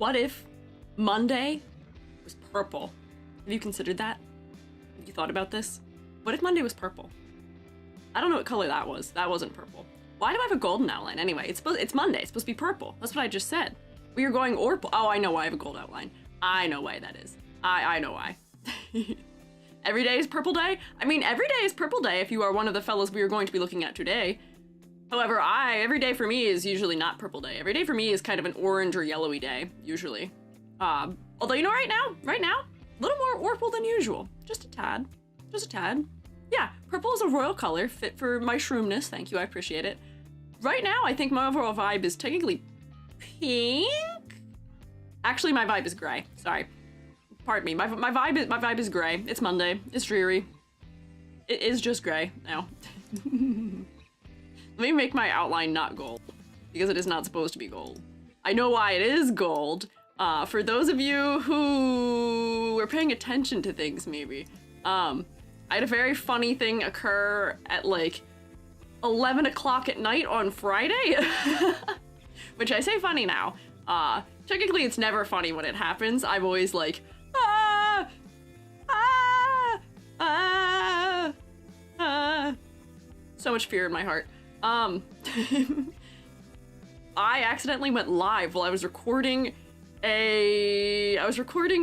What if Monday was purple? Have you considered that? Have you thought about this? What if Monday was purple? I don't know what color that was. That wasn't purple. Why do I have a golden outline? Anyway, it's Monday. It's supposed to be purple. That's what I just said. We are going or... Oh, I know why I have a gold outline. I know why that is. I know why. Every day is purple day? I mean, every day is purple day if you are one of the fellows we are going to be looking at today. However, every day for me is usually not purple day. Every day for me is kind of an orange or yellowy day, usually. Although, you know, right now, a little more purple than usual. Just a tad. Just a tad. Yeah, purple is a royal color, fit for my shroomness. Thank you, I appreciate it. Right now, I think my overall vibe is technically pink? Actually, my vibe is gray. Sorry. Pardon me. My vibe is gray. It's Monday. It's dreary. It is just gray now. Let me make my outline not gold, because it is not supposed to be gold. I know why it is gold. For those of you who were paying attention to things, maybe. I had a very funny thing occur at like 11 o'clock at night on Friday. Which I say funny now. Technically it's never funny when it happens. I'm always like, ah, ah, ah, ah. So much fear in my heart. I accidentally went live while I was recording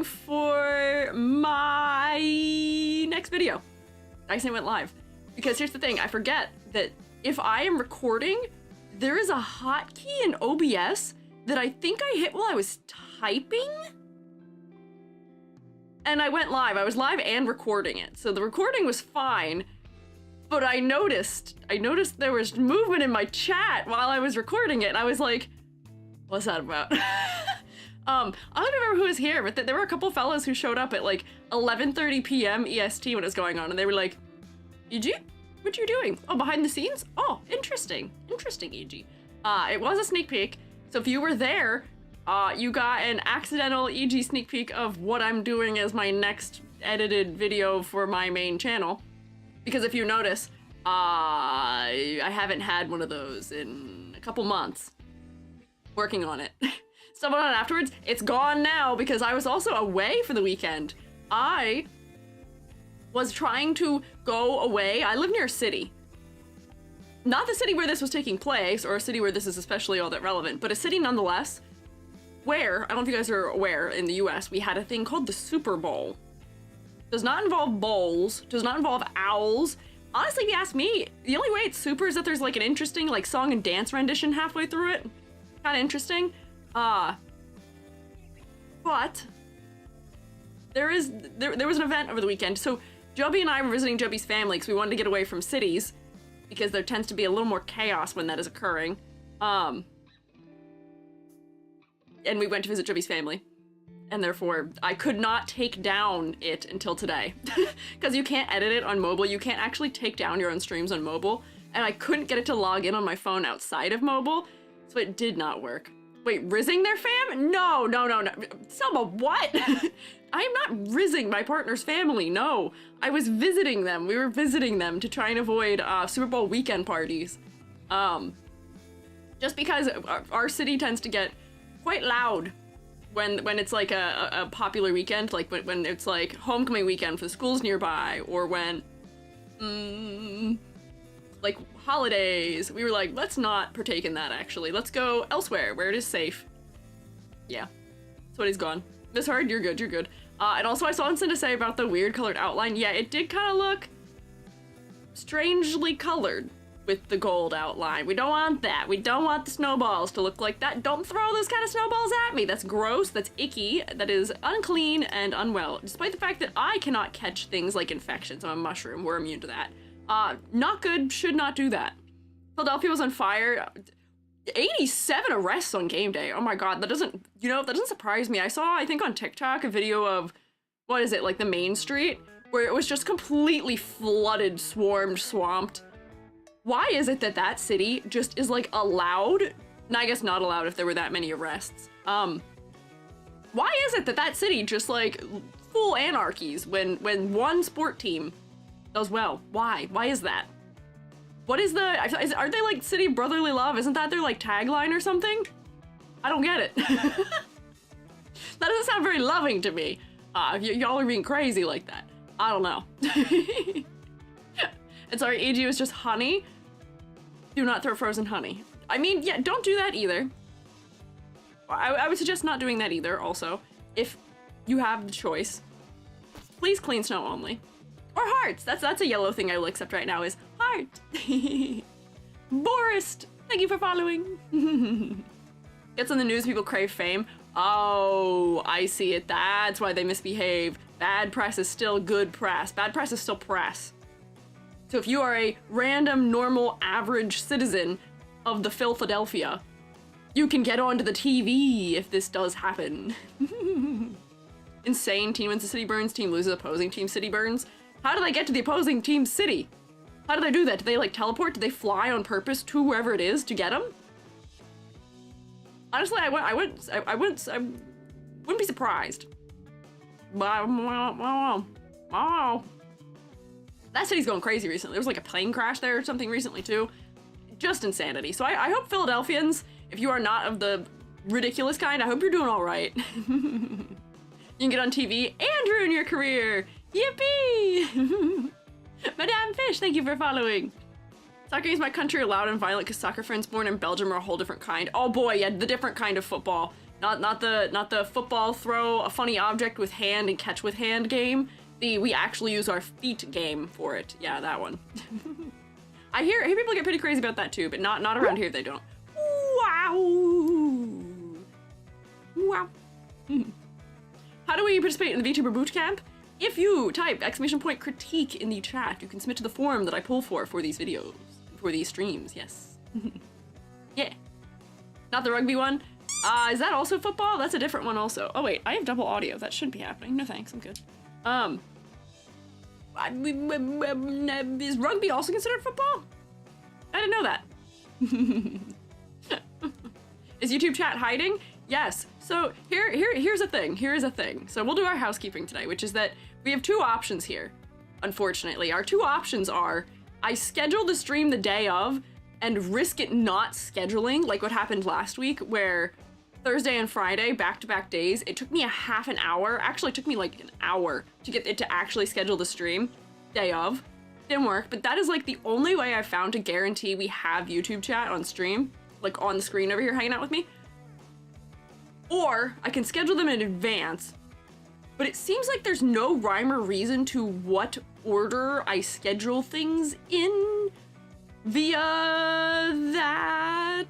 for my next video. I accidentally went live. Because here's the thing, I forget that if I am recording, there is a hotkey in OBS that I think I hit while I was typing. And I went live. I was live and recording it. So the recording was fine, but I noticed there was movement in my chat while I was recording it, and I was like, what's that about? I don't remember who was here, but there were a couple fellas who showed up at like 11:30 p.m. EST when it was going on, and they were like, EG? What you doing? Oh, behind the scenes? Oh, interesting. Interesting, EG. It was a sneak peek, so if you were there, you got an accidental EG sneak peek of what I'm doing as my next edited video for my main channel. Because if you notice, I haven't had one of those in a couple months. Working on it. Stumbled on it afterwards. It's gone now because I was also away for the weekend. I was trying to go away. I live near a city. Not the city where this was taking place, or a city where this is especially all that relevant, but a city nonetheless, where, I don't know if you guys are aware, in the US, we had a thing called the Super Bowl. Does not involve bowls, does not involve owls. Honestly, if you ask me, the only way it's super is that there's like an interesting like song and dance rendition halfway through it. Kind of interesting. But there was an event over the weekend. So Joby and I were visiting Joby's family because we wanted to get away from cities because there tends to be a little more chaos when that is occurring. And we went to visit Joby's family. And therefore, I could not take down it until today. Because you can't edit it on mobile, you can't actually take down your own streams on mobile, and I couldn't get it to log in on my phone outside of mobile, so it did not work. Wait, rizzing their fam? No. Selma, what? I am not rizzing my partner's family, no. I was visiting them. We were visiting them to try and avoid Super Bowl weekend parties. Just because our city tends to get quite loud when it's like a popular weekend, like when it's like homecoming weekend for the schools nearby, or when like holidays. We were like, let's not partake in that actually. Let's go elsewhere where it is safe. Yeah, that's what he's gone. Miss Hard, you're good, you're good. And also I saw something to say about the weird colored outline. Yeah, it did kind of look strangely colored with the gold outline. We don't want that. We don't want the snowballs to look like that. Don't throw those kind of snowballs at me. That's gross, that's icky, that is unclean and unwell. Despite the fact that I cannot catch things like infections. I'm a mushroom, we're immune to that. Not good, should not do that. Philadelphia was on fire. 87 arrests on game day. Oh my god, that doesn't surprise me. I saw, I think on TikTok, a video of, what is it, like the main street, where it was just completely flooded, swarmed, swamped. Why is it that that city just is like allowed? And I guess not allowed if there were that many arrests. Why is it that that city just like full anarchies when one sport team does well? Why? Why is that? What is are they like City of Brotherly Love? Isn't that their like tagline or something? I don't get it. That doesn't sound very loving to me. Y'all are being crazy like that. I don't know. And sorry, AG was just honey. Do not throw frozen honey. I mean, yeah, don't do that either. I would suggest not doing that either, also. If you have the choice. Please clean snow only. Or hearts. That's a yellow thing I will accept right now is heart. Boris, thank you for following. Gets on the news, people crave fame. Oh, I see it. That's why they misbehave. Bad press is still good press. Bad press is still press. So if you are a random, normal, average citizen of the Philadelphia, you can get onto the TV if this does happen. Insane. Team wins the city burns. Team loses opposing team city burns. How do they get to the opposing team's city? How do they do that? Do they like teleport? Do they fly on purpose to wherever it is to get them? Honestly, I wouldn't be surprised. Wow. That city's going crazy recently. There was like a plane crash there or something recently too. Just insanity. So I hope Philadelphians, if you are not of the ridiculous kind, I hope you're doing all right. You can get on TV and ruin your career. Yippee! Madame Fish, thank you for following. Soccer is my country, loud and violent, because soccer friends born in Belgium are a whole different kind. Oh boy, yeah, the different kind of football. Not the football throw a funny object with hand and catch with hand game. We actually use our feet game for it. Yeah, that one. I hear people get pretty crazy about that too, but not around here they don't. Wow. Wow. How do we participate in the VTuber bootcamp? If you type !critique in the chat, you can submit to the form that I pull for these videos, for these streams, yes. Yeah. Not the rugby one. Is that also football? That's a different one also. Oh wait, I have double audio. That shouldn't be happening. No thanks, I'm good. Is rugby also considered football? I didn't know that. Is YouTube chat hiding? Yes. So here's a thing. Here's a thing. So we'll do our housekeeping today, which is that we have two options here. Unfortunately, our two options are I schedule the stream the day of and risk it not scheduling, like what happened last week, where Thursday and Friday, back-to-back days, it took me a half an hour. Actually, it took me like an hour to get it to actually schedule the stream day of. Didn't work, but that is like the only way I've found to guarantee we have YouTube chat on stream, like on the screen over here hanging out with me. Or I can schedule them in advance, but it seems like there's no rhyme or reason to what order I schedule things in via that,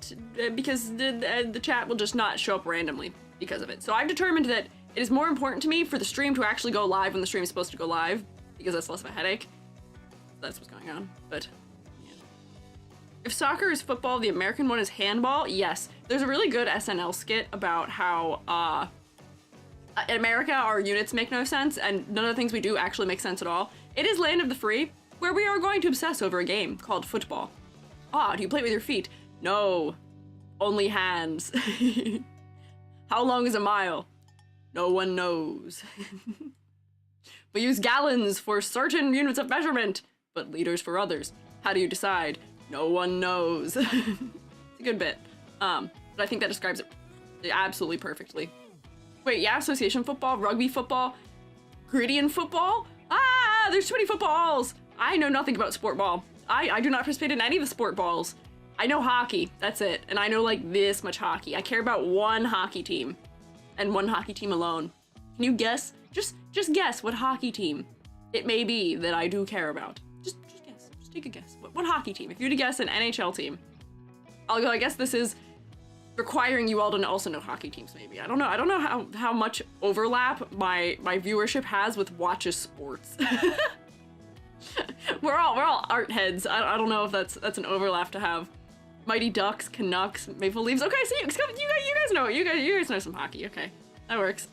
because the chat will just not show up randomly because of it. So I've determined that it is more important to me for the stream to actually go live when the stream is supposed to go live, because that's less of a headache. That's what's going on, but yeah. If soccer is football, the American one is handball? Yes. There's a really good SNL skit about how in America our units make no sense and none of the things we do actually make sense at all. It is land of the free, where we are going to obsess over a game called football. Do you play it with your feet? No, only hands. How long is a mile? No one knows. We use gallons for certain units of measurement, but liters for others. How do you decide? No one knows. It's a good bit. But I think that describes it absolutely perfectly. Wait, yeah, association football, rugby football, Gridian football? There's too many footballs! I know nothing about sport ball. I do not participate in any of the sport balls. I know hockey, that's it. And I know like this much hockey. I care about one hockey team. And one hockey team alone. Can you guess? Just guess what hockey team it may be that I do care about. Just guess. Just take a guess. What hockey team? If you were to guess an NHL team, I'll go, I guess this is requiring you all to also know hockey teams maybe. I don't know how much overlap my viewership has with watches sports. we're all art heads. I don't know if that's an overlap to have. Mighty Ducks, Canucks, Maple Leafs. Okay, so you guys know it. You guys know some hockey. Okay, that works.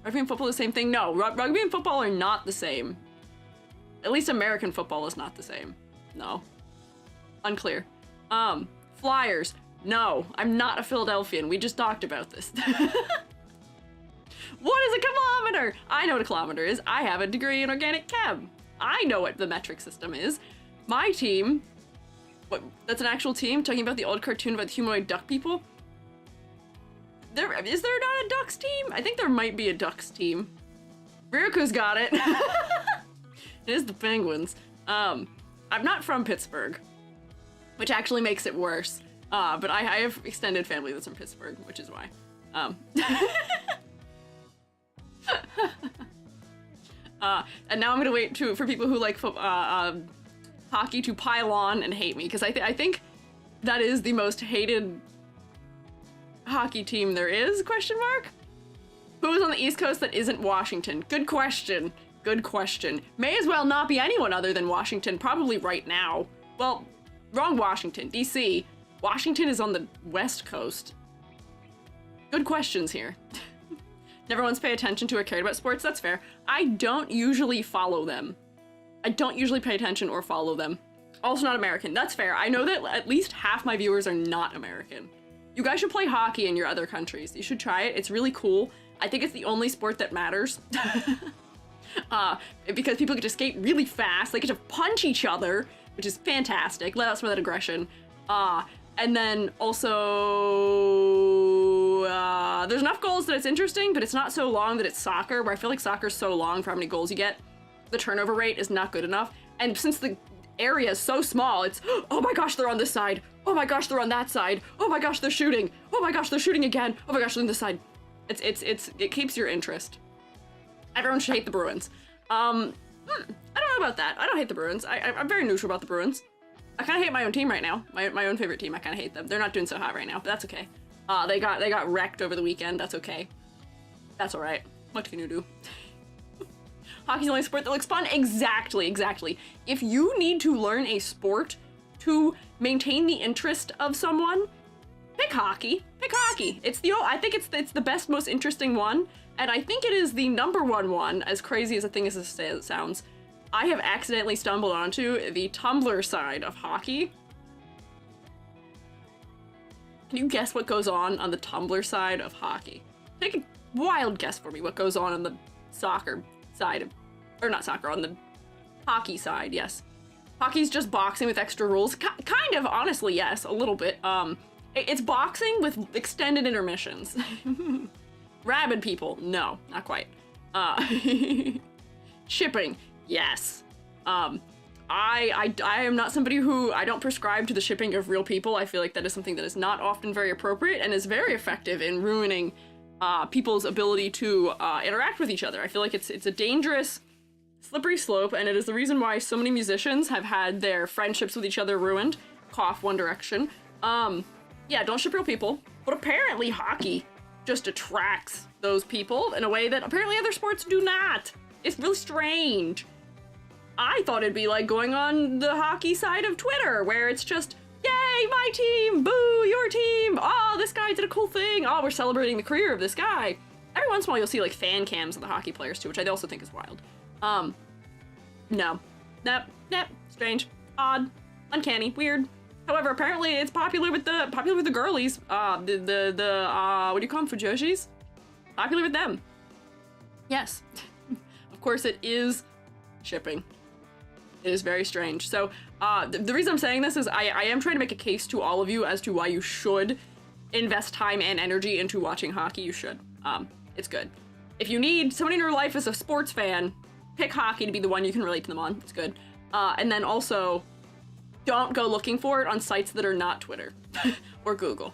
Rugby and football are the same thing? No, rugby and football are not the same. At least American football is not the same. No. Unclear. Flyers. No, I'm not a Philadelphian. We just talked about this. What is a kilometer? I know what a kilometer is. I have a degree in organic chem. I know what the metric system is. My team, that's an actual team, talking about the old cartoon about the humanoid duck people. Is there not a Ducks team? I think there might be a Ducks team. Ryuku's got it. It is the Penguins. I'm not from Pittsburgh, which actually makes it worse. But I have extended family that's from Pittsburgh, which is why. And now I'm gonna wait for people who like hockey to pile on and hate me, because I think that is the most hated hockey team there is, question mark? Who is on the East Coast that isn't Washington? Good question. Good question. May as well not be anyone other than Washington, probably right now. Well, wrong Washington, DC. Washington is on the West Coast. Good questions here. Never once pay attention to or cared about sports, that's fair. I don't usually follow them. I don't usually pay attention or follow them. Also not American, that's fair. I know that at least half my viewers are not American. You guys should play hockey in your other countries. You should try it, it's really cool. I think it's the only sport that matters. Because people get to skate really fast, they get to punch each other, which is fantastic. Let out some of that aggression. And then also, there's enough goals that it's interesting, but it's not so long that it's soccer, where I feel like soccer's so long for how many goals you get. The turnover rate is not good enough. And since the area is so small, it's, oh my gosh, they're on this side. Oh my gosh, they're on that side. Oh my gosh, they're shooting. Oh my gosh, they're shooting again. Oh my gosh, they're on this side. It keeps your interest. Everyone should hate the Bruins. I don't know about that. I don't hate the Bruins. I'm very neutral about the Bruins. I kind of hate my own team right now. My own favorite team. I kind of hate them. They're not doing so hot right now, but that's okay. They got wrecked over the weekend. That's okay. That's all right. What can you do? Hockey's the only sport that looks fun. Exactly. If you need to learn a sport to maintain the interest of someone, pick hockey. Pick hockey. I think it's the best, most interesting one, and I think it is the #1 one. As crazy as a thing as it sounds, I have accidentally stumbled onto the Tumblr side of hockey. Can you guess what goes on the Tumblr side of hockey? Take a wild guess for me what goes on the soccer side of, or not soccer, on the hockey side, yes. Hockey's just boxing with extra rules. Kind of, honestly, yes, a little bit. It's boxing with extended intermissions. Rabid people, no, not quite. Shipping, yes. I am not somebody who, I don't prescribe to the shipping of real people. I feel like that is something that is not often very appropriate and is very effective in ruining people's ability to interact with each other. I feel like it's a dangerous, slippery slope, and it is the reason why so many musicians have had their friendships with each other ruined. Cough, One Direction. Yeah, don't ship real people. But apparently hockey just attracts those people in a way that apparently other sports do not. It's really strange. I thought it'd be like going on the hockey side of Twitter, where it's just, yay, my team, boo, your team, oh, this guy did a cool thing, oh, we're celebrating the career of this guy. Every once in a while you'll see like fan cams of the hockey players too, which I also think is wild. No. Nope, strange, odd, uncanny, weird. However, apparently it's popular with the girlies. What do you call them, fujoshis? Popular with them. Yes. Of course it is shipping. It is very strange. So, the reason I'm saying this is I am trying to make a case to all of you as to why you should invest time and energy into watching hockey. You should. It's good. If you need someone in your life as a sports fan, pick hockey to be the one you can relate to them on. It's good. And then also, don't go looking for it on sites that are not Twitter or Google.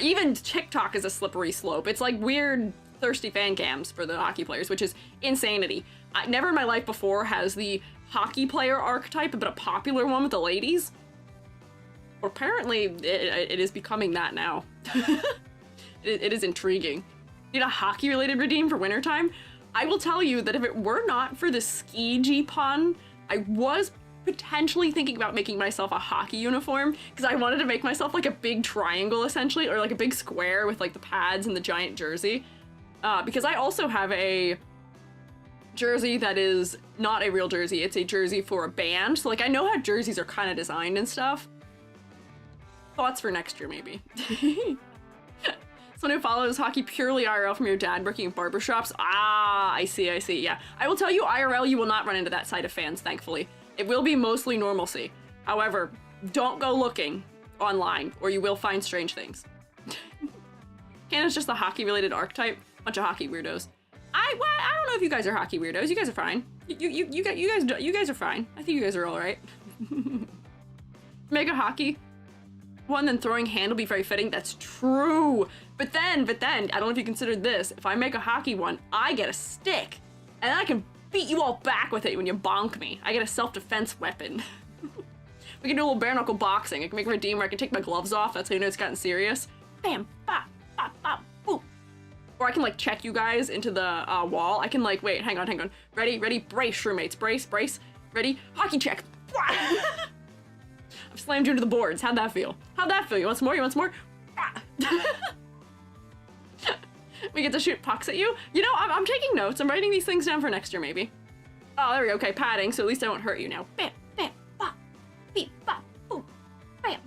Even TikTok is a slippery slope. It's like weird, thirsty fan cams for the hockey players, which is insanity. Never in my life before has the hockey player archetype been a popular one with the ladies. But apparently, it is becoming that now. It is intriguing. Need a hockey-related redeem for wintertime? I will tell you that if it were not for the Squiiji pun, I was potentially thinking about making myself a hockey uniform, because I wanted to make myself like a big triangle essentially, or like a big square with like the pads and the giant jersey, because I also have a jersey that is not a real jersey, it's a jersey for a band, so like I know how jerseys are kind of designed and stuff. Thoughts for next year maybe. Someone who follows hockey purely IRL from your dad working in barbershops. Ah, I see, yeah. I will tell you, IRL, you will not run into that side of fans, thankfully. It will be mostly normalcy. However, don't go looking online or you will find strange things. Canon's just the hockey-related archetype. Bunch of hockey weirdos. I don't know if you guys are hockey weirdos. You guys are fine. You guys are fine. I think you guys are all right. Make a hockey one, then throwing hand will be very fitting. That's true. But then, I don't know if you considered this. If I make a hockey one, I get a stick, and I can beat you all back with it when you bonk me. I get a self-defense weapon. We can do a little bare knuckle boxing. I can make a redeem where I can take my gloves off. That's how you know it's gotten serious. Bam, bop, bop, bop, boop. Or I can like check you guys into the wall. I can like, wait, hang on. Ready, brace, roommates, brace, ready, hockey check. I've slammed you into the boards. How'd that feel? You want some more? We get to shoot pucks at you. You know, I'm taking notes. I'm writing these things down for next year, maybe. Oh, there we go. Okay, padding, so at least I won't hurt you now. Bam, bam, bop, beep, bop, boom, bam.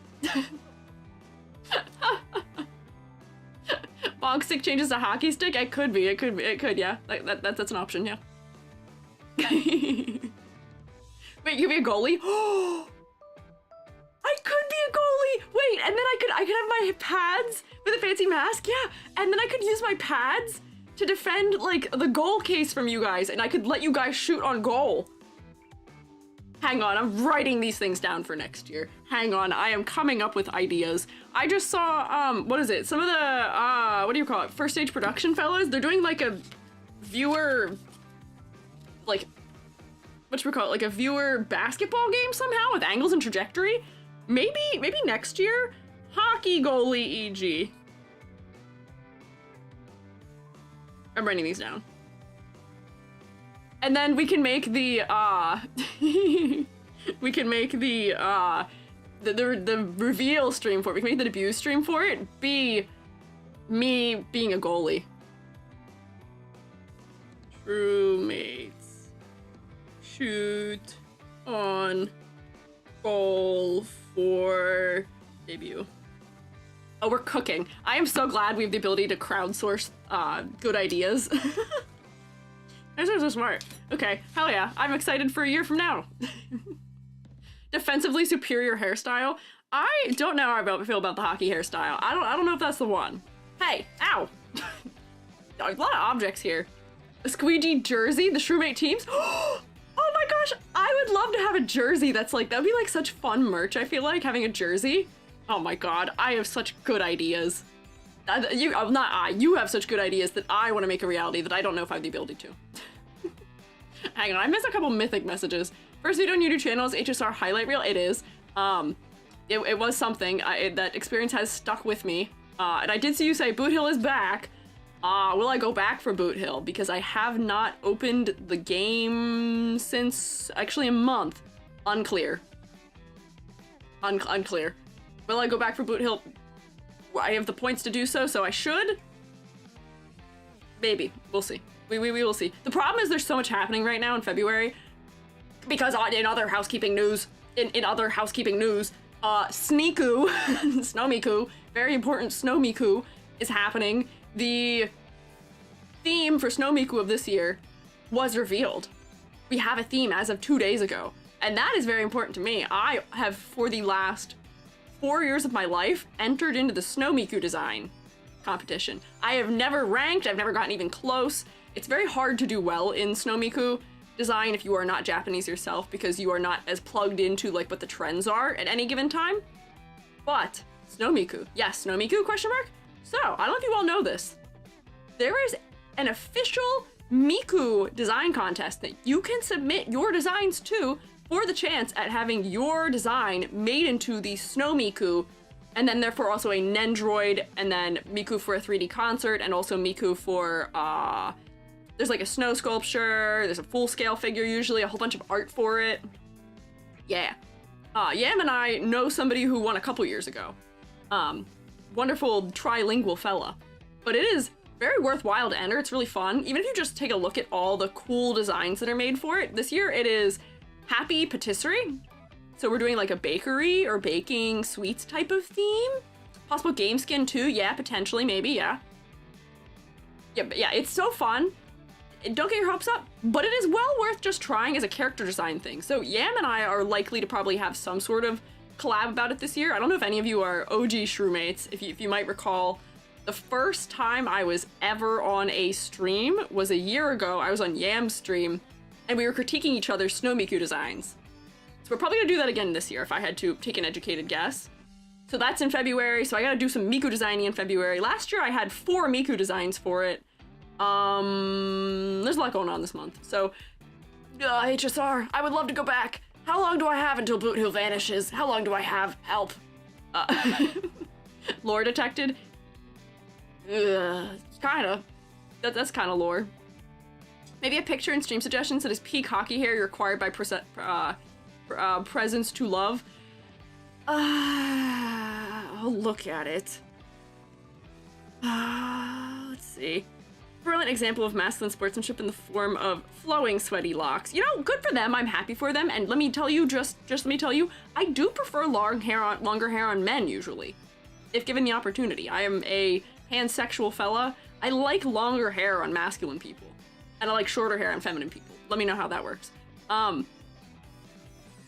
Bonk stick changes to hockey stick? It could, yeah. That's an option, yeah. Wait, you be a goalie? I could be a goalie! Wait, and then I could have my pads with a fancy mask, yeah. And then I could use my pads to defend, like, the goal case from you guys, and I could let you guys shoot on goal. Hang on, I'm writing these things down for next year. Hang on, I am coming up with ideas. I just saw, what is it? Some of the, what do you call it? First stage production fellas, they're doing, like, a viewer, like, whatchamacallit, like a viewer basketball game somehow with angles and trajectory. Maybe next year, hockey goalie EG. I'm writing these down. And then we can make the the reveal stream for it. We can make the debut stream for it be me being a goalie. Roommates shoot on goal for debut. Oh, we're cooking. I am so glad we have the ability to crowdsource good ideas. Those are so smart. Okay, hell yeah. I'm excited for a year from now. Defensively superior hairstyle. I don't know how I feel about the hockey hairstyle. I don't know if that's the one. Hey, ow. There's a lot of objects here. A Squiiji jersey, the Shroomate teams. Oh my gosh, I would love to have a jersey that's like, that'd be like such fun merch, I feel like, having a jersey. Oh my god, I have such good ideas. You have such good ideas that I want to make a reality that I don't know if I have the ability to. Hang on, I missed a couple mythic messages. First video on YouTube channel is HSR highlight reel. It is. It was something. That experience has stuck with me. And I did see you say Boot Hill is back. Will I go back for Boot Hill? Because I have not opened the game since actually a month. Unclear. Unclear. Will I go back for Boot Hill? I have the points to do so, so I should. Maybe. We'll see. We will see. The problem is there's so much happening right now in February. Because in other housekeeping news, Sneaku, Snow Miku, very important Snow Miku is happening. The theme for Snow Miku of this year was revealed. We have a theme as of 2 days ago, and that is very important to me. I have, for the last 4 years of my life, entered into the Snow Miku design competition. I have never ranked, I've never gotten even close. It's very hard to do well in Snow Miku design if you are not Japanese yourself, because you are not as plugged into like what the trends are at any given time. But Snow Miku, yes, Snow Miku, question mark? So, I don't know if you all know this. There is an official Miku design contest that you can submit your designs to for the chance at having your design made into the Snow Miku, and then therefore also a Nendroid, and then Miku for a 3D concert, and also Miku for, there's like a snow sculpture, there's a full-scale figure usually, a whole bunch of art for it. Yeah. Yam and I know somebody who won a couple years ago. Wonderful trilingual fella. But it is very worthwhile to enter, it's really fun. Even if you just take a look at all the cool designs that are made for it. This year it is Happy Patisserie. So we're doing like a bakery or baking sweets type of theme. Possible game skin too, yeah, potentially, maybe, yeah. Yeah, but yeah, it's so fun. Don't get your hopes up, but it is well worth just trying as a character design thing. So Yam and I are likely to probably have some sort of collab about it this year. I don't know if any of you are OG Shroomates, if you might recall The first time I was ever on a stream was a year ago. I was on Yam's stream, and we were critiquing each other's Snow Miku designs. So we're probably gonna do that again this year if I had to take an educated guess. So that's in February, so I gotta do some Miku designing in February. Last year I had 4 Miku designs for it. There's a lot going on this month. So, HSR, I would love to go back. How long do I have until Boot Hill vanishes? How long do I have? Help. Lore detected? Kinda. That's kinda lore. Maybe a picture and stream suggestions that is peak hockey hair you're required by presence to love. I'll look at it. Let's see. Brilliant example of masculine sportsmanship in the form of flowing sweaty locks. You know, good for them. I'm happy for them. And let me tell you, just let me tell you, I do prefer longer hair on men usually, if given the opportunity. I am a pansexual fella. I like longer hair on masculine people, and I like shorter hair on feminine people. Let me know how that works. I'm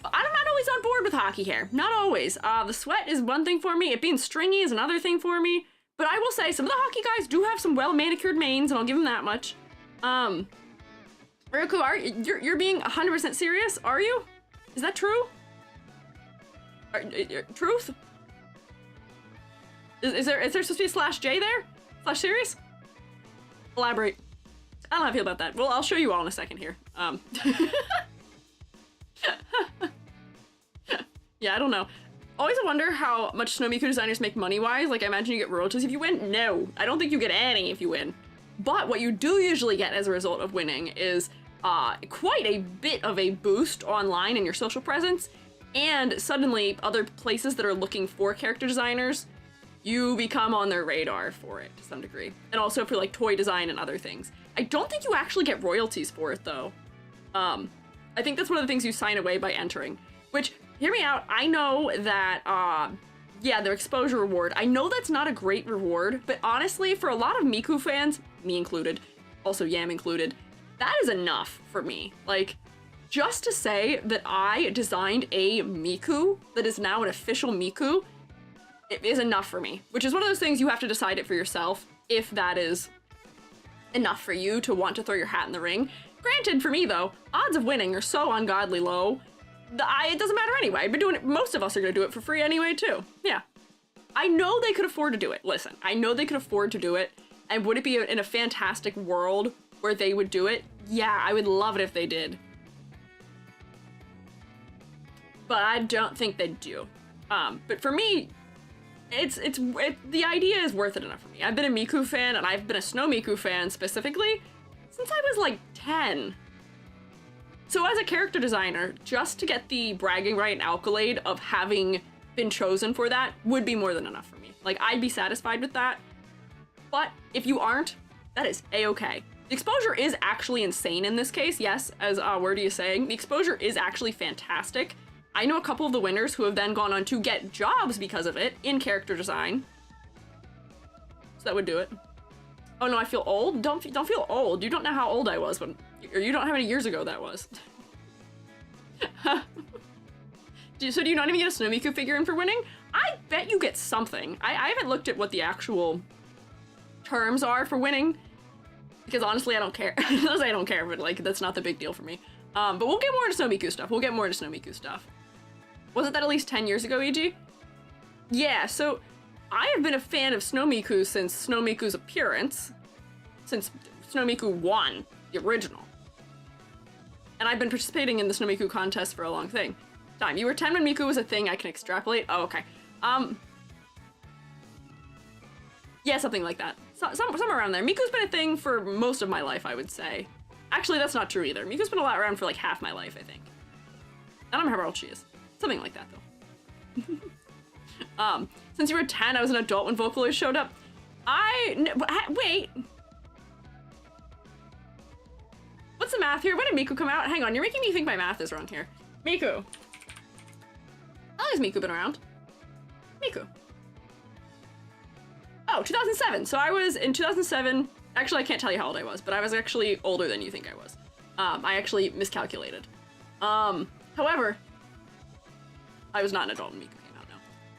not always on board with hockey hair. Not always. The sweat is one thing for me. It being stringy is another thing for me. But I will say, some of the hockey guys do have some well-manicured manes, and I'll give them that much. Ryuku, you're being 100% serious? Are you? Is that true? Truth? Is there supposed to be a /J there? /serious? Elaborate. I don't know how I feel about that. Well, I'll show you all in a second here. Yeah, I don't know. Always wonder how much Snow Miku designers make money-wise. Like, I imagine you get royalties if you win. No, I don't think you get any if you win. But what you do usually get as a result of winning is quite a bit of a boost online in your social presence, and suddenly other places that are looking for character designers, you become on their radar for it to some degree. And also for like toy design and other things. I don't think you actually get royalties for it though. I think that's one of the things you sign away by entering, which, hear me out, I know that, yeah, their exposure reward, I know that's not a great reward, but honestly, for a lot of Miku fans, me included, also Yam included, that is enough for me. Like, just to say that I designed a Miku that is now an official Miku, it is enough for me, which is one of those things you have to decide it for yourself, if that is enough for you to want to throw your hat in the ring. Granted, for me though, odds of winning are so ungodly low, it doesn't matter anyway. I've been doing it, most of us are gonna do it for free anyway too. Yeah. I know they could afford to do it. Listen, I know they could afford to do it, and would it be in a fantastic world where they would do it? Yeah, I would love it if they did. But I don't think they'd do. But for me, the idea is worth it enough for me. I've been a Miku fan, and I've been a Snow Miku fan specifically since I was like 10. So as a character designer, just to get the bragging right and accolade of having been chosen for that would be more than enough for me. Like, I'd be satisfied with that. But if you aren't, that is a-okay. The exposure is actually insane in this case, yes, as Wordy is saying. The exposure is actually fantastic. I know a couple of the winners who have then gone on to get jobs because of it in character design. So that would do it. Oh no, I feel old? Don't feel old. You don't know how old I was when, or you don't know how many years ago that was. So do you not even get a Snow Miku figure in for winning? I bet you get something. I haven't looked at what the actual terms are for winning, because honestly I don't care. I don't care, but like, that's not the big deal for me. But we'll get more into Snow Miku stuff. Was it that at least 10 years ago, EG? Yeah, so I have been a fan of Snow Miku since Snow Miku's appearance, since Snow Miku 1, the original. And I've been participating in the Snow Miku contest for a long time. You were 10 when Miku was a thing, I can extrapolate. Oh, okay. Yeah, something like that. Somewhere around there. Miku's been a thing for most of my life, I would say. Actually, that's not true either. Miku's been around for like half my life, I think. I don't remember how old she is. Something like that, though. Since you were 10, I was an adult when Vocaloid showed up. Wait. What's the math here? When did Miku come out? Hang on, you're making me think my math is wrong here. Miku. How long has Miku been around? Miku. Oh, 2007. So I was in 2007. Actually, I can't tell you how old I was, but I was actually older than you think I was. I actually miscalculated. However, I was not an adult when Miku came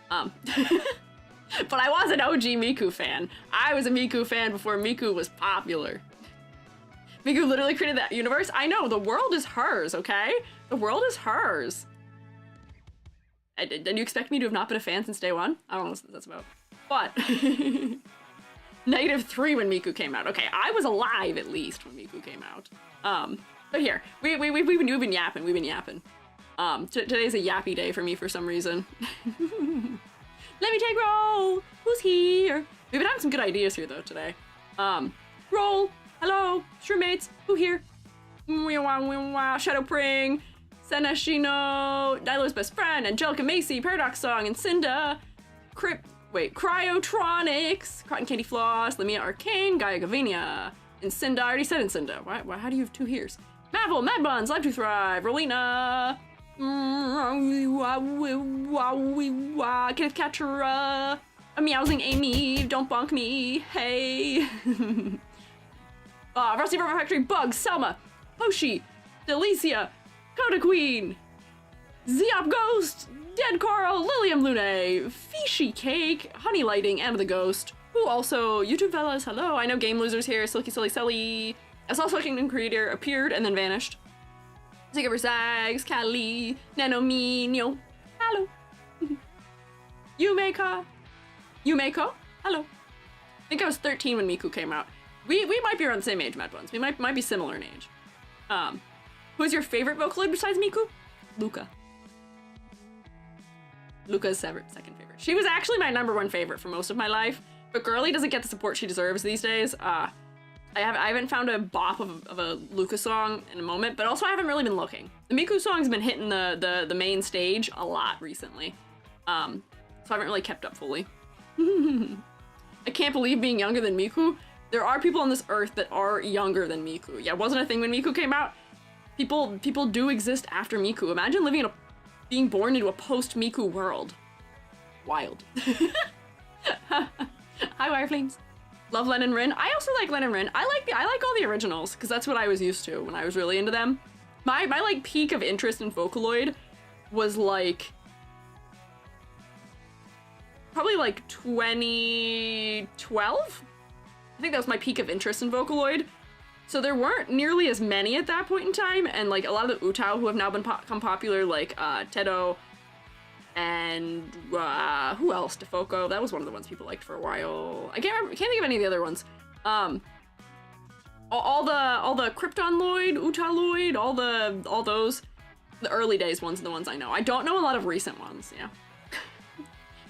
out, no. But I was an OG Miku fan. I was a Miku fan before Miku was popular. Miku literally created that universe. I know, the world is hers, okay? The world is hers. And you expect me to have not been a fan since day one? I don't know what that's about. But, -3 when Miku came out. Okay, I was alive at least when Miku came out. But here, we've been yapping. Today's a yappy day for me for some reason. Let me take roll. Who's here? We've been having some good ideas here though today. Roll. Hello, shroommates. Who here? Shadow Pring, Seneshino, Dilo's best friend, Angelica Macy, Paradox Song, and Cinda. Cryotronics, Cotton Candy Floss, Lamia Arcane, Gaia Gavinia, and Cinda. I already said in Cinda. Why? How do you have 2 here's? Mavel, Mad Buns, Live to Thrive, Rolina. Kenneth Catchera, a meowsing Amy, don't bonk me, hey. Rusty Rubber Factory, Bug, Selma, Hoshi, Delicia, Coda Queen, Zeop Ghost, Dead Coral, Lilium Lune, Fishy Cake, Honey Lighting, and the Ghost, who also, YouTube fellas, hello, I know Game Losers here, Silky Silly Selly, I saw Fucking Creator appeared and then vanished. Ziggler Zags, Kali, Nanomino, hello. Yumeko, hello. I think I was 13 when Miku came out. We might be around the same age, Mad Buns. We might be similar in age. Who's your favorite Vocaloid besides Miku? Luca. Luca's second favorite. She was actually my #1 favorite for most of my life, but Girly doesn't get the support she deserves these days. I haven't found a bop of a Luca song in a moment, but also I haven't really been looking. The Miku song's been hitting the main stage a lot recently, so I haven't really kept up fully. I can't believe being younger than Miku. There are people on this earth that are younger than Miku. Yeah, it wasn't a thing when Miku came out. People do exist after Miku. Imagine living in being born into a post-Miku world. Wild. Hi, Wireflames. Love Len and Rin. I also like Len and Rin. I like all the originals because that's what I was used to when I was really into them. My like peak of interest in Vocaloid was like probably like 2012. I think that was my peak of interest in Vocaloid. So there weren't nearly as many at that point in time, and like a lot of the Utao who have now become popular, like Tedo and who else? Defoco. That was one of the ones people liked for a while. I can't think of any of the other ones. All the Kryptonloid, Utaloid, all those, the early days ones are the ones I know. I don't know a lot of recent ones. Yeah.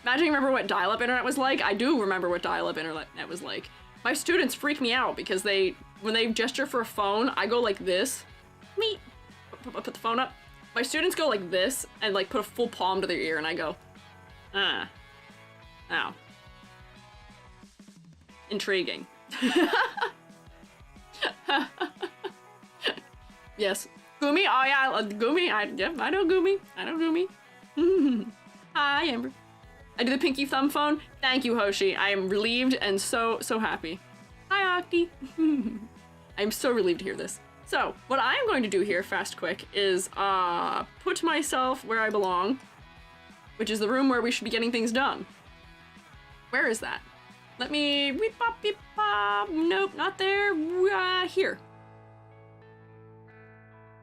Imagine you remember what dial-up internet was like. I do remember what dial-up internet was like. My students freak me out because when they gesture for a phone, I go like this. Me. Put the phone up. My students go like this and like put a full palm to their ear and I go, ow. Intriguing. Yes. Gumi? Oh yeah, Gumi. I know Gumi. Hi, Amber. I do the pinky thumb phone. Thank you, Hoshi. I am relieved and so happy. Hi, Octi. I'm so relieved to hear this. So, what I am going to do here, fast quick, is put myself where I belong, which is the room where we should be getting things done. Where is that? Let me... Beep, bop, beep, bop. Nope, not there. Here.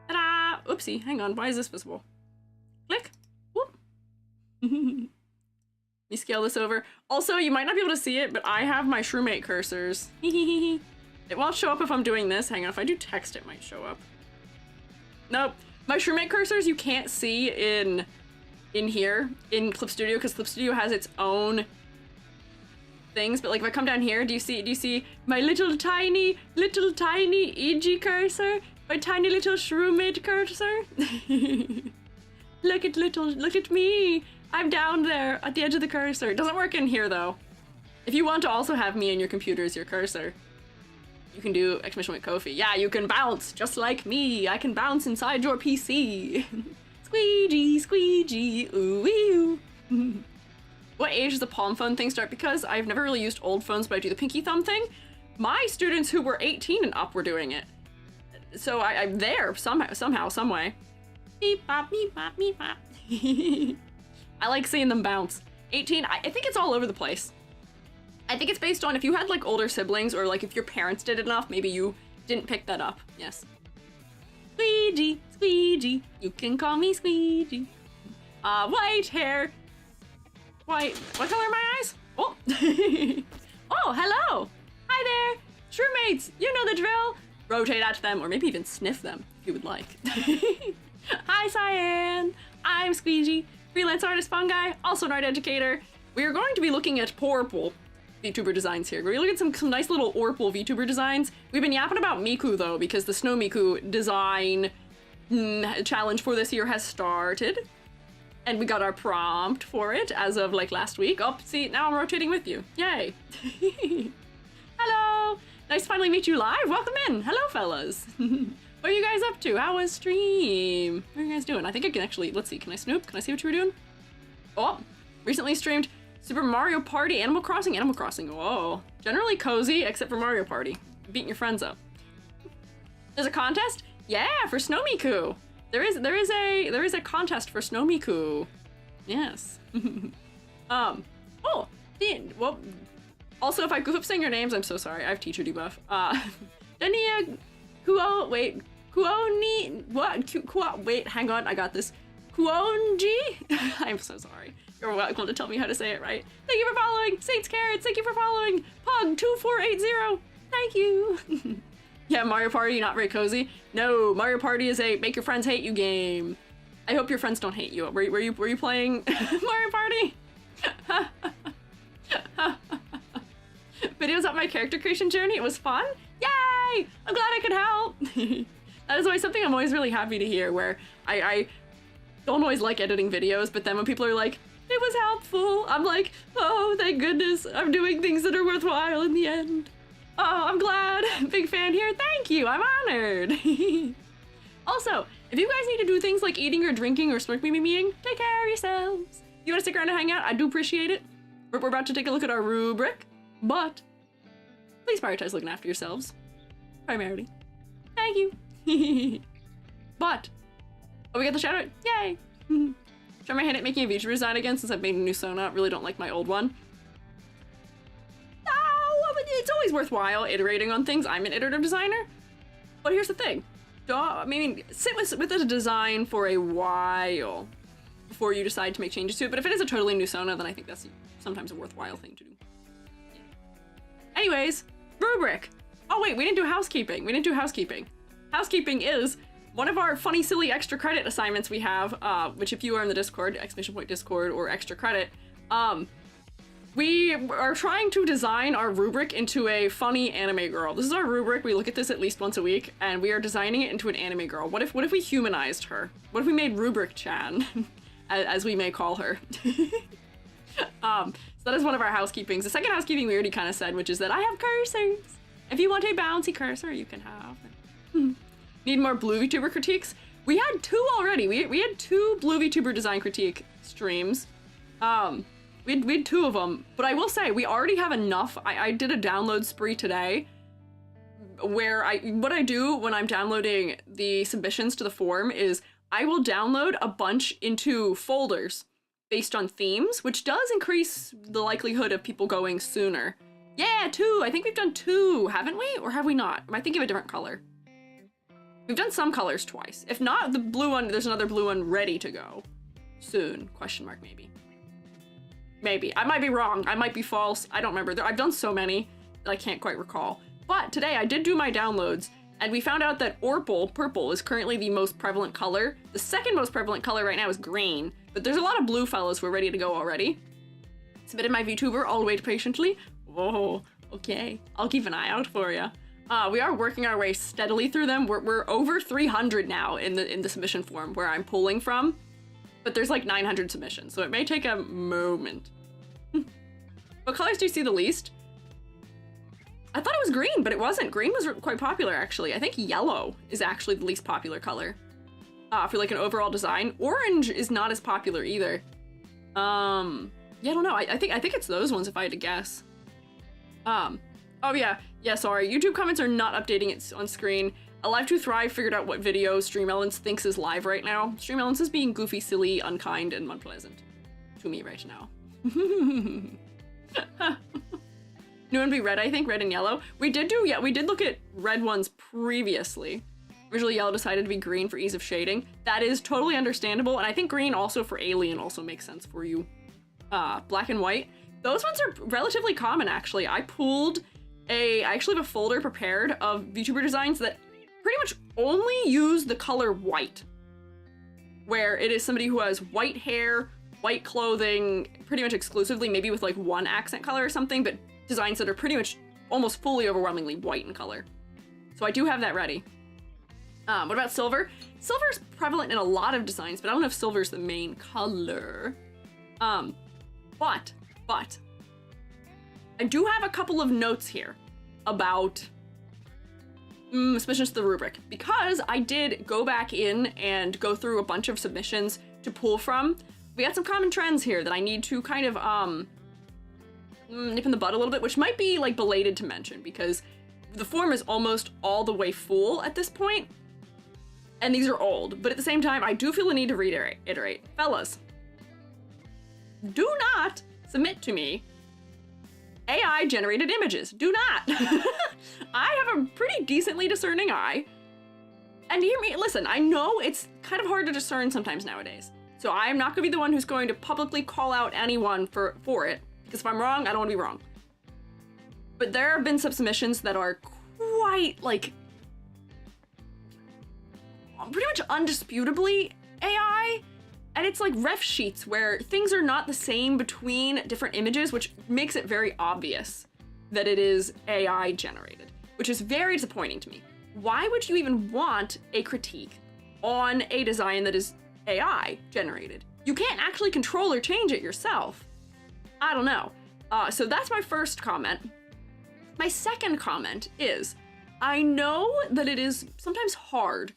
Ta-da! Oopsie, hang on. Why is this visible? Click. Whoop. Let me scale this over. Also, you might not be able to see it, but I have my Shroomate cursors. It won't show up if I'm doing this. Hang on, if I do text, it might show up. Nope. My Shroomate cursors you can't see in here, in Clip Studio, because Clip Studio has its own things. But like if I come down here, do you see my little tiny EG cursor? My tiny little Shroomate cursor? Look at me. I'm down there at the edge of the cursor. It doesn't work in here though. If you want to also have me in your computer as your cursor, you can do exclamation with Kofi. Yeah, you can bounce just like me. I can bounce inside your PC. Squeegee, ooh, ooh. What age does the palm phone thing start? Because I've never really used old phones, but I do the pinky thumb thing. My students who were 18 and up were doing it. So I'm there somehow, some way. Beep, bop, beep, bop, beep, bop. I like seeing them bounce. 18, I think it's all over the place. I think it's based on if you had like older siblings or like if your parents did it enough, maybe you didn't pick that up. Yes. Squeegee, Squeegee, you can call me Squeegee. White hair. White, what color are my eyes? Oh. Oh, hello. Hi there. Shroommates, you know the drill. Rotate at them or maybe even sniff them if you would like. Hi, Cyan. I'm Squeiji, freelance artist Fungi, also an art educator. We are going to be looking at Porple VTuber designs here. We're looking at some nice little Orple VTuber designs. We've been yapping about Miku though, because the Snow Miku design challenge for this year has started. And we got our prompt for it as of like last week. Oh, see, now I'm rotating with you. Yay. Hello. Nice to finally meet you live. Welcome in. Hello, fellas. What are you guys up to? How was stream? What are you guys doing? I think I can actually, let's see, can I snoop? Can I see what you were doing? Oh, recently streamed Super Mario Party, Animal Crossing. Whoa. Generally cozy, except for Mario Party. Beating your friends up. There's a contest? Yeah, for Snow Miku. There is a contest for Snow Miku. Yes. Oh, well, also if I goof up saying your names, I'm so sorry. I have teacher debuff. Denia Kuo, wait, Kuoni, what? Wait, hang on, I got this. Kuonji? I'm so sorry. You're welcome to tell me how to say it right. Thank you for following. Saints Carrots, thank you for following. Pug2480, thank you. Yeah, Mario Party, not very cozy. No, Mario Party is a make your friends hate you game. I hope your friends don't hate you. Were you playing Mario Party? Videos about my character creation journey. It was fun. Yay! I'm glad I could help. That is always something I'm always really happy to hear, where I don't always like editing videos, but then when people are like, it was helpful, I'm like, oh, thank goodness, I'm doing things that are worthwhile in the end. Oh, I'm glad. Big fan here. Thank you. I'm honored. Also, if you guys need to do things like eating or drinking or smirk memeing, take care of yourselves. You want to stick around and hang out? I do appreciate it. We're about to take a look at our rubric, but please prioritize looking after yourselves. Primarily. Thank you. But, oh, we got the shout out. Yay. Try my hand at making a VTuber design again since I've made a new Sona. Really don't like my old one. It's always worthwhile iterating on things. I'm an iterative designer. But here's the thing. I mean, sit with a design for a while before you decide to make changes to it. But if it is a totally new Sona, then I think that's sometimes a worthwhile thing to do. Yeah. Anyways, Rubric. Oh wait, we didn't do housekeeping. Housekeeping is one of our funny, silly extra credit assignments we have, which if you are in the Discord, !Discord or extra credit, we are trying to design our rubric into a funny anime girl. This is our rubric. We look at this at least once a week, and we are designing it into an anime girl. What if we humanized her? What if we made Rubric-chan, as we may call her? So that is one of our housekeepings. The second housekeeping we already kind of said, which is that I have cursors. If you want a bouncy cursor, you can have them. Need more blue VTuber critiques? We had 2 already. We had 2 blue VTuber design critique streams. We had 2 of them, but I will say we already have enough. I did a download spree today where what I do when I'm downloading the submissions to the form is I will download a bunch into folders based on themes, which does increase the likelihood of people going sooner. Yeah, 2. I think we've done 2, haven't we? Or have we not? Am I thinking of a different color? We've done some colors twice. If not, the blue one, there's another blue one ready to go. Soon, question mark maybe. Maybe. I might be wrong. I might be false. I don't remember. I've done so many that I can't quite recall. But today I did do my downloads, and we found out that purple, is currently the most prevalent color. The second most prevalent color right now is green, but there's a lot of blue fellows who are ready to go already. Submitted my VTuber, all wait patiently. Whoa, okay. I'll keep an eye out for ya. We are working our way steadily through them. We're over 300 now in the submission form where I'm pulling from. But there's like 900 submissions, so it may take a moment. What colors do you see the least? I thought it was green, but it wasn't. Green was quite popular, actually. I think yellow is actually the least popular color for like an overall design. Orange is not as popular either. Yeah, I don't know. I think it's those ones if I had to guess. Oh yeah, sorry. YouTube comments are not updating it on screen. Alive to Thrive figured out what video Stream Elements thinks is live right now. Stream Elements is being goofy, silly, unkind, and unpleasant to me right now. New one be red, I think, red and yellow. We did look at red ones previously. Originally yellow decided to be green for ease of shading. That is totally understandable, and I think green also for alien also makes sense for you. Black and white. Those ones are relatively common, actually. I actually have a folder prepared of VTuber designs that pretty much only use the color white. Where it is somebody who has white hair, white clothing, pretty much exclusively, maybe with like one accent color or something, but designs that are pretty much almost fully overwhelmingly white in color. So I do have that ready. What about silver? Silver is prevalent in a lot of designs, but I don't know if silver is the main color. But I do have a couple of notes here about submissions to the rubric, because I did go back in and go through a bunch of submissions to pull from. We had some common trends here that I need to kind of nip in the bud a little bit, which might be like belated to mention because the form is almost all the way full at this point, and these are old, but at the same time, I do feel the need to reiterate. Fellas, do not submit to me AI-generated images. Do not. I have a pretty decently discerning eye, and hear me, listen, I know it's kind of hard to discern sometimes nowadays, so I'm not gonna be the one who's going to publicly call out anyone for it, because if I'm wrong, I don't wanna be wrong. But there have been some submissions that are quite, like, pretty much undisputably AI, and it's like ref sheets where things are not the same between different images, which makes it very obvious that it is AI generated, which is very disappointing to me. Why would you even want a critique on a design that is AI generated? You can't actually control or change it yourself. I don't know. So that's my first comment. My second comment is, I know that it is sometimes hard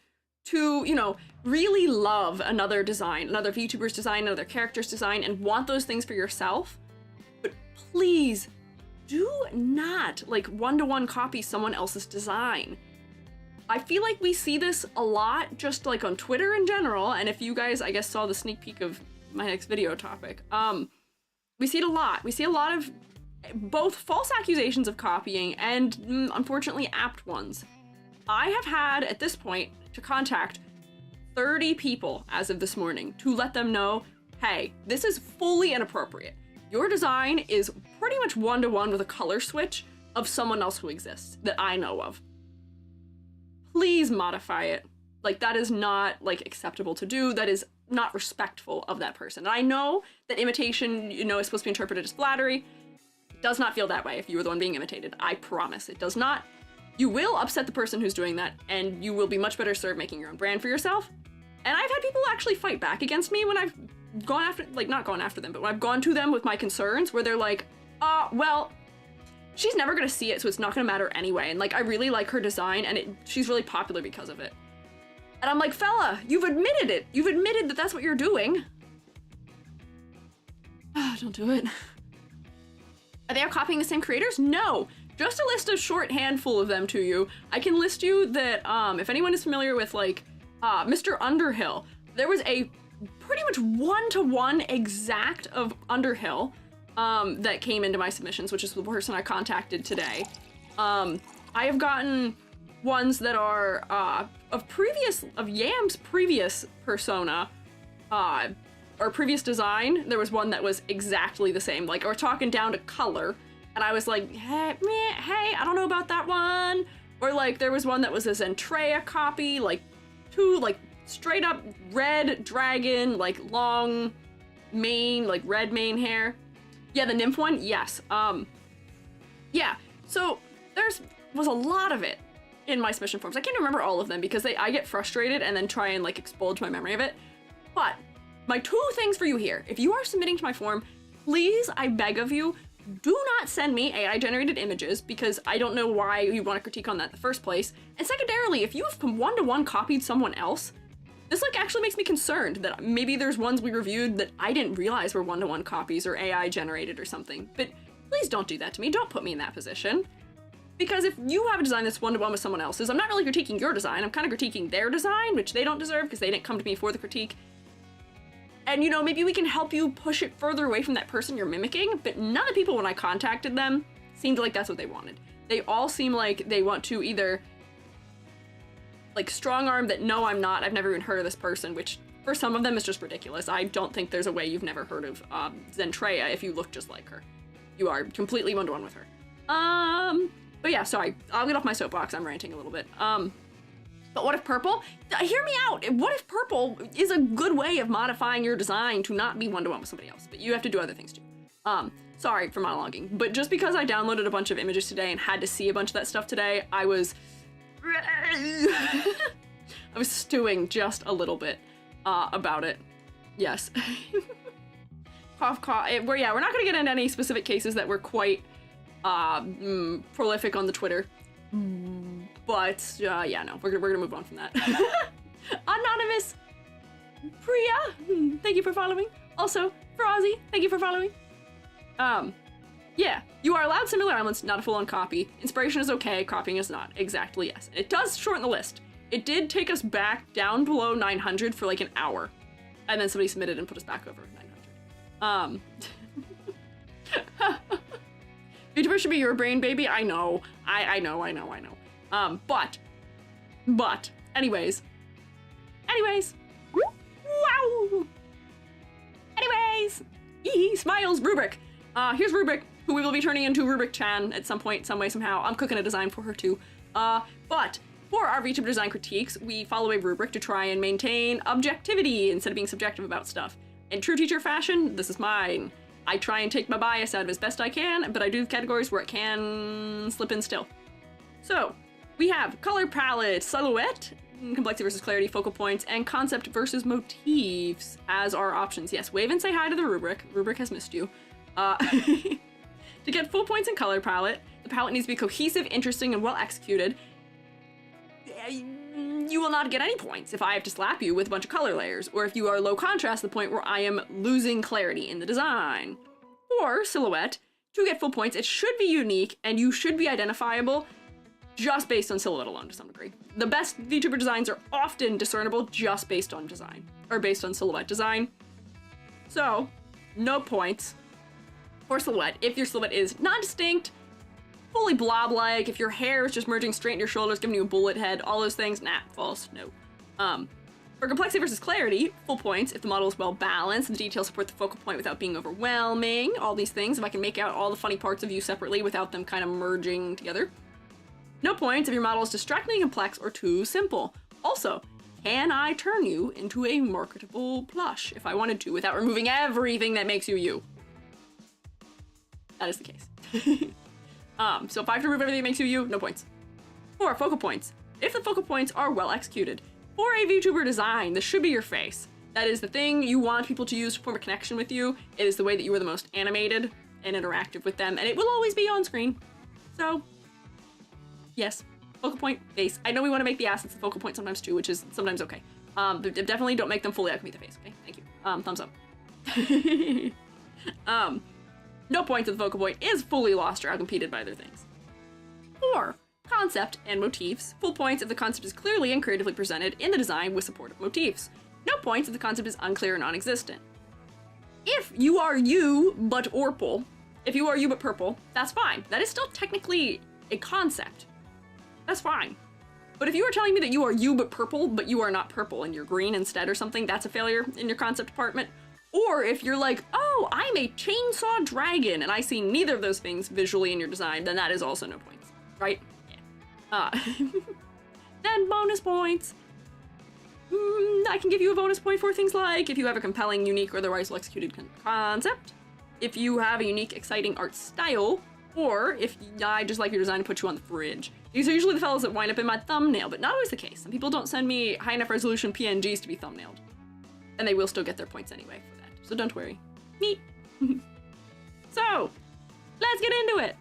to, you know, really love another design, another VTuber's design, another character's design, and want those things for yourself, but please do not, like, one-to-one copy someone else's design. I feel like we see this a lot just, like, on Twitter in general, and if you guys, I guess, saw the sneak peek of my next video topic, we see it a lot. We see a lot of both false accusations of copying and, unfortunately, apt ones. I have had, at this point, to contact 30 people as of this morning to let them know, hey, this is fully inappropriate. Your design is pretty much one-to-one with a color switch of someone else who exists that I know of. Please modify it. Like, that is not, like, acceptable to do. That is not respectful of that person. And I know that imitation, you know, is supposed to be interpreted as flattery. It does not feel that way if you were the one being imitated. I promise. It does not. You will upset the person who's doing that, and you will be much better served making your own brand for yourself. And I've had people actually fight back against me when I've gone after, like, not gone after them, but when I've gone to them with my concerns, where they're like, well, she's never gonna see it, so it's not gonna matter anyway. And, like, I really like her design, and she's really popular because of it. And I'm like, fella, you've admitted it. You've admitted that that's what you're doing. Don't do it. Are they all copying the same creators? No. Just a list of short handful of them to you. I can list you that, if anyone is familiar with, like, Mr. Underhill, there was a pretty much one-to-one exact of Underhill that came into my submissions, which is the person I contacted today. I have gotten ones that are of Yam's previous persona, or previous design. There was one that was exactly the same, like, we're talking down to color. And I was like, hey, I don't know about that one. Or, like, there was one that was a Zentreya copy, like, two, like, straight up red dragon, like, long mane, like, red mane hair. Yeah, the nymph one, yes. Yeah, so was a lot of it in my submission forms. I can't remember all of them because I get frustrated and then try and, like, expulge my memory of it. But my two things for you here, if you are submitting to my form, please, I beg of you, do not send me AI-generated images because I don't know why you want to critique on that in the first place. And secondarily, if you have one-to-one copied someone else, this, like, actually makes me concerned that maybe there's ones we reviewed that I didn't realize were one-to-one copies or AI-generated or something. But please don't do that to me. Don't put me in that position. Because if you have a design that's one-to-one with someone else's, I'm not really critiquing your design. I'm kind of critiquing their design, which they don't deserve because they didn't come to me for the critique. And, you know, maybe we can help you push it further away from that person you're mimicking, but none of the people when I contacted them seemed like that's what they wanted. They all seem like they want to either, like, strong-arm that, no, I'm not, I've never even heard of this person, which, for some of them, is just ridiculous. I don't think there's a way you've never heard of Zentreya if you look just like her. You are completely one-to-one with her. But yeah, sorry, I'll get off my soapbox, I'm ranting a little bit. But what if purple? Hear me out! What if purple is a good way of modifying your design to not be one-to-one with somebody else, but you have to do other things too. Sorry for monologuing, but just because I downloaded a bunch of images today and had to see a bunch of that stuff today, I was stewing just a little bit about it. Yes. Cough, cough. We're not gonna get into any specific cases that were quite prolific on the Twitter. But, yeah, no, we're gonna move on from that. Anonymous Priya, thank you for following. Also, Frozzy, thank you for following. Yeah, you are allowed similar elements, not a full-on copy. Inspiration is okay, copying is not. Exactly, yes. It does shorten the list. It did take us back down below 900 for like an hour. And then somebody submitted and put us back over 900. Vtuber should be your brain, baby. I know. I know. But, anyways. Wow! Anyways! Smiles, Rubric. Here's Rubric, who we will be turning into Rubric-chan at some point, some way, somehow. I'm cooking a design for her too. But for our VTuber design critiques, we follow a rubric to try and maintain objectivity instead of being subjective about stuff. In true teacher fashion, this is mine. I try and take my bias out of as best I can, but I do categories where it can slip in still. So, we have color palette, silhouette, complexity versus clarity, focal points, and concept versus motifs as our options. Yes, wave and say hi to the rubric. Rubric has missed you. To get full points in color palette, the palette needs to be cohesive, interesting, and well executed. You will not get any points if I have to slap you with a bunch of color layers, or if you are low contrast to the point where I am losing clarity in the design. For silhouette, to get full points, it should be unique, and you should be identifiable just based on silhouette alone to some degree. The best VTuber designs are often discernible just based on design, or based on silhouette design. So, no points for silhouette if your silhouette is non-distinct, fully blob-like, if your hair is just merging straight into your shoulders, giving you a bullet head, all those things, nah, false, no. For complexity versus clarity, full points if the model is well balanced, the details support the focal point without being overwhelming, all these things, if I can make out all the funny parts of you separately without them kind of merging together. No points if your model is distractingly complex or too simple. Also, can I turn you into a marketable plush if I wanted to without removing everything that makes you you? That is the case. So if I have to remove everything that makes you you, no points. 4, focal points. If the focal points are well executed. For a VTuber design, this should be your face. That is the thing you want people to use to form a connection with you. It is the way that you are the most animated and interactive with them, and it will always be on screen. So, yes, focal point, face. I know we want to make the assets the focal point sometimes too, which is sometimes okay. But definitely don't make them fully accompany the face, okay? Thank you. Thumbs up. No points if the focal point is fully lost or outcompeted by other things. 4, concept and motifs. Full points if the concept is clearly and creatively presented in the design with supportive motifs. No points if the concept is unclear or non-existent. If you are you but orple, if you are you but purple, that's fine. That is still technically a concept. That's fine. But if you are telling me that you are you but purple, but you are not purple and you're green instead or something, that's a failure in your concept department. Or if you're like, oh, I'm a chainsaw dragon, and I see neither of those things visually in your design, then that is also no points, right? Yeah. Then bonus points. I can give you a bonus point for things like if you have a compelling, unique, or otherwise well-executed concept, if you have a unique, exciting art style, or if I just like your design to put you on the fridge. These are usually the fellows that wind up in my thumbnail, but not always the case. Some people don't send me high enough resolution PNGs to be thumbnailed. And they will still get their points anyway for that. So don't worry. Neat. So, let's get into it.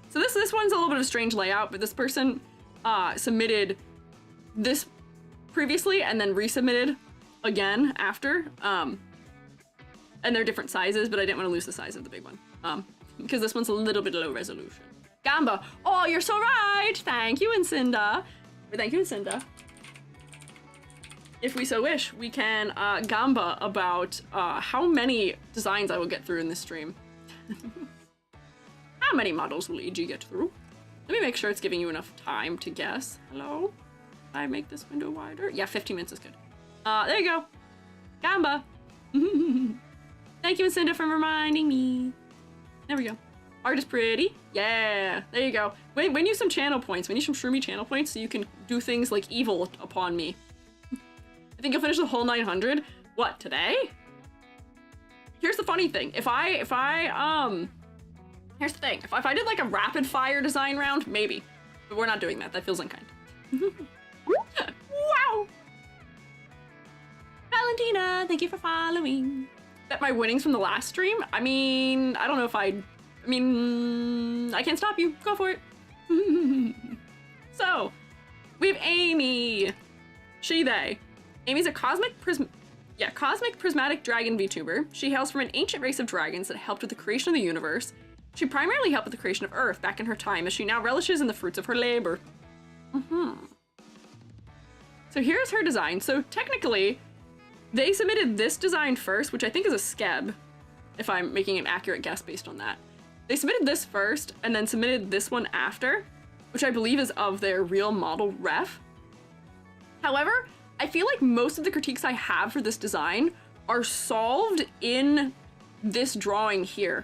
So this one's a little bit of a strange layout, but this person submitted this previously and then resubmitted again after. And they're different sizes, but I didn't want to lose the size of the big one. Because this one's a little bit low resolution. Gamba. Oh, you're so right. Thank you, Incinda. if we so wish, we can gamba about how many designs I will get through in this stream. How many models will EG get through? Let me make sure it's giving you enough time to guess. Hello? Can I make this window wider? Yeah, 15 minutes is good. There you go. Gamba. Thank you, Cinda, for reminding me. There we go. Art is pretty. Yeah, there you go. Wait, we need some channel points. We need some shroomy channel points so you can do things like evil upon me. I think you'll finish the whole 900. What, today? Here's the funny thing. Here's the thing. If I did like a rapid fire design round, maybe. But we're not doing that. That feels unkind. Wow! Valentina, thank you for following. Bet my winnings from the last stream? I mean, I don't know if I can't stop you. Go for it. So, we have Amy. She, they. Amy's a cosmic prismatic dragon VTuber. She hails from an ancient race of dragons that helped with the creation of the universe. She primarily helped with the creation of Earth back in her time, as she now relishes in the fruits of her labor. So here's her design. So technically, they submitted this design first, which I think is a skeb, if I'm making an accurate guess based on that. They submitted this first, and then submitted this one after, which I believe is of their real model ref. However, I feel like most of the critiques I have for this design are solved in this drawing here,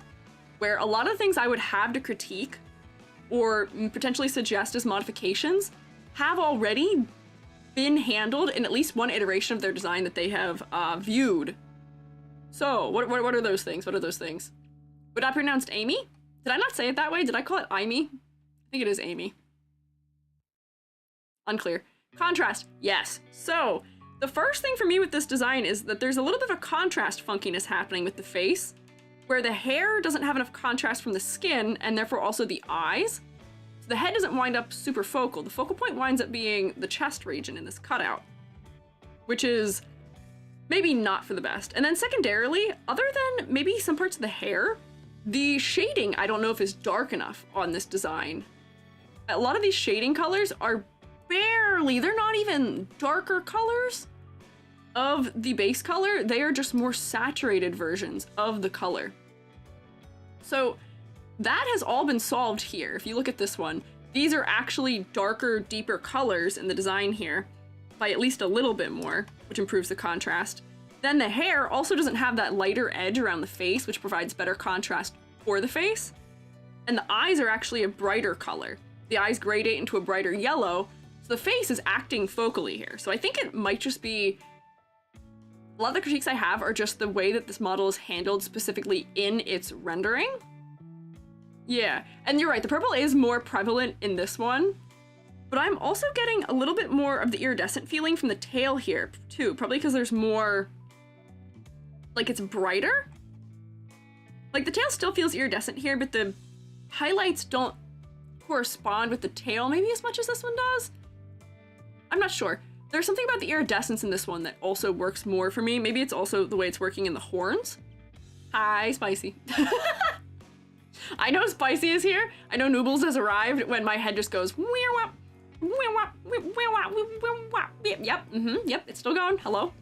where a lot of things I would have to critique or potentially suggest as modifications have already been handled in at least one iteration of their design that they have viewed. So, what are those things? What are those things? Would I pronounce Amy? Did I not say it that way? Did I call it Amy? I think it is Amy. Unclear. Contrast, yes. So, the first thing for me with this design is that there's a little bit of a contrast funkiness happening with the face, where the hair doesn't have enough contrast from the skin, and therefore also the eyes. So the head doesn't wind up super focal. The focal point winds up being the chest region in this cutout, which is maybe not for the best. And then secondarily, other than maybe some parts of the hair, the shading I don't know if is dark enough on this design. A lot of these shading colors are they're not even darker colors of the base color, they are just more saturated versions of the color. So that has all been solved here. If you look at this one, these are actually darker, deeper colors in the design here by at least a little bit more, which improves the contrast. Then the hair also doesn't have that lighter edge around the face, which provides better contrast for the face. And the eyes are actually a brighter color. The eyes gradate into a brighter yellow, so the face is acting focally here. So I think it might just be, a lot of the critiques I have are just the way that this model is handled specifically in its rendering. Yeah, and you're right, the purple is more prevalent in this one, but I'm also getting a little bit more of the iridescent feeling from the tail here too, probably because there's more, like it's brighter. Like the tail still feels iridescent here, but the highlights don't correspond with the tail maybe as much as this one does. I'm not sure. There's something about the iridescence in this one that also works more for me. Maybe it's also the way it's working in the horns. Hi, Spicy. I know Spicy is here. I know Noobles has arrived when my head just goes yep, yep, it's still going. Hello.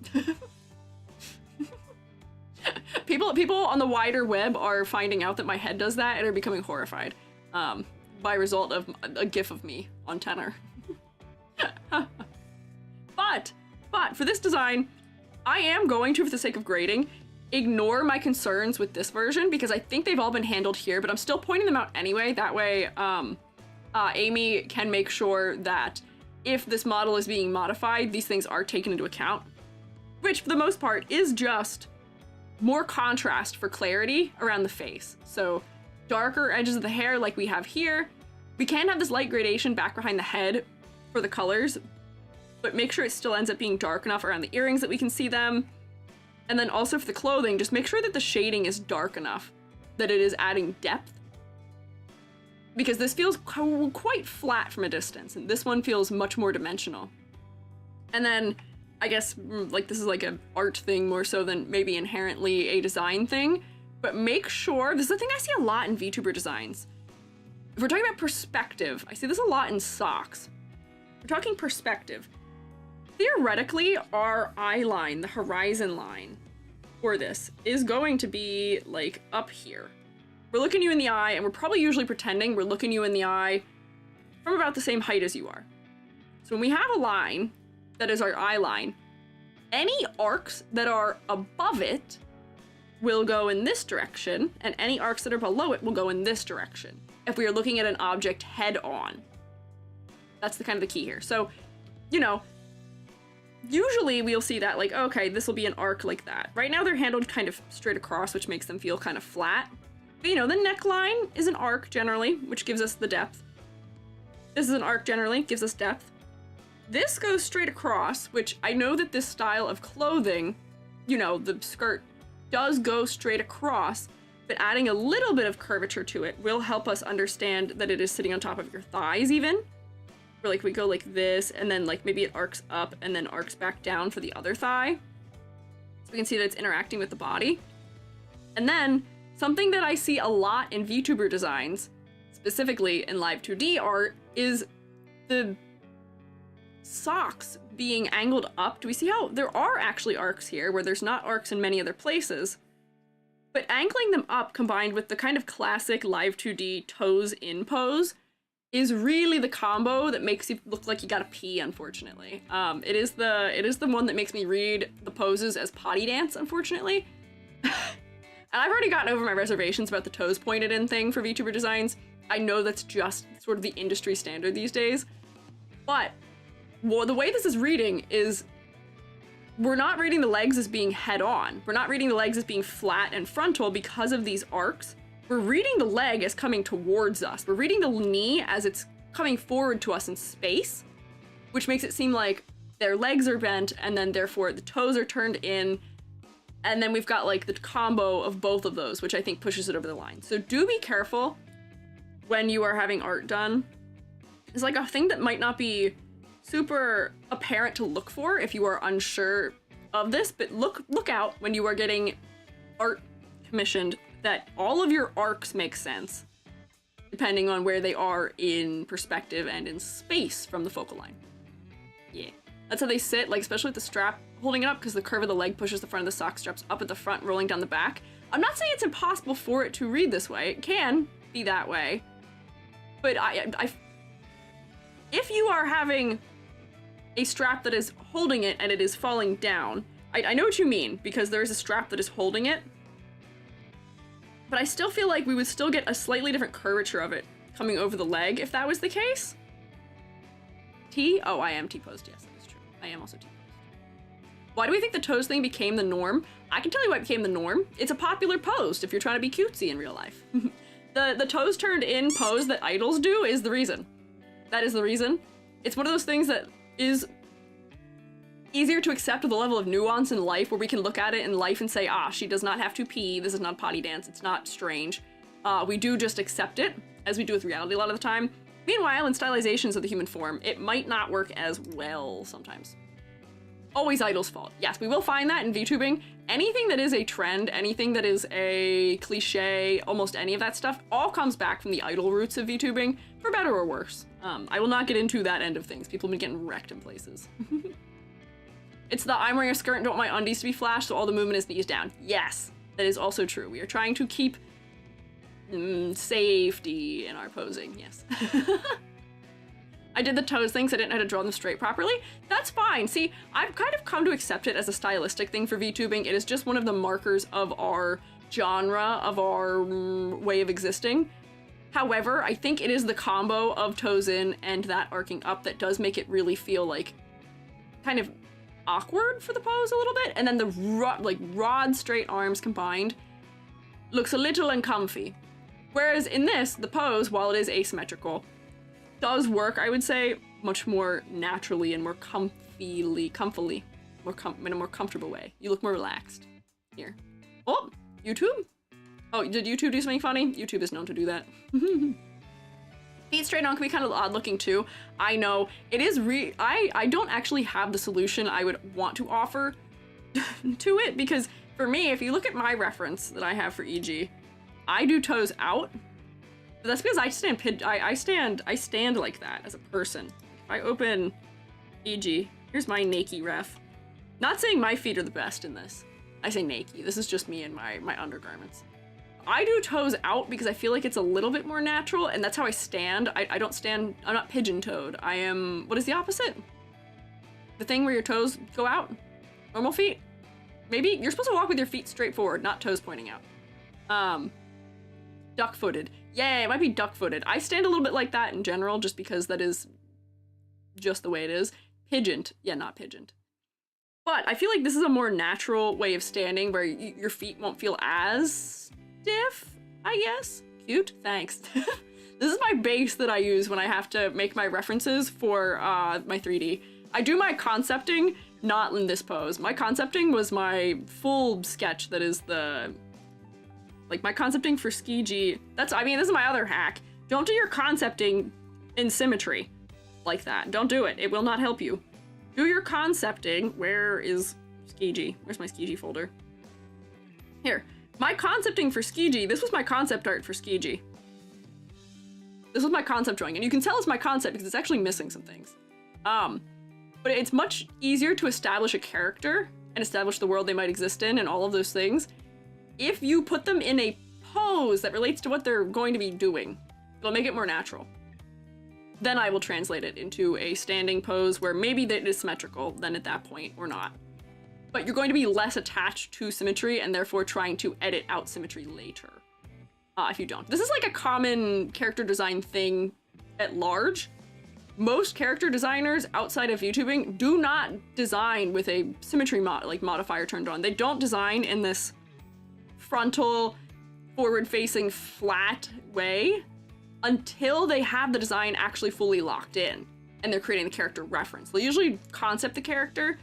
People on the wider web are finding out that my head does that and are becoming horrified by result of a gif of me on tenor. But for this design, I am going to, for the sake of grading, ignore my concerns with this version because I think they've all been handled here, but I'm still pointing them out anyway. That way, Amy can make sure that if this model is being modified, these things are taken into account, which for the most part is just more contrast for clarity around the face. So darker edges of the hair like we have here. We can have this light gradation back behind the head for the colors, but make sure it still ends up being dark enough around the earrings that we can see them. And then also for the clothing, just make sure that the shading is dark enough that it is adding depth. Because this feels quite flat from a distance, and this one feels much more dimensional. And then, I guess, like this is like an art thing more so than maybe inherently a design thing, but make sure, this is the thing I see a lot in VTuber designs. If we're talking about perspective, I see this a lot in socks. We're talking perspective. theoretically, our eye line, the horizon line for this, is going to be like up here. We're looking you in the eye, and we're probably usually pretending we're looking you in the eye from about the same height as you are. So when we have a line that is our eye line, any arcs that are above it will go in this direction, and any arcs that are below it will go in this direction if we are looking at an object head on. That's the kind of the key here. So, you know, usually we'll see that like, okay, this will be an arc like that. Right now they're handled kind of straight across, which makes them feel kind of flat. But, you know, the neckline is an arc generally, which gives us the depth. This is an arc generally, gives us depth. This goes straight across, which I know that this style of clothing, you know, the skirt does go straight across, but adding a little bit of curvature to it will help us understand that it is sitting on top of your thighs even. Where like we go like this, and then like maybe it arcs up and then arcs back down for the other thigh. So we can see that it's interacting with the body. And then something that I see a lot in VTuber designs, specifically in live 2D art, is the socks being angled up. Do we see how there are actually arcs here where there's not arcs in many other places? But angling them up combined with the kind of classic live 2D toes in pose is really the combo that makes you look like you gotta pee, unfortunately. It is the one that makes me read the poses as potty dance, unfortunately. And I've already gotten over my reservations about the toes pointed in thing for VTuber designs. I know that's just sort of the industry standard these days. But well, the way this is reading is we're not reading the legs as being head on. We're not reading the legs as being flat and frontal because of these arcs. We're reading the leg as coming towards us. We're reading the knee as it's coming forward to us in space, which makes it seem like their legs are bent and then therefore the toes are turned in. And then we've got like the combo of both of those, which I think pushes it over the line. So do be careful when you are having art done. It's like a thing that might not be super apparent to look for if you are unsure of this, but look out when you are getting art commissioned that all of your arcs make sense depending on where they are in perspective and in space from the focal line. Yeah, that's how they sit, like especially with the strap holding it up, because the curve of the leg pushes the front of the sock straps up at the front, rolling down the back. I'm not saying it's impossible for it to read this way. It can be that way, but if you are having a strap that is holding it and it is falling down, I know what you mean, because there is a strap that is holding it, but I still feel like we would still get a slightly different curvature of it coming over the leg if that was the case. T? Oh, I am T-posed, yes, that is true. I am also T-posed. Why do we think the toes thing became the norm? I can tell you why it became the norm. It's a popular pose if you're trying to be cutesy in real life. The toes turned in pose that idols do is the reason. That is the reason. It's one of those things that is easier to accept with a level of nuance in life where we can look at it in life and say, ah, she does not have to pee, this is not potty dance, it's not strange. We do just accept it, as we do with reality a lot of the time. Meanwhile, in stylizations of the human form, it might not work as well sometimes. Always idol's fault. Yes, we will find that in VTubing. Anything that is a trend, anything that is a cliche, almost any of that stuff, all comes back from the idol roots of VTubing, for better or worse. I will not get into that end of things. People have been getting wrecked in places. It's the I'm wearing a skirt and don't want my undies to be flashed, so all the movement is knees down. Yes, that is also true. We are trying to keep safety in our posing, yes. I did the toes thing because I didn't know how to draw them straight properly. That's fine. See, I've kind of come to accept it as a stylistic thing for VTubing. It is just one of the markers of our genre, of our way of existing. However, I think it is the combo of toes in and that arcing up that does make it really feel like kind of awkward for the pose a little bit. And then the rod straight arms combined looks a little uncomfy. Whereas in this, the pose, while it is asymmetrical, does work, I would say, much more naturally and more in a more comfortable way. You look more relaxed. Here. Oh, YouTube? Oh, did YouTube do something funny? YouTube is known to do that. Feet straight on can be kind of odd looking too. I know. It is I don't actually have the solution I would want to offer to it, because for me, if you look at my reference that I have for EG, I do toes out. But that's because I stand like that as a person. If I open EG Here's my naked ref. Not saying my feet are the best in this. I say naked. This is just me and my undergarments. I do toes out because I feel like it's a little bit more natural, and that's how I stand. I don't stand, I'm not pigeon-toed. I am, what is the opposite? The thing where your toes go out? Normal feet? Maybe? You're supposed to walk with your feet straight forward, not toes pointing out. Duck-footed. Yeah, it might be duck-footed. I stand a little bit like that in general, just because that is just the way it is. Pigeoned. Yeah, not pigeoned. But I feel like this is a more natural way of standing where your feet won't feel as stiff, I guess. Cute, thanks. This is my base that I use when I have to make my references for my 3D. I do my concepting not in this pose. My concepting was my full sketch that is the... Like, my concepting for Squiiji, that's, I mean, this is my other hack. Don't do your concepting in symmetry like that. Don't do it. It will not help you. Do your concepting. Where is Squiiji? Where's my Squiiji folder? Here. My concepting for Squiiji, this was my concept art for Squiiji. This was my concept drawing, and you can tell it's my concept because it's actually missing some things. But it's much easier to establish a character and establish the world they might exist in and all of those things if you put them in a pose that relates to what they're going to be doing. It'll make it more natural. Then I will translate it into a standing pose where maybe it is symmetrical then at that point or not. But you're going to be less attached to symmetry and therefore trying to edit out symmetry later. If you don't. This is like a common character design thing at large. Most character designers outside of VTubing do not design with a symmetry modifier turned on. They don't design in this frontal, forward-facing, flat way until they have the design actually fully locked in and they're creating the character reference. They'll usually concept the character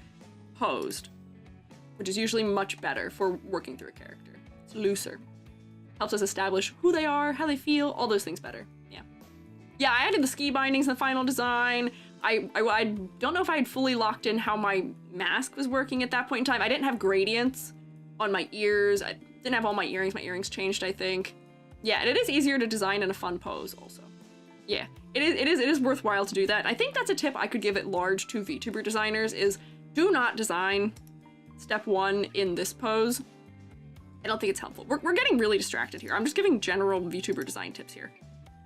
posed, which is usually much better for working through a character. It's looser. Helps us establish who they are, how they feel, all those things better. Yeah. Yeah, I added the ski bindings in the final design. I don't know if I had fully locked in how my mask was working at that point in time. I didn't have gradients on my ears. I didn't have all my earrings. My earrings changed, I think. Yeah, and it is easier to design in a fun pose also. Yeah, it is worthwhile to do that. I think that's a tip I could give at large to VTuber designers is do not design step 1 in this pose. I don't think it's helpful. We're getting really distracted here. I'm just giving general VTuber design tips here,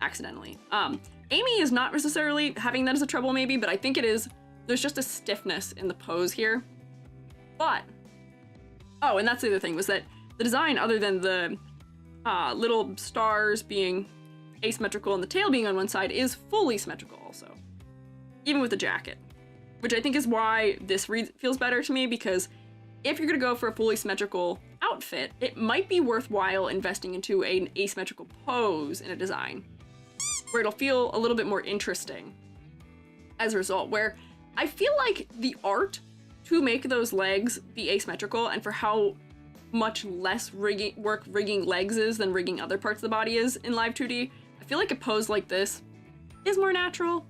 accidentally. Amy is not necessarily having that as a trouble maybe, but I think it is. There's just a stiffness in the pose here. But, oh, and that's the other thing was that the design, other than the little stars being asymmetrical and the tail being on one side, is fully symmetrical also, even with the jacket, which I think is why this feels better to me, because if you're gonna go for a fully symmetrical outfit, it might be worthwhile investing into an asymmetrical pose in a design where it'll feel a little bit more interesting as a result, where I feel like the art to make those legs be asymmetrical and for how much less work rigging legs is than rigging other parts of the body is in live 2D, I feel like a pose like this is more natural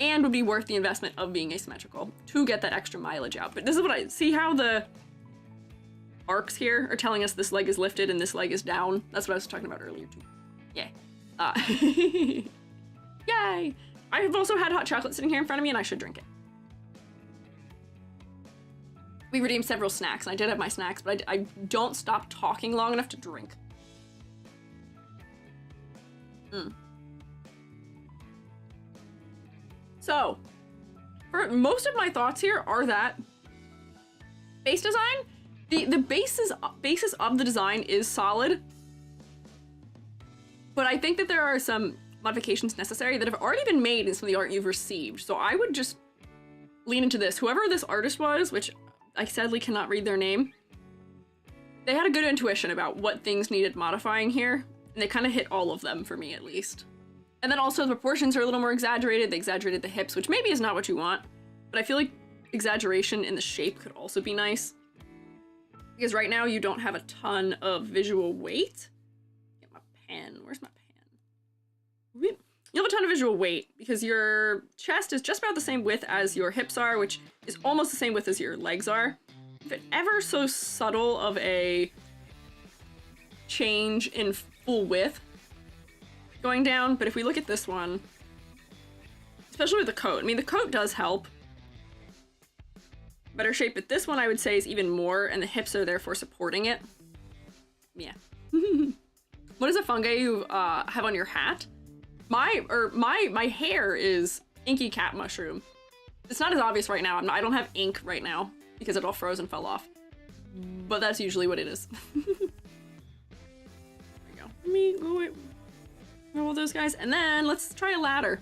and would be worth the investment of being asymmetrical to get that extra mileage out. But this is what I see, how the arcs here are telling us this leg is lifted and this leg is down. That's what I was talking about earlier too. Yeah. Yay! I have also had hot chocolate sitting here in front of me and I should drink it. We redeemed several snacks, and I did have my snacks, but I don't stop talking long enough to drink. So, for most of my thoughts here are that base design, the basis of the design is solid, but I think that there are some modifications necessary that have already been made in some of the art you've received. So I would just lean into this. Whoever this artist was, which I sadly cannot read their name, they had a good intuition about what things needed modifying here, and they kind of hit all of them for me at least. And then also the proportions are a little more exaggerated. They exaggerated the hips, which maybe is not what you want, but I feel like exaggeration in the shape could also be nice. Because right now you don't have a ton of visual weight. Get my pen, where's my pen? You have a ton of visual weight because your chest is just about the same width as your hips are, which is almost the same width as your legs are. If it ever so subtle of a change in full width going down, but if we look at this one, especially with the coat, I mean, the coat does help, better shape, but this one I would say is even more, and the hips are therefore supporting it. Yeah. What is a fungi you have on your hat? My hair is inky cat mushroom. It's not as obvious right now. I don't have ink right now because it all froze and fell off. But that's usually what it is. There we go. Let me go with those guys, and then let's try a ladder.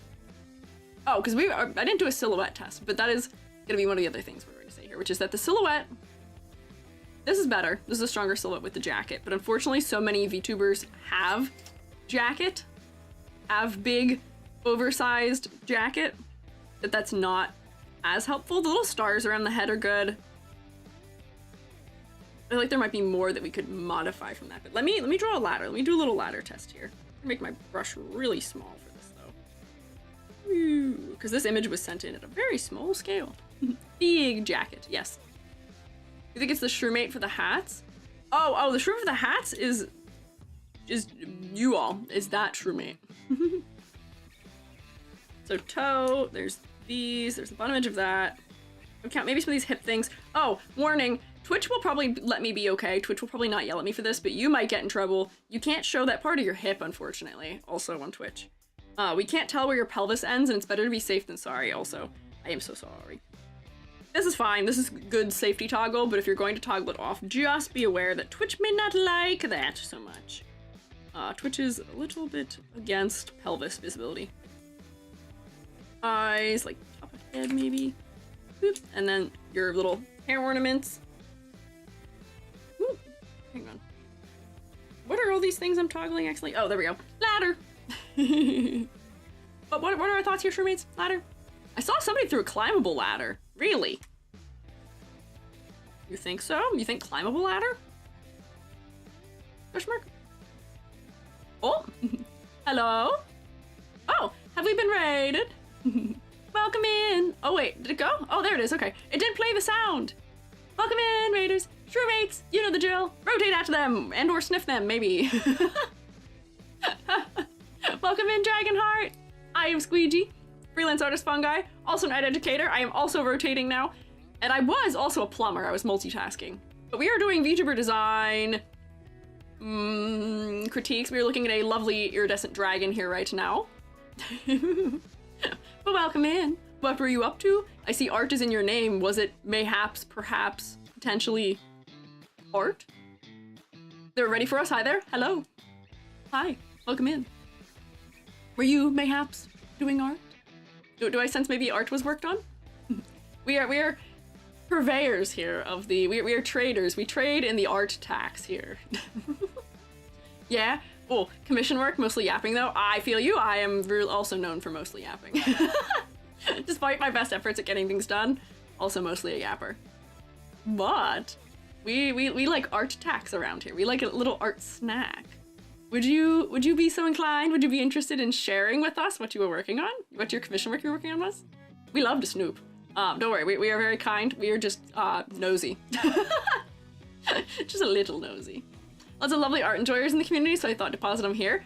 Oh, because I didn't do a silhouette test, but that is gonna be one of the other things we're going to say here, which is that the silhouette. This is better. This is a stronger silhouette with the jacket, but unfortunately, so many VTubers have jacket, have big, oversized jacket, that's not as helpful. The little stars around the head are good. I feel like there might be more that we could modify from that, but let me draw a ladder. Let me do a little ladder test here. I'm gonna make my brush really small for this though, because this image was sent in at a very small scale. Big jacket, yes. You think it's the shroomate for the hats? Oh, the shroom for the hats is you all. Is that shroomate? So toe, there's these, there's the bottom edge of that. Count maybe some of these hip things. Oh, warning, Twitch will probably let me be okay. Twitch will probably not yell at me for this, but you might get in trouble. You can't show that part of your hip, unfortunately, also on Twitch. We can't tell where your pelvis ends, and it's better to be safe than sorry, also. I am so sorry. This is fine, this is good safety toggle, but if you're going to toggle it off, just be aware that Twitch may not like that so much. Twitch is a little bit against pelvis visibility. Eyes, like top of head maybe. Boop. And then your little hair ornaments. Ooh, hang on. What are all these things I'm toggling actually? Oh, there we go. Ladder! But what are our thoughts here, shroommates? Ladder? I saw somebody threw a climbable ladder. Really? You think so? You think climbable ladder? Question mark? Oh! Hello? Oh, have we been raided? Welcome in! Oh wait, did it go? Oh, there it is, okay. It didn't play the sound! Welcome in, raiders! Shroommates! You know the drill! Rotate at them! And or sniff them, maybe. Welcome in, Dragonheart! I am Squiiji, freelance artist Fungi, also an educator. I am also rotating now. And I was also a plumber, I was multitasking. But we are doing VTuber design critiques. We are looking at a lovely iridescent dragon here right now. But welcome in. What were you up to? I see art is in your name. Was it mayhaps, perhaps, potentially art? They're ready for us. Hi there. Hello. Hi. Welcome in. Were you mayhaps doing art? Do I sense maybe art was worked on? We are purveyors here of the, we are traders. We trade in the art tax here. Yeah. Oh, commission work, mostly yapping though. I feel you. I am also known for mostly yapping. Despite my best efforts at getting things done, also mostly a yapper. But we like art tax around here. We like a little art snack. Would you be so inclined? Would you be interested in sharing with us what you were working on? What your commission work you're working on was? We love to snoop. Don't worry, we are very kind. We are just nosy. Just a little nosy. Lots of lovely art enjoyers in the community, so I thought to deposit them here.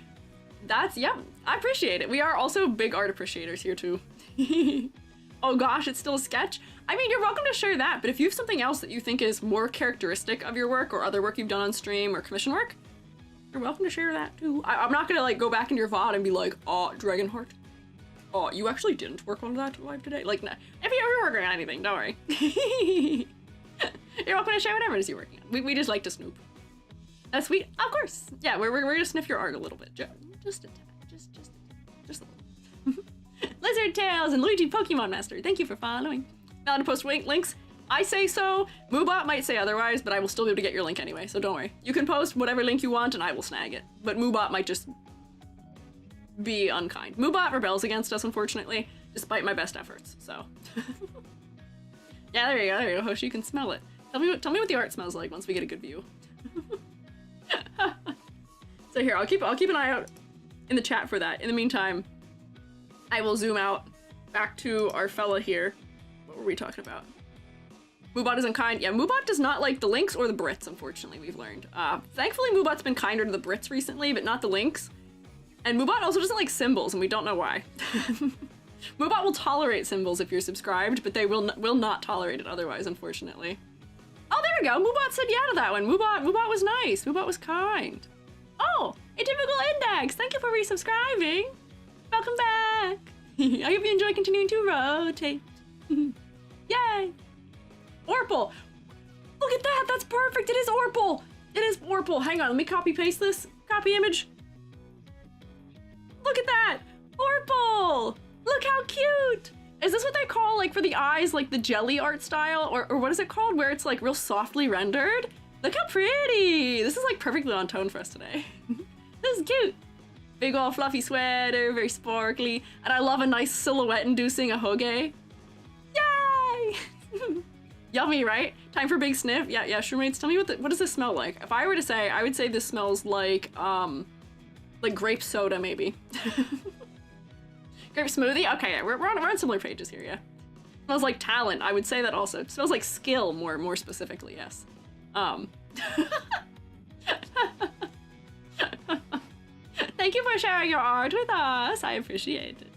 Yeah, I appreciate it. We are also big art appreciators here too. Oh gosh, it's still a sketch? I mean, you're welcome to share that, but if you have something else that you think is more characteristic of your work or other work you've done on stream or commission work, you're welcome to share that too. I'm not gonna like go back into your VOD and be like, oh, Dragonheart. Oh, you actually didn't work on that live today? Like, nah. If you're working on anything, don't worry. You're welcome to share whatever it is you're working on. We just like to snoop. That's sweet, of course. Yeah, we're gonna sniff your art a little bit. Just a tad, just a little. Lizard Tails and Luigi Pokemon Master, thank you for following. Not to post links. I say so. Moobot might say otherwise, but I will still be able to get your link anyway, so don't worry. You can post whatever link you want and I will snag it. But Moobot might just be unkind. Moobot rebels against us, unfortunately, despite my best efforts, so. Yeah, there you go, Hoshi, you can smell it. Tell me what the art smells like once we get a good view. So here, I'll keep an eye out in the chat for that. In the meantime, I will zoom out back to our fella here. What were we talking about? Moobot isn't kind. Yeah, Moobot does not like the links or the Brits, unfortunately, we've learned. Thankfully, Moobot's been kinder to the Brits recently, but not the links. And Moobot also doesn't like symbols, and we don't know why. Moobot will tolerate symbols if you're subscribed, but they will not tolerate it otherwise, unfortunately. Oh, there we go. Moobot said yeah to that one. Moobot was nice. Moobot was kind. Oh, a typical index. Thank you for resubscribing. Welcome back. I hope you enjoy continuing to rotate. Yay. Orpal. Look at that. That's perfect. It is Orpal. It is Orpal. Hang on. Let me copy paste this. Copy image. Look at that. Orpal. Look how cute. Is this what they call, like, for the eyes, like the jelly art style? Or what is it called, where it's, like, real softly rendered? Look how pretty. This is, like, perfectly on tone for us today. This is cute. Big ol' fluffy sweater, very sparkly. And I love a nice silhouette-inducing a hoge. Yay! Yummy, right? Time for big sniff. Yeah, Shroommates, tell me what does this smell like? If I were to say, I would say this smells like grape soda, maybe. Grape smoothie? Okay, we're on similar pages here, yeah. Smells like talent, I would say that also. It smells like skill, more specifically, yes. Thank you for sharing your art with us. I appreciate it.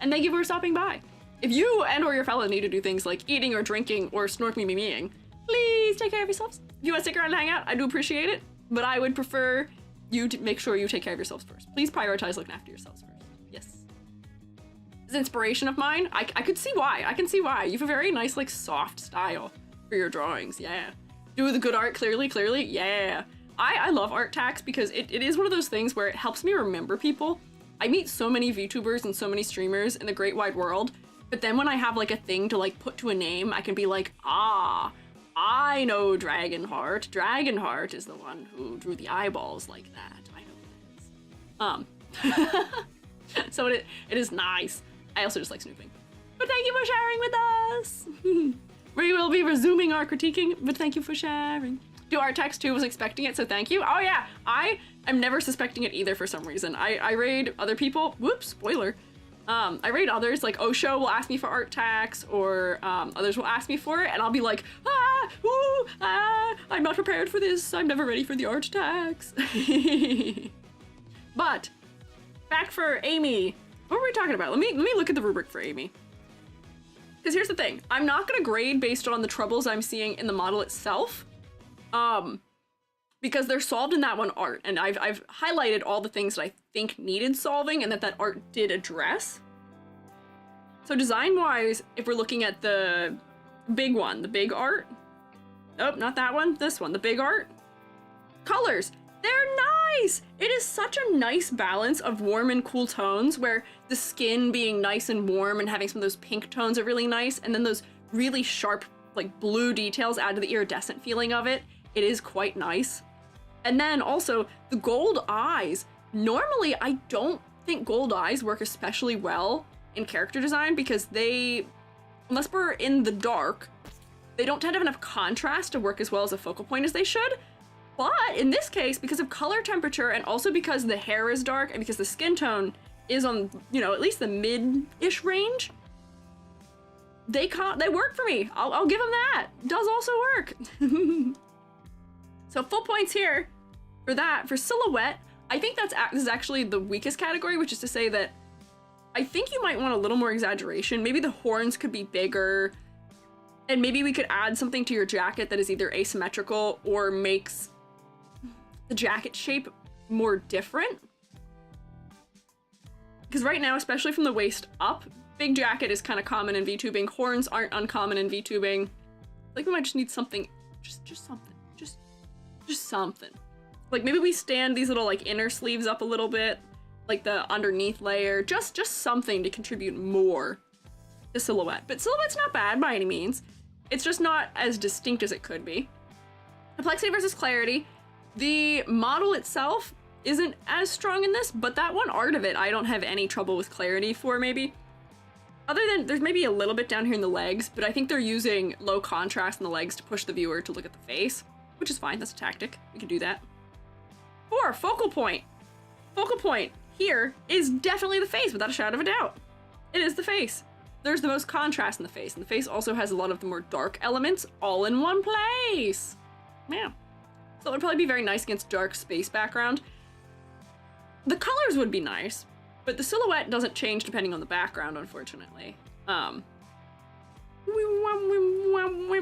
And thank you for stopping by. If you and or your fellow need to do things like eating or drinking or snork me memeing, please take care of yourselves. If you want to stick around and hang out, I do appreciate it, but I would prefer you to make sure you take care of yourselves first. Please prioritize looking after yourselves first. Yes. This inspiration of mine, I could see why. I can see why. You have a very nice, like, soft style for your drawings, yeah. Do the good art clearly, yeah. I love art tags because it is one of those things where it helps me remember people. I meet so many Vtubers and so many streamers in the great wide world, but then when I have, like, a thing to, like, put to a name, I can be like, ah, I know Dragonheart. Dragonheart is the one who drew the eyeballs like that. I know who that is. So it is nice. I also just like snooping. But thank you for sharing with us. We will be resuming our critiquing, but thank you for sharing. Do art text too, was expecting it, so thank you. Oh yeah, I am never suspecting it either for some reason. I raid other people, whoops, spoiler. I raid others, like Osho will ask me for art tags, or others will ask me for it, and I'll be like, I'm not prepared for this. I'm never ready for the art tags. But, back for Amy. What were we talking about? Let me look at the rubric for Amy. Because here's the thing, I'm not gonna grade based on the troubles I'm seeing in the model itself. Because they're solved in that one art, and I've highlighted all the things that I think needed solving and that art did address. So design-wise, if we're looking at the big one, the big art. Nope, not that one, this one, the big art. Colors, they're nice! It is such a nice balance of warm and cool tones, where the skin being nice and warm and having some of those pink tones are really nice, and then those really sharp, like, blue details add to the iridescent feeling of it. It is quite nice. And then also, the gold eyes. Normally, I don't think gold eyes work especially well in character design because they, unless we're in the dark, they don't tend to have enough contrast to work as well as a focal point as they should. But in this case, because of color temperature and also because the hair is dark and because the skin tone is on, you know, at least the mid-ish range, they work for me. I'll give them that. Does also work. So full points here for that. For silhouette, I think this is actually the weakest category, which is to say that I think you might want a little more exaggeration. Maybe the horns could be bigger, and maybe we could add something to your jacket that is either asymmetrical or makes the jacket shape more different. Because right now, especially from the waist up, big jacket is kind of common in VTubing. Horns aren't uncommon in VTubing. Like we might just need something, just something. Just something. Like maybe we stand these little like inner sleeves up a little bit, like the underneath layer, just something to contribute more to silhouette. But silhouette's not bad by any means. It's just not as distinct as it could be. Complexity versus clarity. The model itself isn't as strong in this, but that one art of it, I don't have any trouble with clarity for maybe. Other than, there's maybe a little bit down here in the legs, but I think they're using low contrast in the legs to push the viewer to look at the face. Which is fine, that's a tactic. We can do that. 4, focal point. Focal point here is definitely the face, without a shadow of a doubt. It is the face. There's the most contrast in the face, and the face also has a lot of the more dark elements all in one place. Yeah. So it would probably be very nice against dark space background. The colors would be nice. But the silhouette doesn't change depending on the background, unfortunately.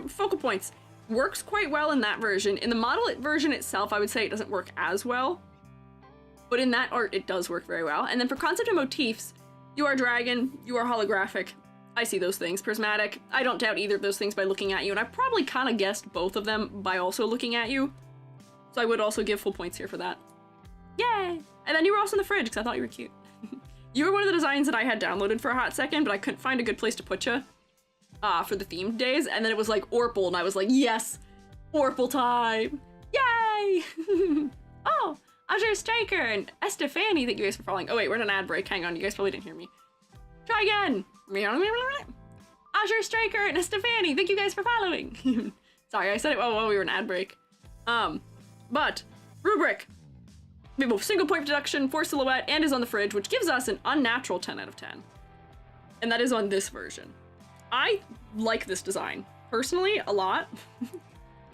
Focal points. Works quite well in that version. In the model version itself, I would say it doesn't work as well. But in that art, it does work very well. And then for concept and motifs, you are dragon, you are holographic. I see those things. Prismatic. I don't doubt either of those things by looking at you, and I probably kind of guessed both of them by also looking at you. So I would also give full points here for that. Yay! And then you were also in the fridge, because I thought you were cute. You were one of the designs that I had downloaded for a hot second, but I couldn't find a good place to put you for the themed days, and then it was like Orpal, and I was like, yes! Orpal time! Yay! Oh! Azure Striker and Estefani, thank you guys for following. Oh wait, we're in an ad break. Hang on, you guys probably didn't hear me. Try again. Azure Striker and Estefani, thank you guys for following. Sorry, I said it while we were in ad break. But Rubric, we have a single point deduction for silhouette and is on the fridge, which gives us an unnatural 10 out of 10. And that is on this version. I like this design personally a lot.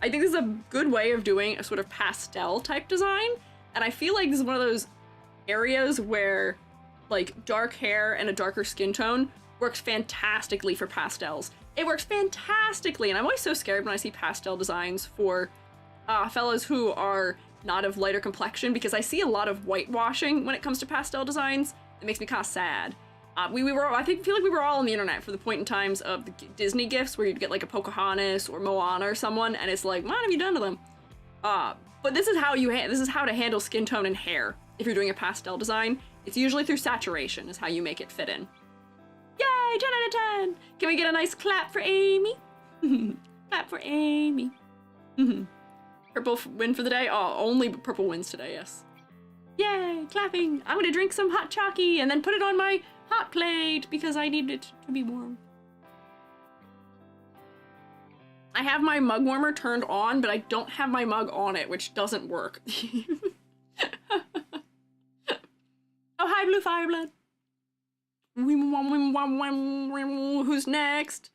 I think this is a good way of doing a sort of pastel type design. And I feel like this is one of those areas where like dark hair and a darker skin tone works fantastically for pastels. It works fantastically, and I'm always so scared when I see pastel designs for fellas who are not of lighter complexion, because I see a lot of whitewashing when it comes to pastel designs. It makes me kind of sad. I feel like we were all on the internet for the point in times of the Disney gifts where you'd get like a Pocahontas or Moana or someone, and it's like, what have you done to them? But this is how to handle skin tone and hair if you're doing a pastel design. It's usually through saturation is how you make it fit in. Yay, 10 out of 10! Can we get a nice clap for Amy? Clap for Amy. Purple win for the day? Oh, only purple wins today, yes. Yay, clapping. I'm gonna drink some hot chalky and then put it on my hot plate because I need it to be warm. I have my mug warmer turned on, but I don't have my mug on it, which doesn't work. Oh, hi, Blue Fireblood. Who's next?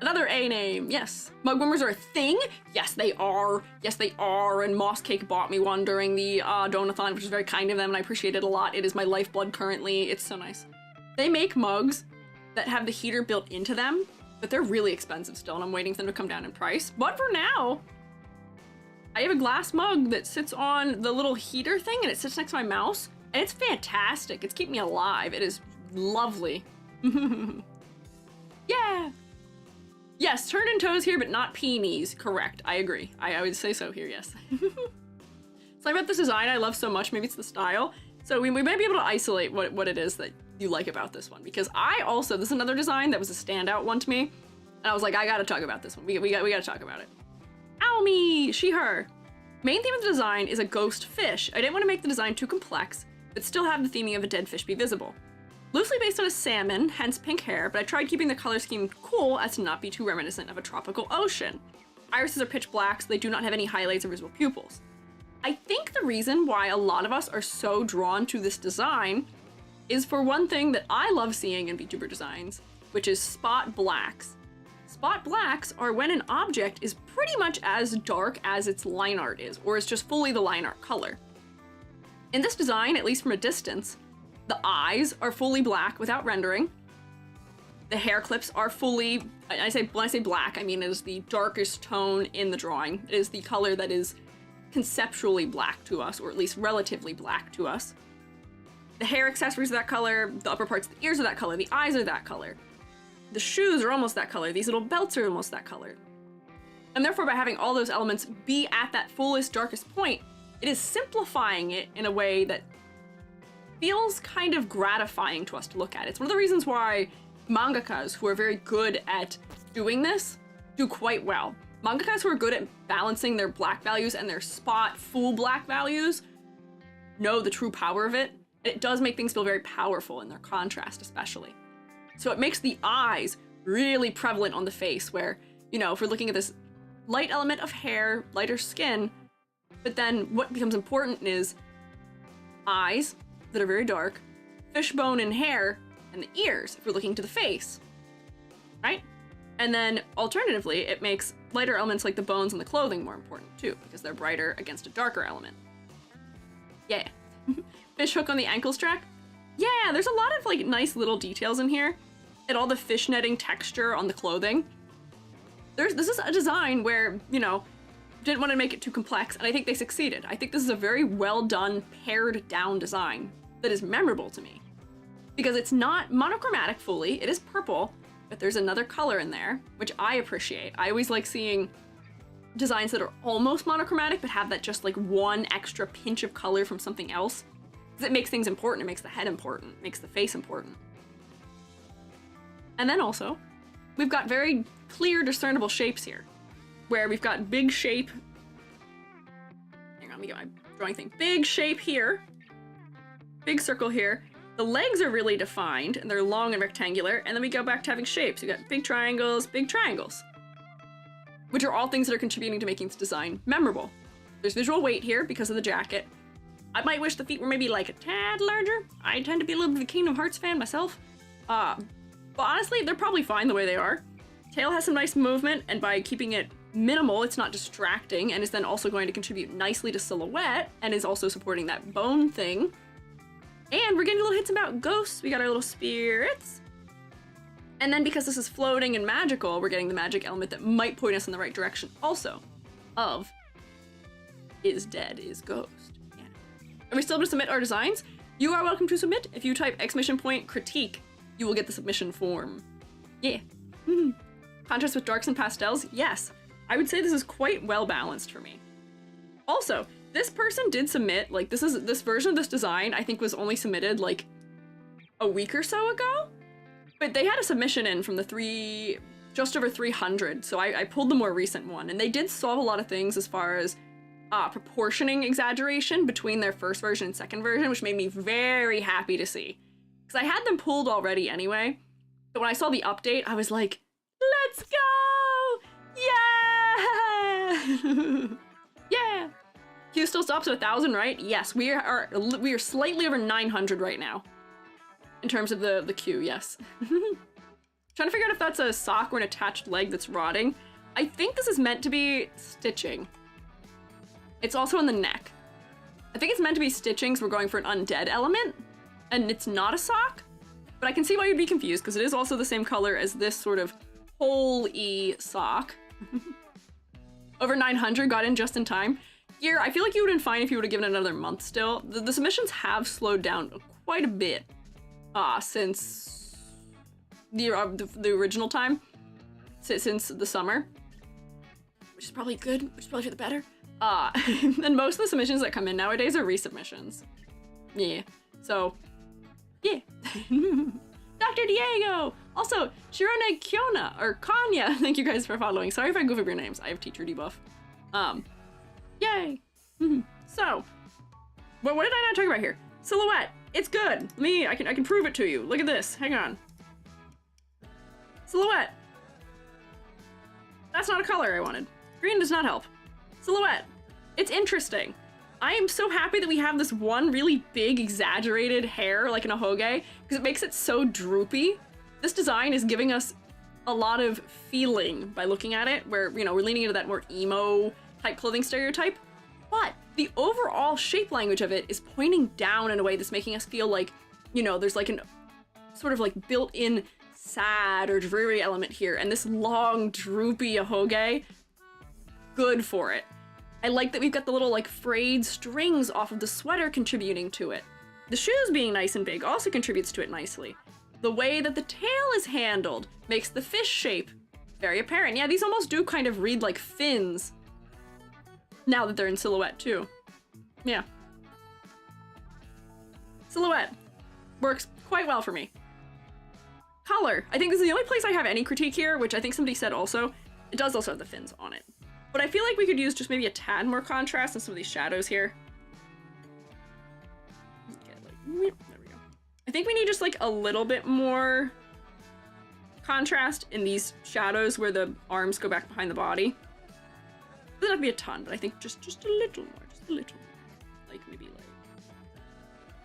Another A name, yes. Mug warmers are a thing? Yes, they are. Yes, they are. And Moss Cake bought me one during the donathon, which is very kind of them, and I appreciate it a lot. It is my lifeblood currently. It's so nice. They make mugs that have the heater built into them, but they're really expensive still, and I'm waiting for them to come down in price. But for now, I have a glass mug that sits on the little heater thing, and it sits next to my mouse, and it's fantastic. It's keeping me alive. It is lovely. Yeah. Yes, turn and toes here, but not peonies. Correct. I agree. I would say so here, yes. So about this design I love so much, maybe it's the style. So we might be able to isolate what it is that you like about this one, because this is another design that was a standout one to me, and I was like, I gotta talk about this one. We gotta talk about it. Ow me, she, her. Main theme of the design is a ghost fish. I didn't want to make the design too complex, but still have the theming of a dead fish be visible. Loosely based on a salmon, hence pink hair, but I tried keeping the color scheme cool as to not be too reminiscent of a tropical ocean. Irises are pitch black, so they do not have any highlights or visible pupils. I think the reason why a lot of us are so drawn to this design is for one thing that I love seeing in VTuber designs, which is spot blacks. Spot blacks are when an object is pretty much as dark as its line art is, or is just fully the line art color. In this design, at least from a distance, the eyes are fully black without rendering. The hair clips are fully, when I say black, I mean it is the darkest tone in the drawing. It is the color that is conceptually black to us, or at least relatively black to us. The hair accessories are that color, the upper parts of the ears are that color, the eyes are that color. The shoes are almost that color, these little belts are almost that color. And therefore, by having all those elements be at that fullest, darkest point, it is simplifying it in a way that feels kind of gratifying to us to look at. It's one of the reasons why mangakas who are very good at doing this do quite well. Mangakas who are good at balancing their black values and their spot full black values know the true power of it. It does make things feel very powerful in their contrast, especially. So it makes the eyes really prevalent on the face where, you know, if we're looking at this light element of hair, lighter skin, but then what becomes important is eyes that are very dark, fishbone and hair, and the ears if we're looking to the face, right? And then alternatively, it makes lighter elements like the bones and the clothing more important too, because they're brighter against a darker element. Yeah. Fish hook on the ankle strap. Yeah, there's a lot of like nice little details in here. And all the fishnetting texture on the clothing. This is a design where, you know, didn't want to make it too complex, and I think they succeeded. I think this is a very well done, pared down design that is memorable to me. Because it's not monochromatic fully, it is purple, but there's another color in there, which I appreciate. I always like seeing designs that are almost monochromatic, but have that just like one extra pinch of color from something else. Because it makes things important, it makes the head important, it makes the face important. And then also, we've got very clear, discernible shapes here. Where we've got big shape. Hang on, let me get my drawing thing. Big shape here. Big circle here. The legs are really defined, and they're long and rectangular, and then we go back to having shapes. We got big triangles, which are all things that are contributing to making this design memorable. There's visual weight here because of the jacket. I might wish the feet were maybe like a tad larger. I tend to be a little bit of a Kingdom Hearts fan myself. But honestly, they're probably fine the way they are. Tail has some nice movement, and by keeping it minimal, it's not distracting, and is then also going to contribute nicely to silhouette, and is also supporting that bone thing. And we're getting little hints about ghosts. We got our little spirits. And then because this is floating and magical, we're getting the magic element that might point us in the right direction also. Of is dead, is ghost. Yeah. Are we still able to submit our designs? You are welcome to submit. If you type !critique, you will get the submission form. Yeah. Contrast with darks and pastels? Yes. I would say this is quite well balanced for me. Also, this person did submit, like this version of this design I think was only submitted like a week or so ago, but they had a submission in from the just over 300, so I pulled the more recent one, and they did solve a lot of things as far as proportioning exaggeration between their first version and second version, which made me very happy to see. Because I had them pulled already anyway, but when I saw the update, I was like, let's go! Yeah! Yeah! Q still stops at 1,000, right? Yes, we are slightly over 900 right now. In terms of the queue, yes. Trying to figure out if that's a sock or an attached leg that's rotting. I think this is meant to be stitching. It's also in the neck. I think it's meant to be stitching, so we're going for an undead element, and it's not a sock. But I can see why you'd be confused, because it is also the same color as this sort of whole-y sock. Over 900, got in just in time. Here, I feel like you would have been fine if you would have given it another month still. The submissions have slowed down quite a bit since the original time, since the summer, which is probably good, which is probably for the better. And most of the submissions that come in nowadays are resubmissions. Yeah, so, yeah. Dr. Diego! Also, Shirone Kiona, or Kanya, thank you guys for following. Sorry if I goof up your names, I have teacher debuff. Yay! So, what did I not talk about here? Silhouette, it's good. I can prove it to you. Look at this, hang on. Silhouette. That's not a color I wanted. Green does not help. Silhouette, it's interesting. I am so happy that we have this one really big, exaggerated hair, like in a hoge, because it makes it so droopy. This design is giving us a lot of feeling by looking at it, where, you know, we're leaning into that more emo type clothing stereotype, but the overall shape language of it is pointing down in a way that's making us feel like, you know, there's like an sort of like built-in sad or dreary element here, and this long, droopy ahoge, good for it. I like that we've got the little like frayed strings off of the sweater contributing to it. The shoes being nice and big also contributes to it nicely. The way that the tail is handled makes the fish shape very apparent. Yeah, these almost do kind of read like fins now that they're in silhouette too. Yeah. Silhouette works quite well for me. Color. I think this is the only place I have any critique here, which I think somebody said also. It does also have the fins on it. But I feel like we could use just maybe a tad more contrast in some of these shadows here. Okay, like, there we go. I think we need just like a little bit more contrast in these shadows where the arms go back behind the body. Doesn't have to be a ton, but I think just a little more, just a little more. Like maybe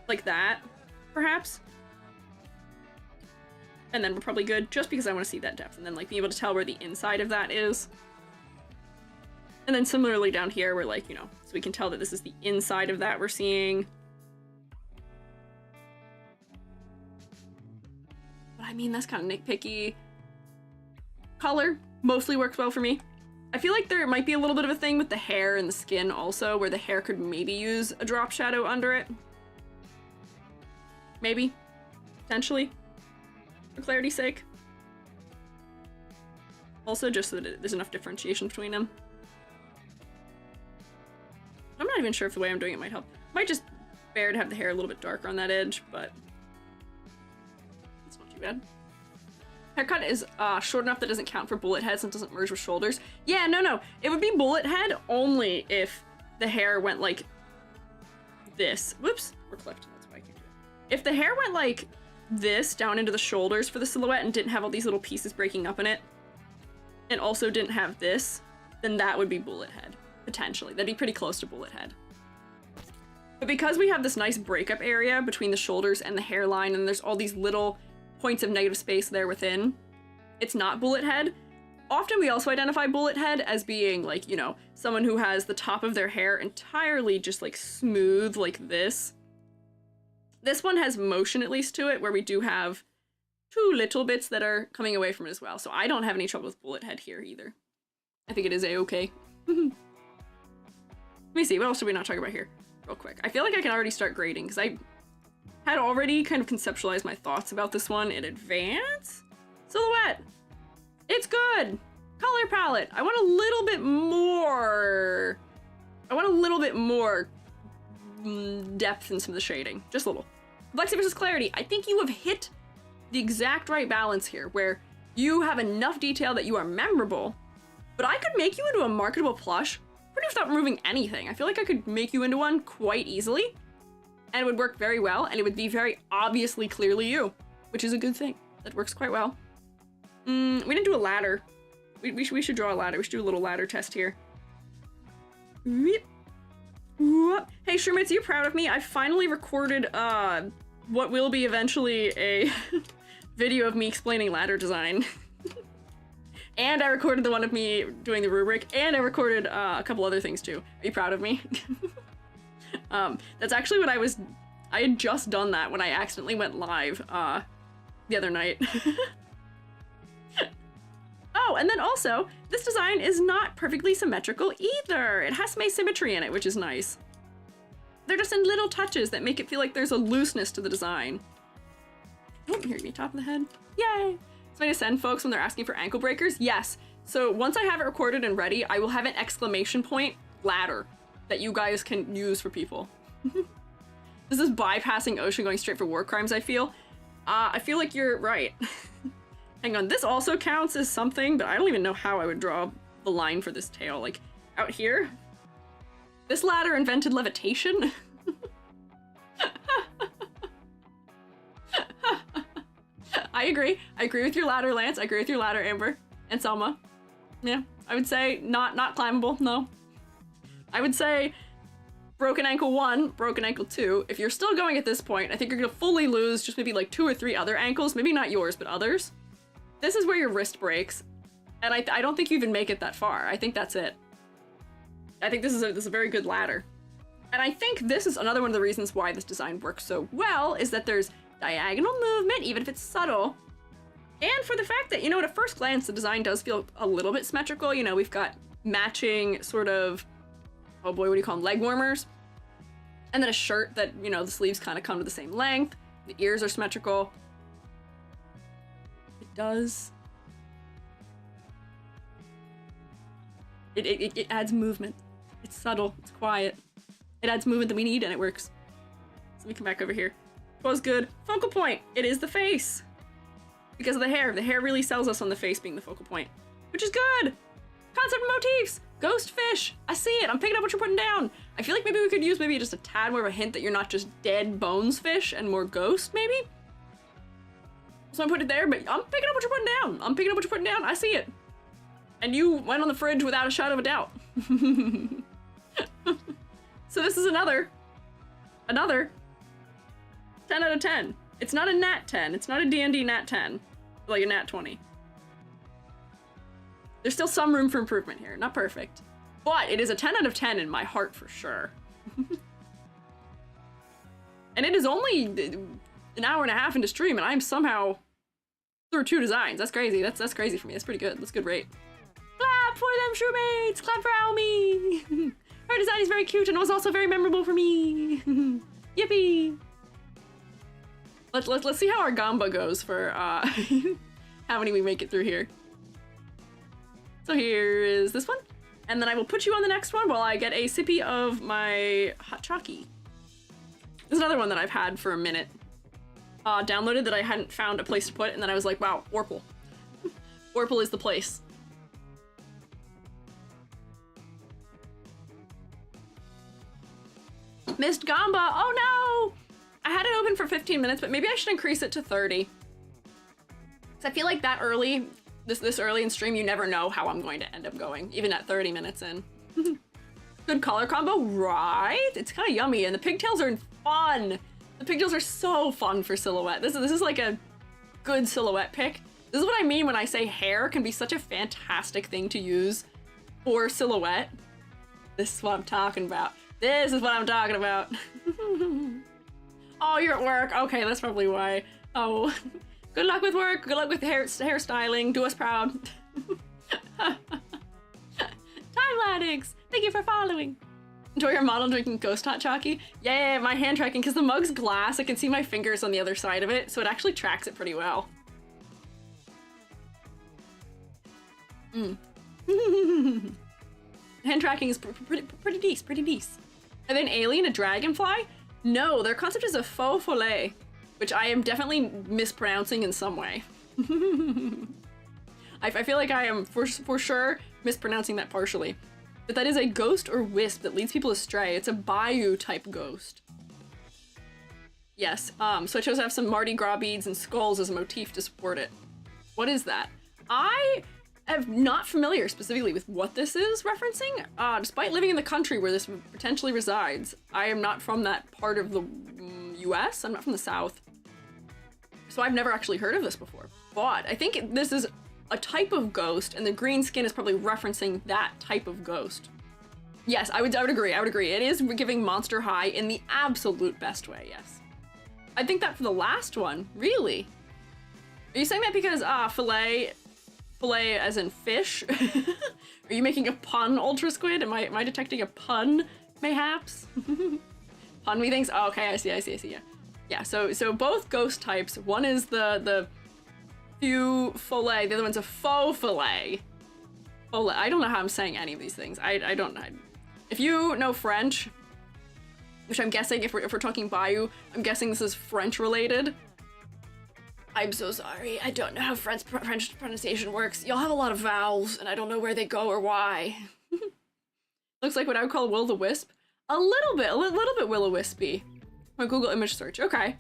like that, perhaps. And then we're probably good, just because I want to see that depth, and then like being able to tell where the inside of that is. And then similarly down here, we're like, you know, so we can tell that this is the inside of that we're seeing. I mean, that's kind of nitpicky. Color mostly works well for me. I feel like there might be a little bit of a thing with the hair and the skin also, where the hair could maybe use a drop shadow under it. Maybe. Potentially. For clarity's sake. Also, just so that there's enough differentiation between them. I'm not even sure if the way I'm doing it might help. Might just bear to have the hair a little bit darker on that edge, but it's not too bad. Haircut is short enough that doesn't count for bullet heads and doesn't merge with shoulders. Yeah, no. It would be bullet head only if the hair went like this. Whoops, we're clipped. That's why I can't do it. If the hair went like this down into the shoulders for the silhouette and didn't have all these little pieces breaking up in it, and also didn't have this, then that would be bullet head, potentially. That'd be pretty close to bullet head. But because we have this nice breakup area between the shoulders and the hairline, and there's all these little points of negative space there within, it's not bullet head. Often we also identify bullet head as being like, you know, someone who has the top of their hair entirely just like smooth like this. This one has motion at least to it, where we do have two little bits that are coming away from it as well. So I don't have any trouble with bullet head here either. I think it is a-okay. Let me see, what else should we not talk about here? Real quick. I feel like I can already start grading because I had already kind of conceptualized my thoughts about this one in advance. Silhouette. It's good. Color palette. I want a little bit more. Depth in some of the shading. Just a little. Complexity versus clarity. I think you have hit the exact right balance here, where you have enough detail that you are memorable, but I could make you into a marketable plush pretty much without removing anything. I feel like I could make you into one quite easily, and it would work very well, and it would be very obviously clearly you, which is a good thing. That works quite well. We didn't do a ladder. We should draw a ladder. We should do a little ladder test here. Hey, Shermits, are you proud of me? I finally recorded what will be eventually a video of me explaining ladder design. And I recorded the one of me doing the rubric, and I recorded a couple other things too. Are you proud of me? That's actually what I had just done that when I accidentally went live the other night. Oh, and then also, this design is not perfectly symmetrical either. It has some asymmetry in it, which is nice. They're just in little touches that make it feel like there's a looseness to the design. Oh, here you top of the head. Yay! So I send folks when they're asking for ankle breakers? Yes. So once I have it recorded and ready, I will have an exclamation point ladder that you guys can use for people. This is bypassing Ocean going straight for war crimes, I feel. I feel like you're right. Hang on, this also counts as something, but I don't even know how I would draw the line for this tail. Like, out here? This ladder invented levitation? I agree. I agree with your ladder, Lance. I agree with your ladder, Amber. And Selma. Yeah, I would say not climbable, no. I would say broken ankle 1, broken ankle 2. If you're still going at this point, I think you're gonna fully lose just maybe like 2 or 3 other ankles. Maybe not yours, but others. This is where your wrist breaks. And I don't think you even make it that far. I think that's it. I think this is a very good ladder. And I think this is another one of the reasons why this design works so well, is that there's diagonal movement, even if it's subtle. And for the fact that, you know, at a first glance, the design does feel a little bit symmetrical. You know, we've got matching sort of, oh boy, what do you call them? Leg warmers. And then a shirt that, you know, the sleeves kind of come to the same length. The ears are symmetrical. It does. It adds movement. It's subtle, it's quiet. It adds movement that we need and it works. So let me come back over here. Was good. Focal point. It is the face. Because of the hair. The hair really sells us on the face being the focal point. Which is good. Concept motifs. Ghost fish. I see it. I'm picking up what you're putting down. I feel like maybe we could use maybe just a tad more of a hint that you're not just dead bones fish and more ghost, maybe? So I put it there, but I'm picking up what you're putting down. I'm picking up what you're putting down. I see it. And you went on the fridge without a shadow of a doubt. So this is another 10 out of 10. It's not a nat 10. It's not a D&D nat 10. Like a nat 20. There's still some room for improvement here. Not perfect. But it is a 10 out of 10 in my heart for sure. And it is only an hour and a half into stream and I'm somehow through 2 designs. That's crazy. That's crazy for me. That's pretty good. That's a good rate. Clap for them, shroommates! Clap for Almi! Her design is very cute and was also very memorable for me. Yippee! Let's see how our gamba goes for how many we make it through here. So here is this one, and then I will put you on the next one while I get a sippy of my hot chalky. This is another one that I've had for a minute. Downloaded that I hadn't found a place to put, and then I was like, wow, Orpal. Orpal is the place. Missed Gamba, oh no! I had it open for 15 minutes, but maybe I should increase it to 30. Cause I feel like that early, this early in stream, you never know how I'm going to end up going, even at 30 minutes in. Good color combo, right? It's kind of yummy, and the pigtails are fun. The pigtails are so fun for silhouette. This is like a good silhouette pick. This is what I mean when I say hair can be such a fantastic thing to use for silhouette. This is what I'm talking about. This is what I'm talking about. Oh, you're at work. Okay, that's probably why. Oh, good luck with work. Good luck with hairstyling. Do us proud. Time Ladix, thank you for following. Enjoy your model drinking ghost hot chalky. Yeah, my hand tracking, because the mug's glass, I can see my fingers on the other side of it, so it actually tracks it pretty well. Hand tracking is pretty decent. Are they an alien, a dragonfly? No, their concept is a faux follet, which I am definitely mispronouncing in some way. I feel like I am for sure mispronouncing that partially. But that is a ghost or wisp that leads people astray. It's a bayou type ghost. Yes, so I chose to have some Mardi Gras beads and skulls as a motif to support it. What is that? I am not familiar specifically with what this is referencing. Despite living in the country where this potentially resides, I am not from that part of the US. I'm not from the South. So I've never actually heard of this before. But I think this is a type of ghost, and the green skin is probably referencing that type of ghost. Yes, I would agree. It is giving Monster High in the absolute best way, yes. I think that for the last one, really? Are you saying that because, filet as in fish? Are you making a pun, Ultra Squid? Am I detecting a pun, mayhaps? Pun me things? Oh, okay, I see, yeah. Yeah, so both ghost types, one is the few fillet, the other one's a faux fillet. I don't know how I'm saying any of these things. I don't know. If you know French, which I'm guessing if we're talking Bayou, I'm guessing this is French related. I'm so sorry. I don't know how French pronunciation works. Y'all have a lot of vowels, and I don't know where they go or why. Looks like what I would call will-o-wisp. A little bit will-o-wispy. My Google image search. Okay.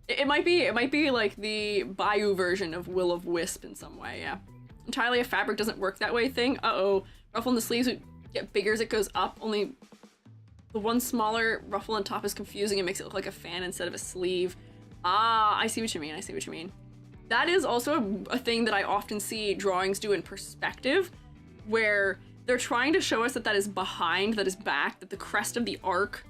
It might be like the Bayou version of will-o-wisp in some way, yeah. Entirely a fabric doesn't work that way thing. Uh-oh. Ruffle in the sleeves would get bigger as it goes up, only the one smaller ruffle on top is confusing and makes it look like a fan instead of a sleeve. Ah, I see what you mean. That is also a thing that I often see drawings do in perspective, where they're trying to show us that is behind, that is back, that the crest of the arc,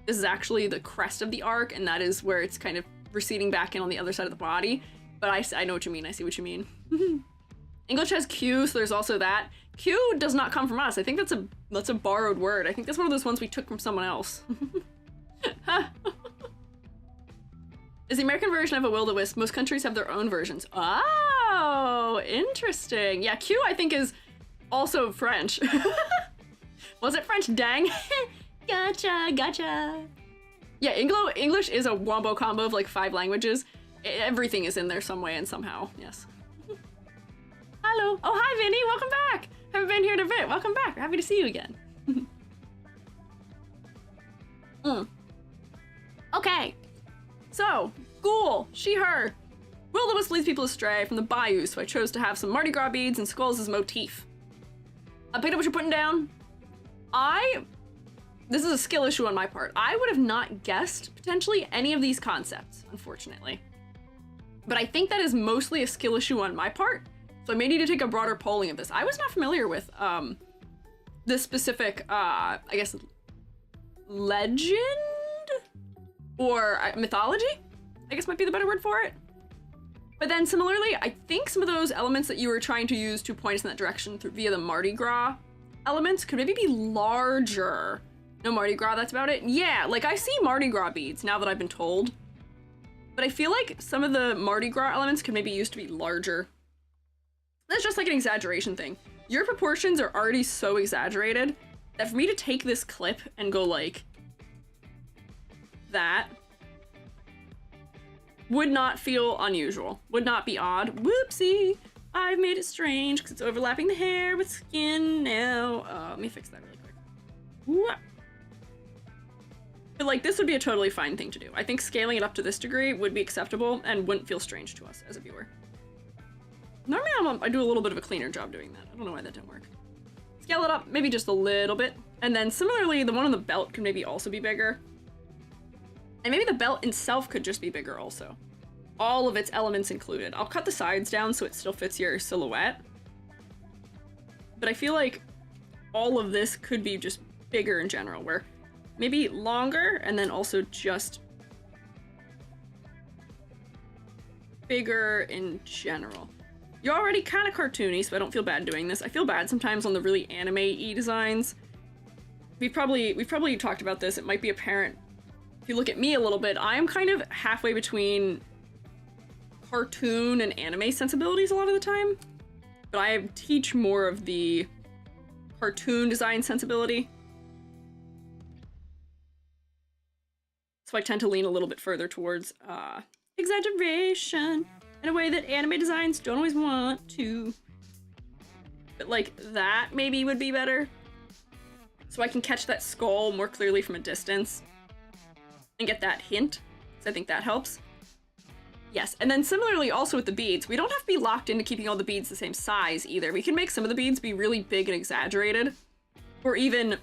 this is actually the crest of the arc, and that is where it's kind of receding back in on the other side of the body. But I know what you mean, I see what you mean. English has Q, so there's also that. Q does not come from us. I think that's a borrowed word. I think that's one of those ones we took from someone else. Is the American version of a will-o-wisp. Most countries have their own versions. Oh, interesting. Yeah, Q I think is also French. Was it French? Dang. Gotcha. Yeah, English is a wombo combo of like 5 languages. Everything is in there some way and somehow, yes. Hello. Oh, hi, Vinny. Welcome back. Haven't been here in a bit. Welcome back. Happy to see you again. Okay. So, ghoul, she, her. Will-o-wisp leads people astray from the bayou, so I chose to have some Mardi Gras beads and skulls as motif. I picked up what you're putting down. This is a skill issue on my part. I would have not guessed, potentially, any of these concepts, unfortunately. But I think that is mostly a skill issue on my part, so I may need to take a broader polling of this. I was not familiar with this specific, I guess, legend? Or mythology, I guess might be the better word for it. But then similarly, I think some of those elements that you were trying to use to point us in that direction via the Mardi Gras elements could maybe be larger. No Mardi Gras, that's about it? Yeah, like I see Mardi Gras beads now that I've been told. But I feel like some of the Mardi Gras elements could maybe used to be larger. That's just like an exaggeration thing. Your proportions are already so exaggerated that for me to take this clip and go like that would not feel unusual, would not be odd. Whoopsie, I've made it strange because it's overlapping the hair with skin now. Let me fix that really quick. Whoop. But like this would be a totally fine thing to do. I think scaling it up to this degree would be acceptable and wouldn't feel strange to us as a viewer. Normally I do a little bit of a cleaner job doing that. I don't know why that didn't work. Scale it up, maybe just a little bit. And then similarly, the one on the belt could maybe also be bigger. And maybe the belt itself could just be bigger also. All of its elements included. I'll cut the sides down so it still fits your silhouette. But I feel like all of this could be just bigger in general, where maybe longer and then also just bigger in general. You're already kind of cartoony, so I don't feel bad doing this. I feel bad sometimes on the really anime-y designs. We've probably talked about this. It might be apparent if you look at me a little bit. I'm kind of halfway between cartoon and anime sensibilities a lot of the time, but I teach more of the cartoon design sensibility. So I tend to lean a little bit further towards exaggeration in a way that anime designs don't always want to. But like that maybe would be better. So I can catch that skull more clearly from a distance and get that hint. So I think that helps. Yes, and then similarly also with the beads, we don't have to be locked into keeping all the beads the same size either. We can make some of the beads be really big and exaggerated. Or even,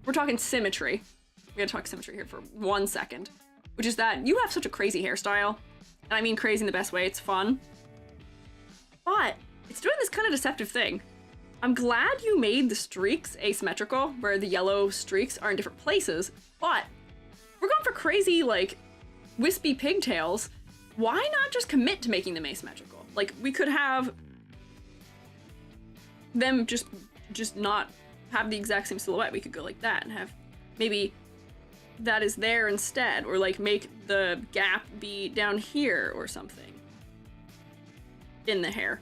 we're talking symmetry. We gotta talk symmetry here for 1 second. Which is that you have such a crazy hairstyle. And I mean crazy in the best way, it's fun. But it's doing this kind of deceptive thing. I'm glad you made the streaks asymmetrical, where the yellow streaks are in different places, but we're going for crazy, like, wispy pigtails. Why not just commit to making them asymmetrical? Like, we could have them just not have the exact same silhouette. We could go like that and have maybe that is there instead, or like make the gap be down here or something in the hair.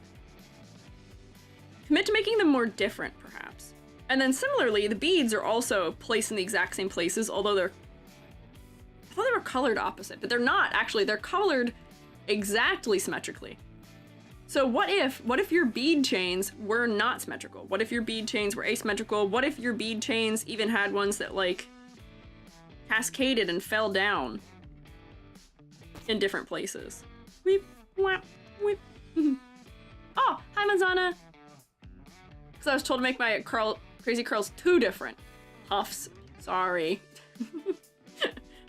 Commit to making them more different, perhaps. And then similarly, the beads are also placed in the exact same places, although I thought they were colored opposite, but they're not actually. They're colored exactly symmetrically. So what if your bead chains were not symmetrical? What if your bead chains were asymmetrical? What if your bead chains even had ones that like cascaded and fell down in different places? Weep, whap, whip. Oh, hi Manzana! Because I was told to make my crazy curls too different. Puffs. Sorry.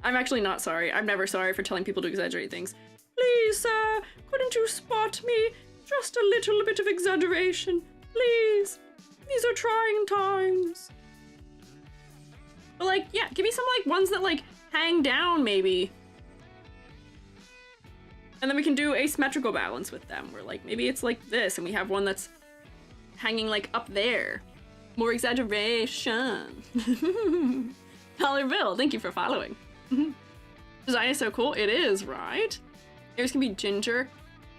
I'm actually not sorry. I'm never sorry for telling people to exaggerate things. Please, sir, couldn't you spot me? Just a little bit of exaggeration. Please. These are trying times. But like, yeah, give me some like ones that like hang down maybe. And then we can do asymmetrical balance with them, where like maybe it's like this and we have one that's hanging like up there. More exaggeration. Dollar Bill, thank you for following. Design is so cool. It is, right? Ears can be ginger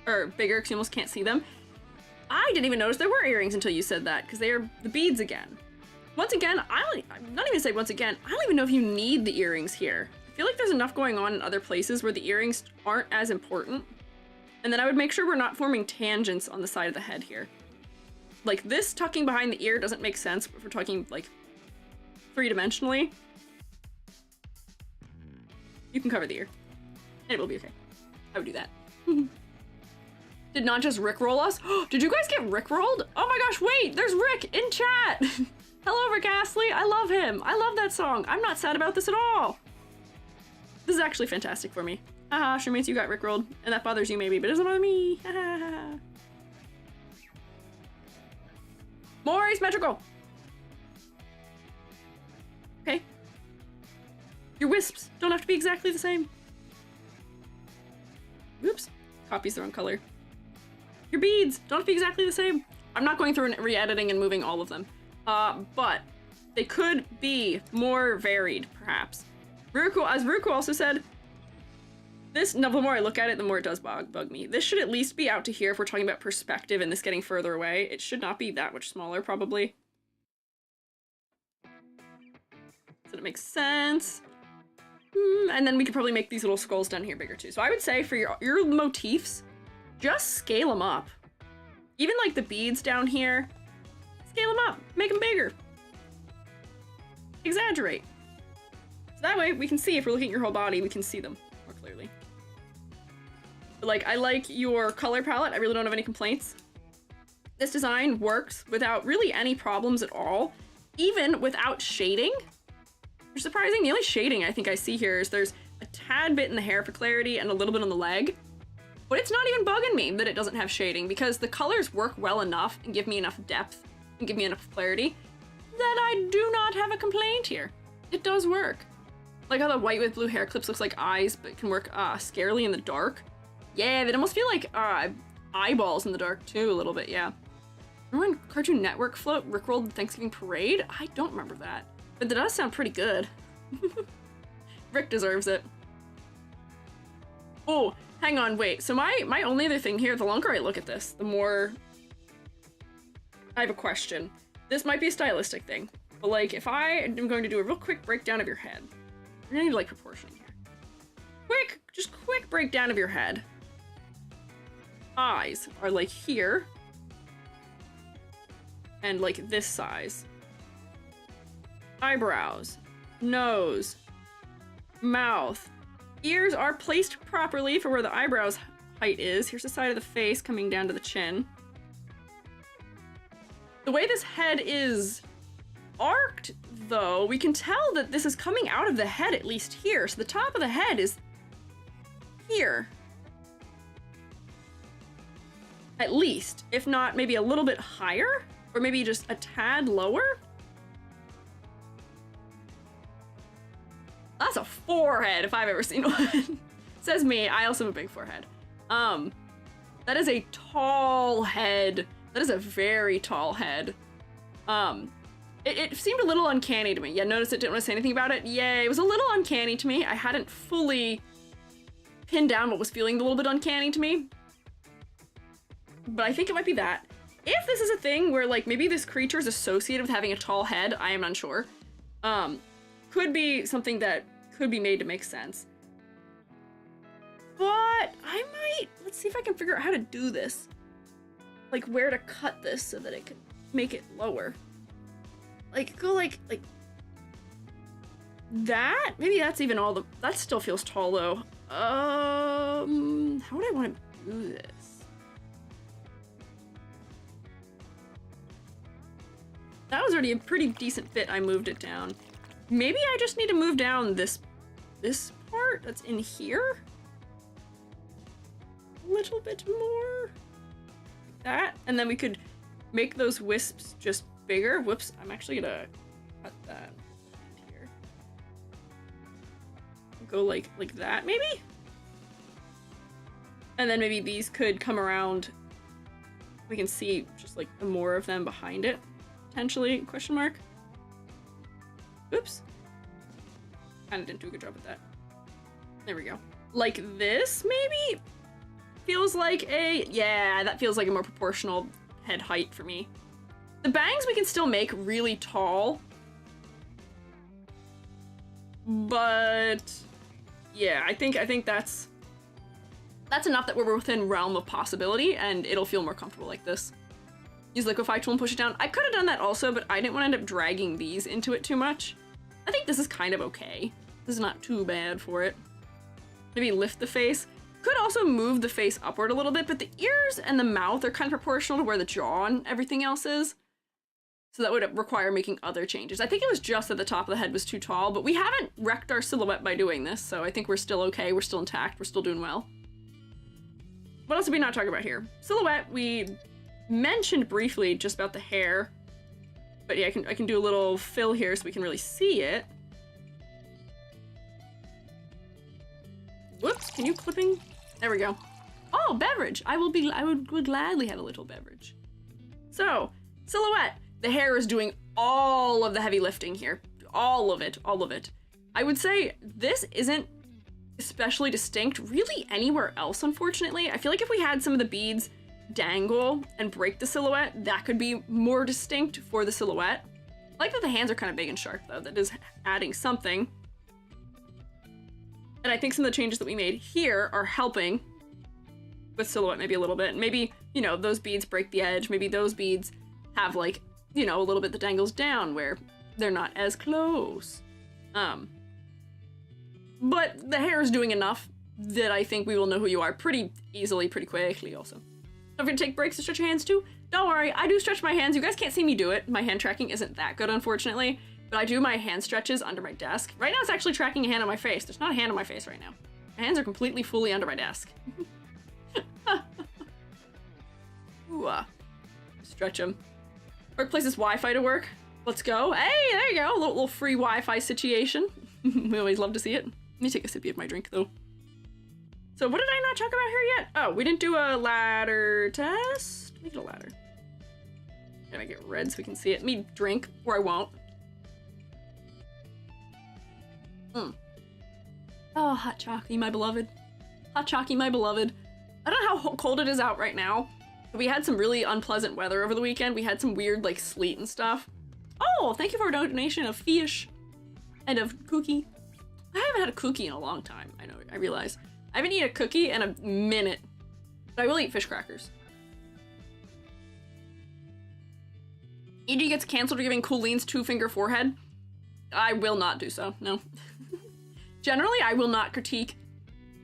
or bigger because you almost can't see them. I didn't even notice there were earrings until you said that, because they are the beads again. Once again, I'm not even saying once again, I don't even know if you need the earrings here. I feel like there's enough going on in other places where the earrings aren't as important. And then I would make sure we're not forming tangents on the side of the head here. Like this tucking behind the ear doesn't make sense if we're talking like 3-dimensionally. You can cover the ear and it will be okay. I would do that. Did not just Rickroll us? Did you guys get Rickrolled? Oh my gosh, wait, there's Rick in chat. Hello, Rick Astley. I love him. I love that song. I'm not sad about this at all. This is actually fantastic for me. Haha, sure means you got Rickrolled, and that bothers you maybe, but it doesn't bother me. More asymmetrical. Okay. Your wisps don't have to be exactly the same. Oops. Copy's the wrong color. Your beads don't have to be exactly the same. I'm not going through and re-editing and moving all of them. But they could be more varied, perhaps. Ruku, as Ruku also said, the more I look at it, the more it does bug me. This should at least be out to here if we're talking about perspective and this getting further away. It should not be that much smaller, probably. So that makes sense. And then we could probably make these little skulls down here bigger too. So I would say for your motifs, just scale them up. Even like the beads down here, scale them up, make them bigger. Exaggerate. So that way we can see, if we're looking at your whole body, we can see them more clearly. But like, I like your color palette. I really don't have any complaints. This design works without really any problems at all, even without shading. Which is surprising. The only shading I think I see here is there's a tad bit in the hair for clarity and a little bit on the leg. But it's not even bugging me that it doesn't have shading because the colors work well enough and give me enough depth and give me enough clarity that I do not have a complaint here. It does work. Like how the white with blue hair clips looks like eyes, but can work scarily in the dark. Yeah, they almost feel like eyeballs in the dark too, a little bit, yeah. Remember when Cartoon Network rickrolled Thanksgiving Parade? I don't remember that. But that does sound pretty good. Rick deserves it. Oh, hang on, wait. So my only other thing here, the longer I look at this, the more I have a question. This might be a stylistic thing, but like if I am going to do a real quick breakdown of your head, we're gonna need like proportioning here. Just quick breakdown of your head. Eyes are like here and like this size. Eyebrows, nose, mouth. Ears are placed properly for where the eyebrows height is. Here's the side of the face coming down to the chin. The way this head is arced, though, we can tell that this is coming out of the head at least here. So the top of the head is here. At least, if not maybe a little bit higher, or maybe just a tad lower. That's a forehead if I've ever seen one. Says me, I also have a big forehead. That is a tall head. That is a very tall head. It seemed a little uncanny to me. Yeah, notice it didn't want to say anything about it. Yeah, it was a little uncanny to me. I hadn't fully pinned down what was feeling a little bit uncanny to me. But I think it might be that. If this is a thing where like maybe this creature is associated with having a tall head, I am unsure. Could be something that could be made to make sense. But I might, let's see if I can figure out how to do this. Like where to cut this so that it can make it lower. Like go like that? Maybe that's even all the, that still feels tall though. How would I want to do this? That was already a pretty decent fit. I moved it down. Maybe I just need to move down this part that's in here a little bit more. Like that. And then we could make those wisps just bigger. Whoops, I'm actually gonna cut that here. Go like that, maybe? And then maybe these could come around. We can see just like more of them behind it. Potentially, question mark. Oops. Kinda didn't do a good job with that. There we go. Like this, maybe? Feels like a, yeah, that feels like a more proportional head height for me. The bangs we can still make really tall. But yeah, I think that's enough that we're within realm of possibility and it'll feel more comfortable like this. Use liquify tool and push it down. I could have done that also, but I didn't want to end up dragging these into it too much. I think this is kind of okay. This is not too bad for it. Maybe lift the face. Could also move the face upward a little bit, but the ears and the mouth are kind of proportional to where the jaw and everything else is. So that would require making other changes. I think it was just that the top of the head was too tall, but we haven't wrecked our silhouette by doing this, so I think we're still okay. We're still intact. We're still doing well. What else did we not talk about here? Silhouette, we mentioned briefly just about the hair, but yeah, I can do a little fill here so we can really see it. Whoops, can you clipping? There we go. Oh, Oh, beverage. I would gladly have a little beverage. So, silhouette. The hair is doing all of the heavy lifting here. All of it. I would say this isn't especially distinct really anywhere else, unfortunately. I feel like if we had some of the beads dangle and break the silhouette, that could be more distinct for the silhouette. I like that the hands are kind of big and sharp, though. That is adding something. And I think some of the changes that we made here are helping with silhouette maybe a little bit. Maybe, you know, those beads break the edge. Maybe those beads have, like, you know, a little bit that dangles down where they're not as close. But the hair is doing enough that I think we will know who you are pretty easily, pretty quickly also. Don't forget to take breaks to stretch your hands too. Don't worry, I do stretch my hands. You guys can't see me do it. My hand tracking isn't that good, unfortunately, but I do my hand stretches under my desk. Right now it's actually tracking a hand on my face. There's not a hand on my face right now. My hands are completely fully under my desk. Ooh, stretch them. Workplace's Wi-Fi to work. Let's go. Hey, there you go. A little free Wi-Fi situation. We always love to see it. Let me take a sip of my drink, though. So what did I not talk about here yet? Oh, we didn't do a ladder test. Make it a ladder. Gotta make it red so we can see it. Let me drink, or I won't. Oh, hot chalky, my beloved. Hot chalky, my beloved. I don't know how cold it is out right now. But we had some really unpleasant weather over the weekend. We had some weird, like, sleet and stuff. Oh, thank you for a donation of fish and of cookie. I haven't had a cookie in a long time. I realize. I haven't eaten a cookie in a minute. But I will eat fish crackers. EG gets canceled for giving Cooleen's 2-finger forehead. I will not do so, no. Generally, I will not critique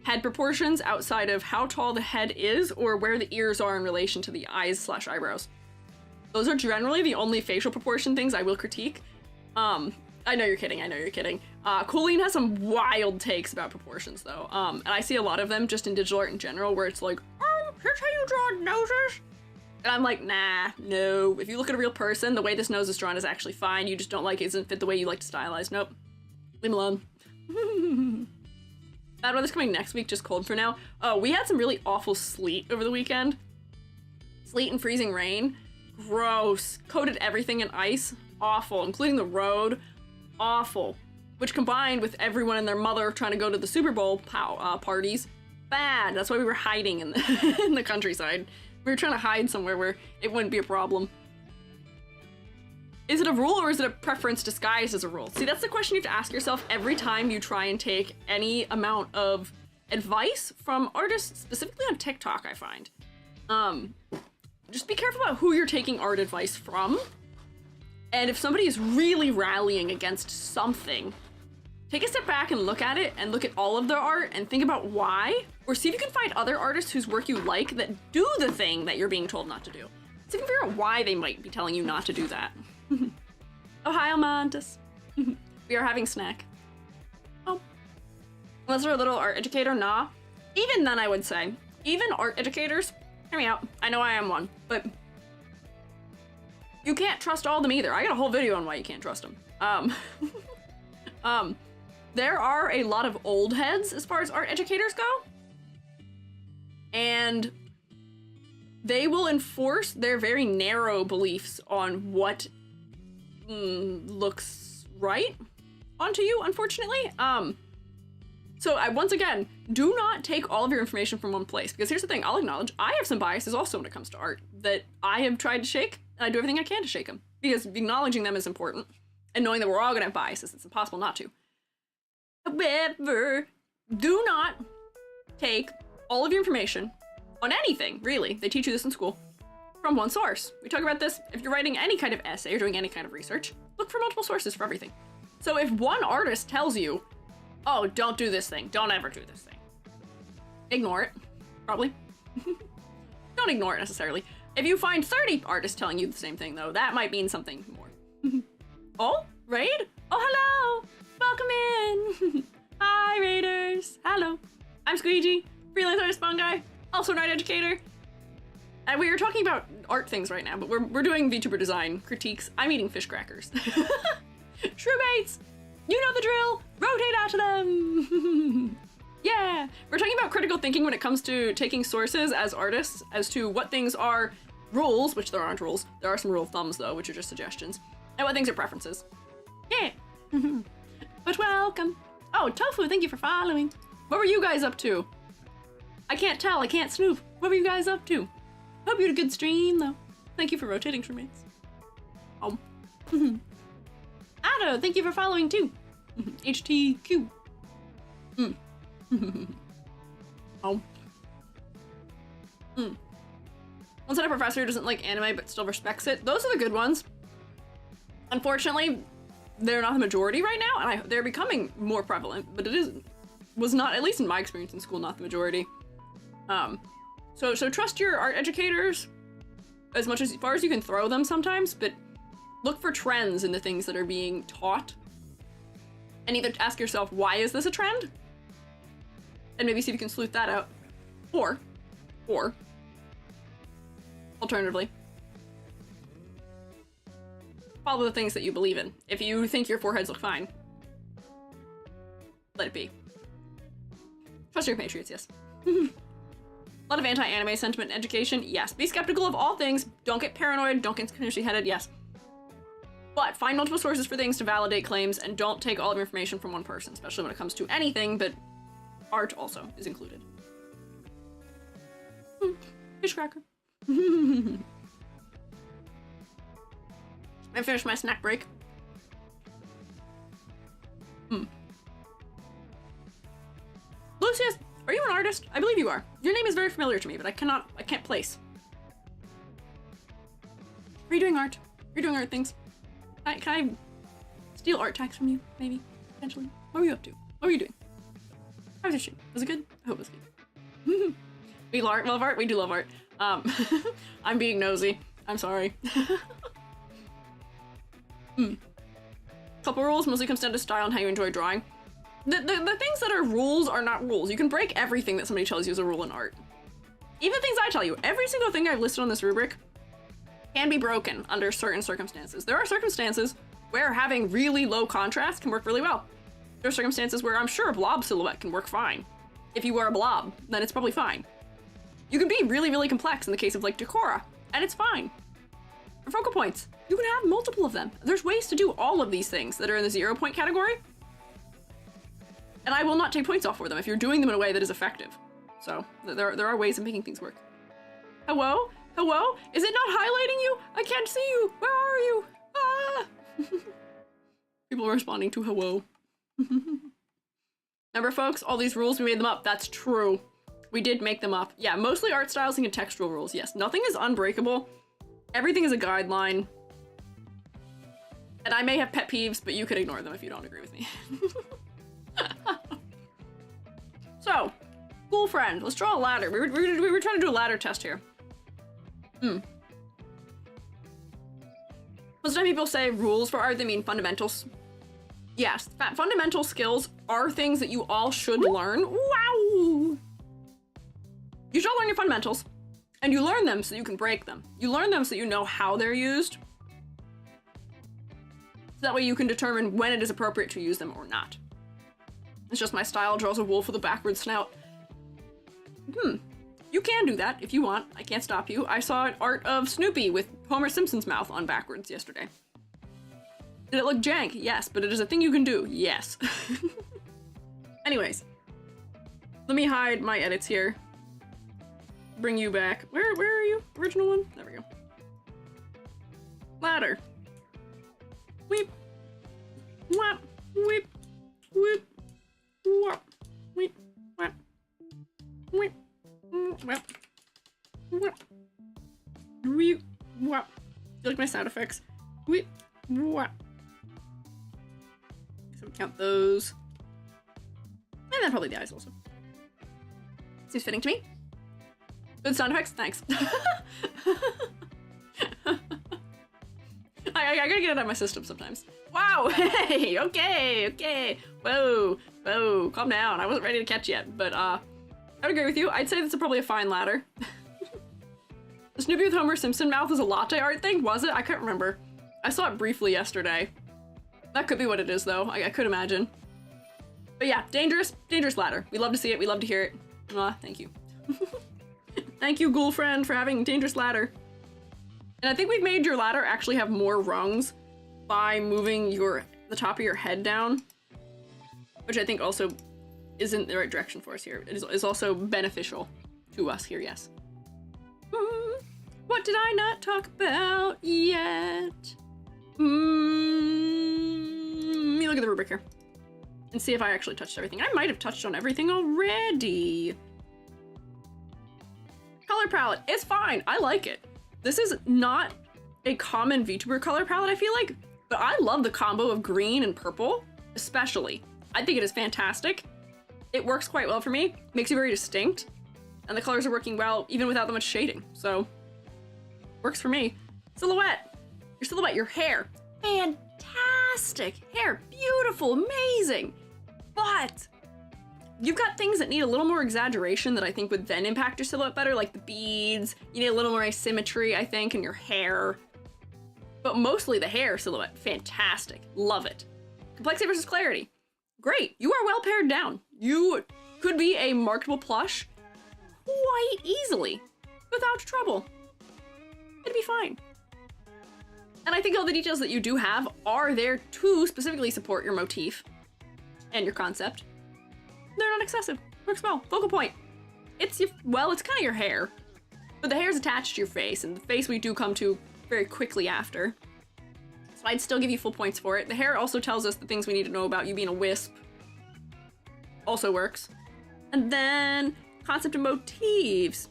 head proportions outside of how tall the head is or where the ears are in relation to the eyes/eyebrows. Those are generally the only facial proportion things I will critique. I know you're kidding, Cooleen has some wild takes about proportions, though. And I see a lot of them just in digital art in general, where it's like, here's how you draw noses. And I'm like, nah, no. If you look at a real person, the way this nose is drawn is actually fine. You just don't like it doesn't fit the way you like to stylize. Nope. Leave him alone. Bad weather's coming next week, just cold for now. Oh, we had some really awful sleet over the weekend. Sleet and freezing rain. Gross. Coated everything in ice. Awful, including the road. Awful. Which combined with everyone and their mother trying to go to the Super Bowl parties. Bad. That's why we were hiding in the, in the countryside. We were trying to hide somewhere where it wouldn't be a problem. Is it a rule or is it a preference disguised as a rule? See, that's the question you have to ask yourself every time you try and take any amount of advice from artists, specifically on TikTok, I find. Just be careful about who you're taking art advice from. And if somebody is really rallying against something, take a step back and look at it and look at all of their art and think about why, or see if you can find other artists whose work you like that do the thing that you're being told not to do. See if you can figure out why they might be telling you not to do that. Ohio Mantis. We are having snack. Oh. Unless they're a little art educator, nah. Even then, I would say, even art educators, hear me out. I know I am one, but you can't trust all of them either. I got a whole video on why you can't trust them. There are a lot of old heads as far as art educators go. And they will enforce their very narrow beliefs on what looks right onto you, unfortunately. So once again, do not take all of your information from one place, because here's the thing, I'll acknowledge I have some biases also when it comes to art that I have tried to shake, and I do everything I can to shake them, because acknowledging them is important, and knowing that we're all gonna have biases, it's impossible not to. However, do not take all of your information on anything, really, they teach you this in school, from one source. We talk about this, if you're writing any kind of essay or doing any kind of research, look for multiple sources for everything. So if one artist tells you, oh, don't do this thing, don't ever do this thing, ignore it, probably. Don't ignore it necessarily. If you find 30 artists telling you the same thing, though, that might mean something more. Oh, raid? Oh, hello, welcome in. Hi, raiders, hello. I'm Squiiji, freelance artist Fungi, also an art educator. And we are talking about art things right now, but we're doing VTuber design critiques. I'm eating fish crackers. Shrew baits! You know the drill! Rotate out to them! Yeah! We're talking about critical thinking when it comes to taking sources as artists as to what things are rules, which there aren't rules. There are some rule of thumbs, though, which are just suggestions. And what things are preferences. Yeah! But welcome. Oh, Tofu, thank you for following. What were you guys up to? I can't tell, I can't snoop. What were you guys up to? Hope you had a good stream, though. Thank you for rotating for mates. Oh. Otto, thank you for following, too. HTQ. Oh. One set of professor who doesn't like anime but still respects it. Those are the good ones. Unfortunately, they're not the majority right now, and they're becoming more prevalent, but was not, at least in my experience in school, not the majority. So trust your art educators as far as you can throw them sometimes, but look for trends in the things that are being taught. And either ask yourself, why is this a trend? And maybe see if you can sleuth that out. Or, alternatively, follow the things that you believe in. If you think your foreheads look fine, let it be. Trust your patriots, yes. A lot of anti-anime sentiment in education, yes. Be skeptical of all things. Don't get paranoid, don't get conspiracy-headed, yes. But find multiple sources for things to validate claims, and don't take all of your information from one person, especially when it comes to anything, but art also is included. Fish cracker. I finished my snack break. Lucius, are you an artist? I believe you are. Your name is very familiar to me, but I can't place. Are you doing art? Are you doing art things? Can I steal art tags from you, maybe? Potentially? What were you up to? What were you doing? How was your stream? Was it good? I hope it was good. We love art? We do love art. I'm being nosy. I'm sorry. Couple rules, mostly comes down to style and how you enjoy drawing. The things that are rules are not rules. You can break everything that somebody tells you is a rule in art. Even things I tell you. Every single thing I've listed on this rubric can be broken under certain circumstances. There are circumstances where having really low contrast can work really well. There are circumstances where I'm sure a blob silhouette can work fine. If you were a blob, then it's probably fine. You can be really, really complex in the case of like Decora, and it's fine. For focal points, you can have multiple of them. There's ways to do all of these things that are in the 0 point category, and I will not take points off for them if you're doing them in a way that is effective. So there are ways of making things work. Hello? Hello? Is it not highlighting you? I can't see you. Where are you? Ah! People are responding to hello. Remember, folks, all these rules, we made them up. That's true. We did make them up. Yeah, mostly art styles and contextual rules. Yes, nothing is unbreakable. Everything is a guideline. And I may have pet peeves, but you could ignore them if you don't agree with me. So, cool friend, let's draw a ladder. We were trying to do a ladder test here. Most of the time people say rules for art, they mean fundamentals. Yes, fundamental skills are things that you all should learn. Wow! You should all learn your fundamentals, and you learn them so you can break them. You learn them so you know how they're used. So that way you can determine when it is appropriate to use them or not. It's just my style draws a wolf with a backward snout. You can do that if you want. I can't stop you. I saw an art of Snoopy with Homer Simpson's mouth on backwards yesterday. Did it look jank? Yes, but it is a thing you can do. Yes. Anyways, let me hide my edits here. Bring you back. Where are you? Original one? There we go. Ladder. Weep. Whap. Weep. Weep. Whap. Weep. Whap. Weep. Whap. Whap. Weep. Whap. You like my sound effects? Weep. Whap. So we count those. And then probably the eyes also. Seems fitting to me. Good sound effects? Thanks. I gotta get it out of my system sometimes. Wow, hey, okay. Whoa, calm down. I wasn't ready to catch yet, but I would agree with you. I'd say that's probably a fine ladder. The Snoopy with Homer Simpson mouth is a latte art thing, was it? I couldn't remember. I saw it briefly yesterday. That could be what it is, though. I could imagine. But yeah, dangerous ladder. We love to see it. We love to hear it. Aw, thank you. Thank you, ghoul friend, for having dangerous ladder. And I think we've made your ladder actually have more rungs by moving the top of your head down, which I think also isn't the right direction for us here. It is also beneficial to us here, yes. What did I not talk about yet? Let me look at the rubric here and see if I actually touched everything. I might have touched on everything already. Color palette, it's fine. I like it. This is not a common VTuber color palette, I feel like, but I love the combo of green and purple, especially. I think it is fantastic. It works quite well for me, makes you very distinct, and the colors are working well even without that much shading, so works for me. Silhouette, your hair, fantastic hair, beautiful, amazing, but you've got things that need a little more exaggeration that I think would then impact your silhouette better, like the beads. You need a little more asymmetry, I think, in your hair. But mostly the hair silhouette, fantastic, love it. Complexity versus clarity, great. You are well pared down. You could be a marketable plush quite easily, without trouble. It'd be fine. And I think all the details that you do have are there to specifically support your motif and your concept. They're not excessive. Works well. Focal point. It's kind of your hair, but the hair's attached to your face, and the face we do come to very quickly after. So I'd still give you full points for it. The hair also tells us the things we need to know about you being a wisp. Also works. And then concept and motifs.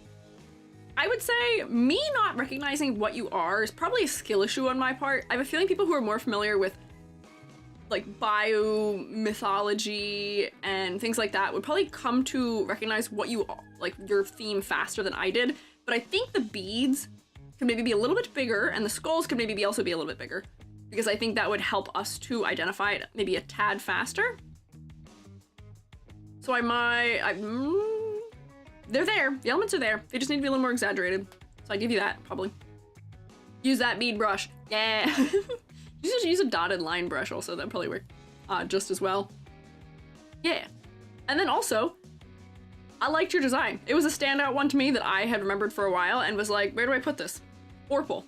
I would say me not recognizing what you are is probably a skill issue on my part. I have a feeling people who are more familiar with like bio-mythology and things like that would probably come to recognize what you are, like your theme faster than I did. But I think the beads could maybe be a little bit bigger and the skulls could maybe also be a little bit bigger, because I think that would help us to identify it maybe a tad faster. So they're there, the elements are there. They just need to be a little more exaggerated. So I give you that, probably. Use that bead brush, yeah. You just use a dotted line brush also, that'd probably work just as well. Yeah. And then also, I liked your design. It was a standout one to me that I had remembered for a while and was like, where do I put this? Orpal.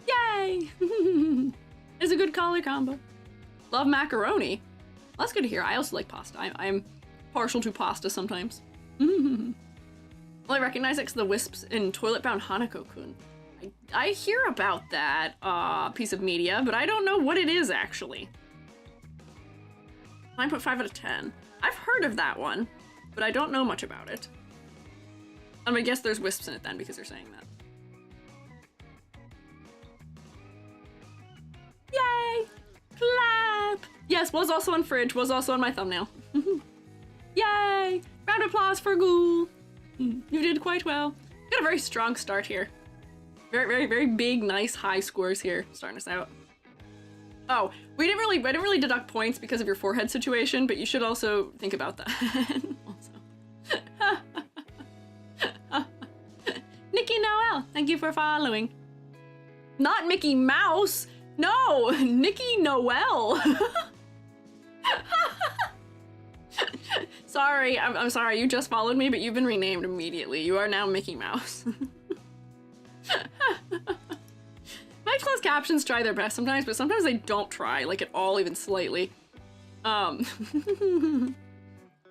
Yay! It's a good color combo. Love macaroni. Well, that's good to hear. I also like pasta. I'm partial to pasta sometimes. Well, I recognize it because the wisps in Toilet Bound Hanako-kun. I hear about that piece of media, but I don't know what it is actually. 9.5 out of 10. I've heard of that one, but I don't know much about it. I guess there's wisps in it then because they're saying that. Yay! Clap! Yes, was also on fridge, was also on my thumbnail. Yay! Round of applause for Ghoul. You did quite well. Got a very strong start here. Very, very, very big, nice, high scores here, starting us out. Oh, I didn't really deduct points because of your forehead situation, but you should also think about that. Also. Nikki Noel, thank you for following. Not Mickey Mouse. No, Nikki Noel. Sorry, I'm sorry, you just followed me, but you've been renamed immediately. You are now Mickey Mouse. My closed captions try their best sometimes, but sometimes they don't try, like at all, even slightly. Toilet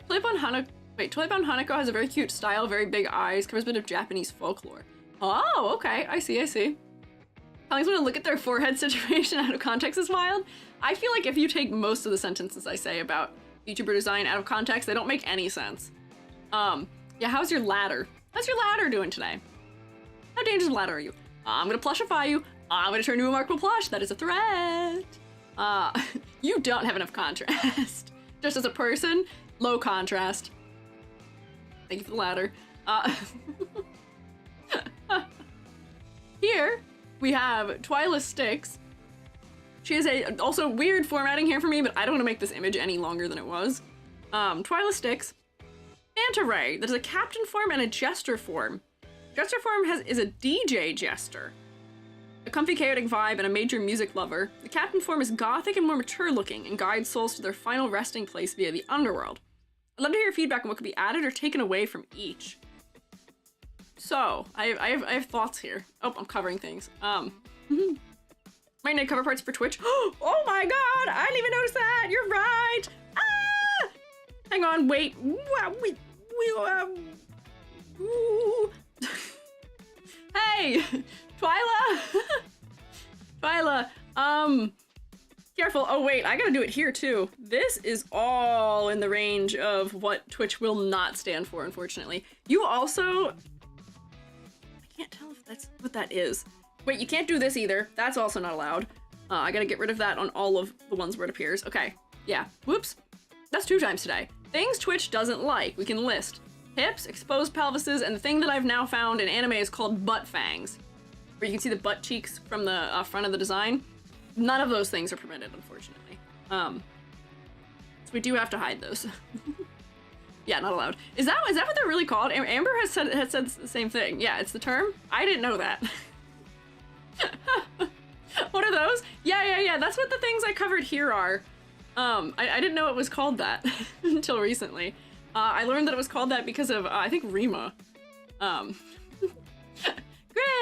Bound Hanako has a very cute style, very big eyes, covers a bit of Japanese folklore. Oh, okay, I see. I always want to look at their forehead situation out of context is wild. I feel like if you take most of the sentences I say about VTuber design out of context, they don't make any sense. Yeah, how's your ladder? How's your ladder doing today? How dangerous a ladder are you? I'm gonna plushify you. I'm gonna turn you a marketable plush. That is a threat. You don't have enough contrast. Just as a person, low contrast. Thank you for the ladder. Here we have Twyla Styx. She has also weird formatting here for me, but I don't want to make this image any longer than it was. Twyla Styx, Manta Ray. There's a captain form and a jester form. Jester form is a DJ jester. A comfy chaotic vibe and a major music lover, the captain form is gothic and more mature looking and guides souls to their final resting place via the underworld. I'd love to hear your feedback on what could be added or taken away from each. So, I have thoughts here. Oh, I'm covering things. Might need cover parts for Twitch. Oh my god! I didn't even notice that! You're right! Ah! Hang on, wait. Hey! Twyla! Twyla, careful. Oh wait, I gotta do it here too. This is all in the range of what Twitch will not stand for, unfortunately. You also... I can't tell if that's what that is. Wait, you can't do this either. That's also not allowed. I gotta get rid of that on all of the ones where it appears. Okay, yeah. Whoops. That's 2 times today. Things Twitch doesn't like. We can list hips, exposed pelvises, and the thing that I've now found in anime is called butt fangs, where you can see the butt cheeks from the front of the design. None of those things are permitted, unfortunately. So we do have to hide those. Yeah, not allowed. Is that what they're really called? Amber has said the same thing. Yeah, it's the term. I didn't know that. What are those? Yeah. That's what the things I covered here are. I didn't know it was called that until recently. I learned that it was called that because of, I think, Rima. Graham,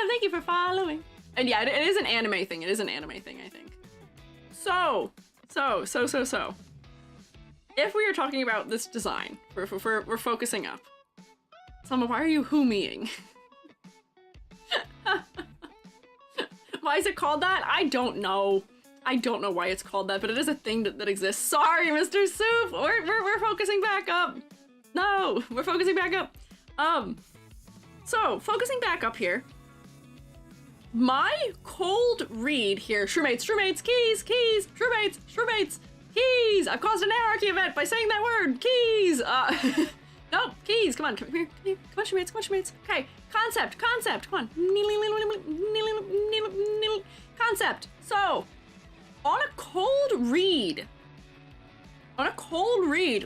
thank you for following. And yeah, it is an anime thing. It is an anime thing, I think. So. If we are talking about this design, we're focusing up. Selma, why are you who-meing? Why is it called that? I don't know. I don't know why it's called that, but it is a thing that exists. Sorry, Mr. Soup! We're focusing back up. No, we're focusing back up. So, focusing back up here. My cold read here, shroommates, keys, shroommates, keys! I've caused an anarchy event by saying that word, keys! Nope, keys, come on, come here, come on, shroommates. Okay, concept, come on. Concept, so, on a cold read,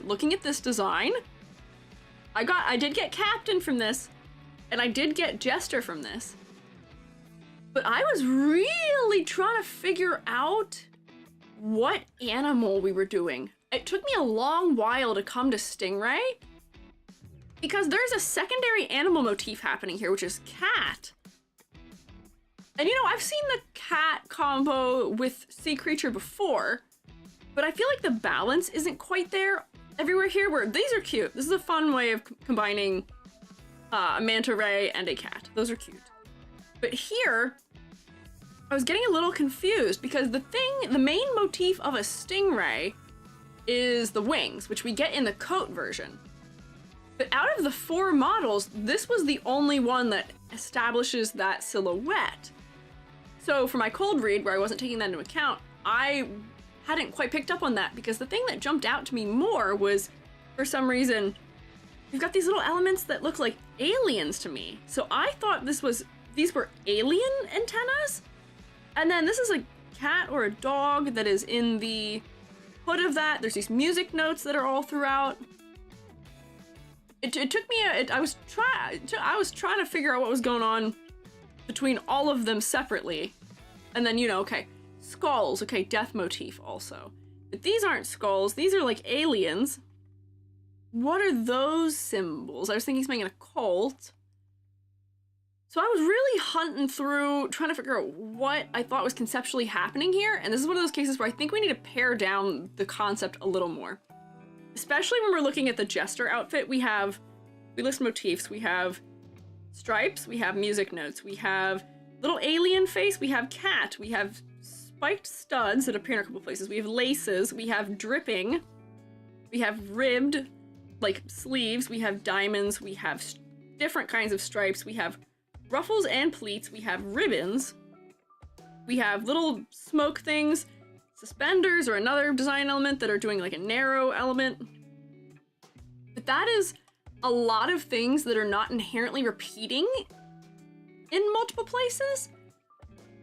looking at this design, I did get Captain from this, and I did get Jester from this. But I was really trying to figure out what animal we were doing. It took me a long while to come to Stingray, because there's a secondary animal motif happening here, which is cat. And you know, I've seen the cat combo with sea creature before, but I feel like the balance isn't quite there everywhere here, where these are cute. This is a fun way of combining a manta ray and a cat. Those are cute. But here, I was getting a little confused because the main motif of a stingray is the wings, which we get in the coat version. But out of the 4 models, this was the only one that establishes that silhouette. So for my cold read, where I wasn't taking that into account, I hadn't quite picked up on that, because the thing that jumped out to me more was, for some reason, you've got these little elements that look like aliens to me. So I thought these were alien antennas? And then this is a cat or a dog that is in the hood of that. There's these music notes that are all throughout. It took me I was trying to figure out what was going on between all of them separately. And then, you know, okay, skulls, okay, death motif also. But these aren't skulls, these are like aliens. What are those symbols? I was thinking he's making a cult. So I was really hunting through, trying to figure out what I thought was conceptually happening here, and this is one of those cases where I think we need to pare down the concept a little more. Especially when we're looking at the Jester outfit, we list motifs, we have stripes, we have music notes, we have little alien face, we have cat, we have spiked studs that appear in a couple places, we have laces, we have dripping, we have ribbed, like sleeves, we have diamonds, we have different kinds of stripes, we have ruffles and pleats, we have ribbons, we have little smoke things, suspenders or another design element that are doing like a narrow element. But that is a lot of things that are not inherently repeating in multiple places,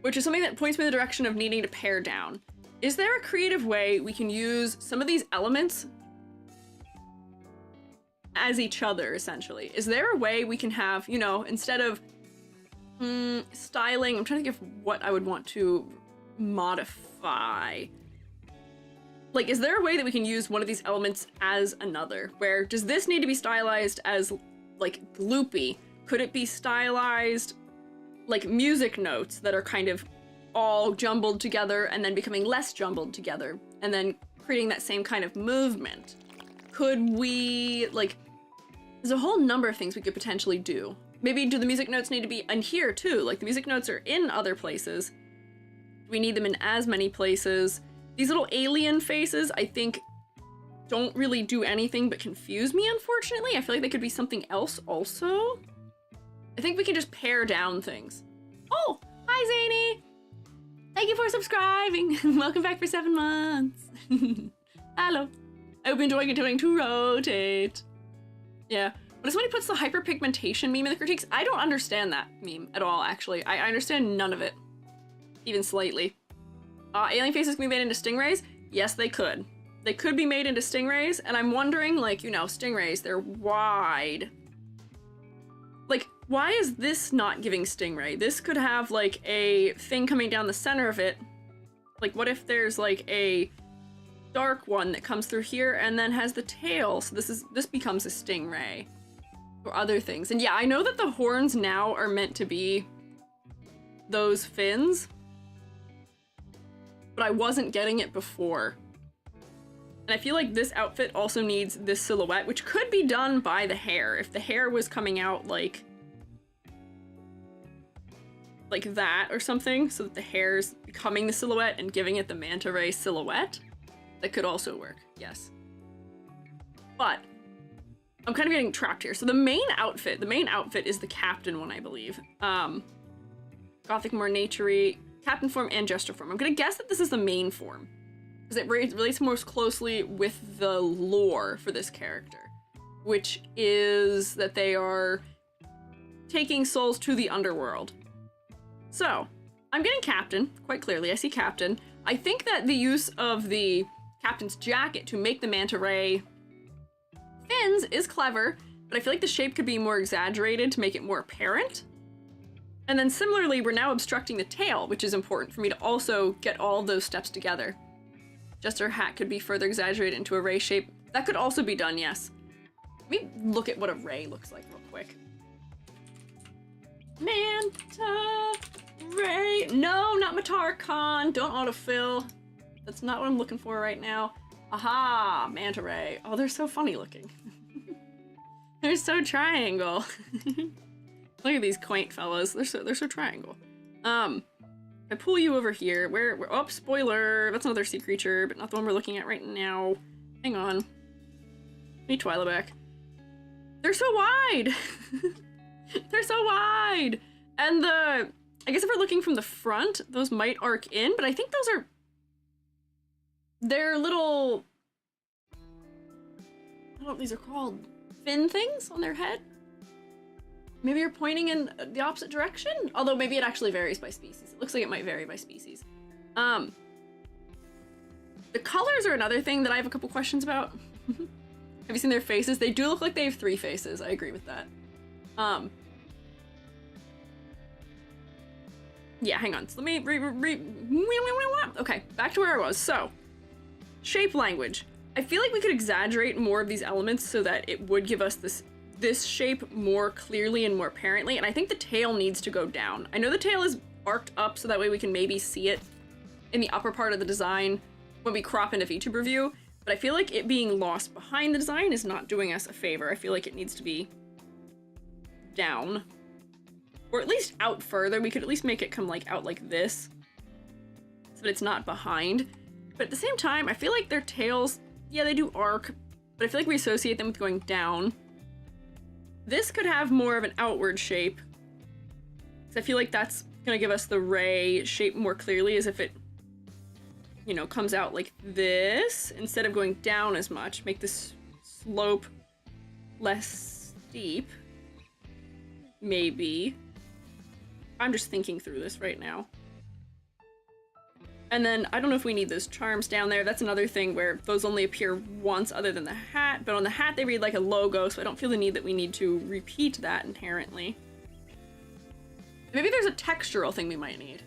which is something that points me in the direction of needing to pare down. Is there a creative way we can use some of these elements as each other, essentially? Is there a way we can have, you know, instead of Styling. I'm trying to think of what I would want to modify. Like, is there a way that we can use one of these elements as another? Where, does this need to be stylized as, like, gloopy? Could it be stylized like music notes that are kind of all jumbled together and then becoming less jumbled together, and then creating that same kind of movement? Could we, like, there's a whole number of things we could potentially do. Maybe do the music notes need to be in here too? Like, the music notes are in other places. We need them in as many places. These little alien faces, I think, don't really do anything but confuse me, unfortunately. I feel like they could be something else also. I think we can just pare down things. Oh, hi Zany! Thank you for subscribing. Welcome back for 7 months. Hello. I hope you're enjoying continuing to rotate. Yeah. But it's when he puts the hyperpigmentation meme in the critiques. I don't understand that meme at all, actually. I understand none of it. Even slightly. Alien faces can be made into stingrays? Yes, they could. They could be made into stingrays, and I'm wondering, like, you know, stingrays, they're wide. Like, why is this not giving stingray? This could have, like, a thing coming down the center of it. Like, what if there's, like, a dark one that comes through here and then has the tail? So this becomes a stingray. Or other things. And yeah, I know that the horns now are meant to be those fins, but I wasn't getting it before. And I feel like this outfit also needs this silhouette, which could be done by the hair. If the hair was coming out like that or something, so that the hair's becoming the silhouette and giving it the manta ray silhouette, that could also work, yes. But I'm kind of getting trapped here. So the main outfit is the captain one, I believe. Gothic, more naturey, captain form and jester form. I'm gonna guess that this is the main form, because it relates more closely with the lore for this character, which is that they are taking souls to the underworld. So, I'm getting captain, quite clearly. I see captain. I think that the use of the captain's jacket to make the manta ray fins is clever, but I feel like the shape could be more exaggerated to make it more apparent. And then similarly, we're now obstructing the tail, which is important for me to also get all of those steps together. Jester hat could be further exaggerated into a ray shape. That could also be done, yes. Let me look at what a ray looks like real quick. Manta ray. No, not Matarcon. Don't autofill. That's not what I'm looking for right now. Aha, manta ray. Oh, they're so funny looking. They're so triangle. Look at these quaint fellows. They're so triangle. I pull you over here. Oh, spoiler. That's another sea creature, but not the one we're looking at right now. Hang on. Let me Twyla back. They're so wide. They're so wide. And I guess if we're looking from the front, those might arc in, but I think those are, they're little, I don't know what these are called, fin things on their head? Maybe you're pointing in the opposite direction? Although maybe it actually varies by species. It looks like it might vary by species. The colors are another thing that I have a couple questions about. Have you seen their faces? They do look like they have 3 faces. I agree with that. Yeah, hang on. So let me okay, back to where I was. So, shape language. I feel like we could exaggerate more of these elements so that it would give us this shape more clearly and more apparently, and I think the tail needs to go down. I know the tail is arced up so that way we can maybe see it in the upper part of the design when we crop into VTuber view, but I feel like it being lost behind the design is not doing us a favor. I feel like it needs to be down. Or at least out further. We could at least make it come like out like this, so that it's not behind. But at the same time, I feel like their tails, yeah, they do arc, but I feel like we associate them with going down. This could have more of an outward shape, because I feel like that's gonna give us the ray shape more clearly, as if it, you know, comes out like this instead of going down as much. Make this slope less steep, maybe. I'm just thinking through this right now. And then, I don't know if we need those charms down there. That's another thing where those only appear once other than the hat, but on the hat they read like a logo, so I don't feel the need that we need to repeat that inherently. Maybe there's a textural thing we might need.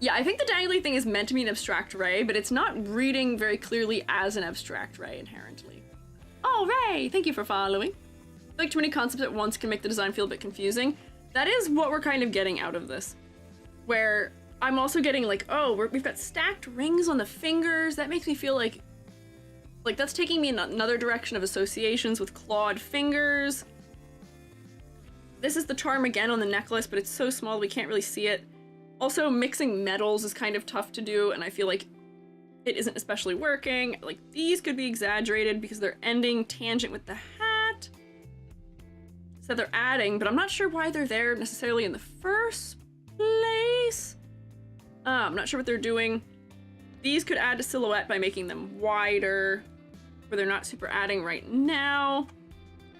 Yeah, I think the dangly thing is meant to be an abstract ray, but it's not reading very clearly as an abstract ray inherently. Oh, Ray! Thank you for following. I feel like too many concepts at once can make the design feel a bit confusing. That is what we're kind of getting out of this. Where I'm also getting like, oh, we've got stacked rings on the fingers. That makes me feel like that's taking me in another direction of associations with clawed fingers. This is the charm again on the necklace, but it's so small we can't really see it. Also, mixing metals is kind of tough to do, and I feel like it isn't especially working. Like, these could be exaggerated because they're ending tangent with the hat. So they're adding, but I'm not sure why they're there necessarily in the first place. I'm not sure what they're doing. These could add to silhouette by making them wider, where they're not super adding right now.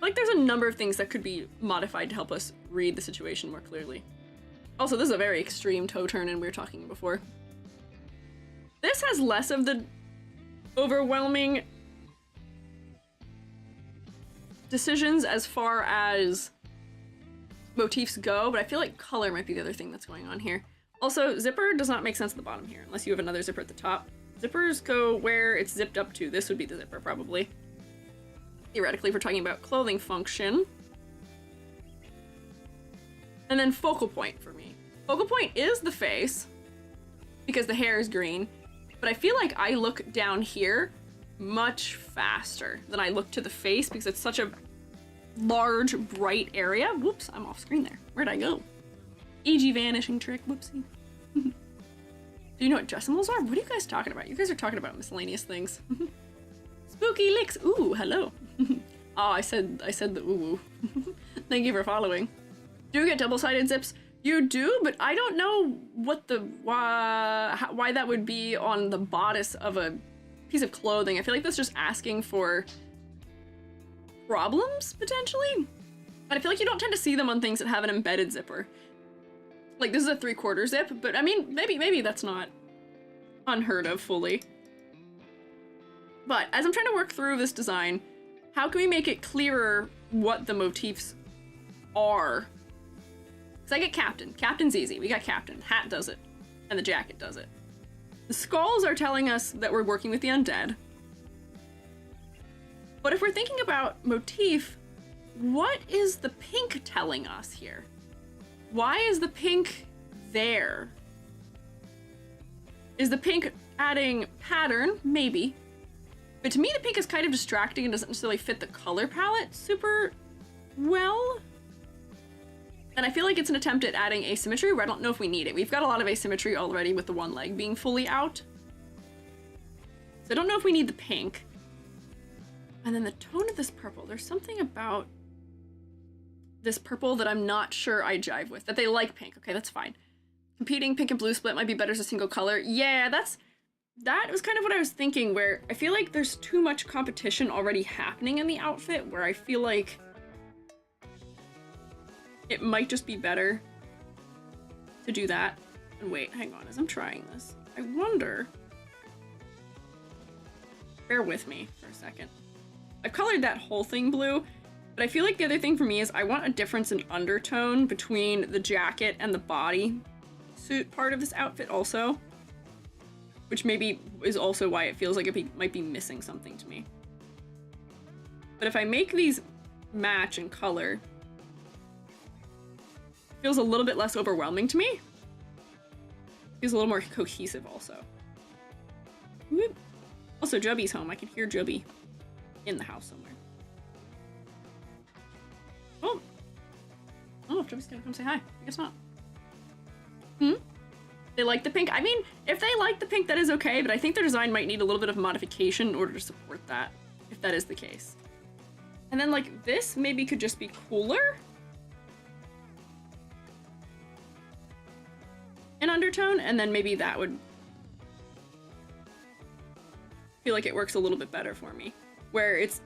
Like, there's a number of things that could be modified to help us read the situation more clearly. Also, this is a very extreme toe turn, and we were talking before. This has less of the overwhelming decisions as far as motifs go, but I feel like color might be the other thing that's going on here. Also, zipper does not make sense at the bottom here, unless you have another zipper at the top. Zippers go where it's zipped up to. This would be the zipper, probably. Theoretically, if we're talking about clothing function. And then focal point for me. Focal point is the face, because the hair is green, but I feel like I look down here much faster than I look to the face because it's such a large, bright area. Whoops, I'm off screen there. Where'd I go? E.g. vanishing trick, whoopsie. Do you know what decimals are? What are you guys talking about? You guys are talking about miscellaneous things. Spooky licks, ooh, hello. Oh, I said the ooh. Thank you for following. Do you get double-sided zips? You do, but I don't know what the why that would be on the bodice of a piece of clothing. I feel like that's just asking for problems, potentially. And I feel like you don't tend to see them on things that have an embedded zipper. Like, this is a 3/4 zip, but I mean, maybe that's not unheard of fully. But as I'm trying to work through this design, how can we make it clearer what the motifs are? So I get Captain. Captain's easy. We got Captain. Hat does it. And the jacket does it. The skulls are telling us that we're working with the undead. But if we're thinking about motif, what is the pink telling us here? Why is the pink there? Is the pink adding pattern? Maybe. But to me, the pink is kind of distracting and doesn't necessarily fit the color palette super well. And I feel like it's an attempt at adding asymmetry where I don't know if we need it. We've got a lot of asymmetry already with the one leg being fully out. So I don't know if we need the pink. And then the tone of this purple. There's something about this purple that I'm not sure I jive with. That they like pink. Okay, that's fine. Competing pink and blue split might be better as a single color. Yeah, that was kind of what I was thinking, where I feel like there's too much competition already happening in the outfit, where I feel like it might just be better to do that. And wait, hang on, as I'm trying this, I wonder... Bear with me for a second. I've colored that whole thing blue, but I feel like the other thing for me is I want a difference in undertone between the jacket and the body suit part of this outfit also. Which maybe is also why it feels like it might be missing something to me. But if I make these match in color, it feels a little bit less overwhelming to me. It feels a little more cohesive also. Whoop. Also, Jubby's home. I can hear Jubby in the house somewhere. Oh. Oh, Jubby's gonna come say hi. I guess not. They like the pink. I mean, if they like the pink, that is okay, but I think their design might need a little bit of modification in order to support that, if that is the case. And then, like, this maybe could just be cooler in undertone, and then maybe that would feel like it works a little bit better for me. Where it's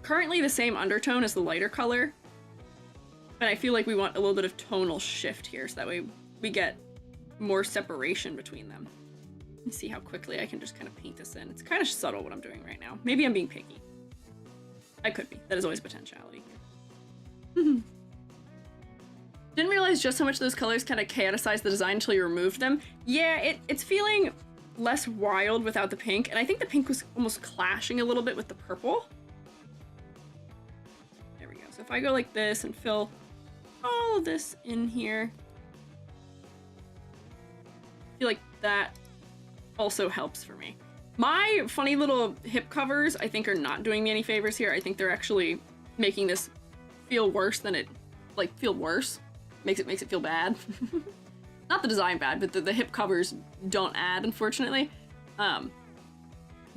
currently the same undertone as the lighter color, and I feel like we want a little bit of tonal shift here, so that way we get more separation between them. Let's see how quickly I can just kind of paint this in. It's kind of subtle what I'm doing right now. Maybe I'm being picky. I could be. That is always potentiality. Didn't realize just how much those colors kind of chaoticized the design until you removed them. Yeah, it's feeling less wild without the pink, and I think the pink was almost clashing a little bit with the purple. There we go. So if I go like this and fill all of this in here, I feel like that also helps for me. My funny little hip covers, I think, are not doing me any favors here. I think they're actually making this feel worse than it, like, feel worse. Makes it feel bad. Not the design bad, but the hip covers don't add, unfortunately. But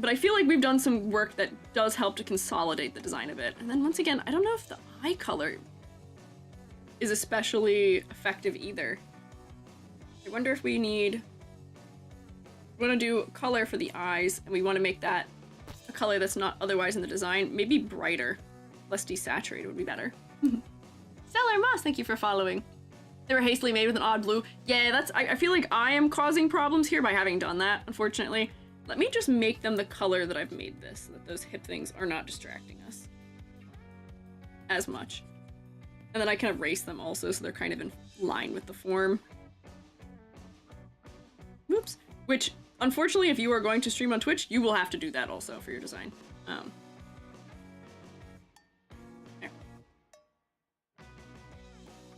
I feel like we've done some work that does help to consolidate the design a bit. And then once again, I don't know if the eye color is especially effective either. I wonder if we want to do color for the eyes, and we want to make that a color that's not otherwise in the design. Maybe brighter, less desaturated would be better. Stellar Moss, thank you for following. They were hastily made with an odd blue. Yeah, I feel like I am causing problems here by having done that, unfortunately. Let me just make them the color that I've made this, so that those hip things are not distracting us as much. And then I can erase them also, so they're kind of in line with the form. Whoops. Which, unfortunately, if you are going to stream on Twitch, you will have to do that also for your design. There.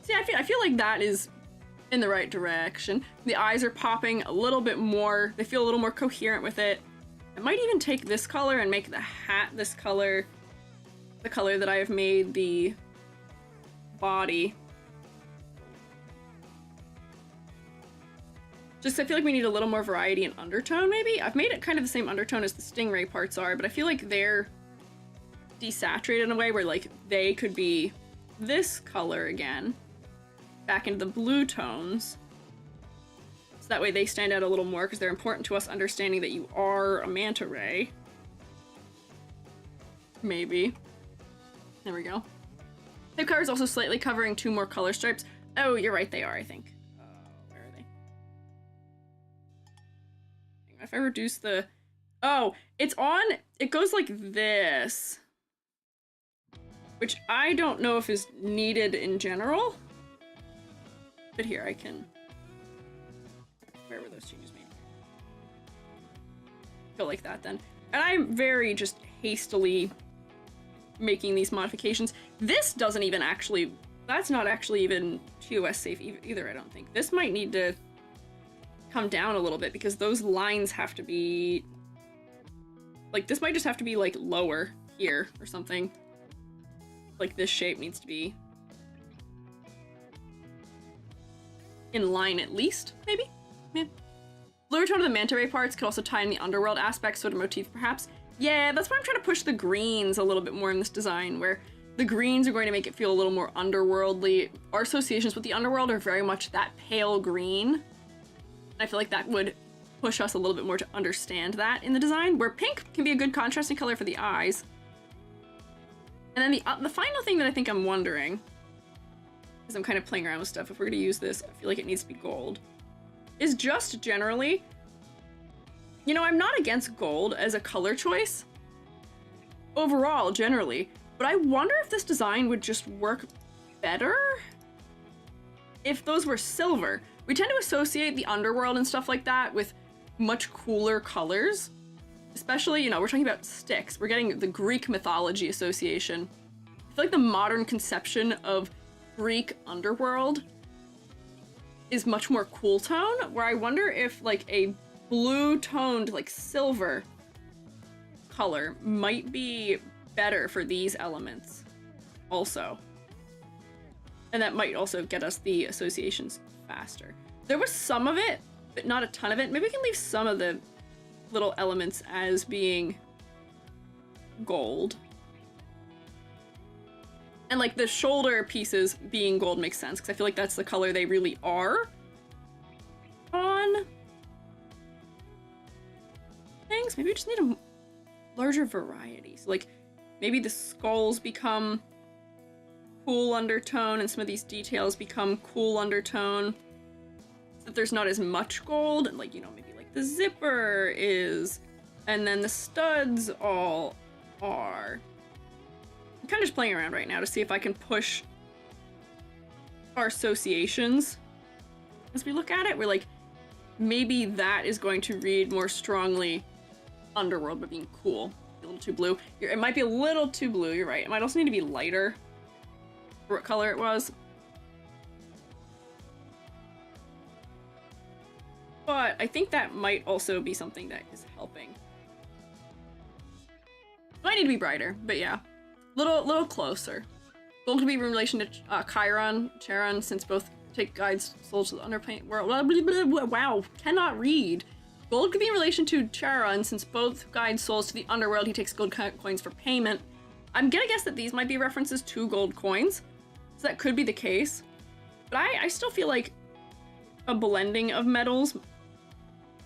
See, I feel like that is in the right direction. The eyes are popping a little bit more. They feel a little more coherent with it. I might even take this color and make the hat this color, the color that I have made the body. Just, I feel like we need a little more variety in undertone, maybe? I've made it kind of the same undertone as the stingray parts are, but I feel like they're desaturated in a way where, like, they could be this color again, back into the blue tones. So that way they stand out a little more, because they're important to us understanding that you are a manta ray. Maybe. There we go. Hip cover is also slightly covering 2 more color stripes. Oh, you're right, they are, I think. If I reduce the... Oh, it's on... It goes like this. Which I don't know if is needed in general. But here, I can... Where were those changes made? Go like that, then. And I'm very just hastily making these modifications. This doesn't even actually... That's not actually even TOS safe either, I don't think. This might need to come down a little bit, because those lines have to be... Like, this might just have to be, like, lower here or something. Like, this shape needs to be in line at least, maybe? Yeah. Lower tone of the manta ray parts could also tie in the underworld aspect, sort of motif, perhaps. Yeah, that's why I'm trying to push the greens a little bit more in this design, where the greens are going to make it feel a little more underworldly. Our associations with the underworld are very much that pale green. I feel like that would push us a little bit more to understand that in the design, where pink can be a good contrasting color for the eyes. And then the final thing that I think I'm wondering, because I'm kind of playing around with stuff, if we're going to use this, I feel like it needs to be gold, is just generally, you know, I'm not against gold as a color choice, overall, generally, but I wonder if this design would just work better if those were silver. We tend to associate the underworld and stuff like that with much cooler colors. Especially, you know, we're talking about Styx. We're getting the Greek mythology association. I feel like the modern conception of Greek underworld is much more cool tone, where I wonder if, like, a blue toned, like, silver color might be better for these elements also. And that might also get us the associations faster. There was some of it, but not a ton of it. Maybe we can leave some of the little elements as being gold. And like the shoulder pieces being gold makes sense, because I feel like that's the color they really are on things. Maybe we just need a larger variety. So like maybe the skulls become cool undertone and some of these details become cool undertone, so that there's not as much gold, and like, you know, maybe like the zipper is, and then the studs all are. I'm kind of just playing around right now to see if I can push our associations as we look at it. We're like, maybe that is going to read more strongly underworld, but being cool. A little too blue. It might be a little too blue, you're right. It might also need to be lighter for what color it was. But I think that might also be something that is helping. Might need to be brighter, but yeah. Little closer. Gold could be in relation to Charon, since both take guides souls to the underpaint world. Wow, cannot read. Gold could be in relation to Charon, since both guide souls to the underworld. He takes gold coins for payment. I'm gonna guess that these might be references to gold coins, so that could be the case. But I still feel like a blending of metals,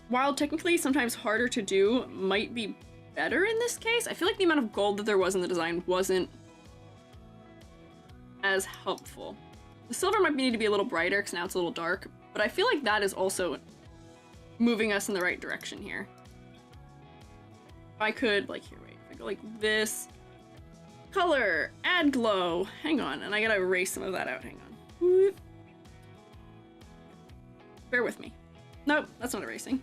while technically sometimes harder to do, might be better in this case. I feel like the amount of gold that there was in the design wasn't as helpful. The silver might need to be a little brighter because now it's a little dark, but I feel like that is also moving us in the right direction here. If I could, like, here, wait, if I go like this, color, add glow, hang on, and I gotta erase some of that out, hang on. Whoop. Bear with me. Nope, that's not erasing.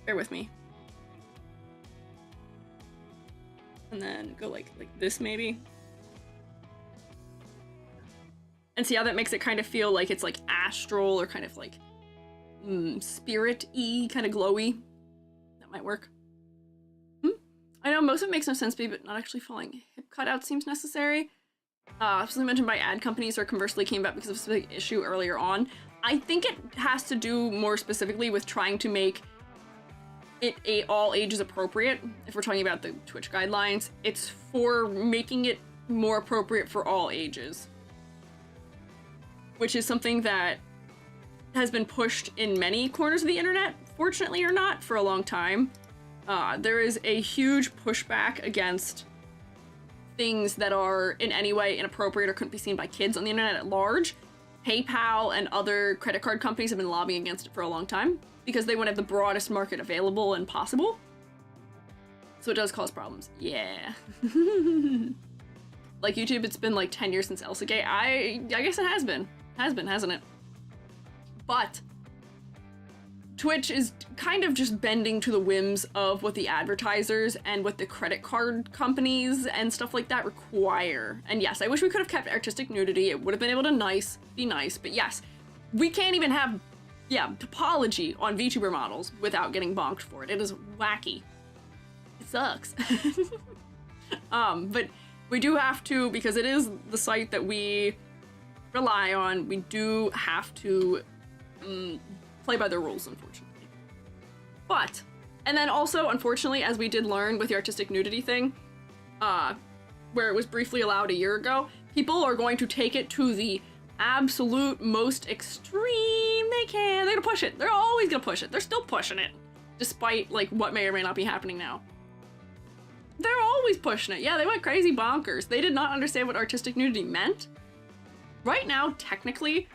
Bear with me. And then go like this maybe. And see how that makes it kind of feel like it's like astral or kind of like spirit-y, kind of glowy. That might work. I know most of it makes no sense to me, but not actually following hip cutout seems necessary. Something mentioned by ad companies or conversely came about because of a specific issue earlier on. I think it has to do more specifically with trying to make it all ages appropriate. If we're talking about the Twitch guidelines, it's for making it more appropriate for all ages, which is something that has been pushed in many corners of the internet, fortunately or not, for a long time. There is a huge pushback against things that are in any way inappropriate or couldn't be seen by kids on the internet at large. PayPal and other credit card companies have been lobbying against it for a long time because they want to have the broadest market available and possible. So it does cause problems. Yeah. Like YouTube, it's been like 10 years since ElsaGate. I guess it has been. Hasn't it? But Twitch is kind of just bending to the whims of what the advertisers and what the credit card companies and stuff like that require. And yes, I wish we could have kept artistic nudity. It would have been able to be nice, but yes, we can't even have, topology on VTuber models without getting bonked for it. It is wacky. It sucks. But we do have to, because it is the site that we rely on, we do have to play by the rules, unfortunately. But, and then also, unfortunately, as we did learn with the artistic nudity thing, where it was briefly allowed a year ago, people are going to take it to the absolute most extreme they can. They're gonna push it. They're always gonna push it. They're still pushing it, despite like what may or may not be happening now. They're always pushing it. Yeah, they went crazy bonkers. They did not understand what artistic nudity meant. Right now, technically,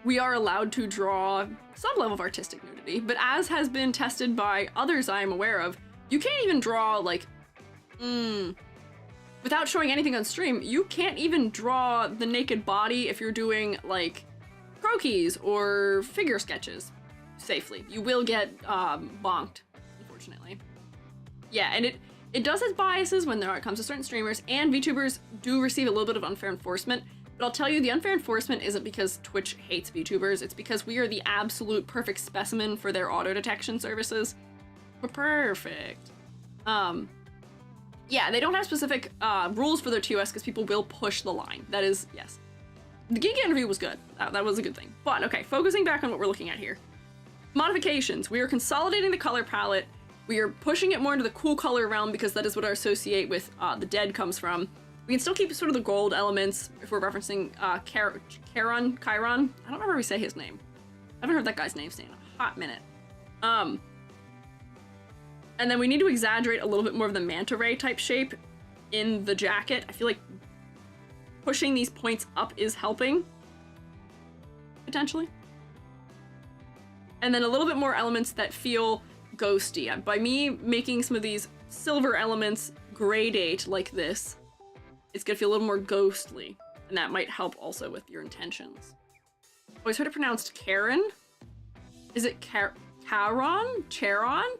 we are allowed to draw some level of artistic nudity, but as has been tested by others I am aware of, you can't even draw, like, without showing anything on stream, you can't even draw the naked body if you're doing, like, croquis or figure sketches safely. You will get bonked, unfortunately. Yeah, and it does have biases when it comes to certain streamers, and VTubers do receive a little bit of unfair enforcement. But I'll tell you, the unfair enforcement isn't because Twitch hates VTubers, it's because we are the absolute perfect specimen for their auto detection services. We're perfect. Yeah, they don't have specific rules for their TOS because people will push the line. That is, yes. The Giga interview was good. That was a good thing. But, okay, focusing back on what we're looking at here. Modifications. We are consolidating the color palette. We are pushing it more into the cool color realm because that is what our associate with the dead comes from. We can still keep sort of the gold elements if we're referencing Chiron. I don't remember how we say his name. I haven't heard that guy's name say in a hot minute. And then we need to exaggerate a little bit more of the manta ray type shape in the jacket. I feel like pushing these points up is helping, potentially. And then a little bit more elements that feel ghosty. By me making some of these silver elements gradate like this, it's gonna feel a little more ghostly. and that might help also with your intentions. Always heard it pronounced Karen. Is it Charon? Charon?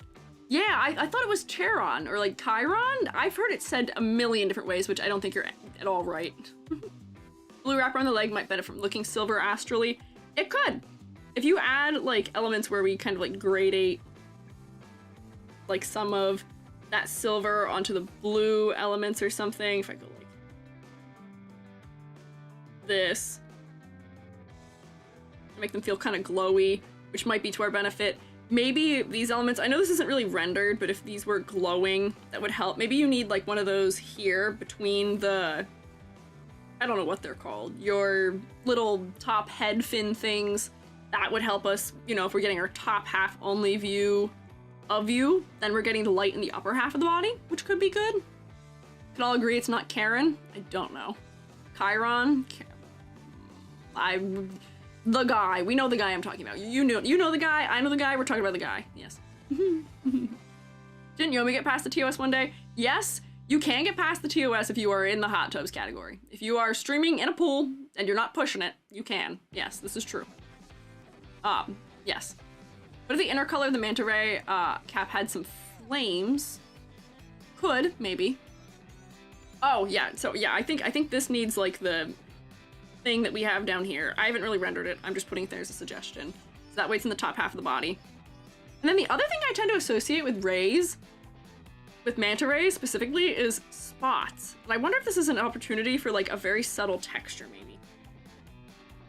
Yeah, I thought it was Charon, or like Chiron. I've heard it said a million different ways, which I don't think you're at all right. Blue wrapper on the leg might benefit from looking silver astrally. It could. If you add like elements where we kind of like gradate like some of that silver onto the blue elements or something, if I go like this, make them feel kind of glowy, which might be to our benefit. Maybe these elements, I know this isn't really rendered, but if these were glowing, that would help. Maybe you need like one of those here between the, I don't know what they're called, your little top head fin things. That would help us, you know, if we're getting our top half only view of you, then we're getting the light in the upper half of the body, which could be good. Can all agree it's not Karen? I don't know. Chiron? The guy. We know the guy I'm talking about. You know the guy. I know the guy. We're talking about the guy. Yes. Didn't Yomi get past the TOS one day? Yes, you can get past the TOS if you are in the hot tubs category. If you are streaming in a pool and you're not pushing it, you can. Yes, this is true. Yes. What if the inner color of the manta ray cap had some flames? Could, maybe. Oh, yeah. So, yeah, I think this needs, like, the thing that we have down here. I haven't really rendered it. I'm just putting it there as a suggestion. So that way it's in the top half of the body. And then the other thing I tend to associate with rays, with manta rays specifically, is spots. And I wonder if this is an opportunity for, like, a very subtle texture, maybe.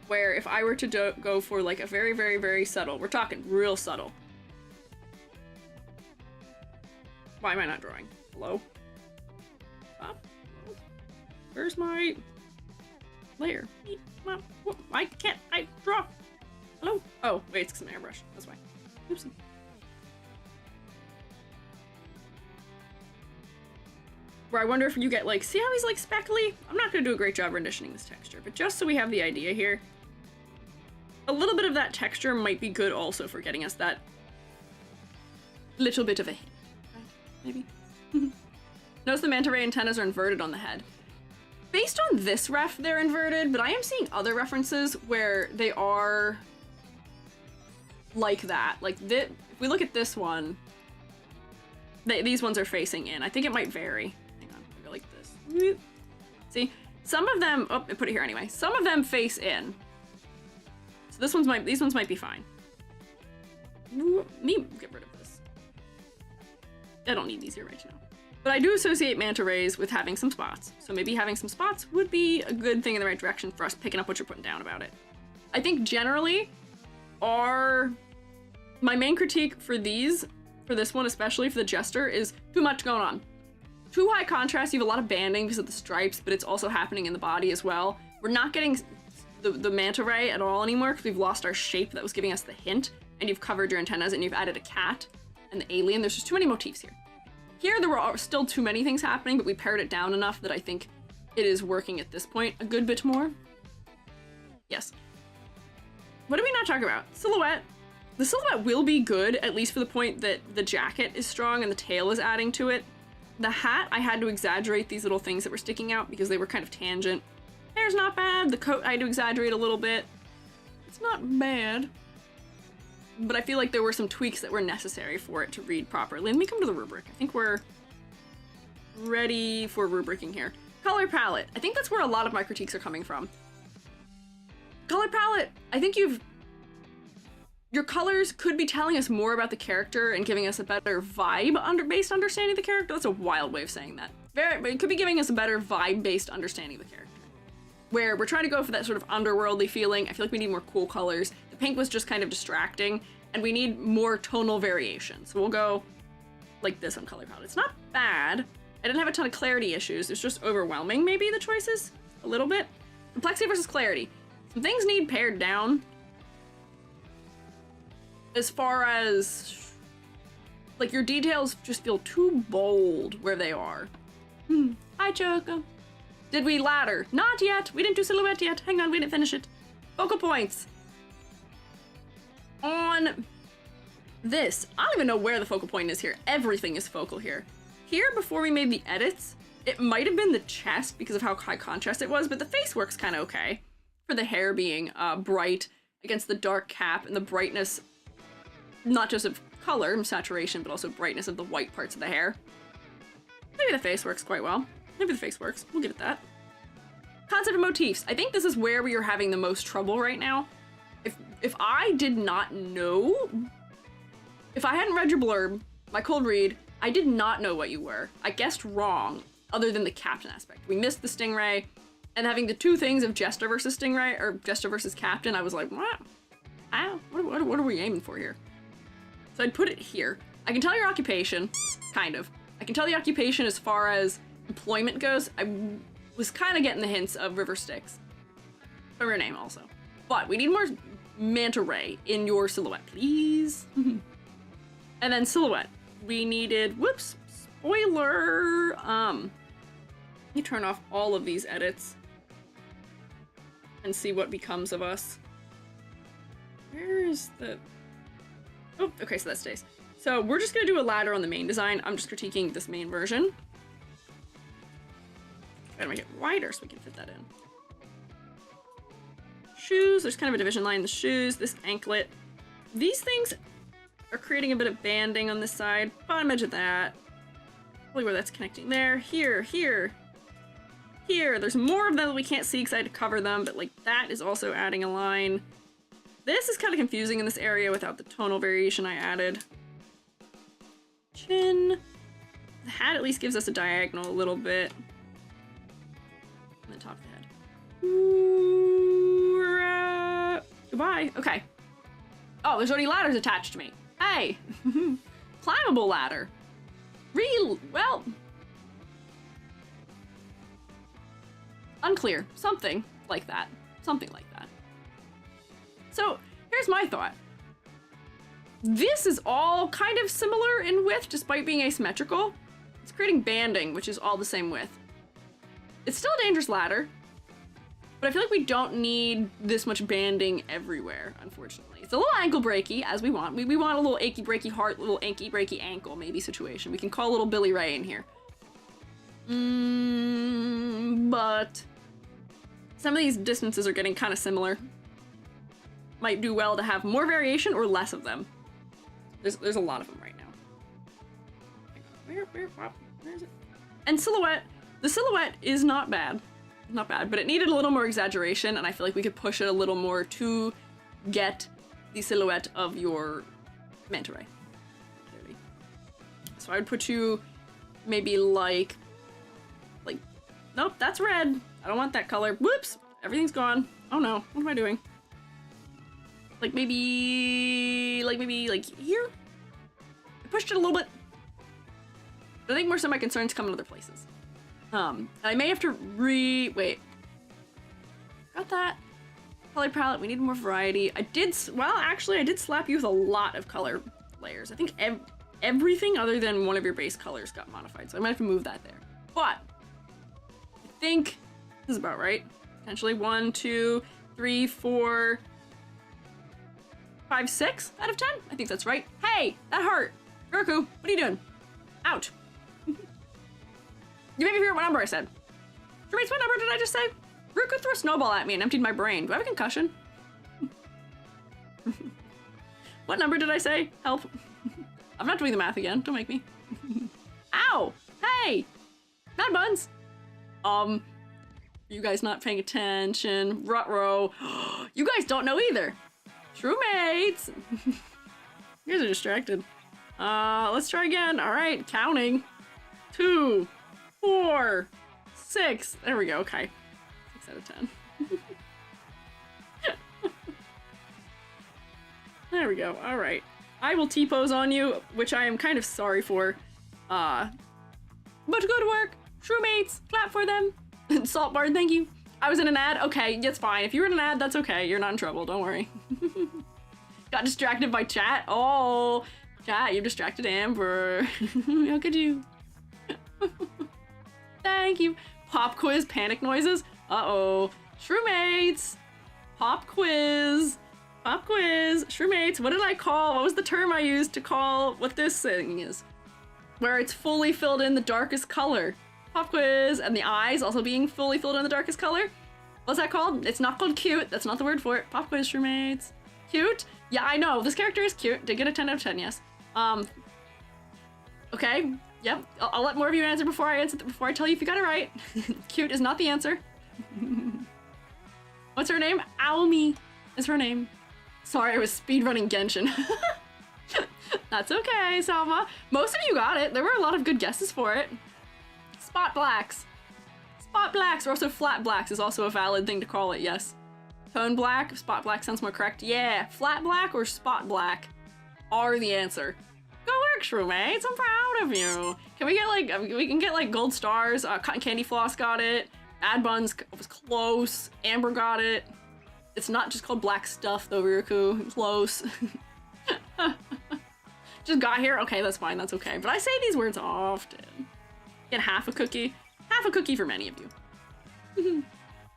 Where if I were to go for, like, a very, very, very subtle, we're talking real subtle. Why am I not drawing? Hello? Where's my layer? Come on. Why can't I draw? Hello? Oh, wait, it's because I'm airbrush. That's why. Oopsie. Where I wonder if you get, like, see how he's, like, speckly? I'm not going to do a great job renditioning this texture, but just so we have the idea here, a little bit of that texture might be good also for getting us that little bit of a hint. Maybe. Notice the manta ray antennas are inverted on the head. Based on this ref, they're inverted, but I am seeing other references where they are like that. Like, if we look at this one, these ones are facing in. I think it might vary. Hang on, I go like this. See? Some of them, oh, I put it here anyway. Some of them face in. So these ones might be fine. Let me get rid of this. I don't need these here right now. But I do associate manta rays with having some spots. So maybe having some spots would be a good thing in the right direction for us picking up what you're putting down about it. I think generally my main critique for this one, especially for the Jester, is too much going on. Too high contrast, you have a lot of banding because of the stripes, but it's also happening in the body as well. We're not getting the manta ray at all anymore because we've lost our shape that was giving us the hint, and you've covered your antennas and you've added a cat and the alien. There's just too many motifs here. Here, there were still too many things happening, but we pared it down enough that I think it is working at this point a good bit more. Yes. What did we not talk about? Silhouette. The silhouette will be good, at least for the point that the jacket is strong and the tail is adding to it. The hat, I had to exaggerate these little things that were sticking out because they were kind of tangent. Hair's not bad. The coat, I had to exaggerate a little bit. It's not bad. But I feel like there were some tweaks that were necessary for it to read properly. Let me come to the rubric. I think we're ready for rubricing here. Color palette. I think that's where a lot of my critiques are coming from. Color palette. I think your colors could be telling us more about the character and giving us a better vibe-based understanding of the character. That's a wild way of saying that. But it could be giving us a better vibe-based understanding of the character. Where we're trying to go for that sort of underworldly feeling. I feel like we need more cool colors. The pink was just kind of distracting, and we need more tonal variation. So we'll go like this on color palette. It's not bad. I didn't have a ton of clarity issues. It's just overwhelming, maybe, the choices? A little bit. Complexity versus clarity. Some things need pared down. As far as, like, your details just feel too bold where they are. Hi, Choco. Did we ladder? Not yet. We didn't do silhouette yet. Hang on, we didn't finish it. Focal points. On this, I don't even know where the focal point is here. Everything is focal here. Here, before we made the edits, It might have been the chest because of how high contrast it was, but the face works kind of okay. For the hair being bright against the dark cap and the brightness, not just of color and saturation, but also brightness of the white parts of the hair. Maybe the face works quite well. Maybe the face works. We'll give it that. Concept of motifs. I think this is where we are having the most trouble right now. If I did not know, if I hadn't read your blurb, my cold read, I did not know what you were. I guessed wrong, other than the captain aspect. We missed the stingray, and having the two things of Jester versus stingray, or Jester versus captain, I was like, what? What are we aiming for here? So I'd put it here. I can tell your occupation, kind of. I can tell the occupation as far as employment goes. I was kind of getting the hints of River Styx. From your name also. But we need more manta ray in your silhouette, please. And then silhouette. We needed, whoops, spoiler. Let me turn off all of these edits and see what becomes of us. Where is the, oh, okay, so that stays. So we're just gonna do a ladder on the main design. I'm just critiquing this main version. Gotta make it wider so we can fit that in. Shoes, there's kind of a division line in the shoes, this anklet. These things are creating a bit of banding on this side. Bottom edge of that. Probably where that's connecting there. Here, here, here. There's more of them that we can't see because I had to cover them, but like that is also adding a line. This is kind of confusing in this area without the tonal variation I added. Chin. The hat at least gives us a diagonal a little bit. And then top of the head. Goodbye. Okay. Oh, there's already ladders attached to me. Hey! Climbable ladder. Well... unclear. Something like that. Something like that. So, here's my thought. This is all kind of similar in width, despite being asymmetrical. It's creating banding, which is all the same width. It's still a dangerous ladder, but I feel like we don't need this much banding everywhere, unfortunately. It's a little ankle breaky, as we want. We want a little achy breaky heart, little achy breaky ankle, maybe situation. We can call little Billy Ray in here. But some of these distances are getting kind of similar. Might do well to have more variation or less of them. There's a lot of them right now. Where is it? And silhouette. The silhouette is not bad. Not bad, but it needed a little more exaggeration, and I feel like we could push it a little more to get the silhouette of your manta ray. So I would put you maybe like, nope, that's red. I don't want that color. Whoops, everything's gone. Oh no, what am I doing? Like maybe here? I pushed it a little bit. But I think most of my concerns come in other places. I may have to wait. Got that. Color palette, we need more variety. I did slap you with a lot of color layers. I think everything other than one of your base colors got modified, so I might have to move that there. But I think this is about right. Potentially 1, 2, 3, 4, 5, 6 out of 10. I think that's right. Hey, that hurt. Goku, what are you doing? Ouch. You made me forget what number I said. Jermaine, what number did I just say? Ruku threw a snowball at me and emptied my brain. Do I have a concussion? What number did I say? Help. I'm not doing the math again. Don't make me. Ow! Hey! Mad Buns! You guys not paying attention. Ruh-roh. You guys don't know either. Shroommates! You guys are distracted. Let's try again. Alright, counting. 2, 4, 6. There we go. Okay. 6 out of 10. There we go. All right. I will T-pose on you, which I am kind of sorry for. But good work. Shroommates, clap for them. Saltbarn, thank you. I was in an ad. Okay, it's fine. If you were in an ad, that's okay. You're not in trouble. Don't worry. Got distracted by chat. Oh, chat, you distracted Amber. How could you? Thank you. Pop quiz, panic noises. Uh-oh. Shroommates. Pop quiz. Pop quiz. Shroommates. What did I call? What was the term I used to call what this thing is? Where it's fully filled in the darkest color. Pop quiz. And the eyes also being fully filled in the darkest color. What's that called? It's not called cute. That's not the word for it. Pop quiz, roommates. Cute? Yeah, I know. This character is cute. Did get a 10 out of 10, yes. Okay. Yep. I'll let more of you answer before I tell you if you got it right. Cute is not the answer. What's her name? Aomi is her name. Sorry, I was speedrunning Genshin. That's okay, Salma. Most of you got it. There were a lot of good guesses for it. Spot blacks. Spot blacks, or also flat blacks is also a valid thing to call it, yes. Tone black, spot black sounds more correct. Yeah, flat black or spot black are the answer. Good work, roommates. I'm proud of you. Can we get we can get like gold stars. Cotton Candy Floss got it. Ad Buns was close. Amber got it. It's not just called black stuff though, Ryuku. Close. Just got here? Okay, that's fine, that's okay. But I say these words often. Get half a cookie. Half a cookie for many of you.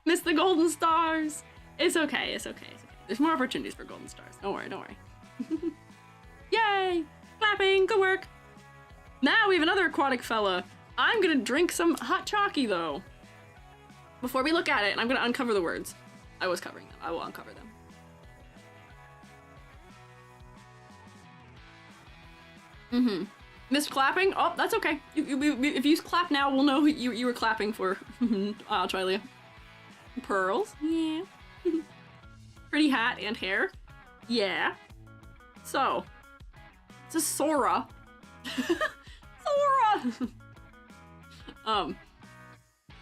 Miss the golden stars. It's okay, it's okay, it's okay. There's more opportunities for golden stars. Don't worry, don't worry. Yay! Clapping, good work. Now we have another aquatic fella. I'm gonna drink some hot chalky though. Before we look at it, I'm gonna uncover the words. I was covering them, I will uncover them. Missed clapping? Oh, that's okay. If you clap now, we'll know who you were clapping for. I'll try Leah. Pearls? Yeah. Pretty hat and hair? Yeah. So, it's a Sora. Sora!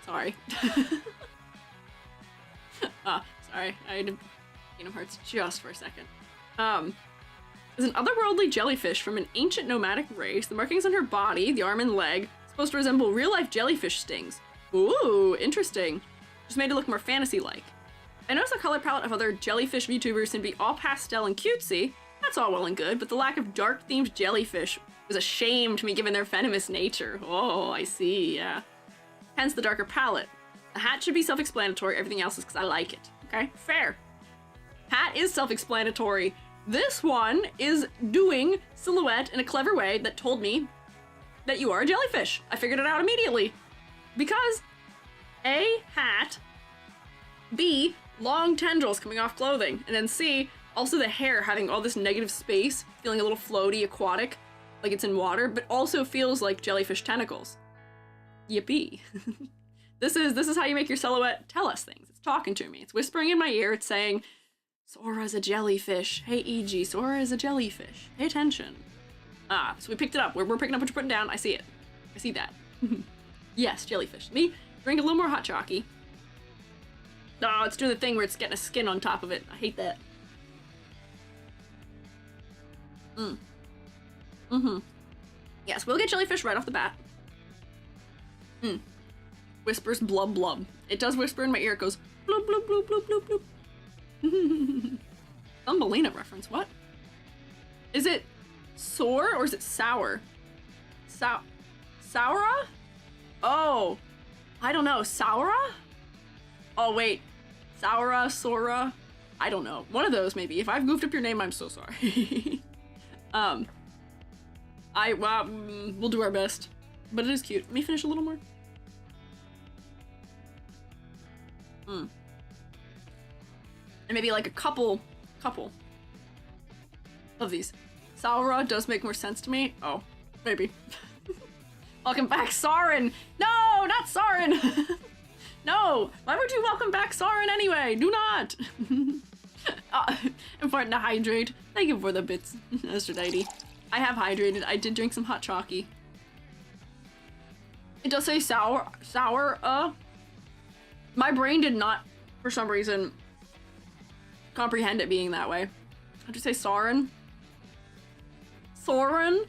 Sorry. Sorry. I had to Kingdom Hearts just for a second. Is an otherworldly jellyfish from an ancient nomadic race. The markings on her body, the arm and leg, supposed to resemble real-life jellyfish stings. Ooh, interesting. Just made it look more fantasy-like. I noticed the color palette of other jellyfish VTubers seem to be all pastel and cutesy. That's all well and good, but the lack of dark-themed jellyfish was a shame to me given their venomous nature. Oh, I see, yeah. Hence the darker palette. The hat should be self-explanatory, everything else is because I like it. Okay, fair. Hat is self-explanatory. This one is doing silhouette in a clever way that told me that you are a jellyfish. I figured it out immediately. Because A, hat, B, long tendrils coming off clothing, and then C, also the hair having all this negative space, feeling a little floaty, aquatic, like it's in water, but also feels like jellyfish tentacles. Yippee. This is how you make your silhouette tell us things. It's talking to me. It's whispering in my ear. It's saying, Sora's a jellyfish. Hey, E.G., Sora is a jellyfish. Pay attention. Ah, so we picked it up. We're picking up what you're putting down. I see it. I see that. Yes, jellyfish. Me, drink a little more hot chalky. Oh, it's doing the thing where it's getting a skin on top of it. I hate that. Yes, we'll get jellyfish right off the bat. Whispers blub blub. It does whisper in my ear. It goes blub blub blub blub blub blub. Thumbelina reference, what? Is it sour or is it sour? Saura? Oh, I don't know. Saura? Oh wait, Saura, Sora? I don't know. One of those maybe. If I've goofed up your name, I'm so sorry. We'll do our best. But it is cute. Let me finish a little more. And maybe like a couple of these. Saura does make more sense to me. Oh, maybe. Welcome back, Sauron! No, not Sauron! No! Why would you welcome back Sauron anyway? Do not! Important to hydrate. Thank you for the bits, Mr. Nighty. I have hydrated. I did drink some hot chalky. It does say sour, my brain did not, for some reason, comprehend it being that way. How'd you say Sauron? Sauron?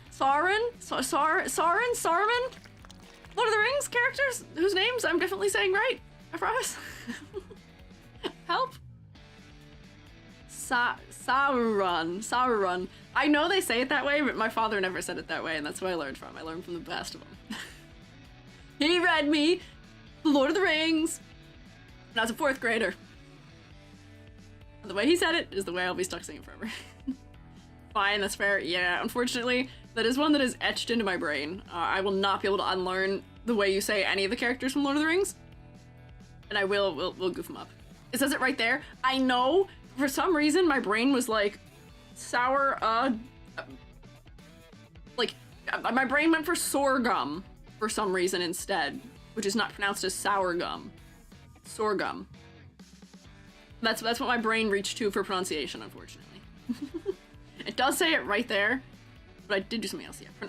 Lord of the Rings characters whose names I'm definitely saying right, I promise. Help. Sauron. I know they say it that way, but my father never said it that way, and that's what I learned from. I learned from the best of them. He read me The Lord of the Rings. And I was a 4th grader. And the way he said it is the way I'll be stuck singing forever. Fine, that's fair. Yeah, unfortunately, that is one that is etched into my brain. I will not be able to unlearn the way you say any of the characters from Lord of the Rings. And we'll goof them up. It says it right there. I know, for some reason, my brain was like, sour, my brain went for sorghum for some reason instead, which is not pronounced as sour gum. Sorghum. That's what my brain reached to for pronunciation, unfortunately. It does say it right there, but I did do something else. Yeah,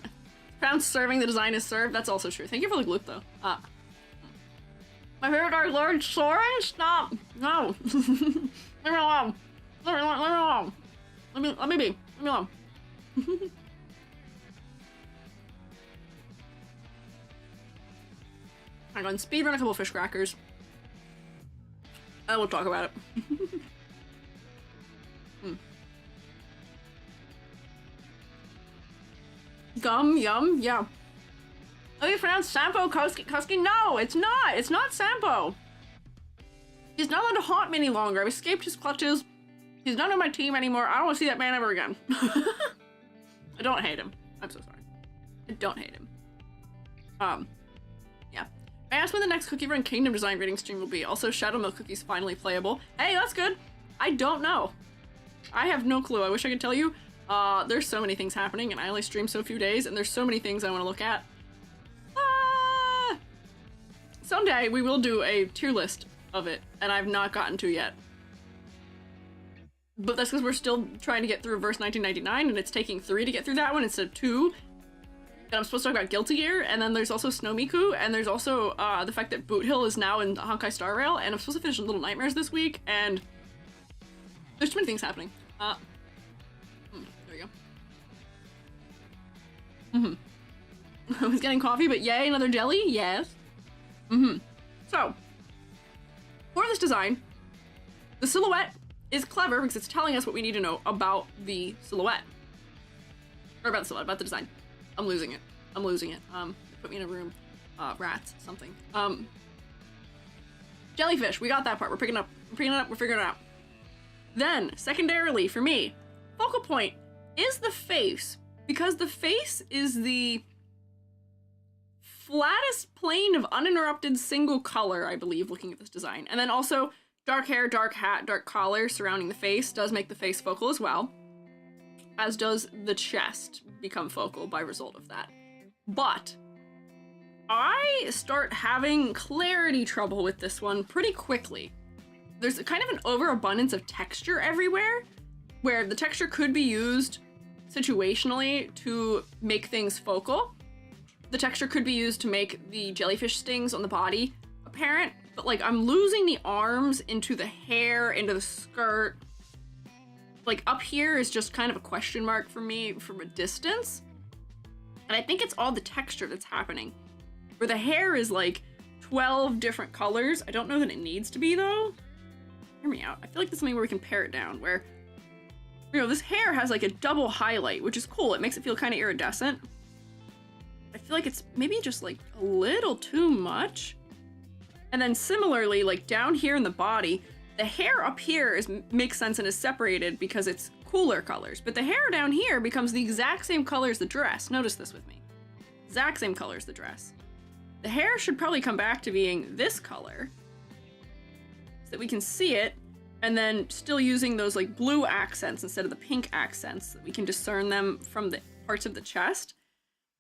pronounced serving, the design is served. That's also true. Thank you for the gloop, though. My favorite Dark Lord, Sora? Stop! No! Leave me alone! Leave me alone! Let me be. Leave me alone. I'm going to speedrun a couple fish crackers. And we'll talk about it. Gum, yum, yeah. Oh, you pronounced Sampo Koski? No, it's not. It's not Sampo. He's not allowed to haunt me any longer. I've escaped his clutches. He's not on my team anymore. I don't want to see that man ever again. I don't hate him. I'm so sorry. I don't hate him. Yeah. I asked when the next Cookie Run Kingdom design reading stream will be. Also, Shadow Milk Cookie's finally playable. Hey, that's good. I don't know. I have no clue. I wish I could tell you. There's so many things happening, and I only stream so few days, and there's so many things I want to look at. Someday we will do a tier list of it, and I've not gotten to yet. But that's because we're still trying to get through Verse 1999, and it's taking 3 to get through that one instead of 2. And I'm supposed to talk about Guilty Gear, and then there's also Snow Miku, and there's also the fact that Boot Hill is now in Honkai Star Rail, and I'm supposed to finish Little Nightmares this week, and there's too many things happening. There we go. I was getting coffee, but yay, another jelly? Yes. So, for this design, the silhouette is clever because it's telling us what we need to know about the silhouette. Or about the silhouette, about the design. I'm losing it. Put me in a room. Rats, something. Jellyfish, we got that part. We're picking it up. We're figuring it out. Then, secondarily, for me, focal point is the face, because the face is the flattest plane of uninterrupted single color, I believe, looking at this design. And then also, dark hair, dark hat, dark collar surrounding the face does make the face focal as well, as does the chest become focal by result of that. But I start having clarity trouble with this one pretty quickly. There's kind of an overabundance of texture everywhere, where the texture could be used situationally to make things focal. The texture could be used to make the jellyfish stings on the body apparent, but like I'm losing the arms into the hair, into the skirt. Like up here is just kind of a question mark for me from a distance. And I think it's all the texture that's happening. Where the hair is like 12 different colors. I don't know that it needs to be though. Hear me out. I feel like this is something where we can pare it down, where, you know, this hair has like a double highlight, which is cool. It makes it feel kind of iridescent. I feel like it's maybe just like a little too much. And then similarly, like down here in the body, the hair up here makes sense and is separated because it's cooler colors. But the hair down here becomes the exact same color as the dress. Notice this with me. Exact same color as the dress. The hair should probably come back to being this color so that we can see it, and then still using those like blue accents instead of the pink accents so that we can discern them from the parts of the chest.